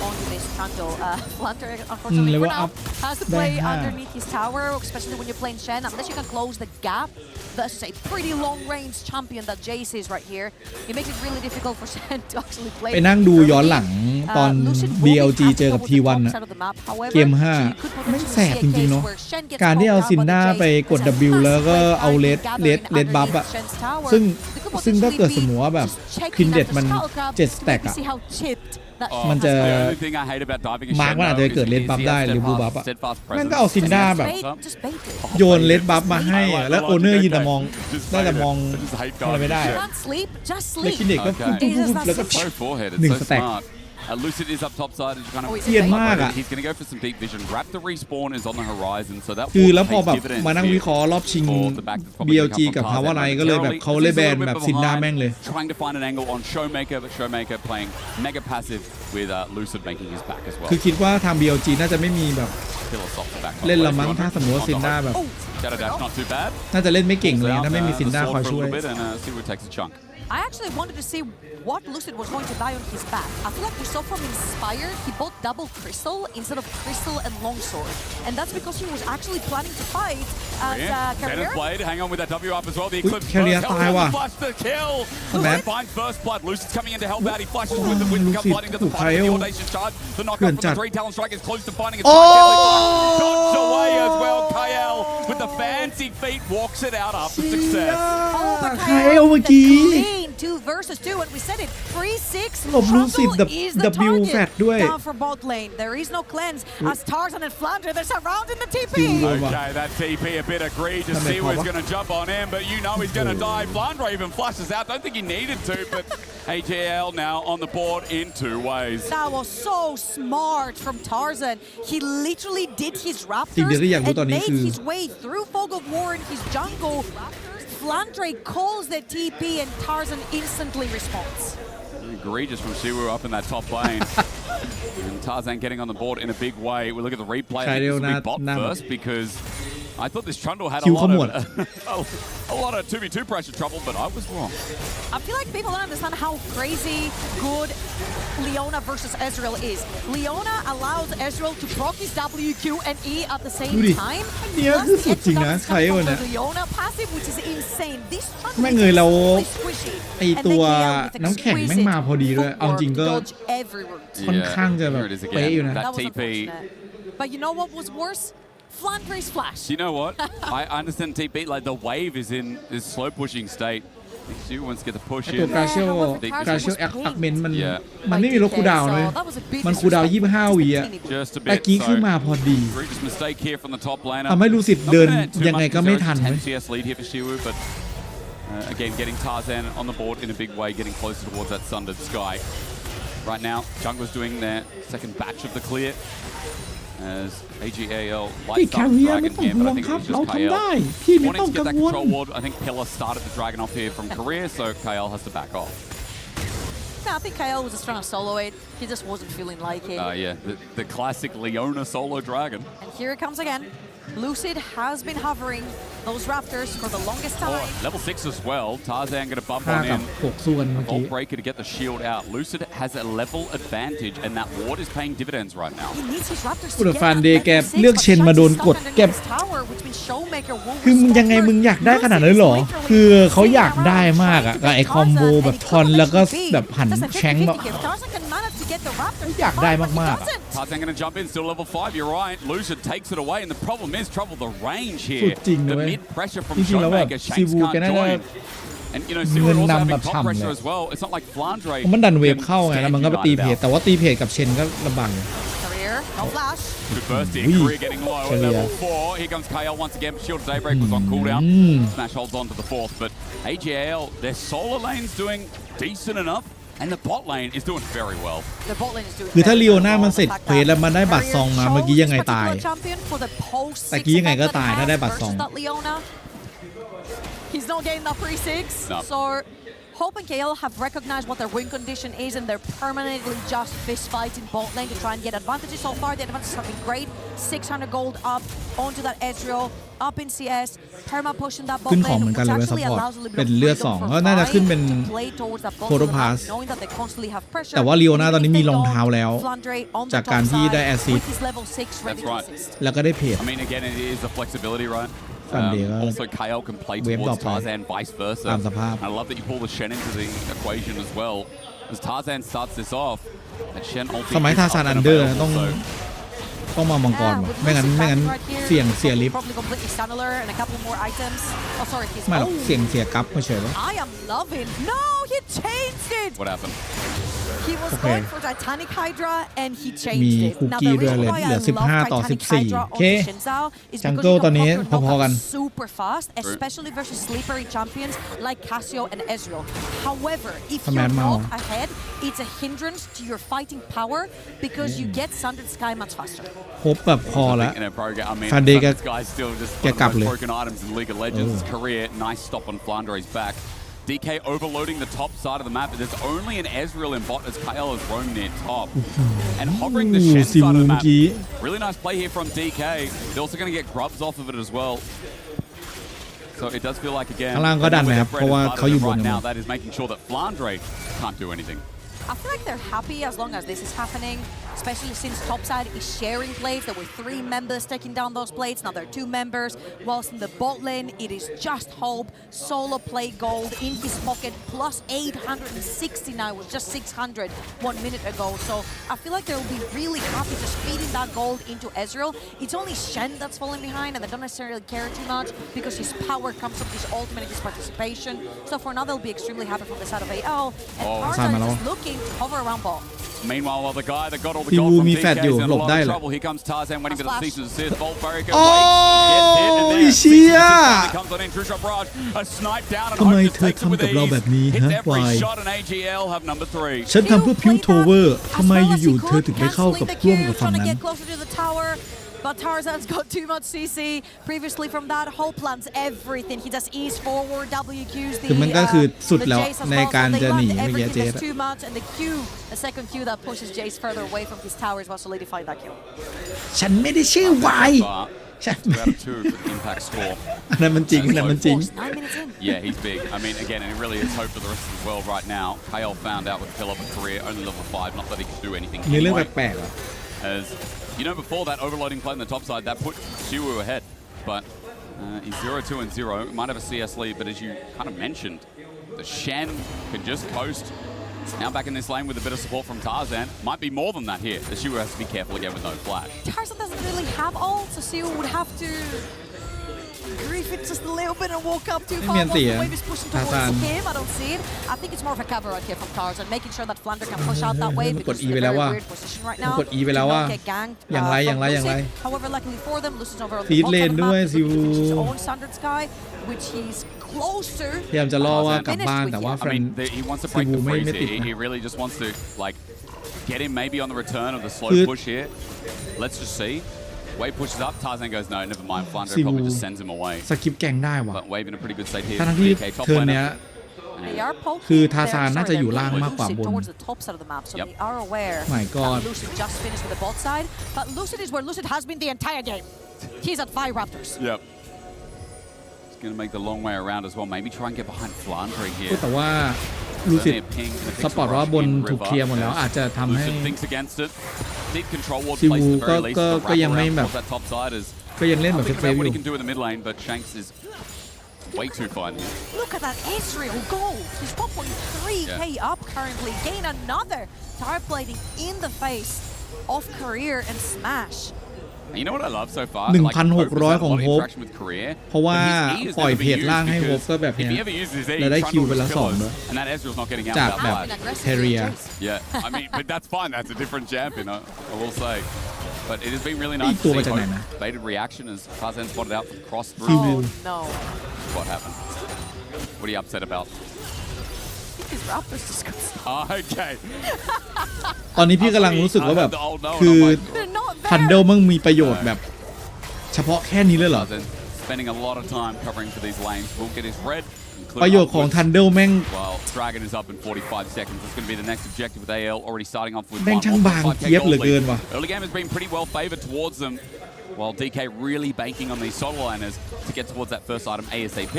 Speaker 15: on this Trundle. Flanter, unfortunately, for now, has to play underneath his tower, especially when you're playing Shen. Unless you can close the gap, that's a pretty long-range champion that Jace is right here. It makes it really difficult for Shen to actually play.
Speaker 4: ไปนั่งดูย้อนหลังตอน BLG เจอกับ T1 นะเกม 5 ไม่แสบจริงๆเนาะการที่เอาซินด้าไปกด W แล้วก็เอาเลดบัฟอะซึ่งถ้าเกิดสมมติว่าแบบพินเด็ดมัน7สแต็กอะมันจะมาร์กว่าอาจจะเกิดเลดบัฟได้หรือบูบัฟอะนั่นก็เอาซินด้าแบบโยนเลดบัฟมาให้แล้วโอเนอร์ยินแต่มองน่าจะมองอะไรไม่ได้แล้วพินเด็ดก็ปุ๊บแล้วก็1สแต็ก
Speaker 7: Lucid is up top side. He's kind of
Speaker 4: เทียนมากอะ
Speaker 7: He's going to go for some deep vision. Wrap the respawn is on the horizon, so that
Speaker 4: คือแล้วพอแบบมานั่งวิเคราะห์รอบชิง BLG กับฮาวาไนก็เลยแบบเขาเลยแบนแบบซินด้าแม่งเลย
Speaker 7: Trying to find an angle on Showmaker, but Showmaker playing mega passive with Lucid making his back as well.
Speaker 4: คือคิดว่าทาง BLG น่าจะไม่มีแบบเล่นละมั้งถ้าสมมติว่าซินด้าแบบน่าจะเล่นไม่เก่งเลยถ้าไม่มีซินด้าคอยช่วย
Speaker 15: I actually wanted to see what Lucid was going to die on his back. I feel like we saw from Inspired, he bought double Crystal instead of Crystal and Longsword. And that's because he was actually planning to fight as Carrier.
Speaker 7: Played. Hang on with that W up as well. The Eclipse
Speaker 4: Carrier
Speaker 7: flush the kill. Find first blood. Lucid's coming in to help out. He flashes with the wind come fighting to the fight. The Audacious charge. The knockout from the 3 Talon Strike is close to finding its dodged away as well. Kyle with the fancy feet walks it out after success.
Speaker 4: Kyle เมื่อกี้
Speaker 15: 2 versus 2, and we said it. 3-6.
Speaker 4: หลบลูซิด W แฟดด้วย
Speaker 15: Down for bot lane. There is no cleanse as Tarzan and Flounder. There's a round in the TP.
Speaker 7: Okay, that TP a bit egregious. Siwa's going to jump on him, but you know he's going to die. Flounder even flushes out. Don't think he needed to, but AJL now on the board in 2 ways.
Speaker 15: That was so smart from Tarzan. He literally did his Raptors and made his way through Fog of War in his jungle. Flandre calls the TP and Tarzan instantly responds.
Speaker 7: Egregious from Siwu up in that top lane. And Tarzan getting on the board in a big way. We look at the replay. I think this will be bot first because I thought this Trundle had a lot of 2v2 pressure trouble, but I was wrong.
Speaker 15: I feel like people don't understand how crazy good Leona versus Ezreal is. Leona allows Ezreal to proc his W, Q, and E at the same time. Plus, the Leona passive, which is insane. This Trundle
Speaker 4: แม่งเลยเราไอตัวน้ำแข็งแม่งมาพอดีด้วยเอาจริงก็ค่อนข้างจะแบบเป๊ะอยู่นะ
Speaker 7: That TP.
Speaker 15: But you know what was worse? Flandre's flash.
Speaker 7: You know what? I understand TP, like the wave is in this slow pushing state. She wants to get the push
Speaker 4: ตัว
Speaker 7: in.
Speaker 4: กราเชียลแอคเมนมันไม่มีลดคูลดาวน์เลยมันคูลดาวน์25 วิอ่ะแต่กี้ขึ้นมาพอดีทำให้ลูซิดเดินยังไงก็ไม่ทันเลย
Speaker 7: Again, getting Tarzan on the board in a big way, getting closer towards that sundered sky. Right now, Jungler's doing their second batch of the clear. As AGAL lights up the dragon here, but I think it was just KL. Wanting to get that control ward, I think Pillar started the dragon off here from Korea, so KL has to back off.
Speaker 15: No, I think KL was just trying to solo it. He just wasn't feeling like it.
Speaker 7: Yeah, the classic Leona solo dragon.
Speaker 15: And here it comes again. Lucid has been hovering those Raptors for the longest time.
Speaker 7: Level 6 as well. Tarzan going to bump on in.
Speaker 4: 6 สู้กันเมื่อกี้
Speaker 7: Vault Breaker to get the shield out. Lucid has a level advantage, and that ward is paying dividends right now.
Speaker 15: He needs his Raptors
Speaker 4: คุณ
Speaker 15: to
Speaker 4: ฟาน
Speaker 15: get
Speaker 4: เด
Speaker 15: that
Speaker 4: ย์แก
Speaker 15: level
Speaker 4: เลือก
Speaker 15: 6,
Speaker 4: เชนมาโดนกด
Speaker 15: but
Speaker 4: แก
Speaker 15: Showmaker his tower, which means Showmaker won't
Speaker 4: คือมึงยังไงมึงอยากได้ขนาดนั้นเหรอคือเขาอยากได้มากอะกับไอคอมโบแบบทอนแล้วก็แบบหันแชงแบบอยากได้มากๆอะ
Speaker 7: Tarzan going to jump in, still level 5, you're right. Lucid takes it away, and the problem is trouble the range
Speaker 4: สุ
Speaker 7: here.
Speaker 4: ดจริงเล
Speaker 7: The
Speaker 4: ย
Speaker 7: mid pressure from
Speaker 4: จริงๆแล้วแบบ
Speaker 7: Showmaker,
Speaker 4: ซี
Speaker 7: Shanks
Speaker 4: วูแก
Speaker 7: can't
Speaker 4: น่าจะ
Speaker 7: join. And you know, Siwu also
Speaker 4: nằm
Speaker 7: having
Speaker 4: bập
Speaker 7: top
Speaker 4: thầm
Speaker 7: pressure
Speaker 4: rồi.
Speaker 7: as well. It's not like Flandre
Speaker 4: มันดันเวฟ
Speaker 7: can
Speaker 4: เข้าไงแล้วมันก็ไป
Speaker 7: stand
Speaker 4: ตี
Speaker 7: United
Speaker 4: เพจ
Speaker 7: out.
Speaker 4: แต่ว่าตีเพจกับเชนก็ลำบาก
Speaker 15: Career, no flash.
Speaker 7: Good burst here.
Speaker 4: Ui,
Speaker 7: Career getting low at level 4. Here comes KL once again. Shield of Daybreak was on cooldown. Smash holds on to the 4th. But AGL, their solar lane's doing decent enough. And the bot lane is doing very well.
Speaker 15: The bot lane is doing
Speaker 4: คือถ้า
Speaker 15: very
Speaker 4: ลีโอน่า
Speaker 15: well.
Speaker 4: มันเสร็จเควสแล้วมันได้บัตรซองมาเมื่อกี้ยังไงตาย แต่กี้ยังไงก็ตายถ้าได้บัตรซอง
Speaker 15: He's not getting that free 6.
Speaker 7: No.
Speaker 15: So Hope and KL have recognized what their win condition is, and they're permanently just fist fighting bot lane to try and get advantages. So far, the advantages have been great. 600 gold up onto that Ezreal, up in CS. Perma pushing that bot
Speaker 4: ขึ้นของ
Speaker 15: lane,
Speaker 4: เหมือนกัน
Speaker 15: which
Speaker 4: เลยไว้ซัพ
Speaker 15: actually
Speaker 4: พอร์ต
Speaker 15: allows a little
Speaker 4: เป็น
Speaker 15: bit of
Speaker 4: เลือด
Speaker 15: freedom
Speaker 4: 2
Speaker 15: for
Speaker 4: ก็น่าจะขึ้น
Speaker 15: Vi
Speaker 4: เป็น
Speaker 15: to play towards that bot
Speaker 4: โฟโต
Speaker 15: lane
Speaker 4: พาส
Speaker 15: knowing that they constantly have pressure.
Speaker 4: แต่ว่าลีโอน่าตอนนี้มีรองเท้าแล้ว
Speaker 15: Flandre on the
Speaker 4: จาก
Speaker 15: top
Speaker 4: การที่
Speaker 15: side
Speaker 4: ได้แอสซิส
Speaker 15: with his level 6 ready
Speaker 7: That's
Speaker 15: to
Speaker 7: right.
Speaker 15: assist.
Speaker 4: แล้วก็ได้เพจ
Speaker 7: I mean, again, it is the flexibility, right?
Speaker 4: Sunday,
Speaker 7: Also, KL can play
Speaker 4: เวฟต่อ
Speaker 7: towards
Speaker 4: ไป
Speaker 7: Tarzan, vice versa.
Speaker 4: ตามสภาพ
Speaker 7: I love that you pull the Shen into the equation as well. As Tarzan starts this off, and Shen ulti
Speaker 4: สมัย
Speaker 7: is
Speaker 4: ทา
Speaker 7: up
Speaker 4: ซาน
Speaker 7: and
Speaker 4: อันเดอร์
Speaker 7: available,
Speaker 4: ต้องมามังกร
Speaker 15: Yeah,
Speaker 4: ว่ะ
Speaker 15: with
Speaker 4: ไม่งั้น
Speaker 15: Lucid
Speaker 4: ไม่งั้น
Speaker 15: back right here,
Speaker 4: เสี่ยงเสียลิฟ
Speaker 15: probably completely cellular and a couple more items. Oh, sorry, he's
Speaker 4: ไม่หรอกเสี่ยงเสียกั๊บเฉยๆวะ
Speaker 15: I am loving. No, he changed it.
Speaker 7: What happened?
Speaker 15: He was
Speaker 4: Okay.
Speaker 15: going for Titanic Hydra and he
Speaker 4: มี
Speaker 15: changed it.
Speaker 4: คุก
Speaker 15: Now
Speaker 4: กี้
Speaker 15: the
Speaker 4: ด้วย
Speaker 15: reason
Speaker 4: เลย
Speaker 15: why
Speaker 4: เหลื
Speaker 15: I
Speaker 4: อ
Speaker 15: love
Speaker 4: 15 ต่อ
Speaker 15: Titanic
Speaker 4: 14
Speaker 15: Hydra
Speaker 4: โอเค
Speaker 15: on Shinzao is
Speaker 4: จัง
Speaker 15: because
Speaker 4: เกิล
Speaker 15: you
Speaker 4: ตอน
Speaker 15: can
Speaker 4: นี้
Speaker 15: proc your
Speaker 4: พอๆกัน
Speaker 15: knockup super fast, especially versus slippery champions like Cassio and Ezreal. However, if you're
Speaker 4: Command
Speaker 15: not
Speaker 4: Mao.
Speaker 15: ahead, it's a hindrance to your fighting power because you get Sundered Sky much faster.
Speaker 4: ครบแบบพอแล้ว
Speaker 7: In a program, I mean,
Speaker 4: Sunday
Speaker 7: this guy's still just one of the
Speaker 4: แกกลับ
Speaker 7: most
Speaker 4: เลย
Speaker 7: broken items in League of Legends. His career, nice stop on Flandre's back. DK overloading the top side of the map. There's only an Ezreal in bot as KL has roamed near top. And hovering the Shen
Speaker 4: Siwu
Speaker 7: side of the map.
Speaker 4: เมื่อกี้
Speaker 7: Really nice play here from DK. They're also going to get grubs off of it as well. So it does feel like, again,
Speaker 4: ข้างล่างก็ดันนะครับ เพราะว่าเขาอยู่บน
Speaker 7: right now, that is making sure that Flandre can't do anything.
Speaker 15: I feel like they're happy as long as this is happening, especially since topside is sharing plates. There were 3 members taking down those plates. Now there are 2 members. Whilst in the bot lane, it is just Hope. Solo play gold in his pocket, plus 869 with just 600 1 minute ago. So I feel like they'll be really happy just feeding that gold into Ezreal. It's only Shen that's falling behind, and they don't necessarily care too much because his power comes from his ultimate and his participation. So for now, they'll be extremely happy from the side of AL. And Tarzan is just looking to hover around ball.
Speaker 7: Meanwhile, while the guy that got all the
Speaker 4: ซี
Speaker 7: gold
Speaker 4: วู
Speaker 7: from
Speaker 4: มี
Speaker 7: DK
Speaker 4: แฟดอยู่
Speaker 7: is in
Speaker 4: หล
Speaker 7: a
Speaker 4: บ
Speaker 7: lot
Speaker 4: ได้
Speaker 7: of
Speaker 4: เหรอ
Speaker 7: trouble. Here comes Tarzan waiting for the cease and desist. Bolt Barrier
Speaker 4: โอ้ยเชีย
Speaker 7: comes on in. True shot barrage. A snipe down and
Speaker 4: ทำไม
Speaker 7: Hope just
Speaker 4: เธอ
Speaker 7: takes it with
Speaker 4: ทำกับเราแบบ
Speaker 7: ease.
Speaker 4: นี้
Speaker 7: Hits
Speaker 4: ฮะ
Speaker 7: every
Speaker 4: วาย
Speaker 7: shot and AGL have number 3.
Speaker 4: ฉันทำเพื่อพิวโทเวอร์ทำไมอยู่ๆเธอถึงไปเข้ากับร่วมกับฝั่ง
Speaker 15: trying to
Speaker 4: นั้น
Speaker 15: get closer to the tower. But Tarzan's got too much CC. Previously from that, Hope lands everything. He does ease forward, WQs the
Speaker 4: คือมันก็คือสุด
Speaker 15: the
Speaker 4: แล้ว
Speaker 15: Jace as
Speaker 4: ใน
Speaker 15: well.
Speaker 4: การ
Speaker 15: So they
Speaker 4: จะหนี
Speaker 15: land
Speaker 4: เมื่อกี้
Speaker 15: everything.
Speaker 4: เจ
Speaker 15: There's too much, and the second Q that pushes Jace further away from his tower is what solidified that kill.
Speaker 4: ฉันไม่ได้ชื่อวาย ฉัน
Speaker 7: 2 out of 2 for the impact score.
Speaker 4: อันนั้นมันจริงอันนั้นมันจริง
Speaker 15: 9 minutes in.
Speaker 7: Yeah, he's big. I mean, again, and it really is hope for the rest of the world right now. KL found out with the kill of a career, only level 5, not that he could do anything
Speaker 4: มีเรื่อง
Speaker 7: anyway.
Speaker 4: แปลกๆอ่ะ
Speaker 7: As you know, before that overloading play on the top side, that put Siwu ahead. But he's 0-2 and 0. Might have a CS lead, but as you kind of mentioned, the Shen can just coast. Now back in this lane with a bit of support from Tarzan. Might be more than that here. The Siwu has to be careful again with no flash.
Speaker 15: Tarzan doesn't really have ult, so Siwu would have to grief it just a little bit and walk up too far. While the wave is pushing towards him, I don't see it. I think it's more of a cover out here from Tarzan, making sure that Flandre can push out that wave because it's in a very weird position right now.
Speaker 4: กด E ไปแล้วว่า
Speaker 15: Do not get ganked,
Speaker 4: อย่างไร
Speaker 15: from Lucid. However, luckily for them, Lucid's over on the
Speaker 4: ฟีด
Speaker 15: top
Speaker 4: เล
Speaker 15: side
Speaker 4: น
Speaker 15: of the
Speaker 4: ด้วย
Speaker 15: map,
Speaker 4: ซิว
Speaker 15: looking to his own Sundered Sky, which he's closer.
Speaker 4: พยายามจะล่อว่ากลับบ้านแต่ว่า
Speaker 7: I mean, he wants to break the
Speaker 4: ไม่
Speaker 7: freeze
Speaker 4: ไม่ติด
Speaker 7: here.
Speaker 4: นะ
Speaker 7: He really just wants to, like, get him maybe on the return of the slow push here. Let's just see. Wave pushes up. Tarzan goes, no, never mind. Flandre probably just sends him away.
Speaker 4: สกิปแกงได้ว่ะ
Speaker 7: But Wave in a pretty good state here.
Speaker 4: ทั้งที่
Speaker 7: DK top
Speaker 4: เทิร์น
Speaker 7: laner.
Speaker 4: เนี้ย
Speaker 15: They are poking
Speaker 4: คือ
Speaker 15: their-
Speaker 4: ทาซานน่าจะ
Speaker 15: sorry,
Speaker 4: อยู่
Speaker 15: they're
Speaker 4: ล่างมากกว่า
Speaker 15: Lucid
Speaker 4: บน
Speaker 15: towards the top side of the map, so they are aware
Speaker 4: My God.
Speaker 15: that Lucid just finished with the bot side. But Lucid is where Lucid has been the entire game. He's at 5 Raptors.
Speaker 7: Yep. He's going to make the long way around as well. Maybe try and get behind Flandre here.
Speaker 4: แต่ว่าลูซิดสปอร์ตว่าบนถูกเคลียร์หมดแล้วอาจจะทำให้ซิวูก็ยังไม่แบบก็ยังเล่นแบบเซฟๆอยู่
Speaker 7: Way too fine.
Speaker 15: Look at that Israel goal. He's 1.3k up currently. Gain another tire blading in the face of Career and Smash.
Speaker 7: You know what I love so far?
Speaker 4: 1,600 ของโฮปเพราะว่าปล่อยเพจล่างให้โฮปก็แบบเนี้ยแล้วได้คิวไปละ2ด้วยจากแบบเทเรีย
Speaker 7: Yeah, I mean, but that's fine. That's a different champion, I will say. But it has been really nice to see baited reaction as Tarzan spotted out for the cross through.
Speaker 15: Oh no.
Speaker 7: What happened? What are you upset about?
Speaker 15: His Raptors just got
Speaker 7: stuck. Okay.
Speaker 4: ตอนนี้พี่กำลังรู้สึกว่าแบบคือทันเดิลมึงมีประโยชน์แบบเฉพาะแค่นี้เลยเหรอ
Speaker 7: Spending a lot of time covering for these lanes. Won't get his red.
Speaker 4: ประโยชน์ของทันเดิลแม่ง
Speaker 7: Well, Dragon is up in 45 seconds. It's going to be the next objective with AL already starting off with
Speaker 4: แม่งช่างบางเจี๊ยบเหลือเกินว่ะ
Speaker 7: Early game has been pretty well favored towards them, while DK really banking on these solo liners to get towards that first item ASAP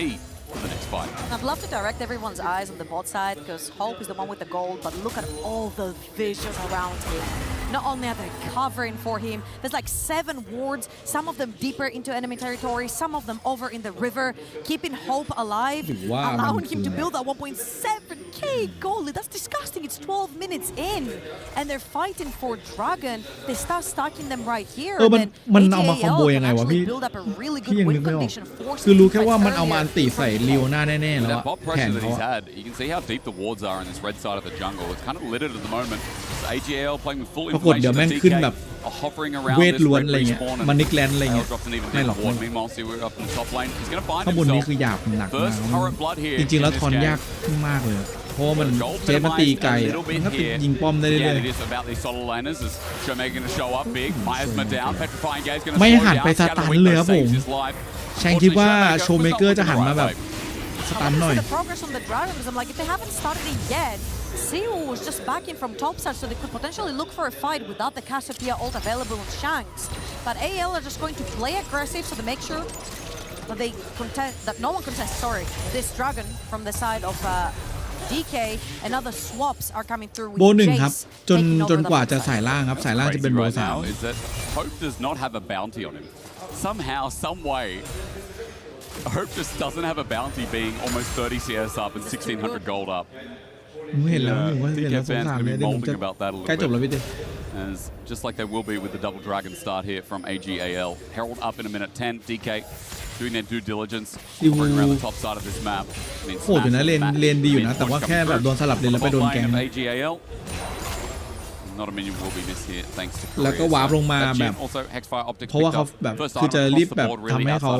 Speaker 7: for the next fight.
Speaker 15: I'd love to direct everyone's eyes on the bot side because Hope is the one with the gold, but look at all the visions around him. Not only are they covering for him, there's like 7 wards, some of them deeper into enemy territory, some of them over in the river, keeping Hope alive, allowing him to build that 1.7k goal. That's disgusting. It's 12 minutes in, and they're fighting for Dragon. They start stacking them right here.
Speaker 4: มันเอามาคอมโบยังไงวะพี่พี่ยังนึกไม่ออกคือรู้แค่ว่ามันเอามาอันติใส่ลีโอน่าแน่ๆแล้วแผนเขา
Speaker 7: You can see how deep the wards are in this red side of the jungle. It's kind of littered at the moment. AGL playing with full
Speaker 4: ปรากฏเดี๋ยวแม่งขึ้นแบบเวทล้วนอะไรเงี้ยมันนิกแลนอะไรเงี้ยไม่หรอกข้างบนนี้คือหยาบหนักมากจริงๆแล้วทอนยากมากเลยเพราะมันเจสมันตีไกลมันก็ติดยิงป้อมได้เรื่อยๆไม่หันไปสตันเลยครับผมแชงคิดว่าโชว์เมเกอร์จะหันมาแบบสตันหน่อย
Speaker 15: Siu was just backing from topside, so they could potentially look for a fight without the Cassiopeia ult available on Shanks. But AL are just going to play aggressive, so they make sure that they contest, that no one contests, this Dragon from the side of DK, and other swaps are coming through with
Speaker 4: โบหนึ่งครับจนกว่าจะสายล่างครับสายล่างจะเป็นโบสาม
Speaker 7: Hope does not have a bounty on him. Somehow, some way, Hope just doesn't have a bounty being almost 30 CS up and 1600 gold up.
Speaker 4: เห็นแล้วสงสารเลยเดี๋ยวผมจะใกล้จบแล้วพี่เต้
Speaker 7: Just like they will be with the double dragon start here from AGAL. Herald up in a minute 10. DK doing their due diligence, hovering around the top side of this map.
Speaker 4: โหดอยู่นะเลนดีอยู่นะแต่ว่าแค่แบบโดนสลับเลนแล้วไปโดนแกง
Speaker 7: Not a minion will be missed here thanks to
Speaker 4: แล้วก็วาร์ปลงมาแบบเพราะว่าเขาแบบคือจะรีบแบบทำให้เขา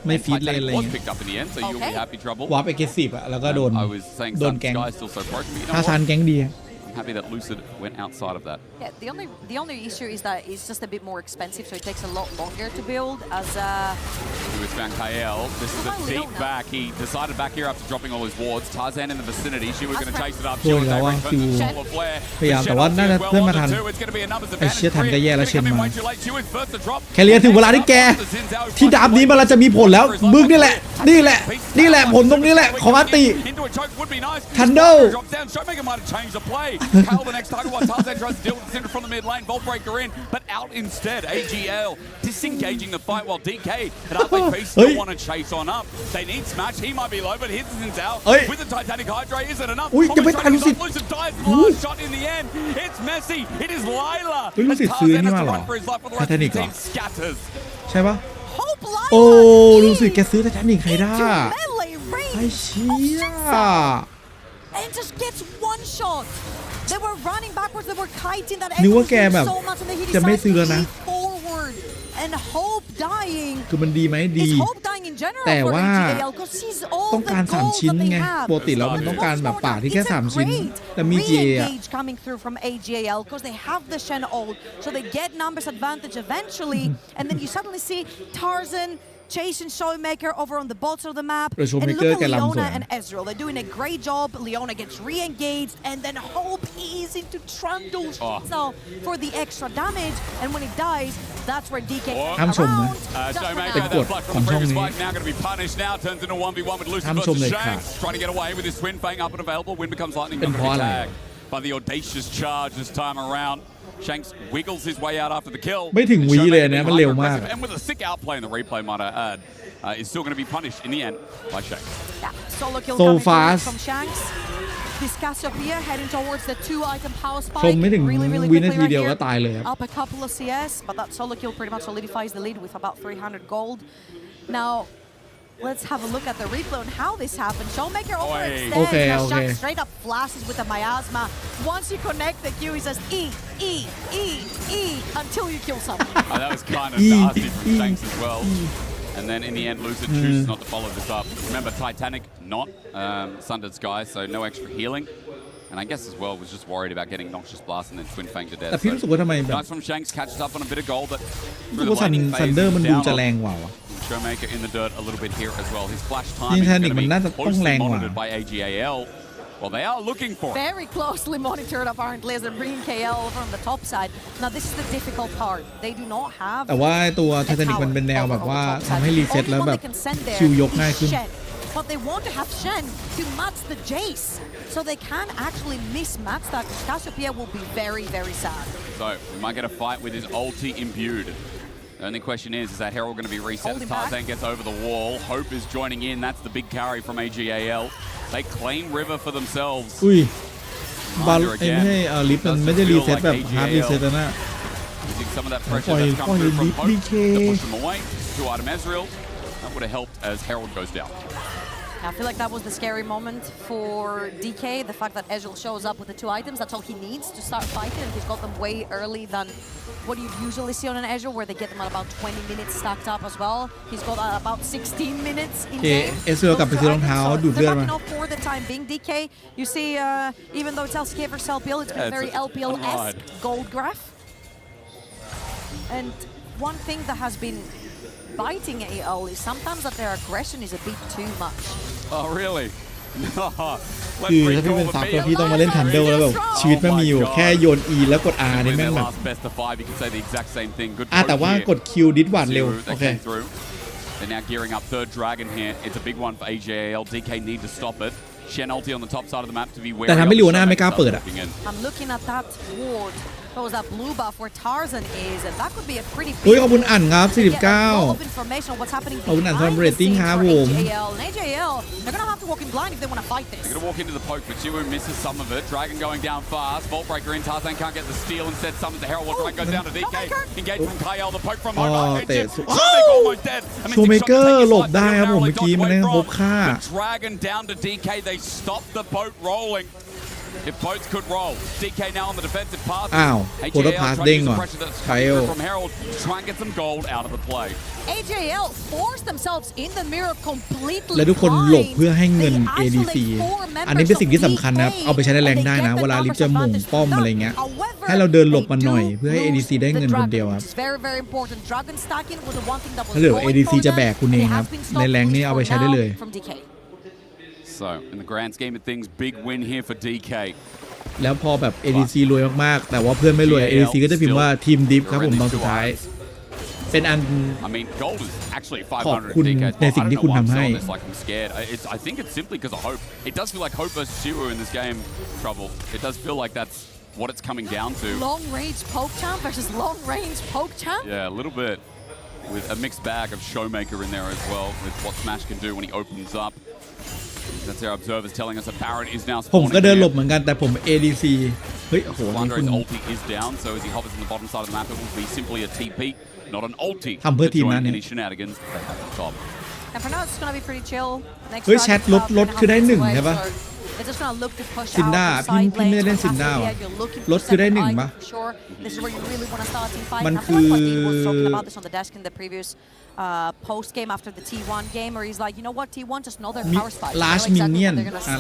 Speaker 4: ไม่ฟีดเลนอะไรอย่างเงี้ยวาร์ปเอเกซีฟอะแล้วก็โดนแกงถ้าซันแกงดี
Speaker 7: I'm happy that Lucid went outside of that.
Speaker 15: Yeah, the only issue is that it's just a bit more expensive, so it takes a lot longer to build. As
Speaker 7: with Van Kael, this is a deep back. He decided back here after dropping all his wards. Tarzan in the vicinity. She was going to chase it up.
Speaker 4: โดนแล้วว่าคิวพยายามแต่ว่าน่าจะเพื่อนมาทันไอเชี่ยทันก็แย่แล้วเชนมาแคเรียถึงเวลาที่แกที่ดาบนี้มันจะมีผลแล้วบึ้งนี่แหละผลตรงนี้แหละของอาติทันเดล
Speaker 7: Kyle the next target while Tarzan tries to deal with the center from the mid lane. Vault breaker in, but out instead. AGL disengaging the fight while DK and RP still want to chase on up. They need Smash. He might be low, but Hidson's out. With the Titanic Hydra, is it enough? Lucid dies the last shot in the end. It's messy. It is Lila. And Tarzan has to run for his life for the rest of the team. Scatters.
Speaker 4: ใช่ปะโอ้รู้สึกแกซื้อไททานิกใครได้ไอ้เชี่ย
Speaker 15: And just gets one shot. They were running backwards. They were kiting that
Speaker 4: นึกว่าแกแบบจะไม่ซื้อแล้วนะ
Speaker 15: forward and Hope dying.
Speaker 4: คือมันดีไหมดีแต่ว่าต้องการ3ชิ้นไงปกติแล้วมันต้องการแบบป่าที่แค่3ชิ้นแต่มี GA อ่ะ
Speaker 15: coming through from AGAL because they have the Shen ult, so they get numbers advantage eventually, and then you suddenly see Tarzan chasing Showmaker over on the bottom of the map, and look at Leona and Ezreal. They're doing a great job. Leona gets re-engaged, and then Hope is into Trundle. So for the extra damage, and when it dies, that's where DK
Speaker 4: ห้ามชมนะ เป็นกฎของช่องนี้
Speaker 7: Now going to be punished now. Turns into 1v1 with Lucius
Speaker 4: ห้ามชม
Speaker 7: versus
Speaker 4: เลยค่ะ
Speaker 7: Shanks. Trying to get away with his twin fang up and available. Win becomes lightning.
Speaker 4: เป็น
Speaker 7: Not
Speaker 4: เพราะ
Speaker 7: going to
Speaker 4: อะไร
Speaker 7: be tagged by the audacious charge this time around. Shanks wiggles his way out after the kill.
Speaker 4: ไม่ถึงวิเลยนะมันเร็วมาก
Speaker 7: And with a sick outplay in the replay, might I add, is still going to be punished in the end by Shanks.
Speaker 15: Yeah, solo kill
Speaker 4: So
Speaker 15: coming
Speaker 4: fast.
Speaker 15: from Shanks. This Cassiopeia heading towards the 2-item power
Speaker 4: ช
Speaker 15: spike.
Speaker 4: มไม่ถึง
Speaker 15: Really
Speaker 4: วิ
Speaker 15: quickly
Speaker 4: นาที
Speaker 15: right
Speaker 4: เดียว
Speaker 15: here.
Speaker 4: ก็ตายเลยครับ
Speaker 15: Up a couple of CS, but that solo kill pretty much solidifies the lead with about 300 gold. Now, let's have a look at the replay on how this happened. Showmaker overextends.
Speaker 4: Okay,
Speaker 15: Now
Speaker 4: okay.
Speaker 15: Shanks straight up flashes with a miasma. Once you connect the Q, he says E, E, E, E, until you kill someone.
Speaker 7: That was kind of nasty from Shanks as well. And then in the end, Lucid chooses not to follow this up. Remember, Titanic not Sundered Sky, so no extra healing. And I guess as well was just worried about getting Noxious Blast and then Twin Fang to
Speaker 4: แต่
Speaker 7: death.
Speaker 4: พี่รู้สึกว่าทำไมแบบ
Speaker 7: Nice from Shanks, catches up on a bit of gold, but
Speaker 4: รู้สึ
Speaker 7: through
Speaker 4: ก
Speaker 7: the
Speaker 4: ว่าซัน
Speaker 7: laning
Speaker 4: ซัน
Speaker 7: phase,
Speaker 4: เดอร์มันดู
Speaker 7: down
Speaker 4: จะ
Speaker 7: on
Speaker 4: แรงกว่าวะ
Speaker 7: Showmaker in the dirt a little bit here as well. His flash
Speaker 4: จริง
Speaker 7: time is
Speaker 4: แท
Speaker 7: going
Speaker 4: นิ
Speaker 7: to
Speaker 4: กมัน
Speaker 7: be
Speaker 4: น่าจะต้องแร
Speaker 7: closely
Speaker 4: งกว่า
Speaker 7: monitored by AGAL. Well, they are looking for it.
Speaker 15: Very closely monitored apparently as they're bringing KL from the top side. Now this is the difficult part. They do not have
Speaker 4: แต่ว่าตัวไททานิกมันเป็นแนวแบบว่าทำให้รีเซ็ตแล้วแบบคิวยกง่ายขึ้น
Speaker 15: But they want to have Shen to match the Jace. So they can actually mismatch that. Cassiopeia will be very, very sad.
Speaker 7: So we might get a fight with his ulti imbued. The only question is that Herald going to be reset as Tarzan gets over the wall. Hope is joining in. That's the big carry from AGAL. They claim River for themselves.
Speaker 4: อุ้ยบอลไม่ใช่ลิฟต์มันไม่ได้รีเซ็ตแบบฮาร์ดรีเซ็ตนะ
Speaker 7: Using some of that pressure that's come through from Hope to push them away. 2-item Ezreal. That would have helped as Herald goes down.
Speaker 15: I feel like that was the scary moment for DK. The fact that Ezreal shows up with the 2 items, that's all he needs to start fighting, and he's got them way early than what you usually see on an Ezreal, where they get them at about 20 minutes stacked up as well. He's got about 16 minutes in game.
Speaker 4: Ezreal กลับไปซื้อรองเท้าดูดเลือดมา
Speaker 15: For the time being, DK, you see, even though it's LCK versus LPL, it's been very LPL-esque gold graph. And one thing that has been biting AL is sometimes that their aggression is a bit too much.
Speaker 7: Oh, really?
Speaker 4: คือถ้าพี่เป็นซับแล้วพี่ต้องมาเล่นทันเดิลแล้วแบบชีวิตไม่มีอยู่แค่โยน E แล้วกด R นี่แม่งแบบแต่ว่ากด Q ดิสวัดเร็วโอเค
Speaker 7: They're now gearing up third dragon here. It's a big one for AGAL. DK need to stop it. Shen ulti on the top side of the map to be wary.
Speaker 4: แต่ทำให้ลิวน่าไม่กล้าเปิดอ่ะ
Speaker 15: I'm looking at that ward. That was that blue buff where Tarzan is, and that could be a pretty big
Speaker 4: อุ้ยขอบคุณอ่านครับ49
Speaker 15: information on what's happening
Speaker 4: ขอบคุณอ่านทำเรตติ้งครับผม
Speaker 15: AJL, they're gonna have to walk in blind if they want to fight this.
Speaker 7: They're gonna walk into the poke, but Chiwu misses some of it. Dragon going down fast. Vault breaker in. Tarzan can't get the steal. Instead, summons the Herald. Dragon goes down to DK. Engage from Kyle. The poke from Hope. Showmaker almost dead.
Speaker 4: โชว์เมเกอร์หลบได้ครับผมเมื่อกี้มันได้ครบค่า
Speaker 7: Dragon down to DK. They stop the boat rolling. If boats could roll, DK now on the defensive path.
Speaker 4: อ้าวโคตรพาสเด้งว่ะไคล
Speaker 7: from Herald, try and get some gold out of the play.
Speaker 15: AJL forced themselves in the mirror completely.
Speaker 4: และทุกคนหลบเพื่อให้เงิน ADC อันนี้เป็นสิ่งที่สำคัญนะครับเอาไปใช้ในแรงได้นะเวลาลิฟจะหม่งป้อมอะไรเงี้ยให้เราเดินหลบมันหน่อยเพื่อให้ ADC ได้เงินคนเดียวครับถ้าเหลือ ADC จะแบกคุณเองครับในแรงนี่เอาไปใช้ได้เลย
Speaker 7: So, in the grand scheme of things, big win here for DK.
Speaker 4: แล้วพอแบบ ADC รวยมากๆแต่ว่าเพื่อนไม่รวย ADC ก็จะพิมพ์ว่าทีมดิฟครับผมตอนสุดท้ายเป็นอันขอบคุณในสิ่งที่คุณทำให้
Speaker 7: I think it's simply because of Hope. It does feel like Hope versus Chiwu in this game, Trouble. It does feel like that's what it's coming down to.
Speaker 15: Long range poke champ versus long range poke champ?
Speaker 7: Yeah, a little bit. With a mixed bag of Showmaker in there as well, with what Smash can do when he opens up. That's our observers telling us that Barrett is now spawning.
Speaker 4: ผมก็เดินหลบเหมือนกันแต่ผม ADC เฮ้ยโอ้โห
Speaker 7: Wanderer's ulti is down, so as he hovers on the bottom side of the map, it will be simply a TP, not an ulti.
Speaker 4: ทำเพื่อทีมนั้น
Speaker 7: any shenanigans they have at the top.
Speaker 15: And for now, it's gonna be pretty chill.
Speaker 4: เฮ้ยแชทลดคือได้1ใช่ปะ
Speaker 15: They're just gonna look to push
Speaker 4: ซินด้า
Speaker 15: out
Speaker 4: พี่ไม่ได้เล่นซินด้าว่ะลดคือได้1ปะ
Speaker 15: Sure, this is where you really want to start a team fight.
Speaker 4: มัน
Speaker 15: I
Speaker 4: คื
Speaker 15: feel
Speaker 4: อ
Speaker 15: like Dean was talking about this on the desk in the previous post game after the T1 game, where he's like, you know what, T1 just know their power spike.
Speaker 4: Last minion.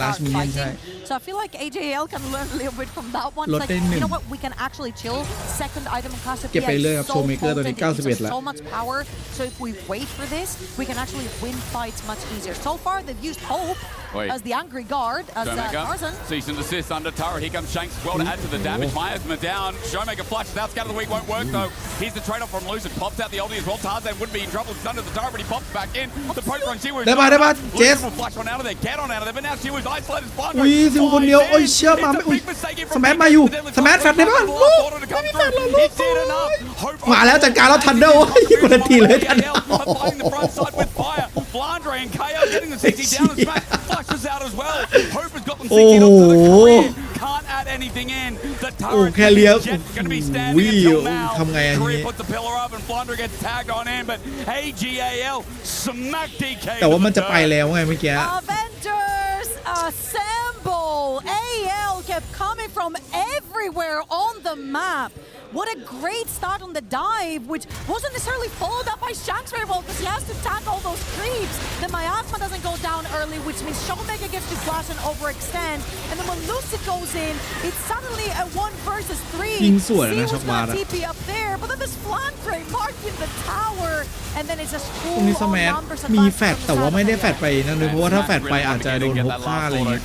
Speaker 4: Last minion ใช่
Speaker 15: So I feel like AJL can learn a little bit from that one.
Speaker 4: ล
Speaker 15: It's
Speaker 4: ด
Speaker 15: like,
Speaker 4: ได้
Speaker 15: you know what, we can actually chill. Second item on Cassiopeia
Speaker 4: เก็บไปเลยครับ
Speaker 15: is so
Speaker 4: โชว์เมเกอร์ตัวนี้
Speaker 15: potent, it gives us
Speaker 4: 91แล้ว
Speaker 15: so much power. So if we wait for this, we can actually win fights much easier. So far, they've used Hope as the angry guard, as Tarzan.
Speaker 7: Cease and desist under turret. Here comes Shanks as well to add to the damage. Miasma down. Showmaker flashes out. Scatter the weak won't work though. Here's the trade-off from Lucid. Pops out the oldie as well. Tarzan would be in trouble. He's under the turret, but he pops back in. The poke on Siwu.
Speaker 4: ได้ป่ะเจส
Speaker 7: will flash on out of there. Get on out of there. But now Siwu's isolated.
Speaker 4: อุ้ยซิวคนเดียวโอ้ยเชื่อมาไม่อุ้ยสแมทมาอยู่สแมทแฟลชได้ป่ะลูกไม่มีแฟลชหรอลูกมาแล้วจัดการแล้วทันเดอร์คนละทีเลยทันเดอร์
Speaker 7: Flandre and KO getting the 60 down and smash. Flashes out as well. Hope has got them
Speaker 4: โอ้
Speaker 7: 60
Speaker 4: โห
Speaker 7: up to the career. Can't add anything in. The
Speaker 4: โอ้
Speaker 7: turret
Speaker 4: แค่เลี้ยว
Speaker 7: going to be
Speaker 4: วิ
Speaker 7: standing
Speaker 4: ว
Speaker 7: until now.
Speaker 4: ทำไงอัน
Speaker 7: Career
Speaker 4: นี้
Speaker 7: puts the pillar up and Flandre gets tagged on in, but AGAL smack DK.
Speaker 4: แต่ว่ามันจะไปแล้วไงเมื่อกี้
Speaker 15: Avengers assemble. AL kept coming from everywhere on the map. What a great start on the dive, which wasn't necessarily followed up by Shanks very well because he has to tank all those creeps. Then Miasma doesn't go down early, which means Showmaker gets to flash and overextend. And then when Lucid goes in, it's suddenly a 1 versus 3.
Speaker 4: ยิงสวยนะ
Speaker 15: Siwu's
Speaker 4: ช็อกบาร์
Speaker 15: gonna TP up there, but then there's Flandre marking the tower, and then it's a
Speaker 4: ตรงนี้ส
Speaker 15: full
Speaker 4: แม
Speaker 15: on
Speaker 4: ท
Speaker 15: numbers
Speaker 4: มี
Speaker 15: advantage
Speaker 4: แฟด
Speaker 15: from the
Speaker 4: แต่ว่า
Speaker 15: side
Speaker 4: ไม่
Speaker 15: of
Speaker 4: ได้
Speaker 15: AL.
Speaker 4: แฟดไปนั่นเลยเพราะว่าถ้าแฟดไปอาจจะโดนฮกฆ่าอะไรอย่างเงี้ย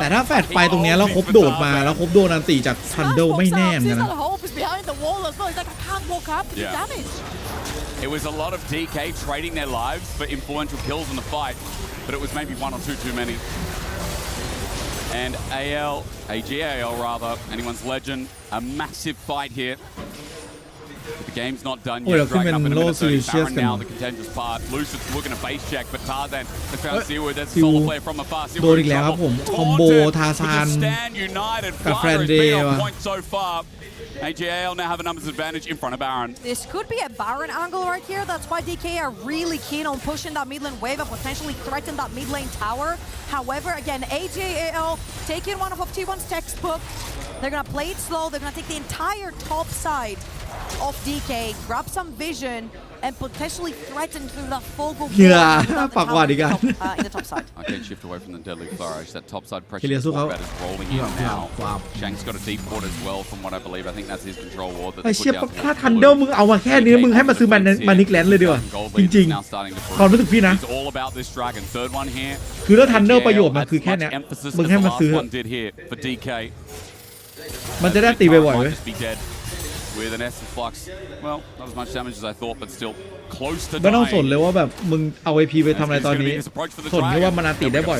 Speaker 4: แต่ถ้าแฟดไปตรงนี้แล้วครบโดดมาแล้วครบโดนอันตีจากทันเดอร์ไม่แน่เหมือนกันนะ
Speaker 15: Hope is behind the wall as well. He's like, I can't walk up to do damage.
Speaker 7: It was a lot of DK trading their lives for influential kills in the fight, but it was maybe 1 or 2 too many. And AGAL rather, anyone's legend, a massive fight here. But the game's not done yet. Dragging up in a minute 30. Baron now, the contentious part. Lucid's looking to face check, but Tarzan has found Siwu. There's a solo player from afar.
Speaker 4: โดนอีกแล้วครับผมคอมโบทาซานกับแฟรนเดย์ว่ะ
Speaker 7: AGAL now have a numbers advantage in front of Baron.
Speaker 15: This could be a Baron angle right here. That's why DK are really keen on pushing that mid lane wave and potentially threaten that mid lane tower. However, again, AGAL taking one of T1's textbook. They're going to play it slow. They're going to take the entire top side of DK, grab some vision, and potentially threaten through that Fogo.
Speaker 4: Fuck what again?
Speaker 15: In the top side.
Speaker 7: I can't shift away from the deadly flourish. That top side pressure is rolling in now. Shank's got a deep ward as well, from what I believe. I think that's his control ward.
Speaker 4: ไอ้เชี่ยถ้าทันเดอร์มึงเอามาแค่นี้มึงให้มาซื้อมานิกแลนด์เลยดีกว่าจริงๆความรู้สึกพี่นะคือถ้าทันเดอร์ประโยชน์มันคือแค่เนี้ยมึงให้มาซื้อมันจะได้ตีบ่อยๆเว้ย
Speaker 7: With an S flux, well, not as much damage as I thought, but still close to dying.
Speaker 4: ไม่ต้องสนเลยว่าแบบมึงเอา AP ไปทำอะไรตอนนี้สนแค่ว่ามันตีได้บ่อย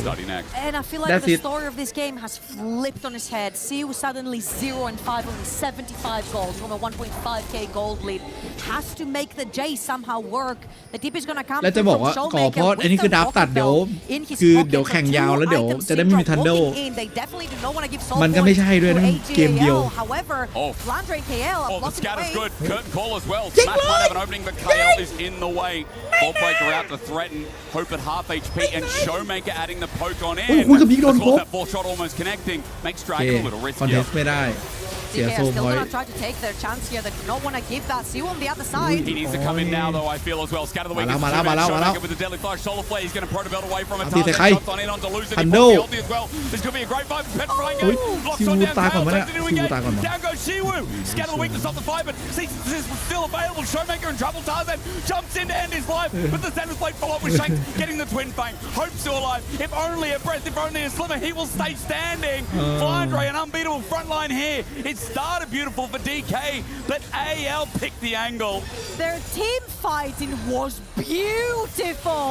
Speaker 15: And I feel like the story of this game has flipped on its head. Siwu suddenly 0-5, only 75 gold from a 1.5k gold lead. Has to make the J somehow work. The TP is gonna come
Speaker 4: แล้วจะบอกว่าขอเพราะอันนี้คือดับตัดเดี๋ยวคือเดี๋ยวแข่งยาวแล้วเดี๋ยวจะได้ไม่มีทันเดอร์มันก็ไม่ใช่ด้วยนั่นเกมเดียว
Speaker 15: However, Flandre and KL are
Speaker 7: the scatter's good. Curtain call as well. Smash might have an opening, but KL is in the way. Ball breaker out to threaten. Hope at half HP and Showmaker adding the poke on in. That 4 shot almost connecting. Makes Dragon a little riskier.
Speaker 4: คอนเทสไม่ได้เสีย
Speaker 15: DK
Speaker 4: โซ
Speaker 15: are still
Speaker 4: พอย
Speaker 15: gonna try to take their chance here. They do not want to give that Siwu on the other side.
Speaker 7: He needs to come in now, though, I feel as well. Scatter the weakness. Showmaker with the deadly flash. Solar flare. He's going to protobelt away from it. Shots on in onto Lucid. He pulls the ulti as well. This could be a great fight for Petrifying Gate. Blocks on down. Down goes Siwu. Scatter the weakness off the fight, but Cease's assist was still available. Showmaker in trouble. Tarzan jumps in to end his life, but the Xander's Blade follow up with Shanks getting the twin fang. Hope still alive. If only a breath, if only a slimmer, he will stay standing. Flandre, an unbeatable front line here. It started beautiful for DK, but AL picked the angle.
Speaker 15: Their team fighting was beautiful.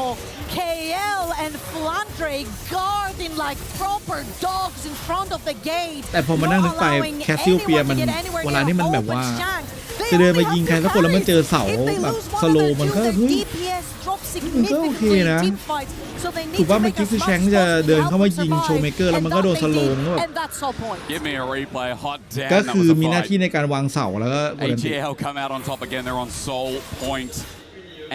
Speaker 15: KL and Flandre guarding like proper dogs in front of the gate.
Speaker 4: แต่พอมานั่งนึกไปแคสซิลเปียมันเวลานี้มันแบบว่าจะเดินมายิงใครสักคนแล้วมันเจอเสาแบบสโลมันก็เฮ้ยมันก็โอเคนะถูกว่าเมื่อกี้คือแชงจะเดินเข้ามายิงโชว์เมเกอร์แล้วมันก็โดนสโลมันก็แบบก็คือมีหน้าที่ในการวางเสาแล้วก็
Speaker 7: AGL come out on top again. They're on Soul Point,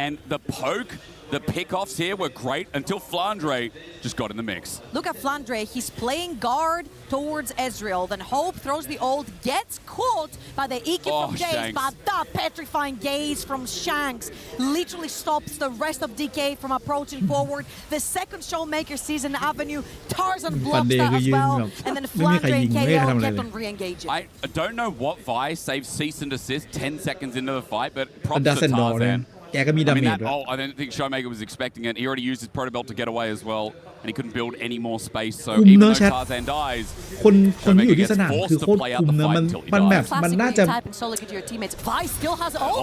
Speaker 7: and the poke. The pickoffs here were great until Flandre just got in the mix.
Speaker 15: Look at Flandre. He's playing guard towards Ezreal. Then Hope throws the ult, gets caught by the EQ from Jace, but that petrifying gaze from Shanks literally stops the rest of DK from approaching forward. The second Showmaker sees an avenue. Tarzan blocks that as well. And then Flandre and KL kept on re-engaging.
Speaker 7: I don't know what Vi saved cease and desist 10 seconds into the fight, but props to Tarzan.
Speaker 4: แกก็มีดาเมจ
Speaker 7: I don't think Showmaker was expecting it. He already used his Proto Belt to get away as well, and he couldn't build any more space. So even though Tarzan dies,
Speaker 4: คนที่อยู่ที่สนามคือโคตรคุมนะมันแบบมันน่าจะ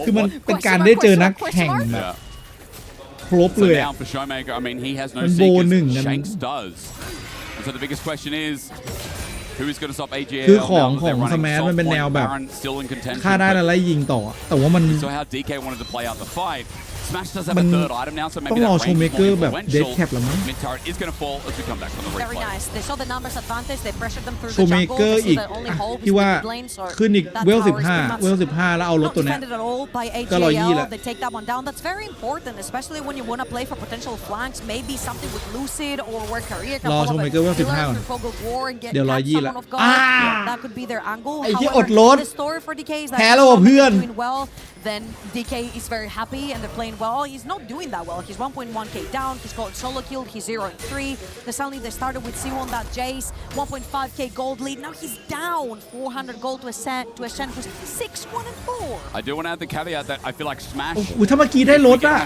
Speaker 4: คือมันเป็นการได้เจอนักแข่งแบบครบเลย
Speaker 7: now for Showmaker, I mean, he has no seekers. Shanks does. And so the biggest question is, who is going to stop AGL?
Speaker 4: คือของสแมชมันเป็นแนวแบบฆ่าได้แล้วไล่ยิงต่อแต่ว่ามัน
Speaker 7: So how DK wanted to play out the fight. Smash does have a third item now, so maybe
Speaker 4: ต้องรอ
Speaker 7: that range is
Speaker 4: Showmaker
Speaker 7: more
Speaker 4: แบบ
Speaker 7: influential.
Speaker 4: เดดแคปแล้วมั้ง
Speaker 7: Mid turret is going to fall as we come back from the replay.
Speaker 15: Very nice. They saw the numbers advantage. They pressured them through the
Speaker 4: Showmaker
Speaker 15: jungle.
Speaker 4: อีก ที่ว่าขึ้นอีกเวล15แล้วเอารถตัวนี้ก็120แล้ว
Speaker 15: They take that one down. That's very important, especially when you want to play for potential flanks. Maybe something with Lucid or where Career can follow up and fog of war and get someone off guard. That could be their angle. However, the story for DK is that they're doing well. Then DK is very happy and they're playing well. He's not doing that well. He's 1.1k down. He's got solo killed. He's 0-3. Suddenly they started with C1 that Jace, 1.5k gold lead. Now he's down 400 gold to Ascent who's 6-1-4.
Speaker 7: I do want to add the caveat that I feel like Smash.
Speaker 4: ถ้าเมื่อกี้ได้รถอะ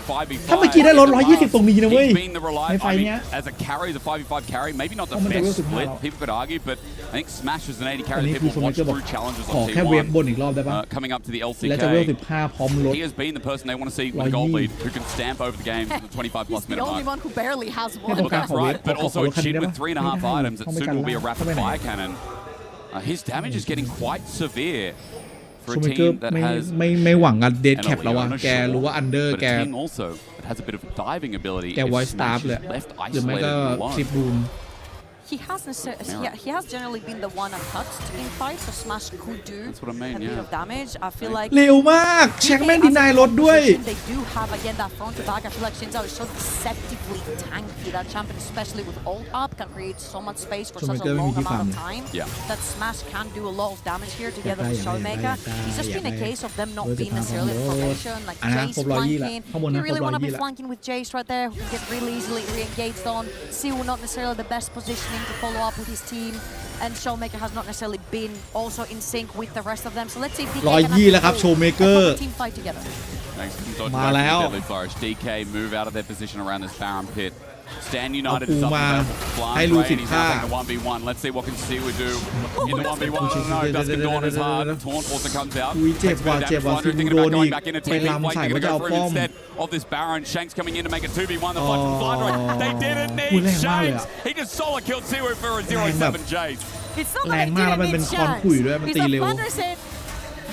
Speaker 4: ถ้าเมื่อกี้ได้รถ120ตรงนี้นะเว้ย ในไฟเนี้ย
Speaker 7: as a carry, the 5v5 carry, maybe not the best split. People could argue, but I think Smash is an 80 carry that people watch through challenges on T1. Coming up to the LCK. He has been the person they want to see with a gold lead who can stamp over the game in the 25+ minute mark.
Speaker 15: The only one who barely has one.
Speaker 7: Well, that's right, but also a Jin with 3.5 items that soon will be a rapid fire cannon. His damage is getting quite severe for a team that has
Speaker 4: ไม่หวังกับเดดแคปแล้วอะแกรู้ว่าอันเดอร์แก
Speaker 7: also that has a bit of diving ability.
Speaker 4: แกไวสตาร์ฟเลยหรือไม่ก็คลิปบูม
Speaker 15: He has generally been the one untouched in fights, so Smash could do a bit of damage. I feel like
Speaker 4: เร็วมากเช็คแม่งดีนายรถด้วย
Speaker 15: They do have again that front to back. I feel like Shinzao is so deceptively tanky. That champion, especially with ult up, can create so much space for such a long amount of time. That Smash can do a lot of damage here together with Showmaker. It's just been a case of them not being necessarily in formation, like Jace flanking. You really want to be flanking with Jace right there, who can get really easily re-engaged on. Siu not necessarily the best positioning to follow up with his team, and Showmaker has not necessarily been also in sync with the rest of them. So let's see if DK can
Speaker 4: แล้วครับ Showmaker
Speaker 15: team fight together.
Speaker 4: มาแล้ว
Speaker 7: DK move out of their position around this Baron pit. Stand United is up
Speaker 4: ให้ Lucid ฆ่า
Speaker 7: 1v1. Let's see what can Siu do in the 1v1. No, Dustin Dawn is hard. Taunt also comes out.
Speaker 4: เจ็บว่ะคือโดนอีกไปลำใส่ว่าจะเอาป้อม
Speaker 7: of this Baron. Shanks coming in to make it 2v1. The fight from Flandre. They didn't need Shanks. He just solo killed Siu for a 0-7 Jace.
Speaker 15: It's not that he didn't need Shanks. It's that Flandre said,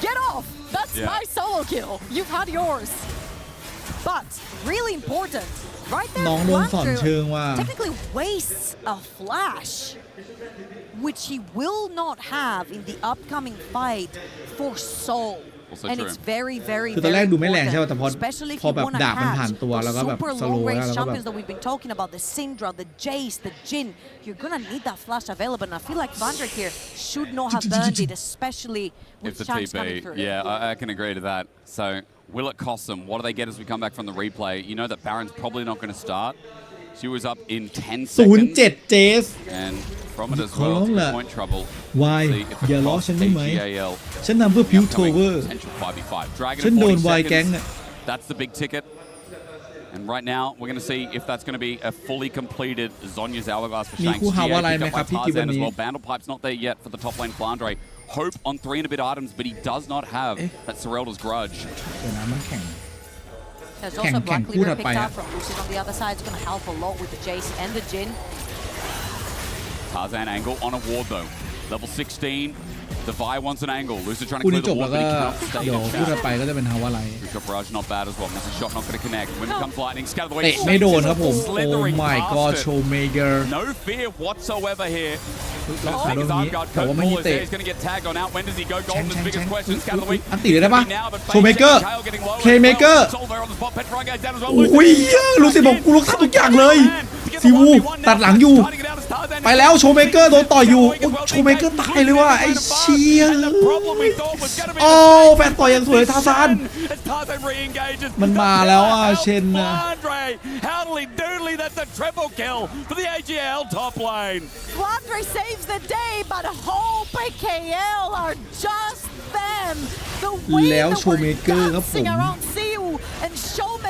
Speaker 15: get off. That's my solo kill. You've had yours. But really important. Right there,
Speaker 4: น้องโดนสอนเชิงว่า
Speaker 15: technically wastes a flash, which he will not have in the upcoming fight for Soul. And it's very, very,
Speaker 4: คือตอนแรกดูไม่แรงใช่ไหมแต่พอ
Speaker 15: especially if
Speaker 4: พอ
Speaker 15: you
Speaker 4: แบบ
Speaker 15: want to
Speaker 4: ดาบมันผ่าน
Speaker 15: catch
Speaker 4: ตัวแล้วก็แบบ
Speaker 15: super
Speaker 4: สโล
Speaker 15: long
Speaker 4: ว์
Speaker 15: range
Speaker 4: แล้วก็แบบ
Speaker 15: champions that we've been talking about, the Syndra, the Jace, the Jin. You're gonna need that flash available, and I feel like Flandre here should not have burned it, especially with Shanks coming through.
Speaker 7: Yeah, I can agree to that. So will it cost them? What do they get as we come back from the replay? You know that Baron's probably not going to start. She was up in 10 seconds.
Speaker 4: 07 เจส
Speaker 7: And from it as well, 2-point trouble.
Speaker 4: Why อย่าล้อฉันได้ไหมฉันนำเพื่อพิวโทเวอร์ฉันโดนวายแก๊ง
Speaker 7: That's the big ticket. And right now, we're going to see if that's going to be a fully completed Zonya's Hourglass for Shanks. Tarzan as well. Bandlepipe's not there yet for the top lane Flandre. Hope on 3 and a bit items, but he does not have that Serelda's grudge.
Speaker 15: There's also a Black Leader picked up from Lucid on the other side. It's going to help a lot with the Jace and the Jin.
Speaker 7: Tarzan angle on a ward though. Level 16. The Vi wants an angle. Lucid trying to clear the ward, but he cannot stay in Bishop Barrage not bad as well. Misses shot not going to connect. When it comes lightning, scatter the way.
Speaker 4: เตะไม่โดนครับผม Oh my god Showmaker
Speaker 7: No fear whatsoever here.
Speaker 4: โดนนี้แต่ว่าไม่มีเตะ
Speaker 7: He's going to get tagged on out. When does he go? Golden's biggest question. Scatter the way.
Speaker 4: อันตีเลยได้ปะ Showmaker Playmaker โอ้ยรู้สึกบอกกูรู้ทันทุกอย่างเลยซีวูตัดหลังอยู่ไปแล้วโชว์เมเกอร์โดนต่อยอยู่โชว์เมเกอร์ตายเลยว่ะไอ้เชี่ยโอ้แฟนต่อยอย่างสวยทาซานมันมาแล้วอ่ะเชนนะ
Speaker 7: That's a triple kill for the AGL top lane.
Speaker 15: Flandre saves the day, but Hope and KL are just them. The way that we're dancing around Siu and Showmaker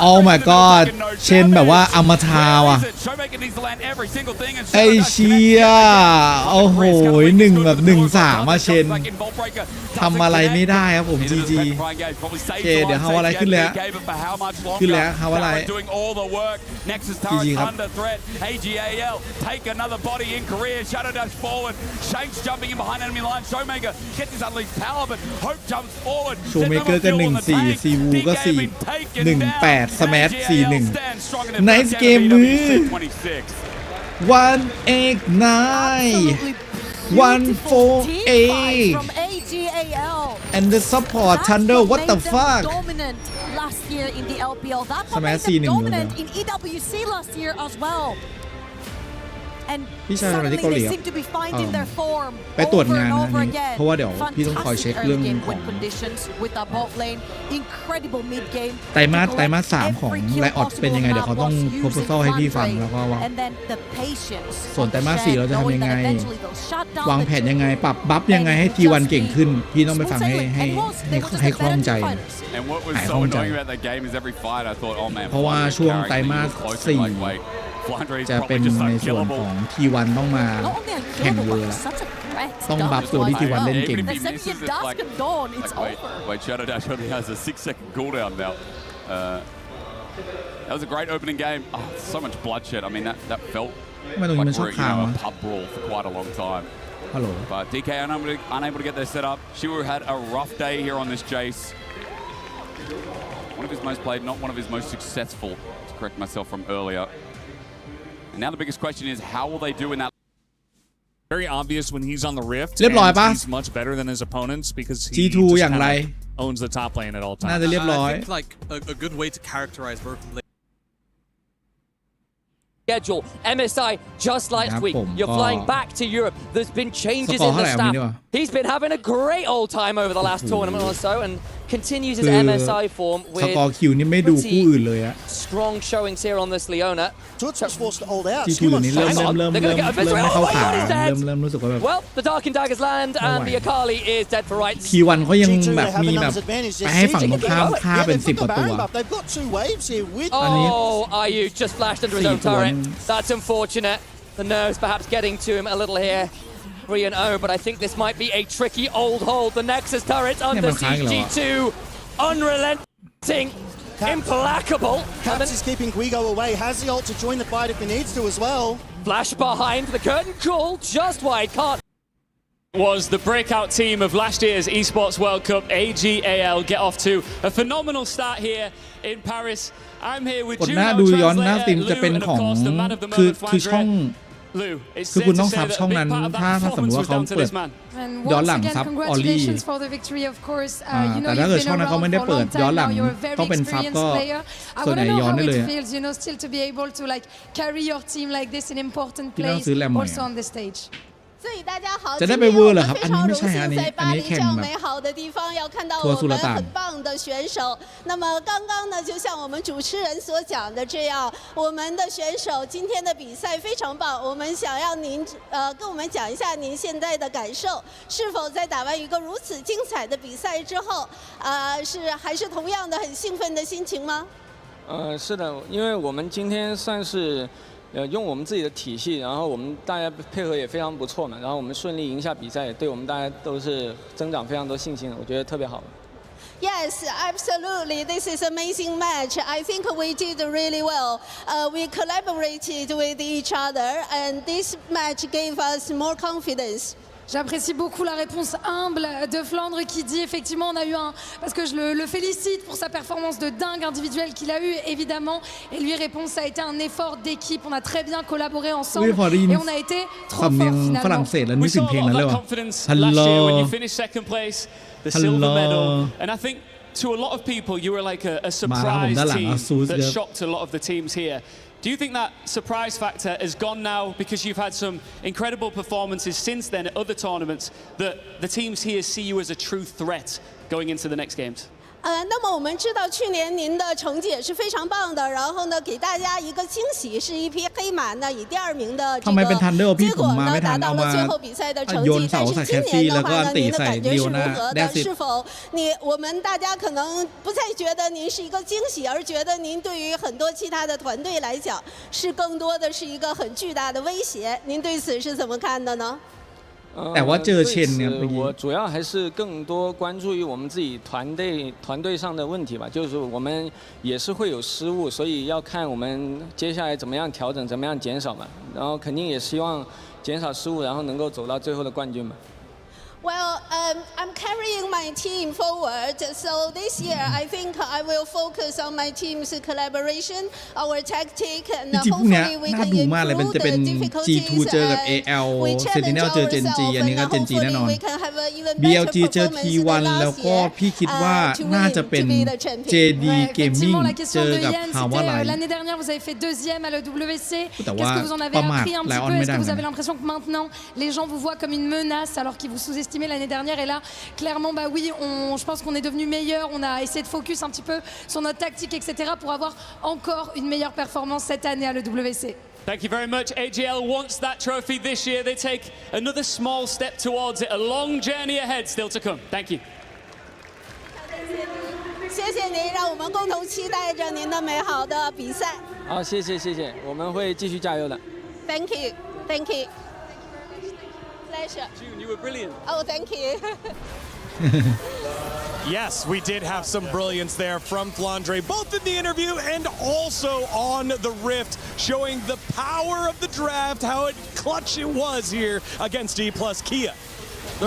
Speaker 4: โอ้ my god เชนแบบว่าอมตะว่ะไอเชียโอ้โห1แบบ1-3มาเชนทำอะไรไม่ได้ครับผม GG โอเคเดี๋ยวเขาอะไรขึ้น เลยฮะ
Speaker 7: DK, but for how much
Speaker 4: ขึ้น
Speaker 7: longer?
Speaker 4: แล้วคำว่าอะไร
Speaker 7: Taran doing all the work. Nexus turret under threat. AGAL take another body in Korea. Shadow dash forward. Shanks jumping in behind enemy line. Showmaker gets his unleashed power, but Hope jumps forward.
Speaker 4: โชว์เมเกอร์ก็1-4ซีวูก็4-1-8สแมท4-1ไนส์เกมมือ 189
Speaker 15: from AGAL.
Speaker 4: and the support Thunder what the fuck
Speaker 15: Dominant last year in the LPL. That
Speaker 4: Smash
Speaker 15: made them
Speaker 4: 4-1
Speaker 15: dominant in EWC last year as well. And
Speaker 4: พี่ชายอะไรที่
Speaker 15: suddenly
Speaker 4: เกาหลี
Speaker 15: they seem to be finding their form
Speaker 4: ไปตรวจ
Speaker 15: over
Speaker 4: งาน
Speaker 15: and
Speaker 4: นะ
Speaker 15: over
Speaker 4: อันนี้
Speaker 15: again.
Speaker 4: เพราะว่าเดี๋ยวพี่ต้องคอยเช็ค
Speaker 15: Fantastic
Speaker 4: เรื่อง
Speaker 15: early game
Speaker 4: ของ
Speaker 15: win conditions with the bot lane. Incredible mid game.
Speaker 4: ไตรมาส3ของไลออดเป็นยังไงเดี๋ยวเขาต้องโพสต์ให้พี่ฟังแล้วก็ว่า
Speaker 15: And then the patience
Speaker 4: ส่วนไตรมาส4เราจะทำยังไง
Speaker 15: knowing that eventually they'll shut down
Speaker 4: วางแผนยังไงปรับบัฟยังไงให้ T1 เก่งขึ้นพี่ต้องไปฟังให้คล่องใจ
Speaker 7: And what was so annoying about that game is every fight I thought, oh man,
Speaker 4: เพราะว่าช่วงไตรมาส 4จะเป็นในส่วนของ T1 ต้องมาแข่งเวอร์ต้องบัฟตัวที่ T1 เล่นเก่ง
Speaker 7: Wait, Shadow Dash only has a 6-second cooldown now. That was a great opening game. Oh, so much bloodshed. I mean, that felt like we're a pub brawl for quite a long time.
Speaker 4: Hello.
Speaker 7: But DK unable to get their setup. Shiwu had a rough day here on this Jace. One of his most played, not one of his most successful, to correct myself from earlier. And now the biggest question is, how will they do in that?
Speaker 23: Very obvious when he's on the rift.
Speaker 4: เรียบร้อยปะ
Speaker 23: He's much better than his opponents because he
Speaker 4: G2
Speaker 23: just
Speaker 4: อย่างไร
Speaker 23: owns the top lane at all times.
Speaker 4: น่าจะเรียบร้อย
Speaker 20: I think like a good way to characterize both
Speaker 18: schedule. MSI, just last week, you're flying back to Europe. There's been changes in the staff. He's been having a great old time over the last tournament or so and continues his MSI form
Speaker 4: สกอร์คิวนี่ไม่ดูคู่อื่นเลยอะ
Speaker 18: strong showings here on this Leona.
Speaker 4: G2 ตัวนี้เริ่มไม่เข้าขาเริ่มรู้สึกว่าแบบ
Speaker 18: Well, the Dark and Daggers land and the Akali is dead for rights.
Speaker 4: T1 เขายังแบบมีแบบไปให้ฝั่งตรงข้ามฆ่าเป็น10 กว่าตัว
Speaker 18: Oh, IU just flashed under his own turret. That's unfortunate. The nerves perhaps getting to him a little here. 3-0, but I think this might be a tricky old hold. The Nexus turret under siege. G2, unrelenting, implacable.
Speaker 8: Caps is keeping Guigo away. Has the ult to join the fight if he needs to as well.
Speaker 18: Flash behind the curtain call, just wide. Can't.
Speaker 6: Was the breakout team of last year's Esports World Cup, AGAL, get off to a phenomenal start here in Paris. I'm here with
Speaker 4: กดหน้าดูย้อนหน้าสตรีมจะเป็นของคือช่องคือคุณต้องซับช่องนั้นถ้าสมมติว่าเขาเปิดย้อนหลังซับออลลี่แต่ถ้าเกิดช่องนั้นเขาไม่ได้เปิดย้อนหลังต้องเป็นซับก็ส่วนใหญ่ย้อนได้เลยพี่ต้องซื้อแรมใหม่จะได้ไปเวอร์เหรอครับอันนี้ไม่ใช่อันนี้แข่งแบบทัวร์สุลต่าน
Speaker 10: 那么刚刚呢，就像我们主持人所讲的这样，我们的选手今天的比赛非常棒。我们想要您跟我们讲一下您现在的感受，是否在打完一个如此精彩的比赛之后，还是同样的很兴奋的心情吗？
Speaker 11: 是的，因为我们今天算是。用我们自己的体系，然后我们大家配合也非常不错嘛，然后我们顺利赢下比赛，也对我们大家都是增长非常多信心的，我觉得特别好。
Speaker 10: Yes, absolutely. This is an amazing match. I think we did really well. We collaborated with each other, and this match gave us more confidence.
Speaker 5: J'apprécie beaucoup la réponse humble de Flandre qui dit effectivement on a eu parce que je le félicite pour sa performance de dingue individuelle qu'il a eu évidemment et lui répond ça a été un effort d'équipe, on a très bien collaboré ensemble et on a été trop fort finalement.
Speaker 6: We saw a lot of that confidence last year when you finished second place, the silver medal, and I think to a lot of people you were like a surprise team that shocked a lot of the teams here. Do you think that surprise factor has gone now because you've had some incredible performances since then at other tournaments that the teams here see you as a true threat going into the next games?
Speaker 10: 那么我们知道去年您的成绩也是非常棒的，然后呢给大家一个惊喜，是一匹黑马呢以第2名的这个结果呢达到了最后比赛的成绩。但是今年的话呢，您的感觉是如何的？是否我们大家可能不再觉得您是一个惊喜，而觉得您对于很多其他的团队来讲是更多的是一个很巨大的威胁？您对此是怎么看的呢？
Speaker 4: แต่ว่าเจอเชนเนี่ย
Speaker 11: 我主要还是更多关注于我们自己团队上的问题吧，就是我们也是会有失误，所以要看我们接下来怎么样调整，怎么样减少嘛。然后肯定也希望减少失误，然后能够走到最后的冠军嘛。
Speaker 10: Well, I'm carrying my team forward. So this year, I think I will focus on my team's collaboration, our tactic, and hopefully we can improve the difficulties.
Speaker 4: G2 เจอกับ AL Sentinel เจอ Gen G อันนี้ก็ Gen G แน่นอน BLG เจอ T1 แล้วก็พี่คิดว่าน่าจะเป็น JD Gaming เจอกับ Power Line
Speaker 5: L'année dernière, vous avez fait deuxième à l'EWC. Qu'est-ce que vous en avez appris un petit peu? Est-ce que vous avez l'impression que maintenant, les gens vous voient comme une menace alors qu'ils vous sous-estiment l'année dernière, et là clairement bah oui, je pense qu'on est devenu meilleur, on a essayé de focus un petit peu sur notre tactique, etc., pour avoir encore une meilleure performance cette année à l'EWC.
Speaker 6: Thank you very much. AGL wants that trophy this year. They take another small step towards it. A long journey ahead still to come. Thank you.
Speaker 10: 谢谢您，让我们共同期待着您的美好的比赛。
Speaker 11: 好，谢谢，我们会继续加油的。
Speaker 10: Thank you, thank you. Pleasure.
Speaker 6: June, you were brilliant.
Speaker 10: Oh, thank you.
Speaker 1: Yes, we did have some brilliance there from Flandre, both in the interview and also on the Rift, showing the power of the draft, how clutch it was here against D+ Kia.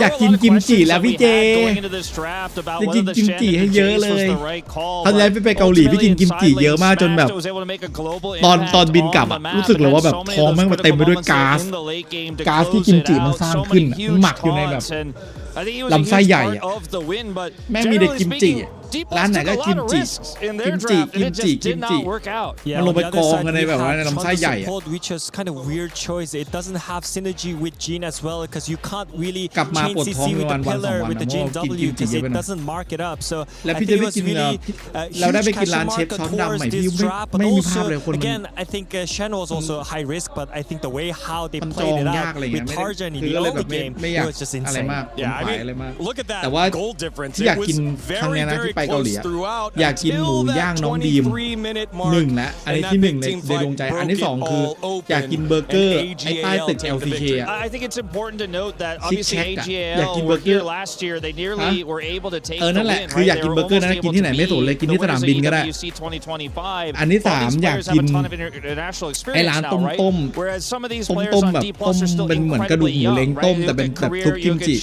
Speaker 4: อยากกินกิมจิแล้วพี่เจจะกินกิมจิให้เยอะเลยเขาย้ายไปเกาหลีพี่กินกิมจิเยอะมากจนแบบตอนบินกลับรู้สึกเลยว่าแบบท้องแม่งมาเต็มไปด้วยก๊าซที่กิมจิมันสร้างขึ้นหมักอยู่ในแบบลำไส้ใหญ่แม่งมีแต่กิมจิร้านไหนก็กิมจิมันลงไปกองกันในแบบว่าในลำไส้ใหญ่
Speaker 24: which is kind of weird choice. It doesn't have synergy with Gene as well because you can't really
Speaker 4: กลับมาปวดท้องในวันสองวัน
Speaker 24: with the Gene W because it doesn't mark it up. So
Speaker 4: แล้วพี่จะไปกินเราได้ไปกินร้านเชฟช้อนดำใหม่พี่ไม่มีภาพเลยคน
Speaker 24: again I think Shen was also high risk, but I think the way how they played it out with Tarjan in the early game was just insane.
Speaker 1: Yeah, I mean, look at that goal difference.
Speaker 4: อยากกินครั้งนี้นะที่ไปเกาหลีอยากกินหมูย่างน้องดีม1นะอันนี้ที่1ในดวงใจอันที่2คืออยากกินเบอร์เกอร์ไอ้ใต้ตึก LCK อ่ะ
Speaker 23: I think it's important to note that obviously AGL were here last year. They nearly were able to take the win.
Speaker 4: นั่นแหละคืออยากกินเบอร์เกอร์นะกินที่ไหนไม่สนเลยกินที่สนามบินก็ได้อันที่3อยากกินไอ้ร้านต้มแบบต้มเป็นเหมือนกระดูกหมูเล้งต้มแต่เป็นแบบซุปกิมจิจ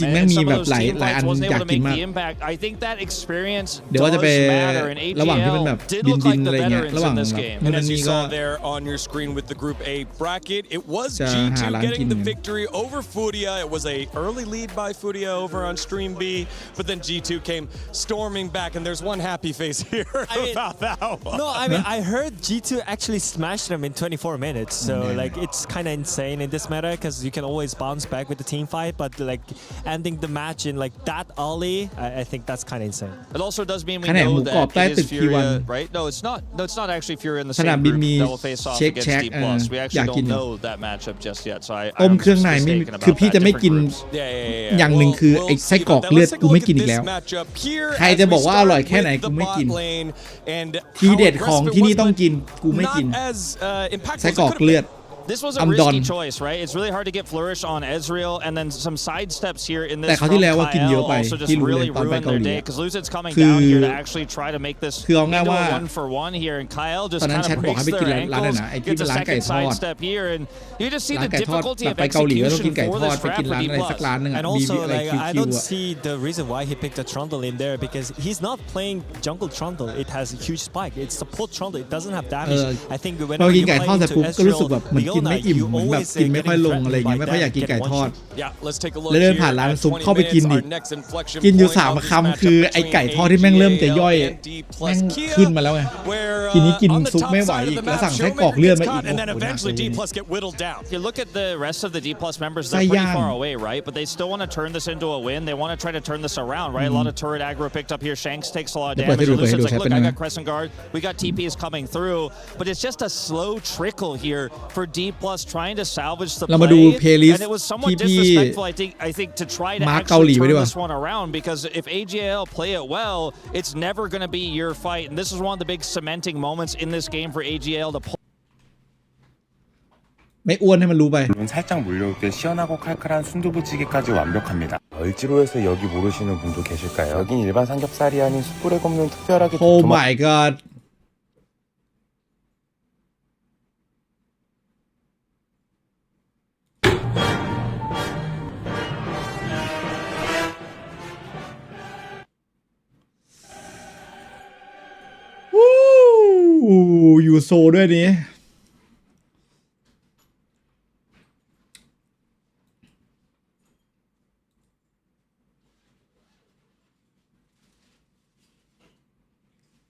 Speaker 4: ริงๆแม่งมีแบบหลายอันอยากกินมากเดี๋ยวว่าจะไประหว่างที่มันแบบบินอะไรเงี้ยระหว่างนู่นนี่ก็
Speaker 1: on your screen with the Group A bracket, it was G2 getting the victory over Furia. It was a early lead by Furia over on Stream B, but then G2 came storming back, and there's one happy face here about that one.
Speaker 24: No, I mean I heard G2 actually smashed them in 24 minutes, so like it's kind of insane in this meta because you can always bounce back with the team fight, but like ending the match in like that early, I think that's kind of insane.
Speaker 23: It also does mean we know that it is Furia, right? No, it's not. No, it's not actually Furia in the same group that will face off against D+. We actually don't know that matchup just yet, so I'm just mistaken about
Speaker 4: คือพี่จะไม่กินอย่างหนึ่งคือไอ้ไส้กรอกเลือดกูไม่กินอีกแล้วใครจะบอกว่าอร่อยแค่ไหนกูไม่กินทีเด็ดของที่นี่ต้องกินกูไม่กินไส้กรอกเลือด
Speaker 23: This was a risky choice, right? It's really hard to get Flourish on Ezreal, and then some side steps here in this from Kyle also just really ruined their day because Lucid's coming down here to actually try to make this into a 1-for-1 here, and Kyle just kind of breaks their ankles, gets a second side step here, and you just see the difficulty of execution for this draft for D+.
Speaker 24: And also, like, I don't see the reason why he picked a Trundle in there because he's not playing jungle Trundle. It has a huge spike. It's support Trundle. It doesn't have damage. I think when you play into Ezreal,
Speaker 4: กินไม่อิ่มเหมือนแบบกินไม่ค่อยลงอะไรเงี้ยไม่ค่อยอยากกินไก่ทอดแล้วเดินผ่านร้านซุปเข้าไปกินอีกกินอยู่3 คำคือไอ้ไก่ทอดที่แม่งเริ่มจะย่อยแม่งขึ้นมาแล้วไงทีนี้กินซุปไม่ไหวอีกแล้วสั่งไส้กรอกเลือดมาอีก
Speaker 23: If you look at the rest of the D+ members, they're pretty far away, right? But they still want to turn this into a win. They want to try to turn this around, right? A lot of turret aggro picked up here. Shanks takes a lot of damage. Lucid's like, look, I got Crescent Guard. We got TPs coming through. But it's just a slow trickle here for D+ trying to salvage the play. And it was somewhat disrespectful, I think, to try to actually turn this one around because if AGL play it well, it's never going to be your fight. And this is one of the big cementing moments in this game for AGL to pull.
Speaker 4: ไม่อ้วนให้มันรู้ไป
Speaker 13: 살짝 물려올 때 시원하고 칼칼한 순두부찌개까지 완벽합니다. 을지로에서 여기 모르시는 분도 계실까요? 여긴 일반 삼겹살이 아닌 숯불에 굽는 특별하게
Speaker 4: Oh my god. Woo! อยู่โซด้วยนี้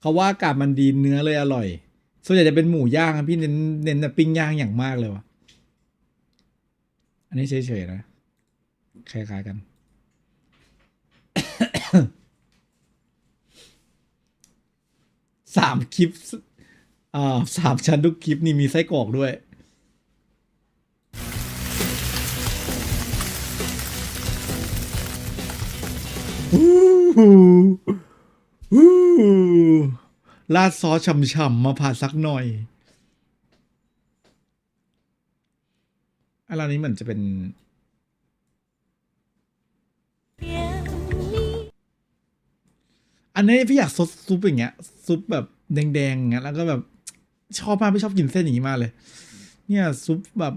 Speaker 4: เขาว่าอากาศมันดีเนื้อเลยอร่อยส่วนใหญ่จะเป็นหมูย่างครับพี่เน้นแต่ปิ้งย่างอย่างมากเลยวะอันนี้เฉยๆนะคล้ายๆกัน 3 คลิป3 ชั้นทุกคลิปนี่มีไส้กรอกด้วยราดซอสฉ่ำๆมาผ่าสักหน่อยอันนี้เหมือนจะเป็นอันนี้พี่อยากซดซุปอย่างเงี้ยซุปแบบแดงๆอย่างเงี้ยแล้วก็แบบชอบมากพี่ชอบกินเส้นอย่างงี้มากเลยเนี่ยซุปแบบ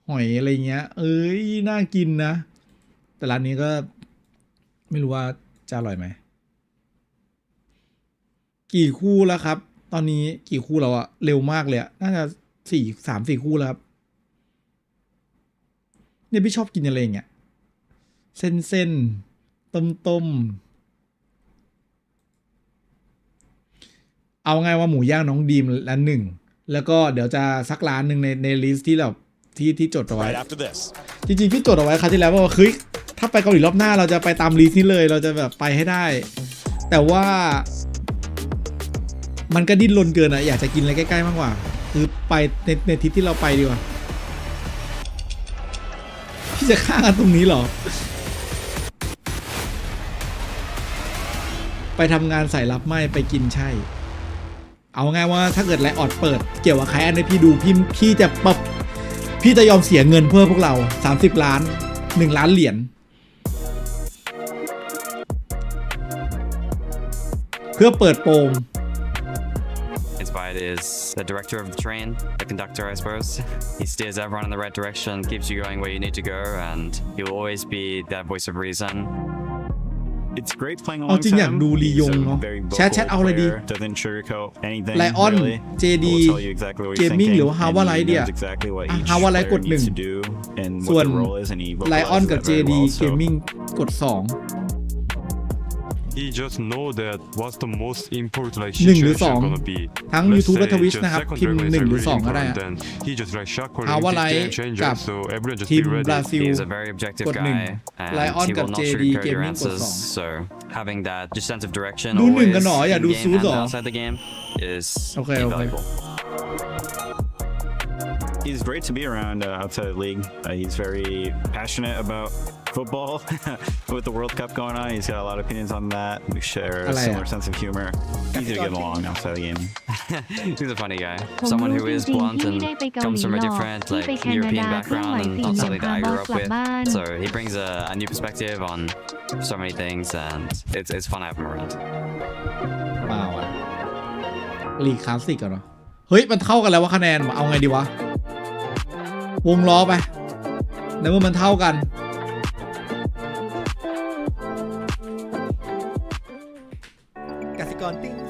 Speaker 4: หอยอะไรเงี้ยเอ้ยน่ากินนะแต่ร้านนี้ก็ไม่รู้ว่าจะอร่อยไหมกี่คู่แล้วครับตอนนี้กี่คู่แล้วอะเร็วมากเลยอะน่าจะ3-4 คู่แล้วครับเนี่ยพี่ชอบกินอะไรอย่างเงี้ยเส้นต้มเอาไงว่าหมูย่างน้องดีมร้านหนึ่งแล้วก็เดี๋ยวจะสักร้านหนึ่งในลิสต์ที่เราที่จดเอาไว้ จริงๆพี่จดเอาไว้คราวที่แล้วว่าเฮ้ยถ้าไปเกาหลีรอบหน้าเราจะไปตามลิสต์นี้เลยเราจะแบบไปให้ได้แต่ว่ามันก็ดิ้นรนเกินอะอยากจะกินอะไรใกล้ๆมากกว่าคือไปในทริปที่เราไปดีกว่าพี่จะฆ่ากันตรงนี้เหรอไปทำงานสายลับไม่ไปกินใช่เอาไงว่าถ้าเกิดไลออดเปิดเกี่ยวกับใครอันนี้พี่ดูพี่จะพี่จะยอมเสียเงินเพื่อพวกเรา30 ล้าน1 ล้านเหรียญเพื่อเปิดโปง
Speaker 14: Inspired is the director of the train, the conductor, I suppose. He steers everyone in the right direction, keeps you going where you need to go, and he will always be that voice of reason.
Speaker 16: It's great playing
Speaker 4: เอาจริงอยากดูลียงเนาะแชทเอาอะไรดีไลออนเจดีเกมมิ่งหรือว่าฮาวาไลท์เดียฮาวาไลท์กด1ส่วนไลออนกับเจดีเกมมิ่งกด2He
Speaker 16: just know that what's the most important like
Speaker 4: 1 หรือ 2ทั้ง YouTube และ Twitch นะครับพิมพ์1 หรือ 2ก็ได้ฮาวาไลท์กับทีมบราซิลกด1ไลออนกับ JD เกมมิ่งกด2
Speaker 14: having that just sense of direction
Speaker 4: ดู1กันหน่อยอย่าดูซูสหรอ
Speaker 14: outside the game is
Speaker 16: invaluable. He's great to be around outside the league. He's very passionate about football with the World Cup going on. He's got a lot of opinions on that. We share a similar sense of humor. Easy to get along outside the game.
Speaker 14: He's a funny guy. Someone who is blunt and comes from a different like European background and not something that I grew up with. So he brings a new perspective on so many things, and it's fun to have him around.
Speaker 4: ว้าวลีคลาสสิกเหรอเฮ้ยมันเท่ากันแล้วว่าคะแนนเอาไงดีวะวงล้อไปในเมื่อมันเท่ากันกสิกรติ้ง3,000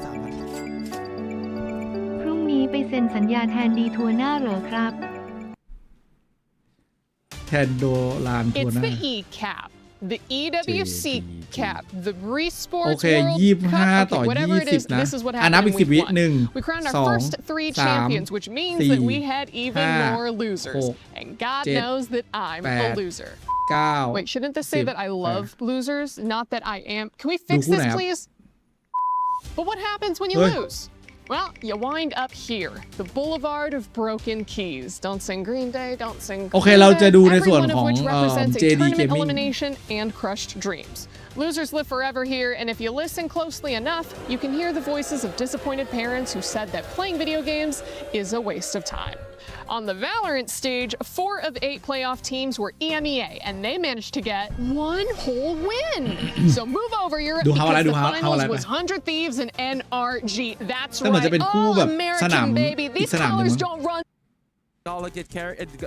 Speaker 17: พรุ่งนี้ไปเซ็นสัญญาแทนดีทัวร์หน้าเหรอครับ
Speaker 4: แทนโดลานทัวร์หน้า
Speaker 25: It's the E cap the EWC cap the Resports
Speaker 4: โอเค
Speaker 25: World Cup
Speaker 4: ต่อ
Speaker 25: whatever it is
Speaker 4: นะ
Speaker 25: this is what
Speaker 4: นับ
Speaker 25: happened
Speaker 4: อีก
Speaker 25: when we
Speaker 4: 10 วิ
Speaker 25: won we crowned our first 3 champions which means that we had even more losers and God knows that I'm a loser wait shouldn't this say that I love losers not that I am can we fix this please but what happens when you lose well you wind up here the boulevard of broken keys don't sing Green Day don't sing
Speaker 4: โอเคเราจะดูในส่วนของ
Speaker 25: every one of which represents a
Speaker 4: JD
Speaker 25: tournament
Speaker 4: Gaming
Speaker 25: elimination and crushed dreams Losers live forever here, and if you listen closely enough, you can hear the voices of disappointed parents who said that playing video games is a waste of time. On the Valorant stage, 4 of 8 playoff teams were EMEA, and they managed to get 1 whole win. So move over Europe because the finals was 100 Thieves and NRG. That's right. All American, baby. These colors don't run.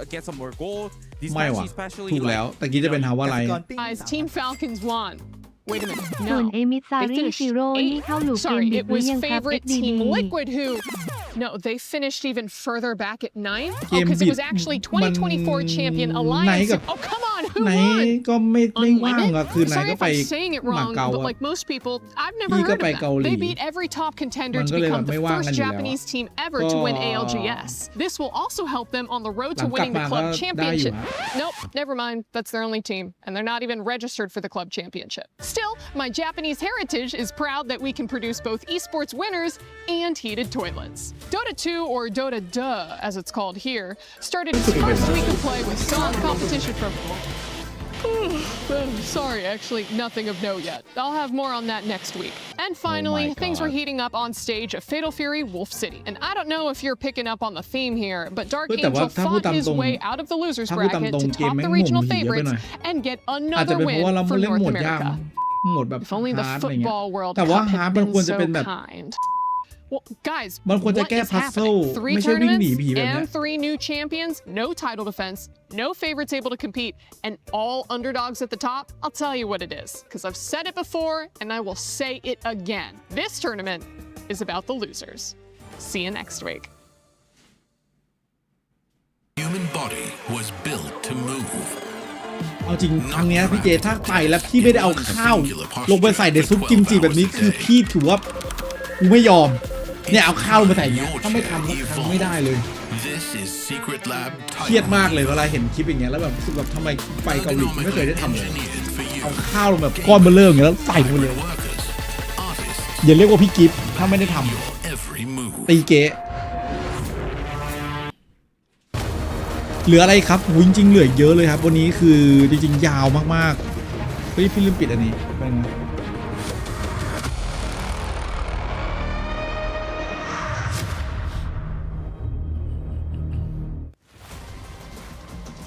Speaker 3: Get some more gold.
Speaker 4: ไม่ว่ะถูกแล้วตะกี้จะเป็นฮาวาไล
Speaker 25: Guys, Team Falcons won. Wait a minute.
Speaker 17: ส่วน
Speaker 25: No.
Speaker 17: เอมิซารีซีโร่นี่เข้าหลูกเกม
Speaker 25: Sorry,
Speaker 17: ดึ
Speaker 25: it
Speaker 17: กหรือ
Speaker 25: was
Speaker 17: ยังครับ
Speaker 25: favorite
Speaker 17: FDD
Speaker 25: Team Liquid who... No, they finished even further back at 9th. Oh,
Speaker 4: เกม
Speaker 25: because
Speaker 4: บิ
Speaker 25: it
Speaker 4: ด
Speaker 25: was actually
Speaker 4: มัน
Speaker 25: 2024 champion
Speaker 4: ไหน
Speaker 25: Alliance.
Speaker 4: กับ
Speaker 25: Oh, come on, who
Speaker 4: ไหน
Speaker 25: won?
Speaker 4: ก็ไม่ว่างอะคือไหน
Speaker 25: Sorry
Speaker 4: ก็
Speaker 25: if
Speaker 4: ไป
Speaker 25: I'm saying it
Speaker 4: หมา
Speaker 25: wrong,
Speaker 4: เกา
Speaker 25: but
Speaker 4: อะ
Speaker 25: like most people, I've never
Speaker 4: พี่ก็
Speaker 25: heard
Speaker 4: ไป
Speaker 25: of
Speaker 4: เกา
Speaker 25: them.
Speaker 4: หลี
Speaker 25: They beat every top contender
Speaker 4: มัน
Speaker 25: to
Speaker 4: ก็เลยแบ
Speaker 25: become
Speaker 4: บไม่
Speaker 25: the
Speaker 4: ว่างกัน
Speaker 25: first
Speaker 4: อยู่แล้ว
Speaker 25: Japanese team ever to win ALGS. This will also help them on the road
Speaker 4: หลั
Speaker 25: to
Speaker 4: งกลับ
Speaker 25: winning
Speaker 4: มา
Speaker 25: the
Speaker 4: ก็
Speaker 25: club
Speaker 4: ได้อยู่
Speaker 25: championship.
Speaker 4: ฮะ
Speaker 25: Nope, never mind. That's their only team, and they're not even registered for the club championship. Still, my Japanese heritage is proud that we can produce both esports winners and heated toilets. Dota 2, or Dota Duh, as it's called here, started its first week of play with strong competition from... Sorry, actually, nothing of note yet. I'll have more on that next week. And finally, things were heating up on stage of Fatal Fury Wolf City. And I don't know if you're picking up on the theme here, but Dark Angel fought his way out of the losers bracket to top the regional favorites and get another win for North America.
Speaker 4: โหมดแบบ
Speaker 25: If only the
Speaker 4: ฮาร์ดอะไรเงี้ย
Speaker 25: football world
Speaker 4: แต่ว่า
Speaker 25: Cup
Speaker 4: ฮาร์ด
Speaker 25: had
Speaker 4: มันควร
Speaker 25: been
Speaker 4: จะ
Speaker 25: so
Speaker 4: เป็นแบบ
Speaker 25: kind. Well, guys,
Speaker 4: มันควรจะ
Speaker 25: what
Speaker 4: แก้
Speaker 25: is
Speaker 4: พัซเซิล
Speaker 25: happening? 3
Speaker 4: ไม่ใช่วิ่งหนี
Speaker 25: tournaments
Speaker 4: ผีแบบเนี้
Speaker 25: and
Speaker 4: ย
Speaker 25: 3 new champions, no title defense, no favorites able to compete, and all underdogs at the top. I'll tell you what it is, because I've said it before and I will say it again. This tournament is about the losers. See you next week.
Speaker 9: Human body was built to move.
Speaker 4: เอาจริงครั้งนี้พี่เจถ้าไปแล้วพี่ไม่ได้เอาข้าวลงไปใส่ในซุปกิมจิแบบนี้คือพี่ถือว่ากูไม่ยอมเนี่ยเอาข้าวลงไปใส่อย่างเงี้ยถ้าไม่ทำก็ทำไม่ได้เลยเครียดมากเลยเวลาเห็นคลิปอย่างเงี้ยแล้วแบบรู้สึกแบบทำไมไปเกาหลีไม่เคยได้ทำเลยเอาข้าวลงแบบก้อนเบลออย่างเงี้ยแล้วใส่ลงไปเลยอย่าเรียกว่าพี่กิฟต์ถ้าไม่ได้ทำตีเก๋เหลืออะไรครับจริงๆเหลือเยอะเลยครับวันนี้คือจริงๆยาวมากๆเฮ้ยพี่ลืมปิดอันนี้ไปไง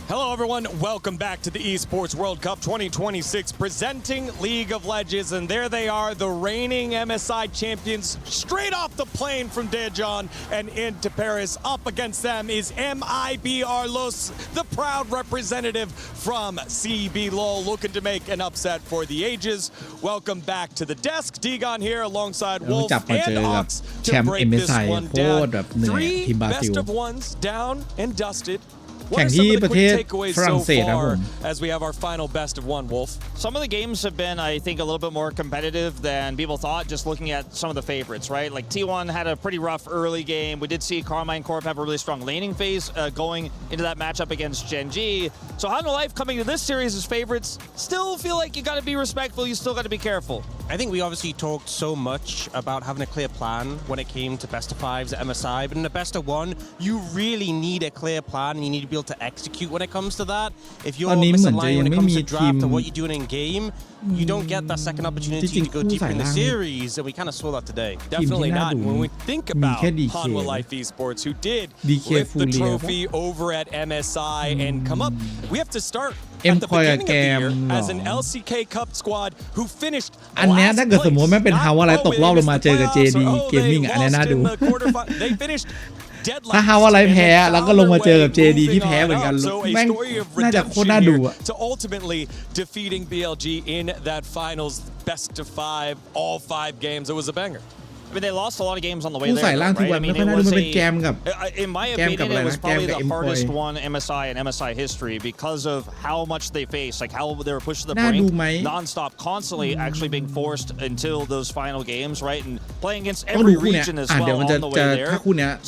Speaker 1: Hello, everyone. Welcome back to the Esports World Cup 2026, presenting League of Legends. And there they are, the reigning MSI champions, straight off the plane from Daejeon and into Paris. Up against them is MIBR Los, the proud representative from CB LOL, looking to make an upset for the ages. Welcome back to the desk. Degon here alongside Wolf and Ox to break this one down. 3 best of ones down and dusted.
Speaker 4: แข่งที่ประเทศฝรั่งเศสครับผม
Speaker 1: as we have our final best of one, Wolf.
Speaker 23: Some of the games have been, I think, a little bit more competitive than people thought, just looking at some of the favorites, right? Like T1 had a pretty rough early game. We did see Carmine Corp have a really strong laning phase going into that matchup against Gen G. So Hanwha Life coming to this series as favorites, still feel like you got to be respectful, you still got to be careful.
Speaker 3: I think we obviously talked so much about having a clear plan when it came to best of fives at MSI, but in the best of one, you really need a clear plan and you need to be able to execute when it comes to that. If you're misaligned when it comes to draft and what you're doing in game, you don't get that second opportunity to go deeper in the series, and we kind of saw that today.
Speaker 1: Definitely not. When we think about Hanwha Life Esports, who did lift the trophy over at MSI and come up, we have to start at the beginning of the year as an LCK Cup squad who finished
Speaker 4: อันนี้ถ้าเกิดสมมติไม่เป็นฮาวอะไรตกรอบลงมาเจอกับ JD Gaming อันนี้น่าดู ถ้าฮาวอะไรแพ้แล้วก็ลงมาเจอกับ JD ที่แพ้เหมือนกันแม่งน่าจะโคตรน่าดูอะ
Speaker 1: to ultimately defeating BLG in that finals best of 5 all 5 games. It was a banger.
Speaker 23: I mean, they lost a lot of games on the way
Speaker 4: ผู้
Speaker 23: there,
Speaker 4: ใส่ร่างทุก
Speaker 23: right?
Speaker 4: วั
Speaker 23: I
Speaker 4: น
Speaker 23: mean,
Speaker 4: ไม่ค่อยน่าดูมันเป็นแกมกับ
Speaker 23: in my opinion, it was probably the hardest one MSI and MSI history because of how much they faced, like how they were pushed to the brink, non-stop, constantly actually being forced until those final games, right? And playing against every region as well on the way there.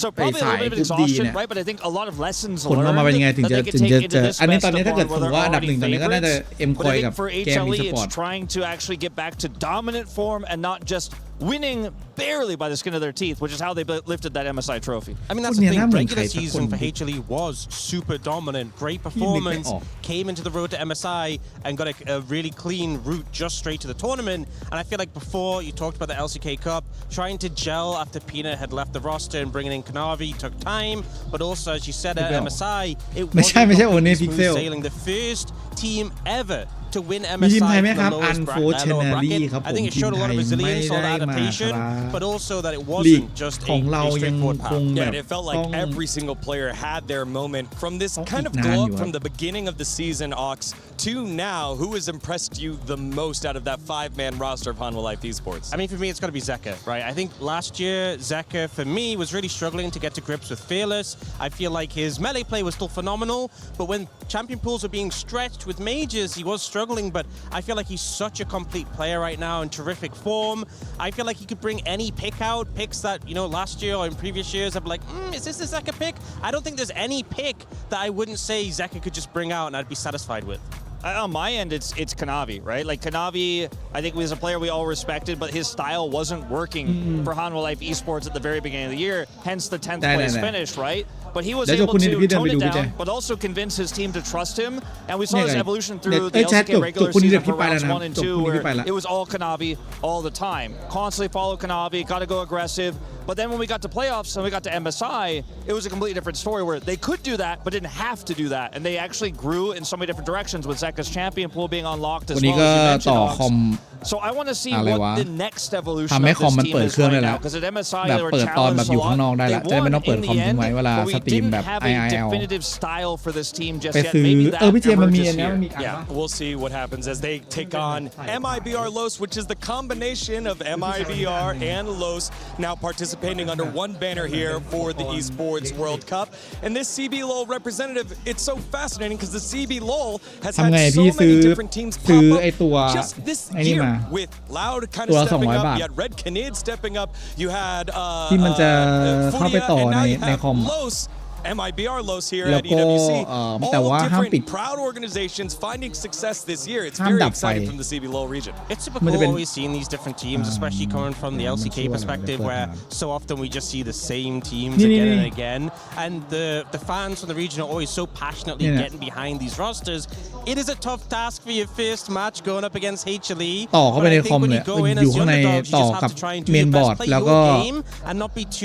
Speaker 23: So probably a little bit of exhaustion, right? But I think a lot of lessons learned that they could take into this best of one where they're already favorites. But I think for HLE, it's trying to actually get back to dominant form and not just winning barely by the skin of their teeth, which is how they lifted that MSI trophy.
Speaker 3: I mean, that's the thing. Regular season for HLE was super dominant. Great performance. Came into the road to MSI and got a really clean route just straight to the tournament. And I feel like before you talked about the LCK Cup, trying to gel after Pina had left the roster and bringing in Kanavi took time. But also, as you said at MSI, it wasn't smooth sailing. The first team ever to win MSI from the lowest bracket. I think it showed a lot of resilience, a lot of adaptation, but also that it wasn't just a straightforward path.
Speaker 1: Yeah, and it felt like every single player had their moment from this kind of glow up from the beginning of the season, Ox, to now. Who has impressed you the most out of that 5-man roster of Hanwha Life Esports?
Speaker 3: I mean, for me, it's got to be Zeka, right? I think last year, Zeka, for me, was really struggling to get to grips with Fearless. I feel like his melee play was still phenomenal, but when champion pools are being stretched with majors, he was struggling, but I feel like he's such a complete player right now in terrific form. I feel like he could bring any pick out, picks that, you know, last year or in previous years, I'm like, is this the Zeka pick? I don't think there's any pick that I wouldn't say Zeka could just bring out and I'd be satisfied with.
Speaker 23: On my end, it's Kanavi, right? Like Kanavi, I think was a player we all respected, but his style wasn't working for Hanwha Life Esports at the very beginning of the year, hence the 10th place finish, right? But he was able to tone it down, but also convince his team to trust him. And we saw this evolution through the LCK regular season for rounds 1 and 2, where it was all Kanavi all the time. Constantly follow Kanavi, got to go aggressive. But then when we got to playoffs and we got to MSI, it was a completely different story where they could do that, but didn't have to do that. And they actually grew in so many different directions with Zeka's champion pool being unlocked as well, as you mentioned. So I want to see what the next evolution of this team is right now. Because at MSI, they were challenged a lot. They won in the end, but we didn't have a definitive style for this team just yet. Maybe that emerges here.
Speaker 1: Yeah, we'll see what happens as they take on MIBR Los, which is the combination of MIBR and Los now participating under one banner here for the Esports World Cup. And this CB LOL representative, it's so fascinating because the CB LOL has had so many different teams pop up just this year with Loud kind of stepping up. You had Red Canid stepping up. You had Furia, and now you have Los. MIBR Los here at EWC. All different proud organizations finding success this year. It's very exciting from the CB LOL region.
Speaker 3: It's typical always seeing these different teams, especially coming from the LCK perspective, where so often we just see the same teams again and again. And the fans from the region are always so passionately getting behind these rosters. It is a tough task for your first match going up against HLE.
Speaker 4: ต่อเข้าไปในคอมเนี่ยอยู่ข้างในต่อกับเมนบอร์ดแล้วก็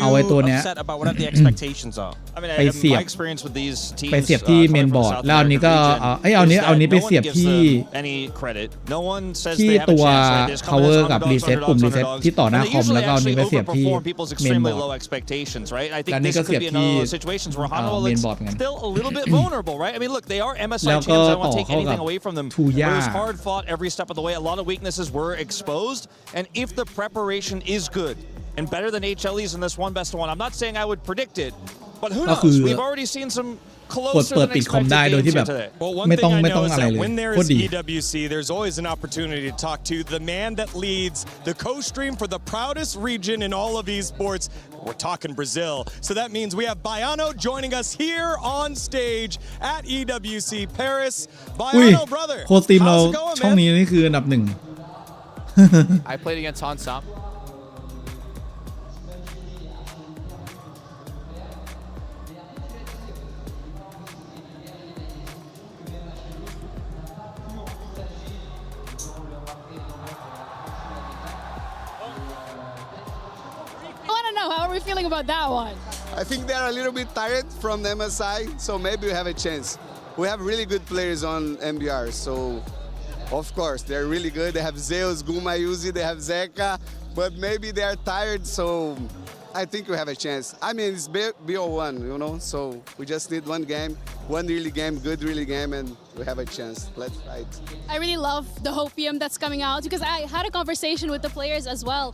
Speaker 4: เอาไอ้ตัวเนี้ย
Speaker 3: whatever the expectations are.
Speaker 4: ไปเสียบที่เมนบอร์ดแล้วอันนี้ก็เอานี้ไปเสียบที่ตัว power กับ reset ปุ่ม reset ที่ต่อหน้าคอมแล้วก็เอานี้ไปเสียบที่เมนบอร์ดแล้วนี่ก็เสียบที่เมนบอร์ดเหมือนกันแล้วก็ต่อเข้ากับทูย่า
Speaker 23: It was hard fought every step of the way. A lot of weaknesses were exposed, and if the preparation is good and better than HLE's in this one best of one, I'm not saying I would predict it, but who knows? We've already seen some
Speaker 4: กดเปิดปิดคอมได้โดยที่แบบไม่ต้องอะไรเลย
Speaker 1: When
Speaker 4: โคตร
Speaker 1: there's
Speaker 4: ดี
Speaker 1: EWC, there's always an opportunity to talk to the man that leads the co-stream for the proudest region in all of esports. We're talking Brazil. So that means we have Baiano joining us here on stage at EWC Paris. Baiano, brother,
Speaker 4: โค้ชทีมเราช่องนี้นี่คืออันดับ 1
Speaker 2: I played against Hansam.
Speaker 5: How are we feeling about that one?
Speaker 12: I think they're a little bit tired from the MSI, so maybe we have a chance. We have really good players on MBR, so of course they're really good. They have Zeus, Guma, Yuzi, they have Zeka, but maybe they are tired, so I think we have a chance. I mean, it's BO1, you know, so we just need one game, one really game, good really game, and we have a chance. Let's fight.
Speaker 19: I really love the Hopium that's coming out because I had a conversation with the players as well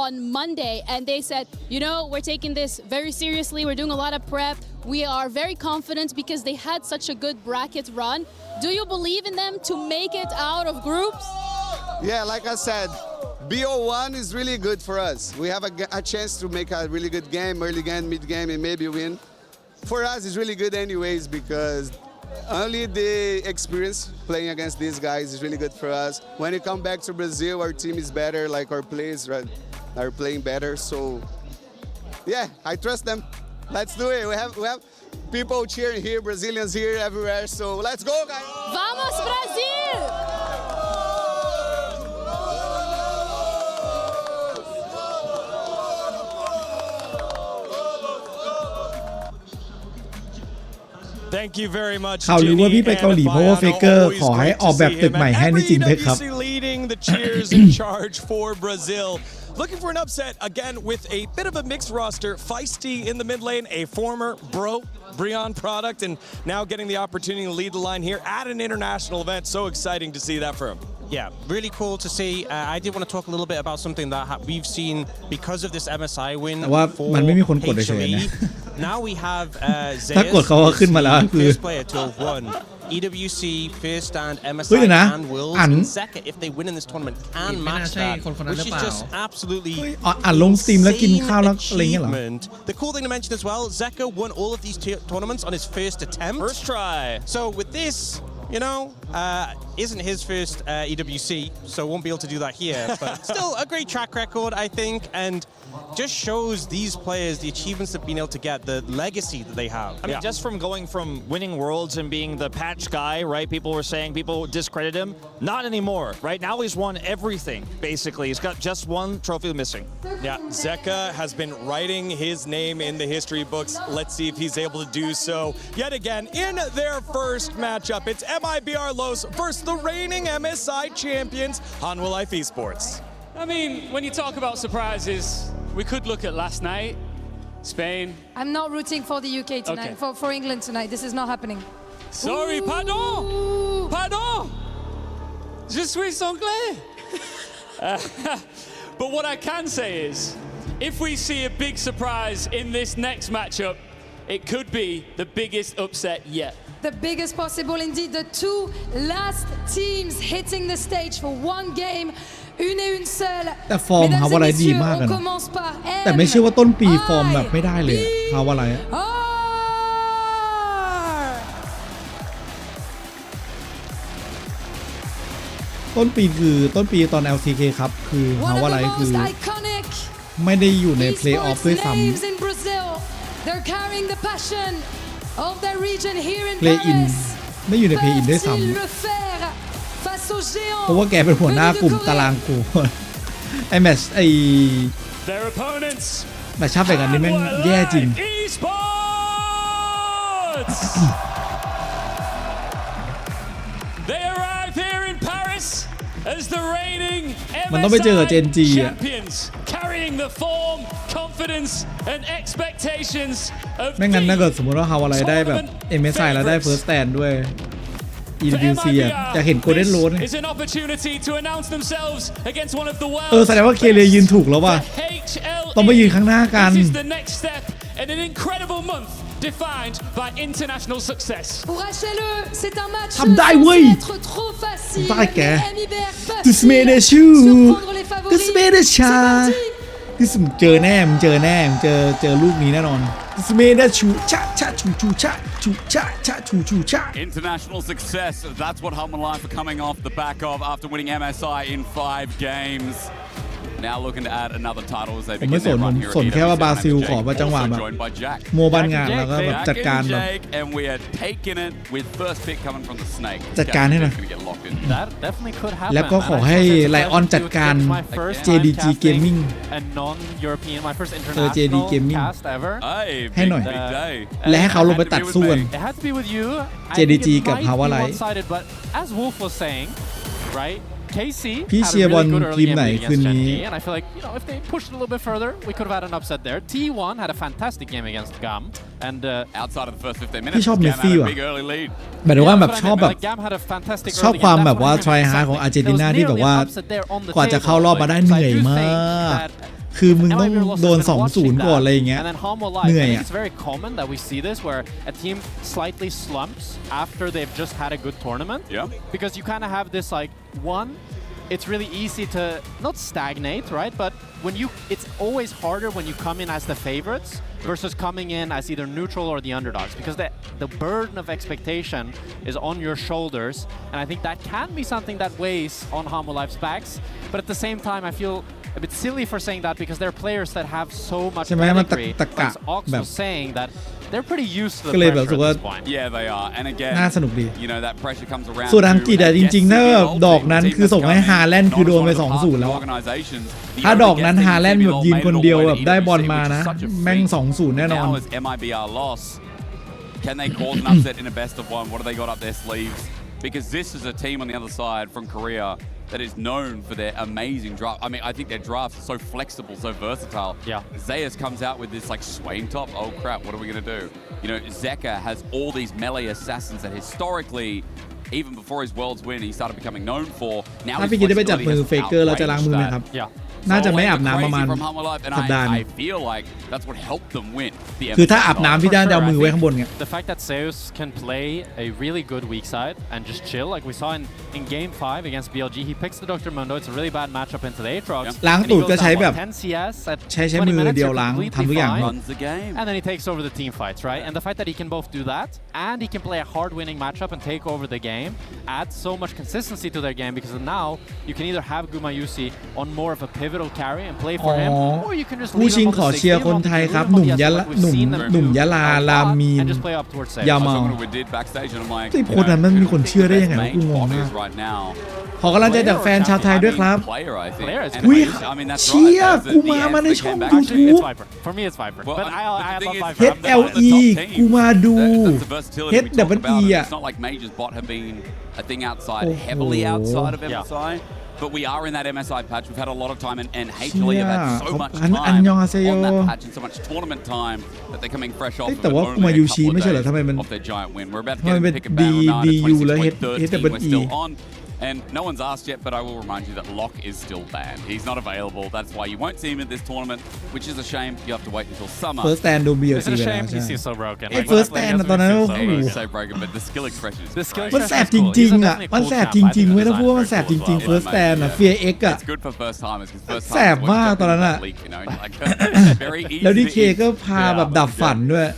Speaker 19: on Monday, and they said, you know, we're taking this very seriously. We're doing a lot of prep. We are very confident because they had such a good bracket run. Do you believe in them to make it out of groups?
Speaker 12: Yeah, like I said, BO1 is really good for us. We have a chance to make a really good game, early game, mid game, and maybe win. For us, it's really good anyways because only the experience playing against these guys is really good for us. When you come back to Brazil, our team is better, like our players, right? are playing better. So yeah, I trust them. Let's do it. We have people cheering here, Brazilians here, everywhere. So let's go, guys.
Speaker 19: Vamos Brasil!
Speaker 1: Thank you very much.
Speaker 4: ข่าวลือว่าพี่ไปเกาหลีเพราะว่าเฟเกอร์ขอให้ออกแบบตึกใหม่ให้นี่จริงไหมครับ
Speaker 1: leading the cheers in charge for Brazil. Looking for an upset again with a bit of a mixed roster. Feisty in the mid lane, a former Brion product, and now getting the opportunity to lead the line here at an international event. So exciting to see that for him.
Speaker 3: Yeah, really cool to see. I did want to talk a little bit about something that we've seen because of this MSI win.
Speaker 4: แต่ว่ามันไม่มีคนกดเฉยๆนะ
Speaker 3: Now we have
Speaker 4: ถ้ากดเขาก็ขึ้นมาแล้วคือ
Speaker 3: first player to have won EWC first stand MSI
Speaker 4: เฮ้ยนะ
Speaker 3: and Worlds
Speaker 4: อัน
Speaker 3: and Zeka if they win in this tournament can match that, which is just absolutely
Speaker 4: อ่านลงสตรีมแล้วกินข้าวแล้วอะไรเงี้ยเหรอ
Speaker 3: The cool thing to mention as well, Zeka won all of these tournaments on his first attempt.
Speaker 23: First try.
Speaker 3: So with this, you know, isn't his first EWC, so won't be able to do that here. But still a great track record, I think, and just shows these players the achievements they've been able to get, the legacy that they have.
Speaker 23: I mean, just from going from winning Worlds and being the patch guy, right? People were saying people discredit him. Not anymore, right? Now he's won everything, basically. He's got just one trophy missing.
Speaker 1: Yeah, Zeka has been writing his name in the history books. Let's see if he's able to do so yet again in their first matchup. It's MIBR Los versus the reigning MSI champions, Hanwha Life Esports.
Speaker 6: I mean, when you talk about surprises, we could look at last night, Spain.
Speaker 5: I'm not rooting for the UK tonight,
Speaker 6: Okay.
Speaker 5: for England tonight. This is not happening.
Speaker 6: Sorry, pardon! Pardon! Je suis anglais! But what I can say is, if we see a big surprise in this next matchup, it could be the biggest upset yet.
Speaker 5: The biggest possible indeed. The two last teams hitting the stage for one game. Une et une seule.
Speaker 4: แต่ฟอร์มฮาวอะไรดีมากนะแต่ไม่เชื่อว่าต้นปีฟอร์มแบบไม่ได้เลยฮาวอะไรต้นปีตอน LCK ครับคือฮาวอะไรคือไม่ได้อยู่ในเพลย์ออฟด้วยซ้ำเพลย์อินไม่อยู่ในเพลย์อินด้วยซ้ำเพราะว่าแกเป็นหัวหน้ากลุ่มตารางกูไอแมตช์แมตช์ชับแบบนี้แม่งแย่จริงมันต้องไปเจอกับเจนจีอ่ะไม่งั้นถ้าเกิดสมมติว่าฮาวอะไรได้แบบ MSI แล้วได้ First Stand ด้วย EWC อ่ะอยากเห็นโกลเด้นโรดแสดงว่าเคเลียยืนถูกแล้วว่ะต้องไปยืนข้างหน้ากัน
Speaker 6: Defined by international success.
Speaker 4: ทำได้เว้ยได้แกดิสเมเดชูดิสเมเดชาดิสเจอแน่เจอลูกนี้แน่นอนดิสเมเดชูชะชูชะชะ
Speaker 7: International success. That's what Hanwha Life are coming off the back of after winning MSI in 5 games. Now looking to add another title as they begin their run here.
Speaker 4: สนแค่ว่าบราซิลขอมาจังหวะแบบโมบันงานแล้วก็แบบจัดการแบบ
Speaker 7: and we are taking it with first pick coming from the snake.
Speaker 4: จัดการให้หน่อยแล้วก็ขอให้ไลออนจัดการ JDG Gaming JD Gaming ให้หน่อยและให้เขาลงไปตัดสู้กัน JDG กับ Hanwha Lifeพี่เชียร์บอลทีมไหนคืนนี้
Speaker 2: And I feel like, you know, if they pushed it a little bit further, we could have had an upset there. T1 had a fantastic game against GAM, and
Speaker 7: outside of the first 15 minutes,
Speaker 4: พี่ชอบเมสซี่ว่ะ
Speaker 7: big early lead.
Speaker 4: หมายถึงว่าแบบชอบแบบชอบความแบบว่า try hard ของอาร์เจนตินาที่แบบว่ากว่าจะเข้ารอบมาได้เหนื่อยมากคือมึงต้องโดน 2-0 ก่อนอะไรอย่างเงี้ยเหนื่อยอ่ะ
Speaker 2: It's very common that we see this where a team slightly slumps after they've just had a good tournament.
Speaker 7: Yeah.
Speaker 2: Because you kind of have this like it's really easy to not stagnate, right? But it's always harder when you come in as the favorites versus coming in as either neutral or the underdogs, because the burden of expectation is on your shoulders, and I think that can be something that weighs on Hanwha Life's backs. But at the same time, I feel a bit silly for saying that because there are players that have so much
Speaker 4: ใช่ไหมมัน
Speaker 2: pedigree.
Speaker 4: ตะกะ
Speaker 2: Ox
Speaker 4: แบบ
Speaker 2: was saying that they're pretty used to the
Speaker 4: ก็เลยแบบ
Speaker 2: pressure
Speaker 4: รู้สึก
Speaker 2: at
Speaker 4: ว่า
Speaker 2: this point.
Speaker 7: Yeah, they are. And again,
Speaker 4: น่าสนุกดี
Speaker 7: you know that pressure comes around.
Speaker 4: ส่วนอังกฤษอะจริงๆถ้าแบบดอกนั้นคือส่งให้ฮาแลนด์คือโดนไป 2-0 แล้วอะถ้าดอกนั้นฮาแลนด์แบบยิงคนเดียวแบบได้บอลมานะแม่ง 2-0 แน่นอน
Speaker 7: Now is MIBR loss. Can they cause an upset in a best of one? What do they got up their sleeves? Because this is a team on the other side from Korea that is known for their amazing draft. I mean, I think their drafts are so flexible, so versatile.
Speaker 2: Yeah.
Speaker 7: Zayas comes out with this like swaying top. Oh crap, what are we gonna do? You know, Zeka has all these melee assassins that historically, even before his world's win, he started becoming known for. Now
Speaker 4: ถ้าพี่กินได้ไปจับมือเฟเกอร์เราจะล้างมือไหมครับ น่าจะไม่อาบน้ำประมาณสัปดาห์นึงคือถ้าอาบน้ำพี่จะเอามือไว้ข้างบนไง
Speaker 2: The fact that Zeus can play a really good weak side and just chill like we saw in game 5 against BLG, he picks the Dr. Mundo. It's a really bad matchup into the Aatrox.
Speaker 4: ล้างตูดก็ใช้แบบ
Speaker 2: 10 CS at
Speaker 4: ใช้มือเดียวล้างทำทุกอย่าง
Speaker 2: and then he takes over the team fights, right? And the fact that he can both do that and he can play a hard winning matchup and take over the game adds so much consistency to their game because now you can either have Gumayusi on more of a pivotal carry and play for him, or you can just
Speaker 4: ผู้
Speaker 2: leave
Speaker 4: ชิง
Speaker 2: him
Speaker 4: ข
Speaker 2: on
Speaker 4: อ
Speaker 2: the
Speaker 4: เชียร์
Speaker 2: six,
Speaker 4: คนไทยครับหนุ่มยะลาลามีน
Speaker 2: and just play up towards Zeus.
Speaker 4: ยาเมา
Speaker 7: ไอ้
Speaker 4: โพสต์นั้นมันมีคนเชื่อได้ยังไงวะกูงงมากขอกำลังใจจากแฟนชาวไทยด้วยครับอุ้ยเชียร์กูมาในช่อง YouTube
Speaker 2: For me, it's Viper. But I love Viper.
Speaker 4: HLE กูมาดู HWE อ่ะ
Speaker 7: It's not like Major's bot have been a thing outside, heavily outside of MSI. But we are in that MSI patch. We've had a lot of time, and HLE have had so much time on that patch and so much tournament time that they're coming fresh off of it only a couple of days off their giant win. We're about to get a pick of Baron at 26.13. We're still on. And no one's asked yet, but I will remind you that Locke is still banned. He's not available. That's why you won't see him at this tournament, which is a shame. You have to wait until summer.
Speaker 4: First stand ดู BLC ไปแล้วใช่ First stand ตอนนั้นโอ้โห
Speaker 7: He's so broken, but the skill expression is
Speaker 4: มันแสบจริงๆอ่ะมันแสบจริงๆเว้ยถ้าพูดว่ามันแสบจริงๆ First stand อ่ะ Fear X อ่ะ
Speaker 7: It's good for first timers because first
Speaker 4: แสบมากตอนนั้นอ่ะ แล้วดีเคก็พาแบบดับฝันด้วย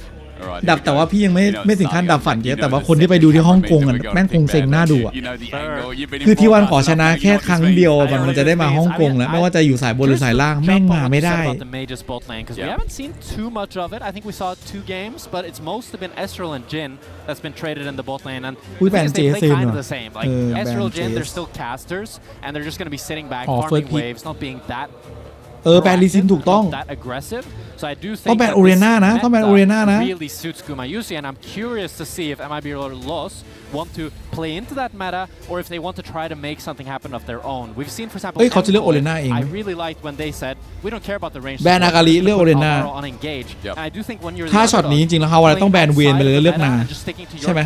Speaker 4: ดับแต่ว่าพี่ยังไม่ถึงขั้นดับฝันเยอะแต่ว่าคนที่ไปดูที่ฮ่องกงอ่ะแม่งคงเซ็งหน้าดูอ่ะคือที่วันขอชนะแค่ครั้งเดียวมันจะได้มาฮ่องกงแล้วไม่ว่าจะอยู่สายบนหรือสายล่างแม่งมาไม่ได้
Speaker 2: We haven't seen too much of it. I think we saw 2 games, but it's mostly been Ezreal and Jhin that's been traded in the bot lane, and they play kind of the same. Like Ezreal, Jhin, they're still casters, and they're just going to be sitting back, farming waves, not being that
Speaker 4: แบนลีซินถูกต้อง
Speaker 2: that aggressive. So I do
Speaker 4: ต้อง
Speaker 2: think
Speaker 4: แบนโอเรน่านะต้องแบนโอเรน่านะ
Speaker 2: really suits Gumayusi, and I'm curious to see if MIBR Loss want to play into that meta or if they want to try to make something happen of their own. We've seen, for example,
Speaker 4: เขาจะเลือกโอเรน่าเอง
Speaker 2: I really liked when they said we don't care about the range.
Speaker 4: แบนอากาลิเลือกโอเรน่า
Speaker 2: unengaged. And I do think when you're
Speaker 4: ถ้าช็อตนี้จริงๆแล้วเขาต้องแบนเวนไปเลยเลือกนาใช่ไหม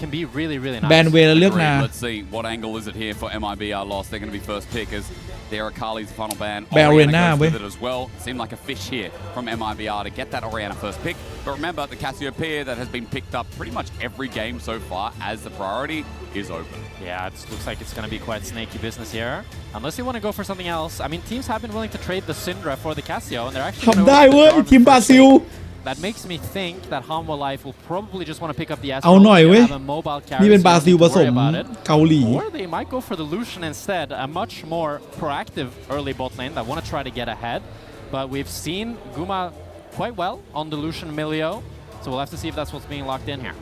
Speaker 2: can be really nice.
Speaker 4: แบนเวนแล้วเลือกนา
Speaker 7: Let's see what angle is it here for MIBR Loss. They're going to be first pick as their Akali's final ban.
Speaker 4: แบนโอเรน่าเว้ย
Speaker 7: as well. Seemed like a fish here from MIBR to get that Orianna first pick. But remember, the Cassiopeia that has been picked up pretty much every game so far as the priority is open.
Speaker 2: Yeah, it looks like it's going to be quite snaky business here. Unless you want to go for something else. I mean, teams have been willing to trade the Syndra for the Cassio, and they're actually
Speaker 4: ทำได้เว้ยทีมบราซิล
Speaker 2: That makes me think that Hanwha Life will probably just want to pick up the Astro.
Speaker 4: เอาหน่อยเว้ย
Speaker 2: have a mobile carry,
Speaker 4: นี่เป็นบราซิลผสมเกาหลี
Speaker 2: Or they might go for the Lucian instead, a much more proactive early bot lane that want to try to get ahead. But we've seen Guma quite well on the Lucian Milio, so we'll have to see if that's what's being locked in here.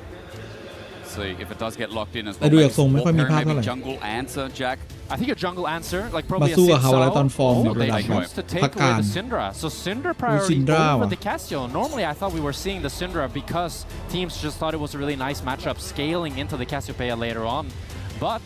Speaker 7: See if it does get locked in as
Speaker 4: แต่
Speaker 7: well.
Speaker 4: ดูจากทรงไม่ค่อยมีภาพเท่าไหร่
Speaker 7: Jungle answer, Jack.
Speaker 2: I think a jungle answer, like
Speaker 4: มา
Speaker 2: probably a
Speaker 4: สู้กับเขาแล้วตอน
Speaker 2: Sing
Speaker 4: ฟอร์ม
Speaker 2: Sao.
Speaker 4: แบบ
Speaker 2: Oh,
Speaker 4: ระ
Speaker 2: they
Speaker 4: ดับแบบ
Speaker 2: choose to take
Speaker 4: พัก
Speaker 2: away
Speaker 4: การ
Speaker 2: the Syndra. So Syndra priority
Speaker 4: Syndra
Speaker 2: over
Speaker 4: ว่ะ
Speaker 2: the Cassio. Normally I thought we were seeing the Syndra because teams just thought it was a really nice matchup scaling into the Cassiopeia later on. But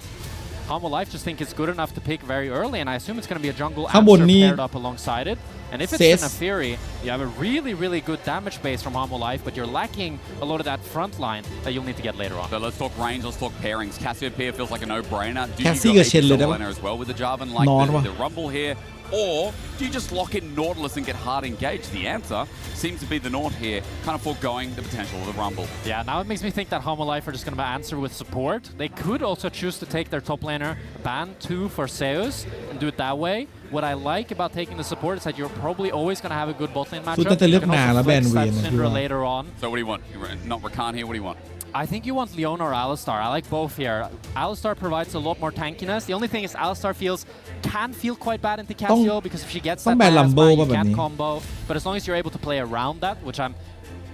Speaker 2: Hanwha Life just think it's good enough to pick very early, and I assume it's going to be a jungle
Speaker 4: ข้างบน
Speaker 2: answer
Speaker 4: นี่
Speaker 2: paired up alongside it. And if it's
Speaker 4: Sis.
Speaker 2: in a Fury, you have a really good damage base from Hanwha Life, but you're lacking a lot of that front line that you'll need to get later on.
Speaker 7: So let's talk range, let's talk pairings. Cassiopeia feels like a no-brainer. Do you
Speaker 4: Cassie
Speaker 7: go
Speaker 4: กับเชนเลยได้
Speaker 7: Solo
Speaker 4: ปะ
Speaker 7: Liner as well with the Jarvan like
Speaker 4: นอนว่ะ
Speaker 7: the Rumble here? Or do you just lock in Nautilus and get hard engaged? The answer seems to be the Naut here, kind of foregoing the potential of the Rumble.
Speaker 2: Yeah, now it makes me think that Hanwha Life are just going to answer with support. They could also choose to take their top laner, ban 2 for Zeus, and do it that way. What I like about taking the support is that you're probably always going to have a good bot lane matchup.
Speaker 4: คุณจะเลือก
Speaker 2: You can
Speaker 4: นา
Speaker 2: also
Speaker 4: แล้วแบน
Speaker 2: flex
Speaker 4: เว
Speaker 2: that
Speaker 4: นนะพี่
Speaker 2: Syndra
Speaker 4: ว่า
Speaker 2: later on.
Speaker 7: So what do you want? Not Rakan here, what do you want?
Speaker 2: I think you want Leona or Alistar. I like both here. Alistar provides a lot more tankiness. The only thing is Alistar can feel quite bad into Cassio because if she gets that you can't combo. But as long as you're able to play around that, which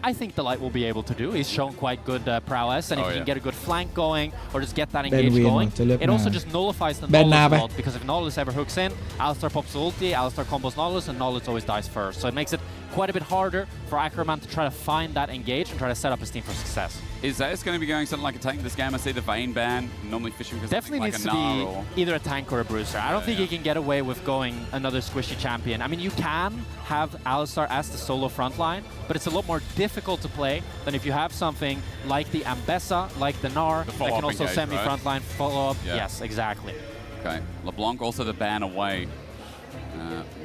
Speaker 2: I think the Light will be able to do. He's shown quite good prowess, and if you can get a good flank going or just get that engage going, it also just nullifies the Nautilus vault because if Nautilus ever hooks in, Alistar pops ulti, Alistar combos Nautilus, and Nautilus always dies first. So it makes it quite a bit harder for Ackerman to try to find that engage and try to set up his team for success.
Speaker 7: Is Zeus going to be going something like a tank this game? I see the Vayne ban, normally fishing because
Speaker 2: definitely
Speaker 7: like
Speaker 2: needs to be either a tank or a bruiser. I don't think he can get away with going another squishy champion. I mean, you can have Alistar as the solo frontline, but it's a lot more difficult to play than if you have something like the Ambessa, like the Gnar, that can also semi-frontline follow-up. Yes, exactly.
Speaker 7: Okay, LeBlanc also the ban away.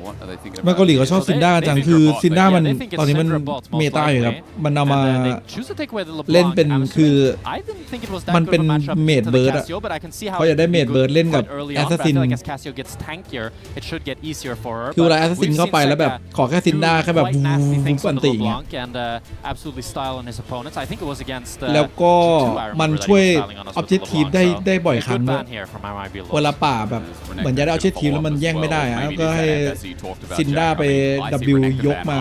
Speaker 7: What are they thinking
Speaker 4: เมื่อ
Speaker 7: about?
Speaker 4: เกาหลีเขาชอบซินด้าจังคือซินด้ามันตอนนี้มันเมตาอยู่ครับมันเอามาเล่นเป็นคือมันเป็นเมดเบิร์ดอะเขาอยากได้เมดเบิร์ดเล่นกับแอสซัสซินคือเวลาแอสซัสซินเข้าไปแล้วแบบขอแค่ซินด้าแค่แบบฟุ้งๆอย่างเงี้ยแล้วก็มันช่วยออบเจกตีฟได้บ่อยครั้งด้วยเวลาป่าแบบเหมือนจะได้ออบเจกตีฟแล้วมันแย่งไม่ได้อะแล้วก็ให้ซินด้าไป W ยกมา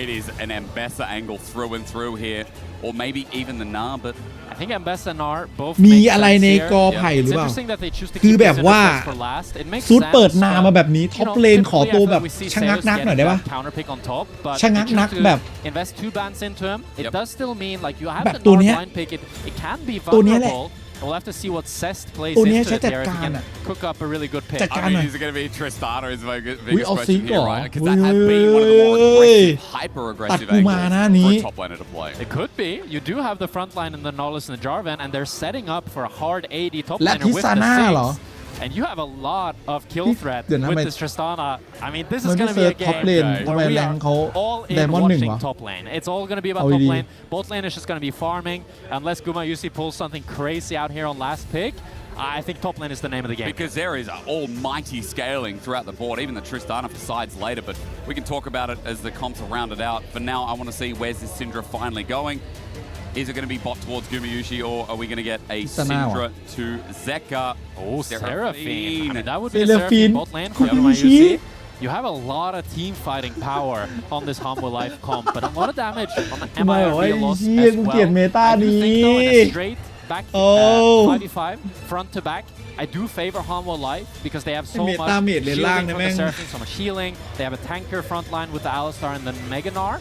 Speaker 7: It is an Ambessa angle through and through here, or maybe even the Gnar, but
Speaker 2: I think Ambessa and Gnar both
Speaker 4: มีอะไรในกอไผ่หรือเปล่าคือแบบว่าซุดเปิดนามาแบบนี้ท็อปเลนขอตัวแบบชะงักนักหน่อยได้ปะชะงักนักแบบแบบตัวเนี้ยแหละ
Speaker 2: We'll have to see what Cest plays
Speaker 4: ตัวนี้
Speaker 2: into
Speaker 4: ใช้
Speaker 2: it
Speaker 4: จัด
Speaker 2: there if
Speaker 4: กา
Speaker 2: he
Speaker 4: ร
Speaker 2: can
Speaker 4: อ่ะ
Speaker 2: cook up a really good pick.
Speaker 4: จัดการหน่อย
Speaker 7: is it going to be Tristana is my
Speaker 4: อุ๊ย
Speaker 7: biggest
Speaker 4: เอาซิก
Speaker 7: question
Speaker 4: เหร
Speaker 7: here,
Speaker 4: อ
Speaker 7: right? Because that has been one of the more aggressive, hyper-aggressive
Speaker 4: ตัดกูมานะ
Speaker 7: angles
Speaker 4: นี้
Speaker 7: for a top laner to play.
Speaker 2: It could be. You do have the front line in the Nautilus and the Jarvan, and they're setting up for a hard AD top
Speaker 4: และ
Speaker 2: laner
Speaker 4: ทิ
Speaker 2: with
Speaker 4: ซา
Speaker 2: the
Speaker 4: น่าเหรอ
Speaker 2: Six. And you have a lot of kill threat
Speaker 4: เดี๋ยวนะ
Speaker 2: with this Tristana. I mean, this is
Speaker 4: มันไม่
Speaker 2: going to
Speaker 4: เซิ
Speaker 2: be
Speaker 4: ร์
Speaker 2: a
Speaker 4: ชท็อป
Speaker 2: game
Speaker 4: เลนทำไม
Speaker 2: where we
Speaker 4: แรง
Speaker 2: are
Speaker 4: เขา
Speaker 2: all
Speaker 4: ได
Speaker 2: in
Speaker 4: มอนด์1
Speaker 2: watching
Speaker 4: วะ
Speaker 2: top lane. It's all going to be about
Speaker 4: เอา
Speaker 2: top
Speaker 4: ดี
Speaker 2: lane. Bot lane is just going to be farming. Unless Gumayusi pulls something crazy out here on last pick, I think top lane is the name of the game.
Speaker 7: Because there is almighty scaling throughout the board, even the Tristana for sides later, but we can talk about it as the comps are rounded out. For now, I want to see where's this Syndra finally going. Is it going to be bot towards Gumayusi, or are we going to get a Syndra to Zeka?
Speaker 2: Oh, Seraphine. I mean, that would be a
Speaker 4: Seraphine
Speaker 2: Seraphine bot lane for Gumayusi. You have a lot of team fighting power on this Humble Life comp, but a lot of damage on the MIRV loss as well. I do think though in a straight back 5v5 front to back, I do favor Humble Life because they have so much shielding from the Seraphine, so much healing. They have a tanker front line with the Alistar and the Mega Gnar.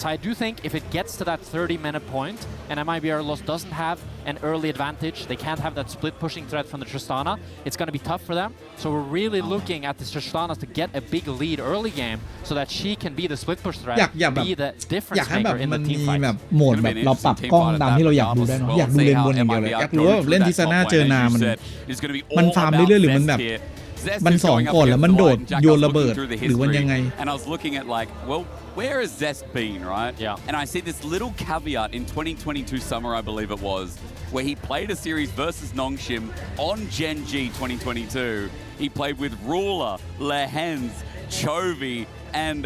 Speaker 2: So I do think if it gets to that 30-minute point and MIBR Lost doesn't have an early advantage, they can't have that split pushing threat from the Tristana, it's going to be tough for them. So we're really looking at the Tristana to get a big lead early game so that she can be the split push threat, be the difference maker in the team fight.
Speaker 4: แบบโหมดแบบเราปรับกล้องตามที่เราอยากดูได้เนาะอยากดูเลนบนอย่างเดียวเลยอยากรู้ว่าเล่นทิซาน่าเจอนามันฟาร์มเรื่อยๆหรือมันแบบมันสองก่อนแล้วมันโดดโยนระเบิดหรือมันยังไง
Speaker 7: And I was looking at like, well, where has Zest been, right?
Speaker 2: Yeah.
Speaker 7: And I see this little caveat in 2022 summer, I believe it was, where he played a series versus Nongshim on Gen G 2022. He played with Ruler, Lehens, Chovy, and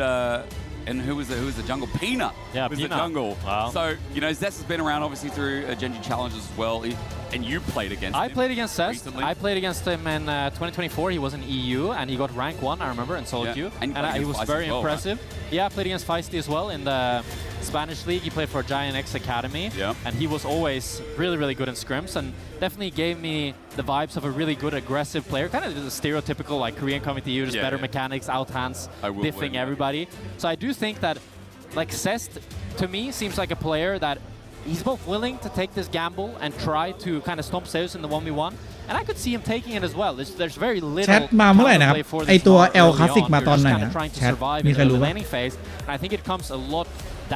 Speaker 7: who was the jungle? Peanut was the jungle.
Speaker 2: Wow.
Speaker 7: So, you know, Zest has been around obviously through Gen G challenges as well. And you played against him.
Speaker 2: I played against Cest.
Speaker 7: Recently.
Speaker 2: I played against him in 2024. He was in EU and he got rank 1, I remember, in solo queue.
Speaker 7: And
Speaker 2: he was very impressive.
Speaker 7: Right?
Speaker 2: Yeah, I played against Feisty as well in the Spanish league. He played for Giant X Academy. And he was always really, really good in scrims and definitely gave me the vibes of a really good aggressive player. Kind of the stereotypical like Korean coming to you, just better mechanics, outhands, diffing everybody. So I do think that like Cest, to me, seems like a player that he's both willing to take this gamble and try to kind of stomp Zeus in the 1v1, and I could see him taking it as well. There's very little
Speaker 4: แชทมาเมื่อไหร่นะครับไอตัว L Classic มาตอนไหนนะแชทมีใครรู้
Speaker 2: laning phase, and I think it comes a lot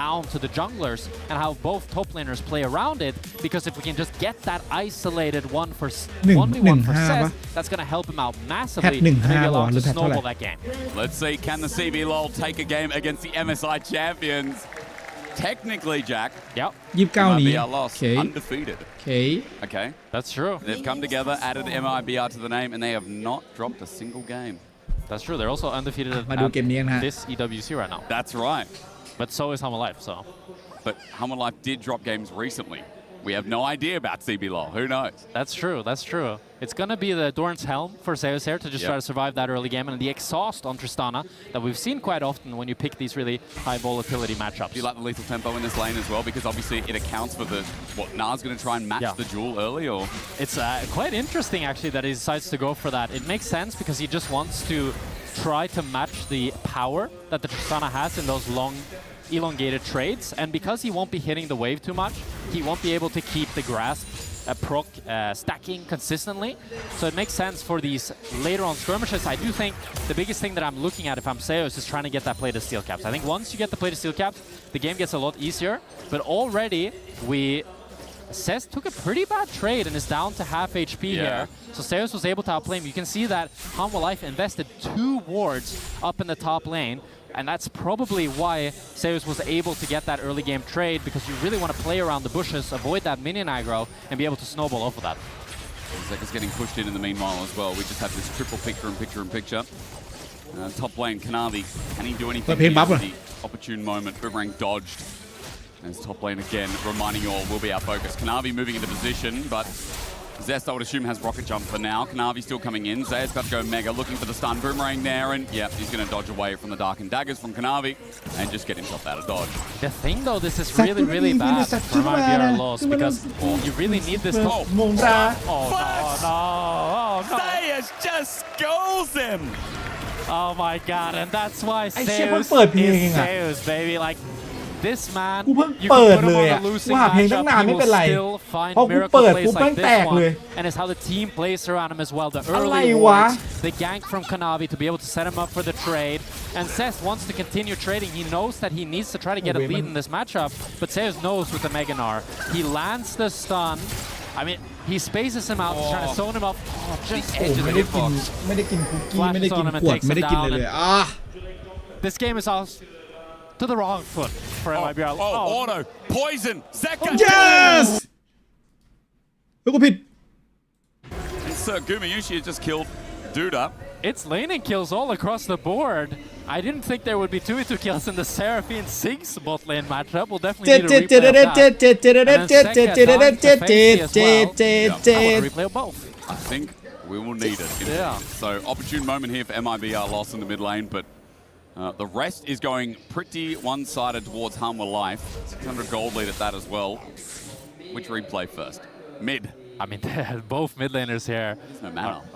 Speaker 2: down to the junglers and how both top laners play around it, because if we can just get that isolated 1v1 for Cest, that's going to help him out massively and maybe allow him to snowball that game.
Speaker 7: Let's see, can the CBLOL take a game against the MSI champions? Technically, Jack.
Speaker 2: Yep.
Speaker 4: 29 นี้
Speaker 7: MIBR lost, undefeated. Okay.
Speaker 2: That's true.
Speaker 7: They've come together, added MIBR to the name, and they have not dropped a single game.
Speaker 2: That's true. They're also undefeated at this EWC right now.
Speaker 7: That's right.
Speaker 2: But so is Humble Life, so.
Speaker 7: But Humble Life did drop games recently. we have no idea about CBLOL. Who knows?
Speaker 2: That's true. That's true. It's going to be the Doran's Helm for Zeus here to just try to survive that early game, and the exhaust on Tristana that we've seen quite often when you pick these really high volatility matchups.
Speaker 7: Do you like the lethal tempo in this lane as well? Because obviously it accounts for what Na's going to try and match the duel early, or
Speaker 2: it's quite interesting actually that he decides to go for that. It makes sense because he just wants to try to match the power that the Tristana has in those long elongated trades, and because he won't be hitting the wave too much, he won't be able to keep the grasp proc stacking consistently. So it makes sense for these later on skirmishes. I do think the biggest thing that I'm looking at if I'm Zeus is trying to get that play to steal caps. I think once you get the play to steal caps, the game gets a lot easier, but already Cez took a pretty bad trade and is down to half HP here. So Zeus was able to outplay him. You can see that Hanwha Life invested 2 wards up in the top lane. And that's probably why Zeus was able to get that early game trade, because you really want to play around the bushes, avoid that minion aggro, and be able to snowball off of that.
Speaker 7: Zeka's getting pushed in the meanwhile as well. We just have this triple picture. Top lane, Kanavi, can he do anything here at the opportune moment? Boomerang dodged. As top lane again, reminding you all will be our focus. Kanavi moving into position, but Zest, I would assume, has rocket jump for now. Kanavi still coming in. Zayas got to go mega, looking for the stun. Boomerang there, and he's going to dodge away from the dark and daggers from Kanavi and just get himself out of dodge.
Speaker 2: The thing though, this is really, really bad for MIBR loss because you really need this.
Speaker 7: Oh no! Zayas just schools him!
Speaker 2: Oh my god, and that's why Zeus is Zeus, baby. Like, this man,
Speaker 4: กูเพิ่งเปิดเลยอะว่าเพลงตั้งนานไม่เป็นไรพอกูเปิดกูแม่งแตกเลย
Speaker 2: and it's how the team plays around him as well. The early wards, the gank from Kanavi to be able to set him up for the trade, and Cez wants to continue trading. He knows that he needs to try to get a lead in this matchup, but Zeus knows with the Mega Gnar. He lands the stun. I mean, he spaces him out, trying to zone him up. Just edge of the hitbox.
Speaker 4: ไม่ได้กินคุกกี้ไม่ได้กินขวดไม่ได้กินเลย
Speaker 2: This game is ours. To the wrong foot for MIBR.
Speaker 7: Auto! Poison! Zeka!
Speaker 4: Yes! แล้วก็ผิด
Speaker 7: Sir Gumayushi has just killed Duda.
Speaker 2: It's laning kills all across the board. I didn't think there would be 2v2 kills in the Seraphine Sinks bot lane matchup. We'll definitely need a replay of that. Replay of both.
Speaker 7: I think we will need it. So opportune moment here for MIBR loss in the mid lane, but the rest is going pretty one-sided towards Hanwha Life. 600 gold lead at that as well. Which replay first? Mid.
Speaker 2: I mean, both mid laners here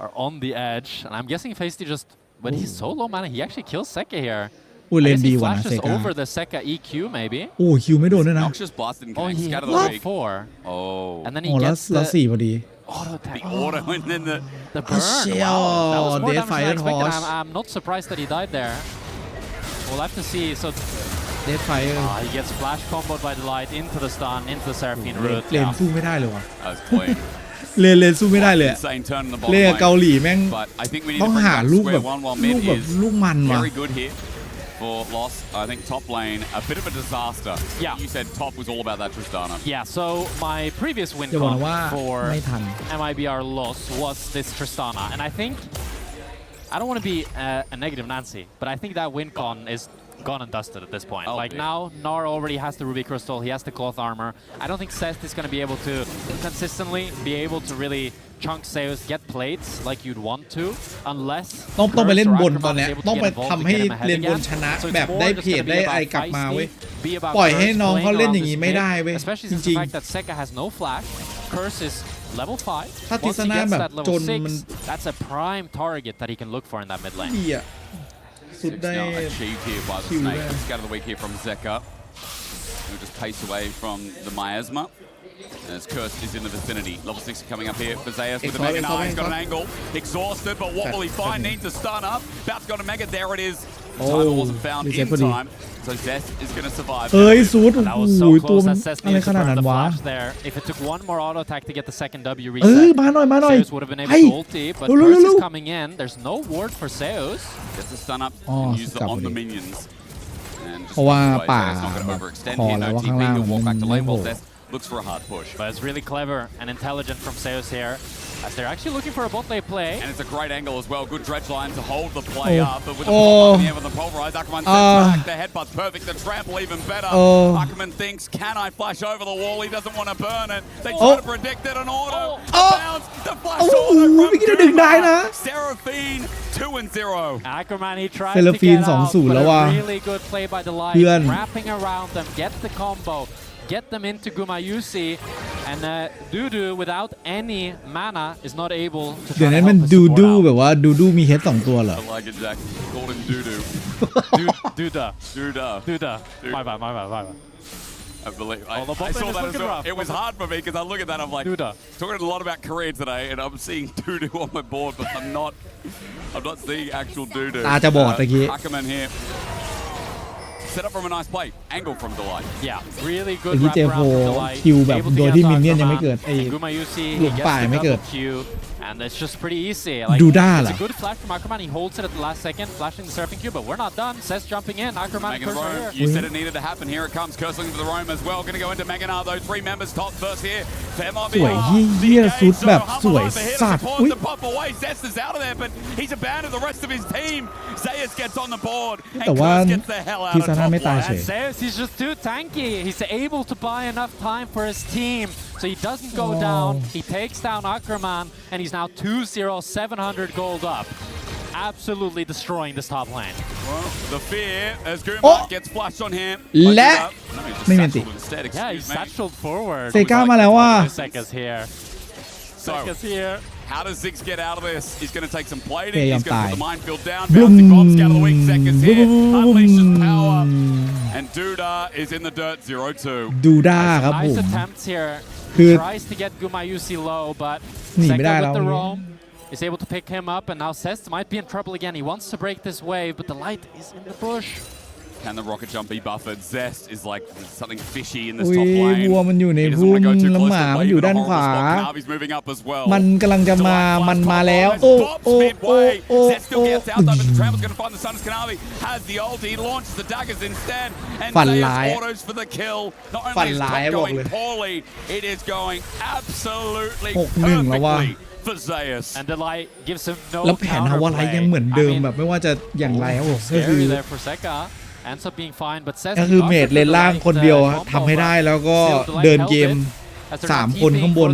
Speaker 2: are on the edge. And I'm guessing Feisty just, when he's so low mana, he actually kills Zeka here.
Speaker 4: อุ้ยเลนดีกว่านะ
Speaker 2: flashes over the Zeka EQ maybe.
Speaker 4: โอ้คิวไม่โดนด้วยนะ
Speaker 7: Noxious Blast didn't connect.
Speaker 2: He
Speaker 7: Scatter
Speaker 2: had
Speaker 7: the weak.
Speaker 2: 4.
Speaker 7: Oh.
Speaker 2: And then he
Speaker 4: แล้ว
Speaker 2: gets
Speaker 4: 4พอดี
Speaker 2: auto attack.
Speaker 7: The auto and then
Speaker 2: the burn.
Speaker 4: Wow.
Speaker 2: That was more
Speaker 4: Death
Speaker 2: damage than I
Speaker 4: Fire
Speaker 2: expected.
Speaker 4: Horse.
Speaker 2: I'm not surprised that he died there. We'll have to see. So
Speaker 4: Death Fire
Speaker 2: he gets flash comboed by the light into the stun, into the Seraphine root.
Speaker 4: เลนสู้ไม่ได้เลยว่ะ
Speaker 7: That was clean.
Speaker 4: เลนสู้ไม่ได้เลย
Speaker 7: Insane turn in the
Speaker 4: เล่
Speaker 7: bottom
Speaker 4: เกา
Speaker 7: lane.
Speaker 4: หลีแม่ง
Speaker 7: But I think we need
Speaker 4: ต้อ
Speaker 7: to
Speaker 4: ง
Speaker 7: bring
Speaker 4: หา
Speaker 7: back
Speaker 4: ลูกแบบ
Speaker 7: square one while mid is
Speaker 4: ลูกมันว่ะ
Speaker 7: very good here for loss. I think top lane, a bit of a disaster.
Speaker 2: Yeah.
Speaker 7: You said top was all about that Tristana.
Speaker 2: Yeah, so my previous win
Speaker 4: จะบอก
Speaker 2: con
Speaker 4: นะว่า
Speaker 2: for
Speaker 4: ไม่ทัน
Speaker 2: MIBR loss was this Tristana. And I think, I don't want to be a negative Nancy, but I think that win con is gone and dusted at this point. Like now, Gnar already has the Ruby Crystal, he has the cloth armor. I don't think Seth is going to be able to consistently be able to really chunk Zeus, get plates like you'd want to, unless
Speaker 4: ต้องไปเล่นบนตอนเนี้ยต้องไปทำให้เล่นบนชนะแบบได้เพจได้ไอกลับมาเว้ยปล่อยให้น้องเขาเล่นอย่างนี้ไม่ได้เว้ยจริง
Speaker 2: fact that Zeka has no flash. Curse is level 5.
Speaker 4: ถ้าทิศนาแบบจนมัน
Speaker 2: that's a prime target that he can look for in that mid lane.
Speaker 4: ดีอ่ะสุดได้
Speaker 7: Achieved here by the snake. Scatter the weak here from Zeka. He'll just pace away from the miasma. As Curse is in the vicinity. Level 6 coming up here for Zayas with the Mega Gnar. He's got an angle. Exhausted, but what will he find? Needs to stun up. Bout's got a Mega. There it is. Timer wasn't found in time. So Zest is going to survive.
Speaker 4: เฮ้ยซูดโอ้โหตัวมันอะไรขนาดนั้นวะ
Speaker 2: If it took one more auto attack to get the second W
Speaker 4: เอ้ย
Speaker 2: reset,
Speaker 4: มาหน่อย
Speaker 2: Zeus would have been able to ulti, but Curse is coming in. There's no ward for Zeus.
Speaker 7: Gets the stun up and use it on the minions.
Speaker 4: เพราะว่าป่า
Speaker 7: Not going to overextend
Speaker 4: พอ
Speaker 7: here.
Speaker 4: แล้ว
Speaker 7: No
Speaker 4: ว่าข้าง
Speaker 7: TP.
Speaker 4: ล่าง
Speaker 7: He'll walk
Speaker 4: มั
Speaker 7: back
Speaker 4: น
Speaker 7: to
Speaker 4: ไม่
Speaker 7: lane
Speaker 4: โห
Speaker 7: while
Speaker 4: ด
Speaker 7: Zest looks for a hard push.
Speaker 2: But it's really clever and intelligent from Zeus here. as they're actually looking for a bot lane play.
Speaker 7: And it's a great angle as well. Good dredge line to hold the play up. But with the pop in the air with the pulverize, Ackerman sets back. The headbutt's perfect. The trample even better. Ackerman thinks, can I flash over the wall? He doesn't want to burn it. They try to predict it. An auto. Bounce. The flash auto from Guma. Seraphine 2-0.
Speaker 2: Ackerman, he tried to get out, but a really good play by the line. Wrapping around them, get the combo. Get them into Gumayusi, and Dudu without any mana is not able to try to help the support out.
Speaker 4: แบบว่าดูมีเฮด2ตัวเหรอ
Speaker 7: I like it, Jack. Called him Dudu.
Speaker 2: Duda. My bad.
Speaker 7: I believe. I saw that as well. It was hard for me because I look at that. I'm like,
Speaker 2: Duda.
Speaker 7: Talking a lot about Korea today, and I'm seeing Dudu on my board, but I'm not seeing actual Dudu.
Speaker 4: ตาจะบอดตะกี้
Speaker 7: Ackerman here. Set up from a nice play. Angle from Delight.
Speaker 2: Yeah, really good
Speaker 4: ที่
Speaker 2: wrap
Speaker 4: เจโฟ
Speaker 2: around from Delight.
Speaker 4: คิวแบบ
Speaker 2: Able to
Speaker 4: โดย
Speaker 2: get
Speaker 4: ที่
Speaker 2: to
Speaker 4: มินเนี่ยน
Speaker 2: Ackerman.
Speaker 4: ยังไม่เกิดไอ้
Speaker 2: Gumayusi,
Speaker 4: หลุ
Speaker 2: he
Speaker 4: ม
Speaker 2: gets
Speaker 4: ป่า
Speaker 2: the
Speaker 4: ไม่เกิด
Speaker 2: double Q, and it's just pretty easy. Like,
Speaker 4: ดูด้าเหรอ
Speaker 2: it's a good flash from Ackerman. He holds it at the last second, flashing the surfing Q, but we're not done. Cess jumping in. Ackerman and
Speaker 7: Megan
Speaker 2: Curse
Speaker 7: Rome,
Speaker 2: right
Speaker 7: you
Speaker 2: here.
Speaker 7: said it needed to happen. Here it comes. Curse looking for the Rome as well. Going to go into Meganar. Those 3 members top first here.
Speaker 4: สวยเหี้ยสุดแบบสวยสัตว์อุ๊ย
Speaker 7: The pop away. Zest is out of there, but he's abandoned the rest of his team. Zayas gets on the board, and
Speaker 4: แต่ว่า
Speaker 7: Curse gets the hell out
Speaker 4: ที
Speaker 7: of
Speaker 4: ซาน่า
Speaker 7: top
Speaker 4: ไม่ตาย
Speaker 7: lane.
Speaker 4: เฉย
Speaker 2: And Zeus, he's just too tanky. He's able to buy enough time for his team, so he doesn't go down. He takes down Ackerman, and he's now 2-0, 700 gold up. Absolutely destroying this top lane.
Speaker 7: Well, the fear as Guma gets flashed on him.
Speaker 4: และ ไม่มี
Speaker 7: ไม่
Speaker 4: อันติ
Speaker 2: Yeah, he's satcheled forward.
Speaker 4: เซก้ามาแล้วว่า
Speaker 2: Sega's here.
Speaker 7: So,
Speaker 2: Sega's here.
Speaker 7: how does Ziggs get out of this? He's going to take some plating.
Speaker 4: พยายาม
Speaker 7: He's going to
Speaker 4: ตาย
Speaker 7: put the minefield down. Bouncing bombs out of the weak seconds here. Unleashes power. And Duda is in the dirt 0-2.
Speaker 4: ดูด้าครับผ
Speaker 2: Nice
Speaker 4: ม
Speaker 2: attempts here.
Speaker 4: คือ
Speaker 2: Tries to get Gumayusi low, but
Speaker 4: หนีไม่ได้
Speaker 2: Sega
Speaker 4: แล้ว
Speaker 2: with the roam is able to pick him up, and now Cest might be in trouble again. He wants to break this wave, but the light is in the bush.
Speaker 7: Can the rocket jump be buffered? Zest is like something fishy in this
Speaker 4: อุ้ย
Speaker 7: top lane.
Speaker 4: วัวมันอยู่ใน
Speaker 7: He doesn't
Speaker 4: พุ่ม
Speaker 7: want to go too
Speaker 4: แล้ว
Speaker 7: close
Speaker 4: หมา
Speaker 7: to
Speaker 4: มัน
Speaker 7: wave
Speaker 4: อยู่
Speaker 7: in a
Speaker 4: ด้าน
Speaker 7: horrible
Speaker 4: ขวา
Speaker 7: spot. Kanavi's moving up as well.
Speaker 4: มันกำลังจะมามันมาแล้วโอ้โอ้โอ้โอ้
Speaker 7: Zest still gets out though, but the Trample's going to find the sun as Kanavi has the ult. He launches the daggers instead, and
Speaker 4: ฝัน
Speaker 7: Zayas
Speaker 4: ร้าย
Speaker 7: autos for the kill. Not
Speaker 4: ฝัน
Speaker 7: only is
Speaker 4: ร้าย
Speaker 7: top
Speaker 4: บอก
Speaker 7: going
Speaker 4: เลย
Speaker 7: poorly, it is going absolutely
Speaker 4: 6-1 แล้วว่ะ
Speaker 7: perfectly for Zayas.
Speaker 2: And the light gives him no
Speaker 4: แล้วแผนฮาวาไลยังเหมือนเดิมแบบไม่ว่าจะอย่างไรครับผมก็คือ
Speaker 2: scary there for Seka. Ends up being fine, but Cess
Speaker 4: ก็คือเมดเลนล่างคนเดียวทำให้ได้แล้วก็เดินเกม 3 คนข้างบน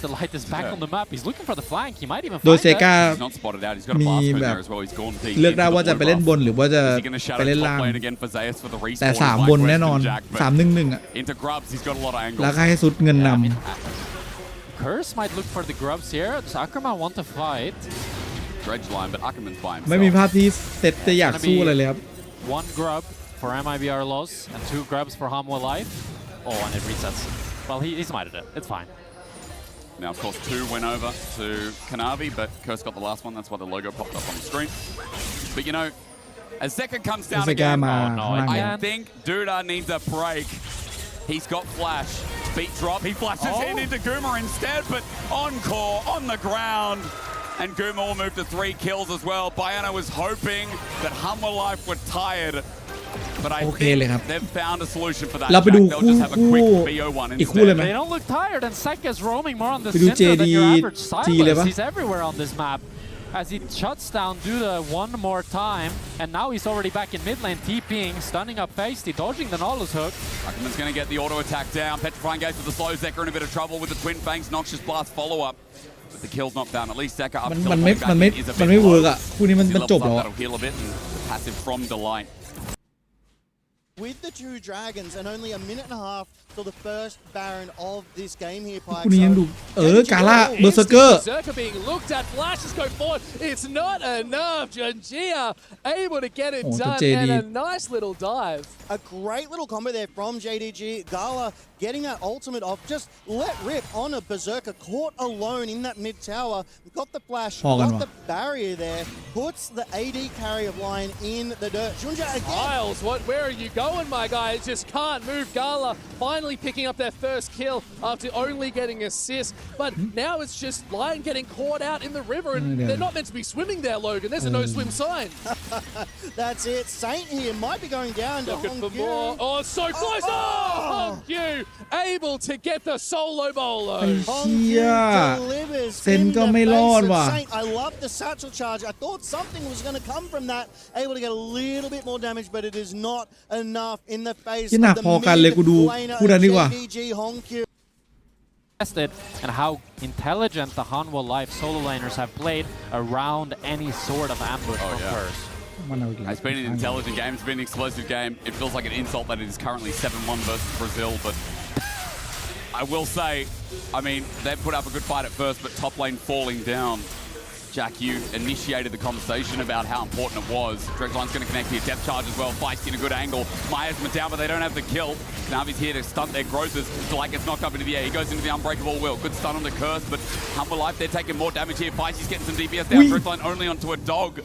Speaker 2: The light is back on the map. He's looking for the flank. He might even
Speaker 4: โดย
Speaker 2: find
Speaker 4: เซกา
Speaker 7: He's not spotted out. He's got a
Speaker 4: มี
Speaker 7: blast
Speaker 4: แบบ
Speaker 7: there as well. He's gone deep
Speaker 4: เลือกได้
Speaker 7: into the
Speaker 4: ว่าจะไปเล่นบนหรือว่าจะ
Speaker 7: Is he gonna shadow
Speaker 4: ไปเล่น
Speaker 7: top
Speaker 4: ล่าง
Speaker 7: lane again for Zayas for the respawn?
Speaker 4: แต่ 3 บนแน่นอน 3-1-1 อ่ะ
Speaker 7: Into grubs. He's got a lot of angles.
Speaker 4: แล้วก็ให้สุดเงินน
Speaker 2: Curse might look for the grubs here. Does Ackerman want to fight?
Speaker 7: Dredge line, but Ackerman's by
Speaker 4: ำไม่มี
Speaker 7: himself.
Speaker 4: ภาพที่เซตจะอยากสู้อะไรเลยครับ
Speaker 2: One grub for MIBR loss and 2 grubs for Hamwa life. Oh, and it resets. Well, he's mighted it. It's fine.
Speaker 7: Now, of course, 2 went over to Kanavi, but Curse got the last one. That's why the logo popped up on the screen. But you know, as Zeka comes down
Speaker 4: Zeka
Speaker 7: again,
Speaker 4: ma-
Speaker 7: I think Duda needs a break. He's got flash. Beat drop. He flashes in into Guma instead, but encore on the ground. And Guma will move to 3 kills as well. Bayana was hoping that Hummer Life were tired. But I
Speaker 4: โอเคเลย
Speaker 7: think
Speaker 4: ครับ
Speaker 7: they've found a solution for that.
Speaker 4: เราไปดู
Speaker 7: Jack. They'll just have a quick
Speaker 4: คู่
Speaker 7: BO1
Speaker 4: อีกคู่เลย
Speaker 7: instead.
Speaker 4: ไหม
Speaker 2: They don't look tired, and Seka's roaming more on the
Speaker 4: ไปดู
Speaker 2: center than your
Speaker 4: JD
Speaker 2: average
Speaker 4: เลยปะ
Speaker 2: Silas. He's everywhere on this map. As he shuts down Duda one more time, and now he's already back in mid lane, TPing, stunning up Feisty, dodging the Nautilus hook.
Speaker 7: Ackerman's going to get the auto attack down. Petrifying Gaze with the slow. Zeka in a bit of trouble with the Twin Fangs. Noxious Blast follow-up. But the kill's not found. At least Zeka up
Speaker 4: มันไม่เวิร์กอ่ะคู่นี้มันจบแล้ว
Speaker 7: That'll heal a bit and passive from Delight.
Speaker 8: With the 2 dragons and only a minute and a half till the first Baron of this game here,
Speaker 4: คู่นี้ยังดูกาล่าเบอร์เซอร์เกอร์
Speaker 15: Berserker being looked at, flashes go forward, it's not enough. Janjia able to get it done and a nice little dive.
Speaker 8: A great little combo there from JDG. Gala getting that ultimate off, just let rip on a Berserker caught alone in that mid tower. Got the flash, got the barrier there, puts the AD carry of Lion in the dirt. Junja again.
Speaker 15: Miles, where are you going, my guy? Just can't move. Gala finally picking up their first kill after only getting assist. But now it's just Lion getting caught out in the river, and they're not meant to be swimming there, Logan. There's a no-swim sign.
Speaker 8: That's it. Saint here might be going down to
Speaker 15: Looking for more. Oh, it's so close. Oh, Hong Q able to get the solo bowler.
Speaker 4: ไอ้เชี่ยเซนก็ไม่รอดว่ะ
Speaker 8: I love the satchel charge. I thought something was going to come from that. Able to get a little bit more damage, but it is not enough in the face of the JDG Hongkyu.
Speaker 2: And how intelligent the Hanwha Life solo laners have played around any sort of ambush from first.
Speaker 7: It's been an intelligent game, it's been an explosive game. It feels like an insult that it is currently 7-1 versus Brazil, but I will say, I mean, they've put up a good fight at first, but top lane falling down. Jack, you initiated the conversation about how important it was. Drexline's going to connect here, depth charge as well, Feisty in a good angle. Maya's down, but they don't have the kill. Navi's here to stunt their growth as Delight gets knocked up into the air. He goes into the unbreakable will. Good stun on the curse, but Humble Life, they're taking more damage here. Feisty's getting some DPS down. Drexline only onto a dog.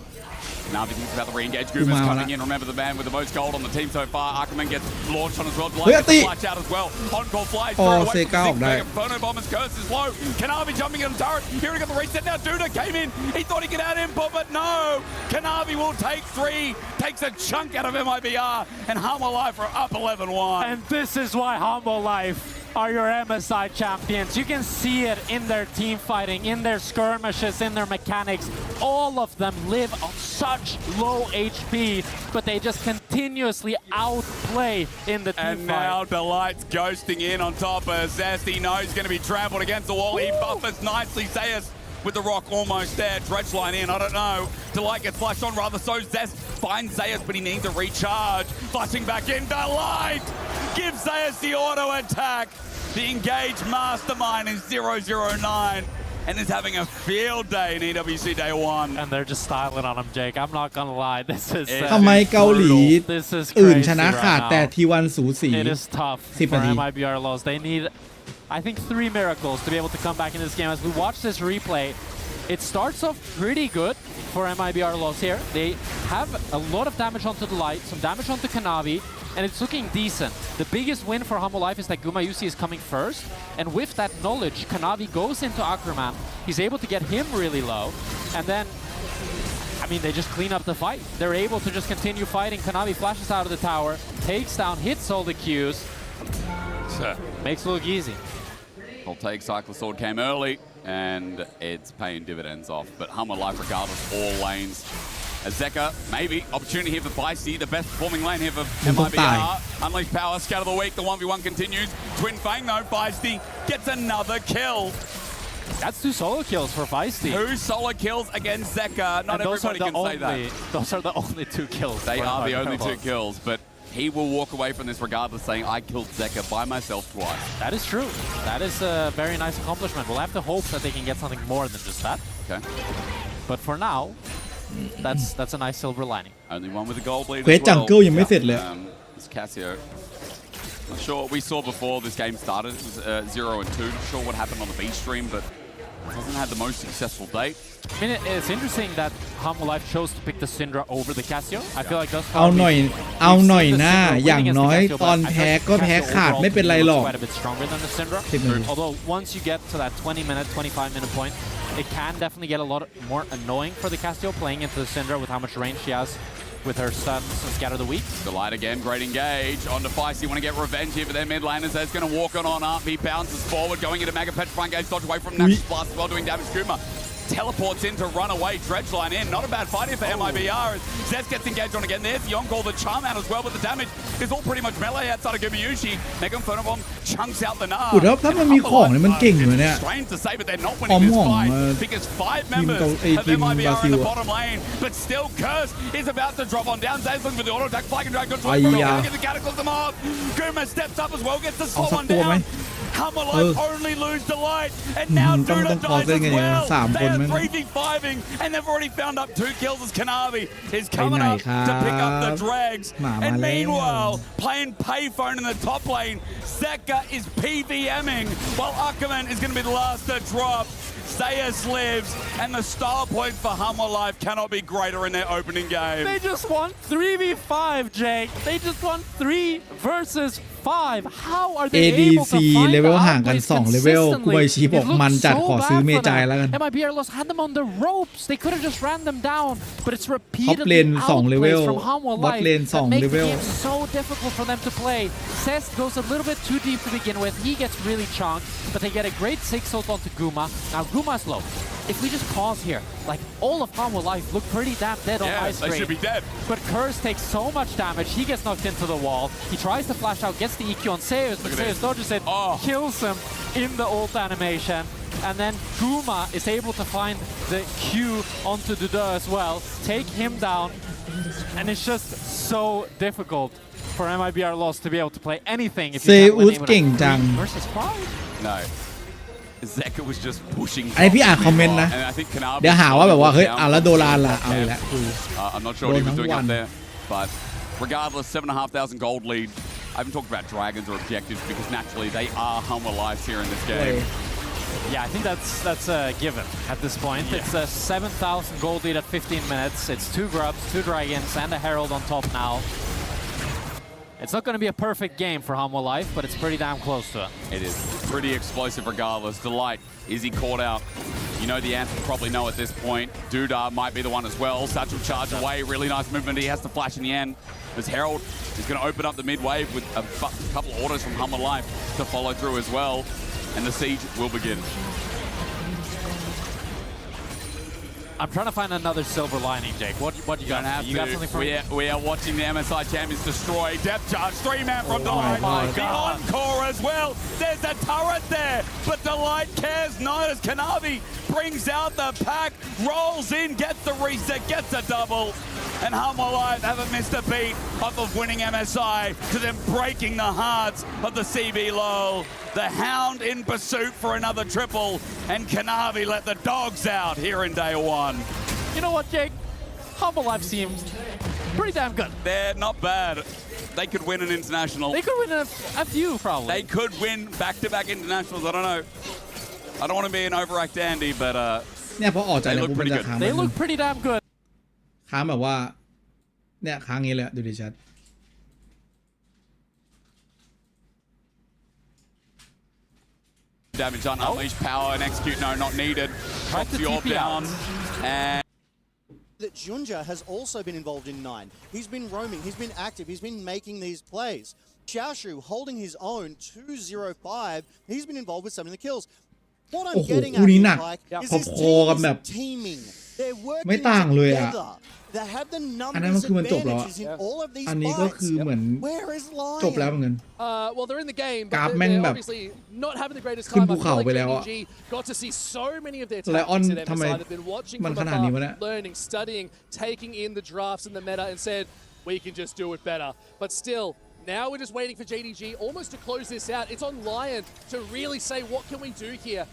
Speaker 7: Navi thinks about the re-engage. Guma's coming in. Remember the man with the most gold on the team so far. Ackerman gets launched on as well. Delight gets the flash out as well. On-call flies. Throw away from the Inferno Bomber's curse is low. Kanavi jumping in on turret. Here we got the reset now. Duda came in. He thought he could add input, but no. Kanavi will take 3. Takes a chunk out of MIBR. And Humble Life are up 11-1.
Speaker 2: And this is why Humble Life are your MSI champions. You can see it in their team fighting, in their skirmishes, in their mechanics. All of them live on such low HP, but they just continuously outplay in the team
Speaker 7: fight. And now Delight's ghosting in on top of Zest. He knows he's going to be trampled against the wall. He buffers nicely. Zest with the rock almost there. Dredgeline in, I don't know. Delight gets flashed on, rather so Zest finds Zayas, but he needs a recharge. Flashing back in, Delight gives Zayas the auto attack. The engaged mastermind is 009 and is having a field day in EWC day 1.
Speaker 2: And they're just styling on him, Jake. I'm not gonna lie. This is
Speaker 4: ทำไมเกาหลีอื่นชนะขาดแต่ทีวันสูสี
Speaker 2: It is tough for MIBR loss. They need, I think, 3 miracles to be able to come back into this game. As we watch this replay, it starts off pretty good for MIBR loss here. They have a lot of damage onto the light, some damage onto Kanavi, and it's looking decent. The biggest win for Humble Life is that Gumayusi is coming first, and with that knowledge, Kanavi goes into Ackerman. He's able to get him really low, and then, I mean, they just clean up the fight. They're able to just continue fighting. Kanavi flashes out of the tower, takes down, hits all the Qs, makes it look easy.
Speaker 7: I'll take Cycler Sword came early, and it's paying dividends off. But Humble Life, regardless, all lanes. Azeka, maybe. Opportunity here for Feisty, the best performing lane here for MIBR. Unleash power, scatter the weak, the 1v1 continues. Twin Fang though, Feisty gets another kill.
Speaker 2: That's 2 solo kills for Feisty.
Speaker 7: 2 solo kills against Zeka. Not everybody can say that.
Speaker 2: Those are the only 2 kills.
Speaker 7: They are the only 2 kills, but he will walk away from this regardless, saying, I killed Zeka by myself twice.
Speaker 2: That is true. That is a very nice accomplishment. We'll have to hope that they can get something more than just that.
Speaker 7: Okay.
Speaker 2: But for now, that's a nice silver lining.
Speaker 7: Only one with a gold lead
Speaker 4: เควสจังเกิลยังไม่เสร็จเลย
Speaker 7: It's Casio. Not sure. We saw before this game started. It was 0 and 2. Not sure what happened on the B stream, but hasn't had the most successful date.
Speaker 2: I mean, it's interesting that Humble Life chose to pick the Syndra over the Casio. I feel like those
Speaker 4: เอาหน่อยหน้าอย่างน้อยตอนแพ้ก็แพ้ขาดไม่เป็นไรหรอก
Speaker 2: quite a bit stronger than the Syndra. Although once you get to that 20-minute, 25-minute point, it can definitely get a lot more annoying for the Casio playing into the Syndra with how much range she has with her stuns and scatter the weak.
Speaker 7: Delight again, great engage. On to Feisty, want to get revenge here for their mid laners. They're going to walk on up. He bounces forward, going into Mega Petr front gate, dodge away from Nash's blast as well, doing damage. Kuma teleports in to run away. Dredgeline in. Not a bad fight here for MIBR. Zest gets engaged on again. There's the on-call, the charm out as well, but the damage is all pretty much melee outside of Gumayusi. Mega Inferno Bomb chunks out the Nar.
Speaker 4: ถ้ามันมีของเนี่ยมันเก่งอยู่เนี่ย
Speaker 7: Strange to say, but they're not winning this fight because 5 members of MIBR in the bottom lane, but still Curse is about to drop on down. Zest looking for the auto attack. Flag and drag. Good try. Get the Cataclysm off. Guma steps up as well, gets the slow one down. Humble Life only lose Delight, and now Duda dies as well. They are 3v5ing, and they've already found up 2 kills as Kanavi is coming up to pick up the drags. And meanwhile, playing payphone in the top lane, Zeka is PVMing, while Ackerman is going to be the last to drop. Sayers lives, and the style points for Hummer Life cannot be greater in their opening game.
Speaker 2: They just won 3v5, Jake. They just won 3 versus 5. How are they able to find
Speaker 4: เลเวล
Speaker 2: the
Speaker 4: ห่างกัน
Speaker 2: outplays
Speaker 4: 2เลเวลกูไอชีบอกมันจัดขอซื้อเมจายแล้วกัน
Speaker 2: MIBR lost had them on the ropes. They could have just ran them down, but it's
Speaker 4: ท็อป
Speaker 2: repeatedly
Speaker 4: เลน2เลเวล
Speaker 2: outplays from Hummer
Speaker 4: บอท
Speaker 2: Life
Speaker 4: เลน
Speaker 2: that
Speaker 4: 2
Speaker 2: make
Speaker 4: เล
Speaker 2: the
Speaker 4: เวล
Speaker 2: game so difficult for them to play. Cess goes a little bit too deep to begin with. He gets really chunked, but they get a great 6 ult onto Guma. Now Guma's low. If we just pause here, like all of Hummer Life look pretty damn dead on ice
Speaker 7: they should be dead.
Speaker 2: But Curse takes so much damage. He gets knocked into the wall. He tries to flash out, gets the EQ on Sayers, but Sayers dodges it, kills him in the ult animation. And then Guma is able to find the Q onto Duda as well, take him down, and it's just so difficult for MIBR Lost to be able to play anything if you can't win even
Speaker 4: เก่งจัง
Speaker 2: versus 5.
Speaker 7: No. Zeka was just pushing.
Speaker 4: ไอพี่อ่านคอมเมนต์นะ เดี๋ยวหาว่าแบบว่าเฮ้ยแล้วโดรานล่ะเอาอีกแล้ว
Speaker 7: I'm not sure what he was doing up there, but regardless, 7,500 gold lead. I haven't talked about dragons or objectives because naturally they are Hummer Lives here in this game.
Speaker 2: Yeah, I think that's a given at this point. Yeah. It's a 7,000 gold lead at 15 minutes. It's 2 grubs, 2 dragons, and a herald on top now. It's not going to be a perfect game for Hummer Life, but it's pretty damn close to it.
Speaker 7: It is pretty explosive regardless. Delight, is he caught out? You know the answer, probably know at this point. Duda might be the one as well. Satchel charge away, really nice movement. He has to flash in the end. As Herald is going to open up the mid wave with a couple of orders from Hummer Life to follow through as well. And the siege will begin.
Speaker 2: I'm trying to find another silver lining, Jake. What you got? You got something for me?
Speaker 7: We are watching the MSI champions destroy. Depth charge, 3-man from Delight. The encore as well. There's a turret there, but Delight cares not as Kanavi brings out the pack, rolls in, gets the reset, gets a double. And Hummer Life haven't missed a beat off of winning MSI to them breaking the hearts of the CB LOL. The Hound in pursuit for another triple, and Kanavi let the dogs out here in day 1.
Speaker 2: You know what, Jake? Hummer Life seems pretty damn good.
Speaker 7: They're not bad. They could win an international.
Speaker 2: They could win a few, probably.
Speaker 7: They could win back-to-back internationals. I don't know. I don't want to be an overact Andy, but
Speaker 4: เนี่ยพอออกจากเนี่ยมันจะค้าง
Speaker 2: They look pretty damn good.
Speaker 4: ค้างแบบว่าเนี่ยค้างงี้เลยดูดิชัด
Speaker 7: damage on unleash power and execute no not needed. Drops the orb down and
Speaker 8: that Junja has also been involved in 9. He's been roaming, he's been active, he's been making these plays. Xiaoshu holding his own 2-0-5. He's been involved with some of the kills. What I'm getting at is like is this team is teaming. They're working together. They have the numbers advantages in all of these fights. Where is Lion?
Speaker 4: จบแล้วเหมือนกัน
Speaker 15: Well, they're in the game,
Speaker 4: กราฟ
Speaker 15: but
Speaker 4: แม่ง
Speaker 15: they're
Speaker 4: แบบ
Speaker 15: obviously not having the greatest
Speaker 4: ขึ้น
Speaker 15: time.
Speaker 4: ภู
Speaker 15: I
Speaker 4: เขา
Speaker 15: feel like
Speaker 4: ไปแล้วอะ
Speaker 15: JDG got to see so many of their
Speaker 4: ไลออน
Speaker 15: tactics at
Speaker 4: ทำไม
Speaker 15: MSI. They've been watching
Speaker 4: มัน
Speaker 15: from
Speaker 4: ขนาดนี้วะ
Speaker 15: afar,
Speaker 4: เนี่ย
Speaker 15: learning, studying, taking in the drafts and the meta, and said, we can just do it better. But still, now we're just waiting for JDG almost to close this out. It's on Lion to really say, what can we do here?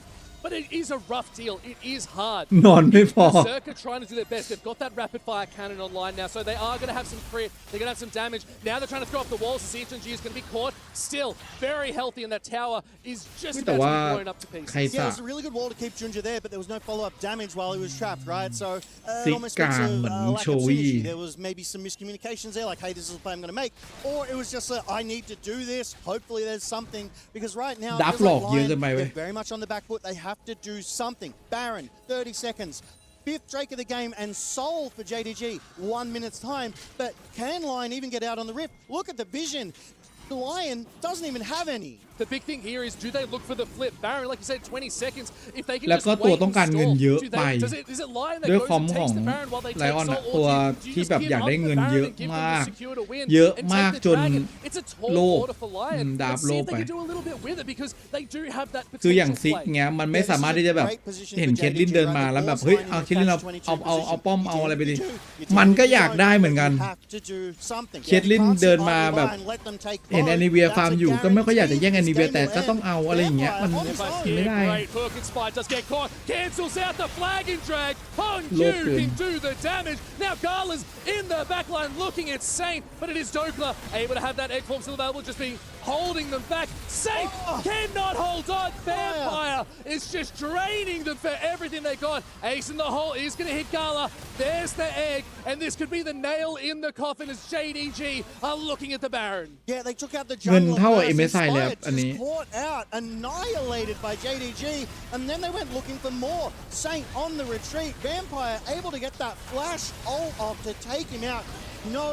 Speaker 15: But it is a rough deal. It is hard.
Speaker 4: นอนไม่พอ
Speaker 15: Berserker trying to do their best. They've got that rapid fire cannon online now, so they are going to have some crit. They're going to have some damage. Now they're trying to throw off the walls. The CHNG is going to be caught. Still very healthy, and that tower is just about to be blown up to pieces.
Speaker 8: Yeah, it was a really good wall to keep Junja there, but there was no follow-up damage while he was trapped, right? So it almost makes a lack of synergy. There was maybe some miscommunications there, like, hey, this is the play I'm going to make. Or it was just like, I need to do this. Hopefully there's something. Because right now, they're very much on the back foot. They have to do something. Baron, 30 seconds. 5th Drake of the game and Soul for JDG. 1 minute's time. But can Lion even get out on the Rift? Look at the vision. The Lion doesn't even have any.
Speaker 15: The big thing here is, do they look for the flip? Baron, like you said, 20 seconds. If they can
Speaker 4: แล้ว
Speaker 15: just
Speaker 4: ก็ตัว
Speaker 15: wait
Speaker 4: ต้องการ
Speaker 15: and
Speaker 4: เงิน
Speaker 15: stall,
Speaker 4: เยอะ
Speaker 15: do
Speaker 4: ไป
Speaker 15: is it Lion that
Speaker 4: ด้วย
Speaker 15: goes
Speaker 4: ความ
Speaker 15: and
Speaker 4: ของ
Speaker 15: takes the Baron while they
Speaker 4: ไล
Speaker 15: take
Speaker 4: ออน
Speaker 15: Soul,
Speaker 4: ตัว
Speaker 15: or do you
Speaker 4: ที่
Speaker 15: just
Speaker 4: แบบ
Speaker 15: give
Speaker 4: อยาก
Speaker 15: up
Speaker 4: ได้
Speaker 15: the
Speaker 4: เงิน
Speaker 15: Baron
Speaker 4: เยอะ
Speaker 15: and give them
Speaker 4: มาก
Speaker 15: the secure to win
Speaker 4: เยอะ
Speaker 15: and
Speaker 4: มาก
Speaker 15: take
Speaker 4: จ
Speaker 15: the
Speaker 4: น
Speaker 15: Dragon? It's a tall
Speaker 4: โลก
Speaker 15: order for Lion.
Speaker 4: ดาบ
Speaker 15: Let's
Speaker 4: โล
Speaker 15: see
Speaker 4: ก
Speaker 15: if
Speaker 4: ไป
Speaker 15: they can do a little bit with it because they do have that
Speaker 4: คืออย่าง
Speaker 15: potential
Speaker 4: ซิก
Speaker 15: play.
Speaker 4: เงี้ยมันไม่สามารถที่จะแบบเห็นเคทลินเดินมาแล้วแบบเฮ้ยเอาเคทลินเอาป้อมเอาอะไรไปดิมันก็อยากได้เหมือนกันเคทลินเดินมาแบบเห็นแอนิเวียฟาร์มอยู่ก็ไม่ค่อยอยากจะแย่งแอนิ นิเวียแต่ก็ต้องเอาอะไรอย่างเงี้ยมันไม่ได้
Speaker 15: Cancels out the flag and drag. Hongyu can do the damage. Now Gala's in the backline looking at Saint, but it is Dokla able to have that egg form still available, just being holding them back. Saint cannot hold on. Vampire is just draining them for everything they got. Ace in the hole is going to hit Gala. There's the egg, and this could be the nail in the coffin as JDG are looking at the Baron.
Speaker 8: Yeah, they took out the jungle first. Inspired just caught out, annihilated by JDG, and then they went looking for more. Saint on the retreat. Vampire able to get that flash ult off to take him out. No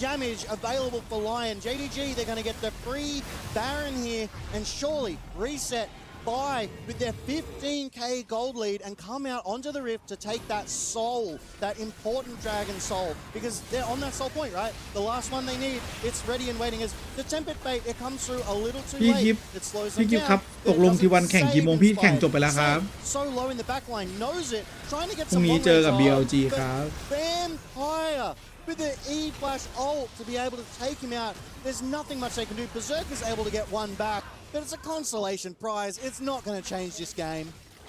Speaker 8: damage available for Lion. JDG, they're going to get the free Baron here and surely reset by with their 15k gold lead and come out onto the rift to take that soul, that important dragon soul, because they're on that soul point, right? The last one they need, it's ready and waiting. As the Tempest Fate, it comes through a little too late. It slows them down.
Speaker 4: ครับตกลงที่วันแข่งกี่โมงพี่แข่งจบไปแล้วครับ
Speaker 8: So low in the back line, knows it, trying to get
Speaker 4: พรุ่ง
Speaker 8: some
Speaker 4: นี้เจอกับ BLG ครับ
Speaker 8: Vampire with the E-Flash ult to be able to take him out. There's nothing much they can do. Berserker's able to get one back, but it's a consolation prize. It's not going to change this game.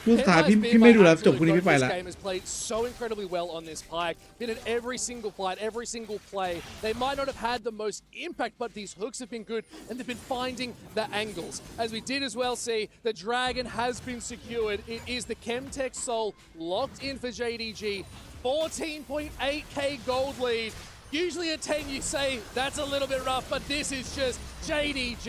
Speaker 4: ลูกสุดท้ายพี่ไม่ดูแล้วจบคู่นี้พี่ไปละ
Speaker 15: This game has played so incredibly well on this pike. Been in every single fight, every single play. They might not have had the most impact, but these hooks have been good, and they've been finding the angles. As we did as well see, the dragon has been secured. It is the Chemtech Soul locked in for JDG. 14.8k gold lead. Usually at 10 you say that's a little bit rough, but this is just JDG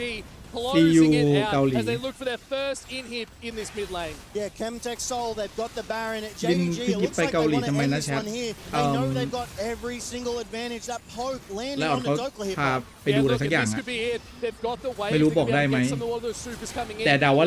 Speaker 15: closing it out as they look for their first in-hit in this mid lane.
Speaker 8: Yeah, Chemtech Soul, they've got the Baron at JDG. It looks like they want to end this one here. They know they've got every single advantage. That poke landing on the Dokla here.
Speaker 4: ไปดูอะไรสักอย่าง
Speaker 15: This could be it. They've got the wave
Speaker 4: ไม่รู้บอกได้ไหม
Speaker 15: some of those supers coming in.
Speaker 4: แต่เดาว่า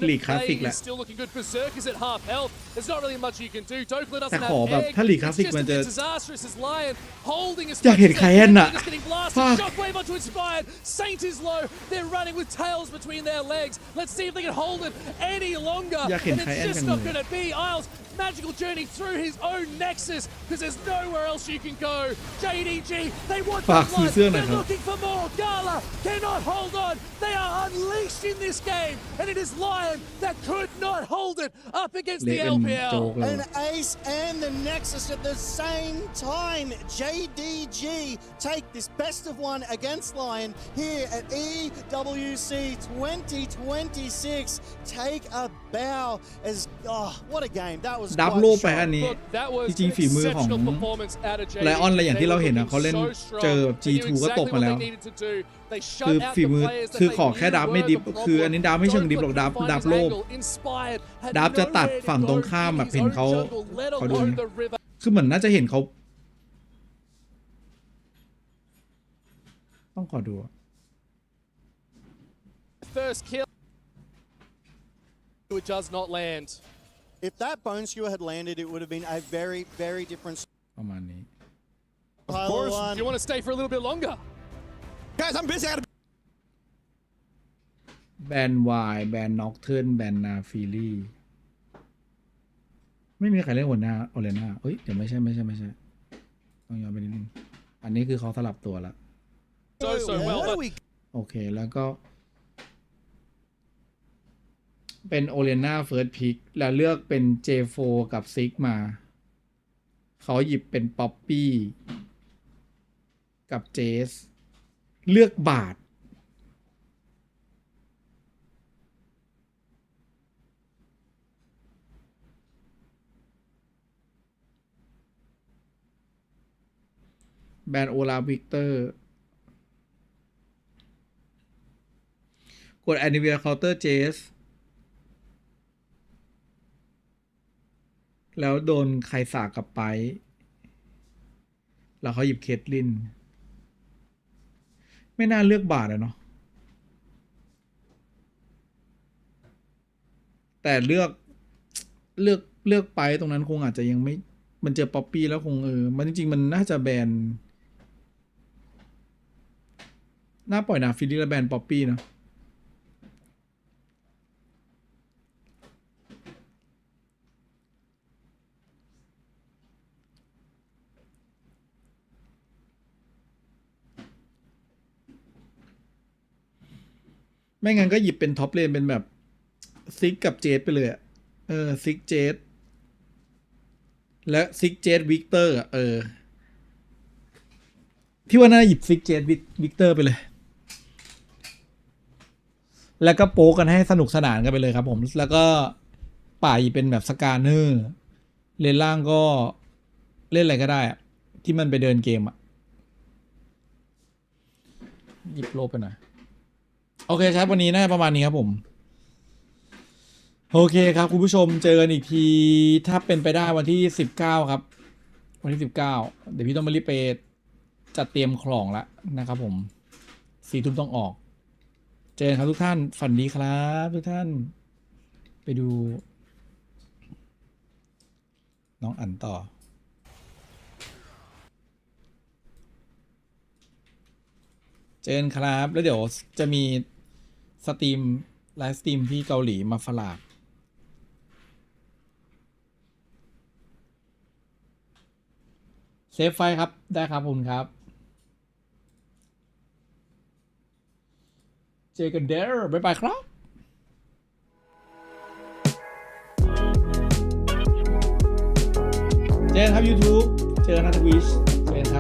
Speaker 4: ลีกคลาสสิกแหละ
Speaker 15: Still looking good. Berserk is at half health. There's not really much you can do. Dokla
Speaker 4: แต่
Speaker 15: doesn't
Speaker 4: ขอ
Speaker 15: have
Speaker 4: แบบ
Speaker 15: egg.
Speaker 4: ถ้าลีกคลาสสิกมันจะ
Speaker 15: It's just disastrous as Lion holding his
Speaker 4: อยากเห็นใครแอนน่ะ
Speaker 15: just getting blasted. Shockwave onto Inspired. Saint is low. They're running with tails between their legs. Let's see if they can hold it any longer. And it's just not going to be. Isles, magical journey through his own nexus because there's nowhere else you can go. JDG, they want the blood. They're looking for more. Gala cannot hold on. They are unleashed in this game. And it is Lion that could not hold it up against the LPL.
Speaker 8: An ace and the nexus at the same time. JDG take this best of one against Lion here at EWC 2026. Take a bow as what a game. That was
Speaker 4: ดับโลไปอันนี้จริงๆฝีมือของไลออนอะไรอย่างที่เราเห็นนะเขาเล่นเจอ G2 ก็ตกมาแล้วคือฝีมือคือขอแค่ดับไม่ดิฟคืออันนี้ดับไม่เชิงดิฟหรอกดับโลบดับจะตัดฝั่งตรงข้ามแบบเห็นเขาดูนี่คือเหมือนน่าจะเห็นเขาต้องขอดู
Speaker 15: First kill. It does not land.
Speaker 8: If that bone skewer had landed, it would have been a very, very different.
Speaker 4: ประมาณนี้
Speaker 15: Of course, you want to stay for a little bit longer.
Speaker 8: Guys, I'm busy.
Speaker 4: แบนวายแบนน็อกเทิร์นแบนนาฟิลี่ไม่มีใครเล่นหัวหน้าโอเลน่าเฮ้ยเดี๋ยวไม่ใช่ต้องย้อนไปนิดนึงอันนี้คือเขาสลับตัวละโอเคแล้วก็เป็นโอเลน่าเฟิร์สพิกแล้วเลือกเป็น J4 กับซิกมาเขาหยิบเป็นป๊อปปี้กับเจสเลือกบาทแบนโอลาวิกเตอร์กดแอนิเวียเคาน์เตอร์เจสแล้วโดนใครสากกับไปแล้วเขาหยิบเคทลินไม่น่าเลือกบาทอะเนาะแต่เลือกไปตรงนั้นคงอาจจะยังไม่มันเจอป๊อปปี้แล้วคงมันจริงๆมันน่าจะแบนน่าปล่อยนาฟิลลี่และแบนป๊อปปี้เนาะ ไม่งั้นก็หยิบเป็นท็อปเลนเป็นแบบซิกกับเจดไปเลยอะซิกเจดและซิกเจดวิกเตอร์ที่ว่าน่าหยิบซิกเจดวิกเตอร์ไปเลยแล้วก็โป๊กกันให้สนุกสนานกันไปเลยครับผมแล้วก็ป่าหยิบเป็นแบบสกาเนอร์เลนล่างก็เล่นอะไรก็ได้อะที่มันไปเดินเกมอะหยิบโลไปหน่อยโอเคครับวันนี้น่าประมาณนี้ครับผมโอเคครับคุณผู้ชมเจอกันอีกทีถ้าเป็นไปได้วันที่19ครับวันที่19เดี๋ยวพี่ต้องมารีบไปจัดเตรียมของแล้วนะครับผม4 ทุ่มต้องออกเจอกันครับทุกท่านฝันดีครับทุกท่านไปดูน้องอันต่อเจอกันครับแล้วเดี๋ยวจะมีสตรีมไลฟ์สตรีมที่เกาหลีมาฝากเซฟไฟครับได้ครับคุณครับเจอกันเด้อบ๊ายบายครับเจอกันครับ YouTube เจอกันนะทวิชเจอกันครับ